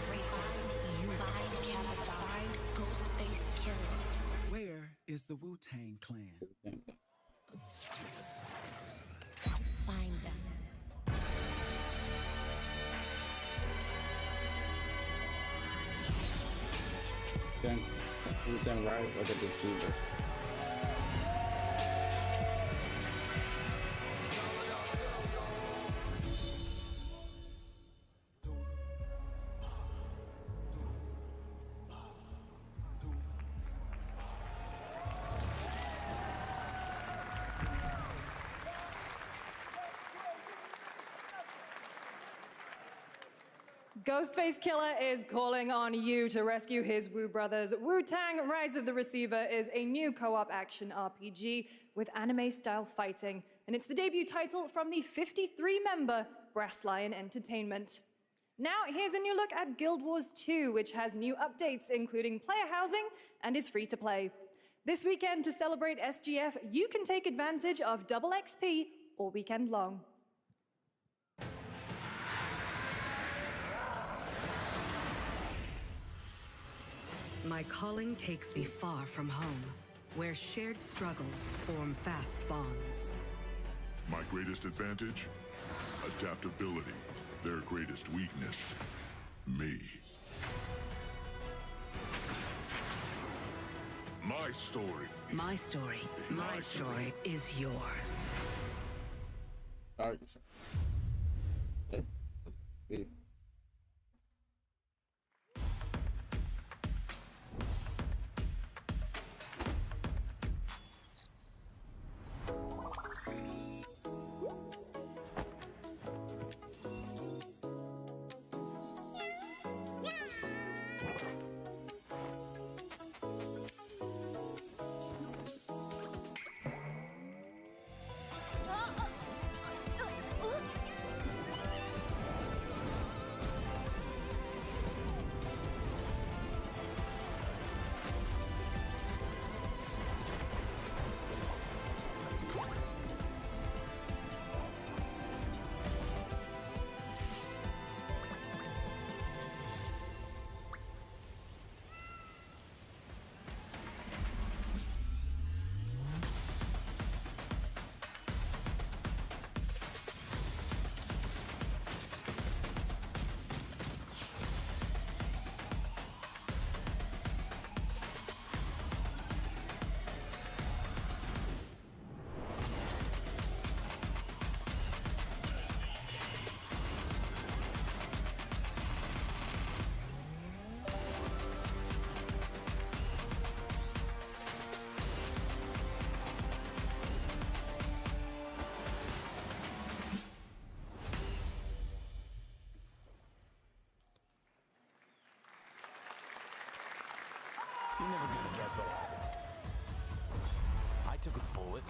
Rewind. You find Cabot. Find Ghostface Killer. Where is the Wu-Tang Clan? Find them. Then Wu-Tang Rise of the Deceiver. Ghostface Killer is calling on you to rescue his Wu brothers. Wu-Tang Rise of the Receiver is a new co-op action RPG with anime-style fighting, and it's the debut title from the 53-member Brass Lion Entertainment. Now, here's a new look at Guild Wars 2, which has new updates, including player housing, and is free to play. This weekend, to celebrate SGF, you can take advantage of double XP all weekend long. My calling takes me far from home, where shared struggles form fast bonds. My greatest advantage? Adaptability. Their greatest weakness? Me. My story. My story, my story is yours. Alright. Okay.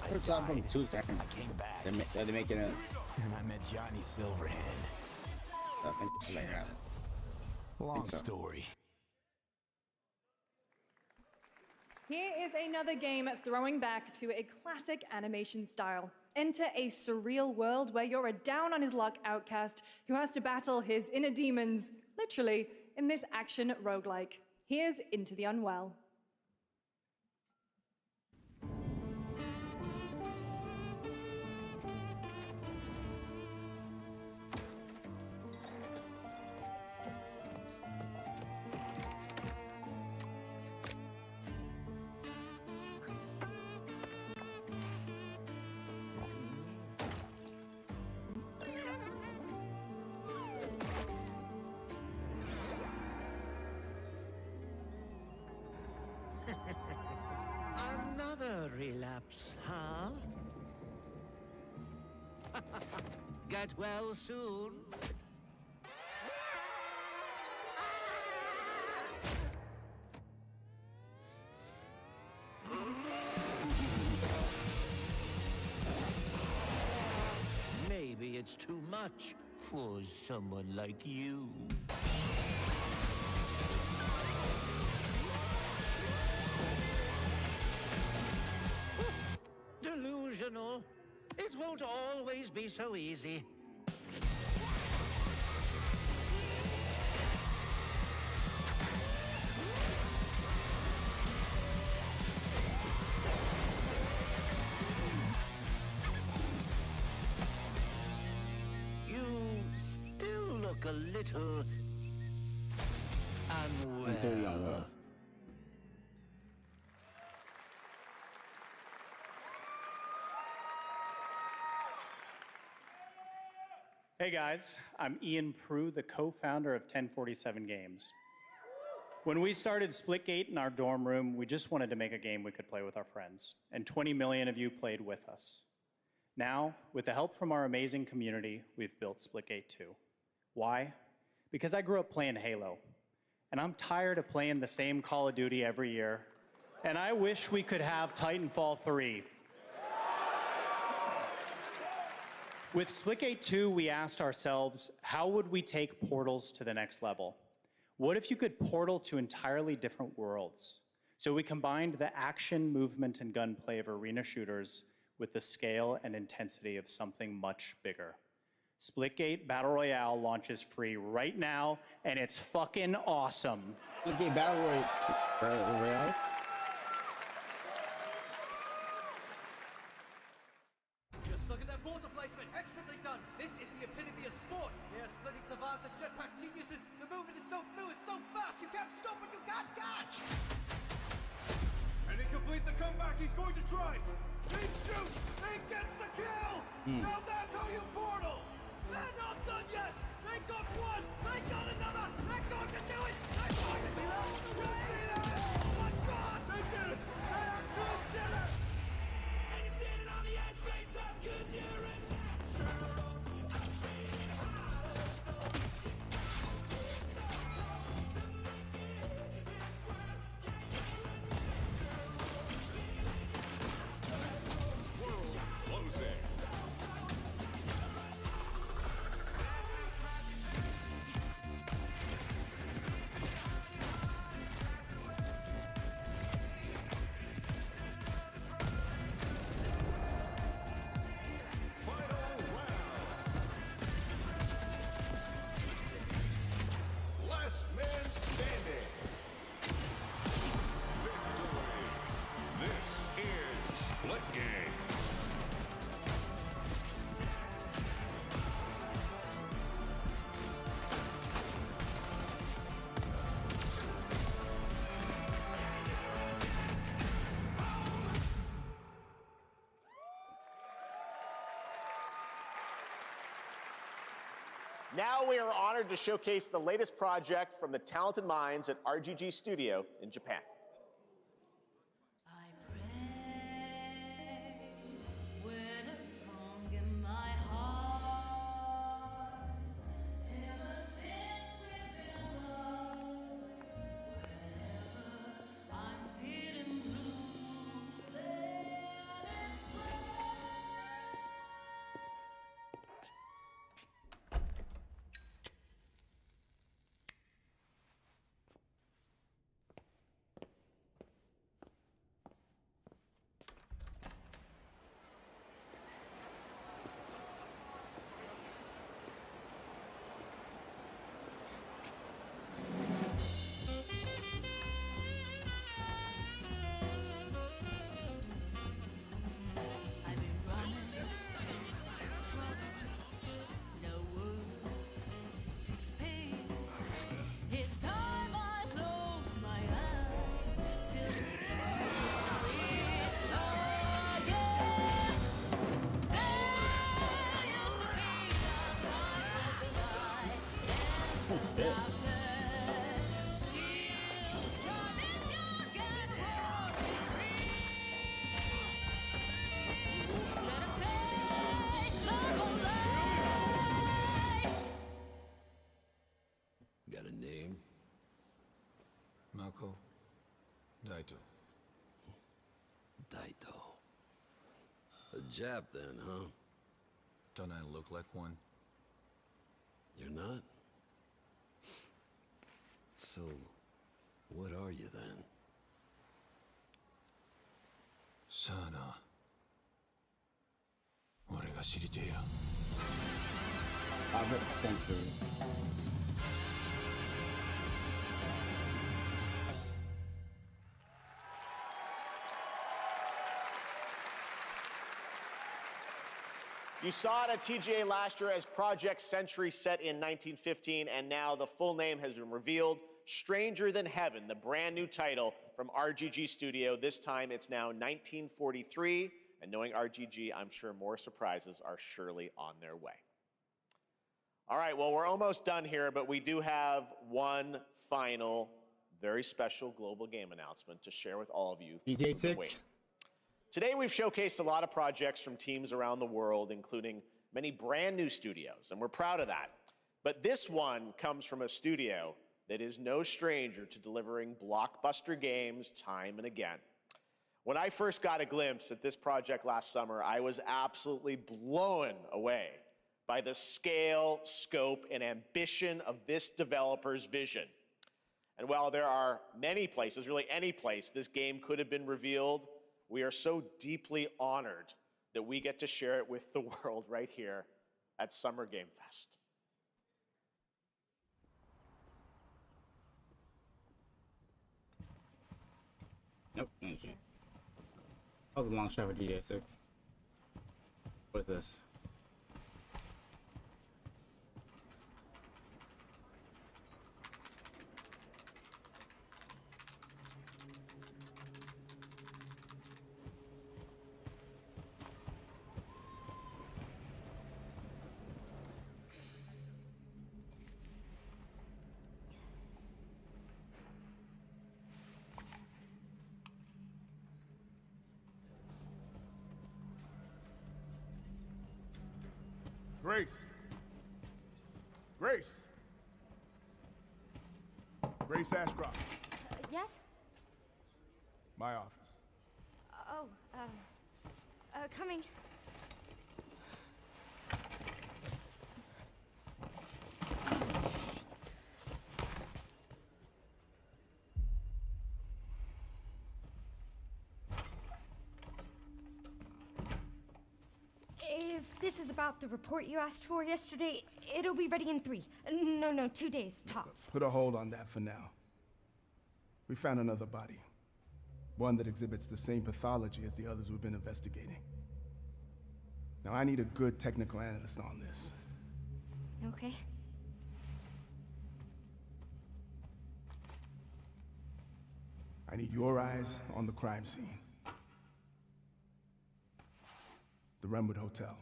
I First album, died. two standard. I came back. They're making it. And I met Johnny Silverhand. I think it's like that. Long so. story. Here is another game throwing back to a classic animation style. Enter a surreal world where you're a down on his luck outcast who has to battle his inner demons, literally, in this action roguelike. Here's Into the Unwell. Another relapse, huh? Get well soon. Maybe it's too much for someone like you. Delusional. It won't always be so easy. You still look a little unwell. Hey guys, I'm Ian Prue, the co-founder of 1047 Games. When we started Splitgate in our dorm room, we just wanted to make a game we could play with our friends, and 20 million of you played with us. Now, with the help from our amazing community, we've built Splitgate 2. Why? Because I grew up playing Halo, and I'm tired of playing the same Call of Duty every year, and I wish we could have Titanfall 3. With Splitgate 2, we asked ourselves, how would we take portals to the next level? What if you could portal to entirely different worlds? So we combined the action, movement, and gunplay of arena shooters with the scale and intensity of something much bigger. Splitgate Battle Royale launches free right now, and it's fucking awesome. Splitgate Battle Royale? Just look at that water placement, expertly done. This is the epitome of sport. They are splitting savants and jetpack geniuses. The movement is so fluid, so fast, you can't stop what you can't catch. And he complete the comeback, he's going to try. He shoots, he gets the kill. Now that's how you portal. They're not done yet. They got one, they got another. They're going to do it. They're going to see all the way. Oh my God, they did it. They actually did it. And you're standing on the edge, face up, 'cause you're a natural. Last man standing. Victory. This is Splitgate. Now we are honored to showcase the latest project from the talented minds at RGG Studio in Japan. shit. Got a name? Mako. Daito. Daito. A Jap then, huh? Don't I look like one? You're not? So, what are you then? Sana. 俺が知りてえや。Albert Spencer. You saw it at TGA last year as Project Century set in 1915, and now the full name has been revealed. Stranger Than Heaven, the brand new title from RGG Studio. This time it's now 1943, and knowing RGG, I'm sure more surprises are surely on their way. All right, well, we're almost done here, but we do have one final, very special global game announcement to share with all of you. GTA 6. Today, we've showcased a lot of projects from teams around the world, including many brand new studios, and we're proud of that. But this one comes from a studio that is no stranger to delivering blockbuster games time and again. When I first got a glimpse at this project last summer, I was absolutely blown away by the scale, scope, and ambition of this developer's vision. And while there are many places, really any place, this game could have been revealed, we are so deeply honored that we get to share it with the world right here at Summer Game Fest. Nope, thank you. That was a long shot for GTA 6. What is this? Grace. Grace. Grace Ashcroft. Yes? My office. Oh, coming. If this is about the report you asked for yesterday, it'll be ready in 3. No, 2 days, tops. Put a hold on that for now. We found another body. One that exhibits the same pathology as the others we've been investigating. Now, I need a good technical analyst on this. Okay. I need your eyes on the crime scene. The Renwood Hotel.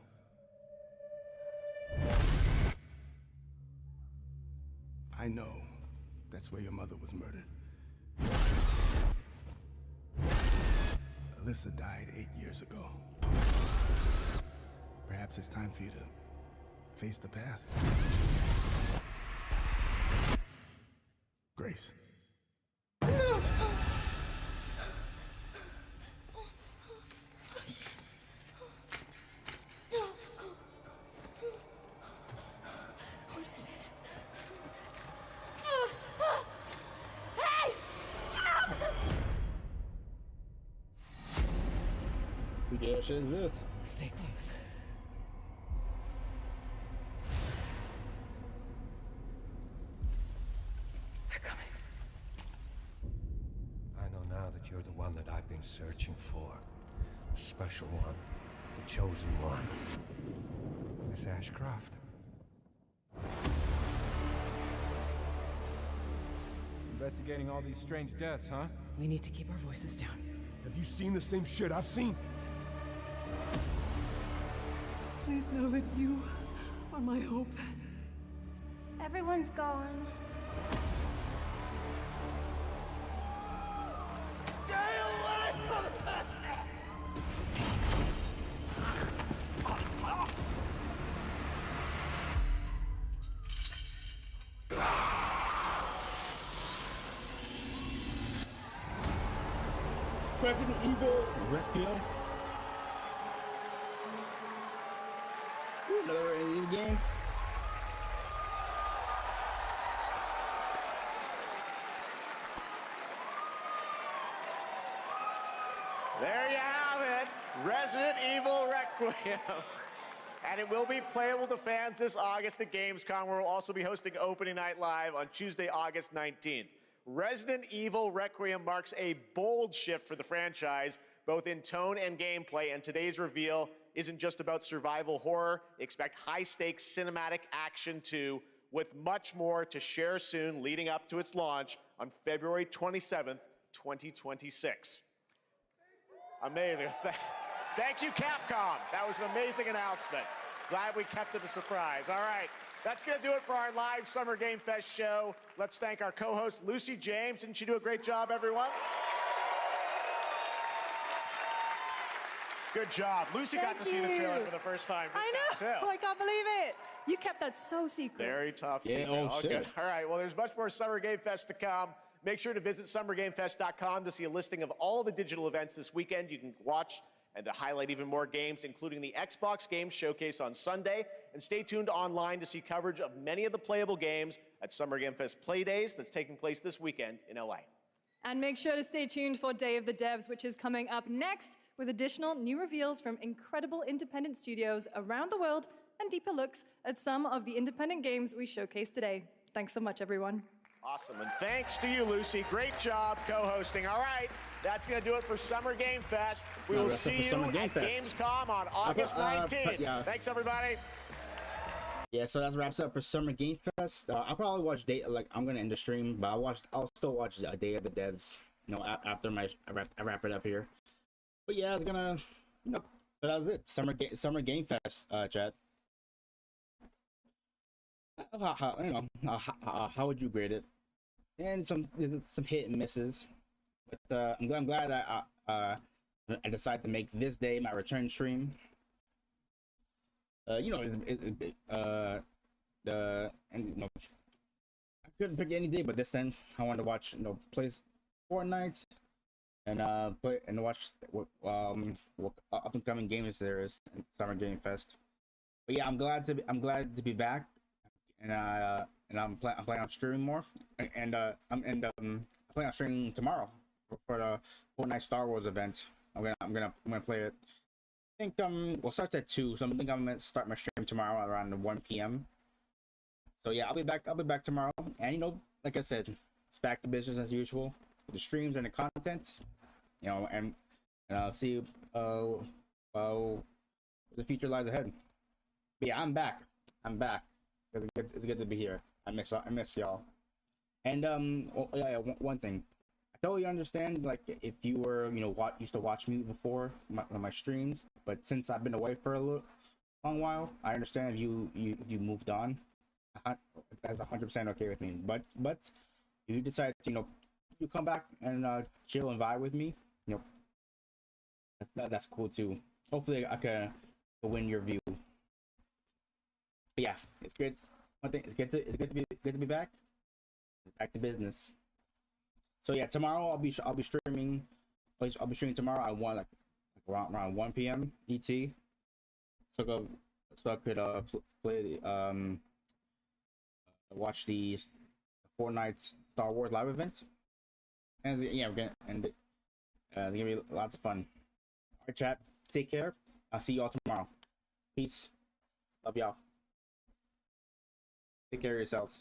I know that's where your mother was murdered. Alyssa died 8 years ago. Perhaps it's time for you to face the past. Grace. Yeah, shit is this? Stay close. They're coming. I know now that you're the one that I've been searching for. The special one. The chosen one. Miss Ashcroft. Investigating all these strange deaths, huh? We need to keep our voices down. Have you seen the same shit I've seen? Please know that you are my hope. Everyone's gone. Resident Evil Requiem. Another Resident Evil game. There you have it, Resident Evil Requiem. And it will be playable to fans this August at Gamescom, where we'll also be hosting Opening Night Live on Tuesday, August 19th. Resident Evil Requiem marks a bold shift for the franchise, both in tone and gameplay, and today's reveal isn't just about survival horror. Expect high-stakes cinematic action too, with much more to share soon leading up to its launch on February 27th, 2026. Amazing. Thank you, Capcom. That was an amazing announcement. Glad we kept it a surprise. All right, that's going to do it for our live Summer Game Fest show. Let's thank our co-host, Lucy James. Didn't she do a great job, everyone? Good job. Lucy got to see the trailer for the first time. I know. Too. I can't believe it. You kept that so secret. Very top Yeah, secret. oh, All shit. good. All right, well, there's much more Summer Game Fest to come. Make sure to visit summergamefest.com to see a listing of all the digital events this weekend you can watch and to highlight even more games, including the Xbox Games Showcase on Sunday. And stay tuned online to see coverage of many of the playable games at Summer Game Fest Play Days that's taking place this weekend in LA. And make sure to stay tuned for Day of the Devs, which is coming up next with additional new reveals from incredible independent studios around the world and deeper looks at some of the independent games we showcased today. Thanks so much, everyone. Awesome, and thanks to you, Lucy. Great job co-hosting. All right, that's going to do it for Summer Game Fest. We will see you at Gamescom on August 19th. Yeah. Thanks, everybody. Yeah, so that wraps up for Summer Game Fest. I'll probably watch I'm gonna end the stream, but I'll still watch Day of the Devs. You know, after I wrap it up here. But yeah, it's gonna. So that was it. Summer Game Fest, chat. How would you grade it? And some hit and misses, but I'm glad I decided to make this day my return stream. I couldn't pick any day, but this time I wanted to watch, play Fortnite and watch what up and coming games there is in Summer Game Fest. But yeah, I'm glad to be back, and I'm planning on streaming more, and I'm planning on streaming tomorrow for the Fortnite Star Wars event. I'm gonna play it. I think well, it starts at 2, so I think I'm gonna start my stream tomorrow around 1 p.m. So yeah, I'll be back tomorrow, and like I said, it's back to business as usual with the streams and the content, and I'll see the future lies ahead. But yeah, I'm back. It's good to be here. I miss y'all. And one thing, I totally understand, like, if you were used to watch me before my streams, but since I've been away for a long while, I understand if you moved on. That's 100% okay with me. But if you decide to you come back and chill and vibe with me, that's cool too. Hopefully I can win your view. But yeah, it's good. One thing, it's good to be back. Back to business. So yeah, tomorrow I'll be streaming. I'll be streaming tomorrow at around 1 p.m. ET. So I could play watch the Fortnite Star Wars live event. And yeah, it's gonna be lots of fun. Alright, chat. Take care. I'll see y'all tomorrow. Peace. Love y'all. Take care of yourselves.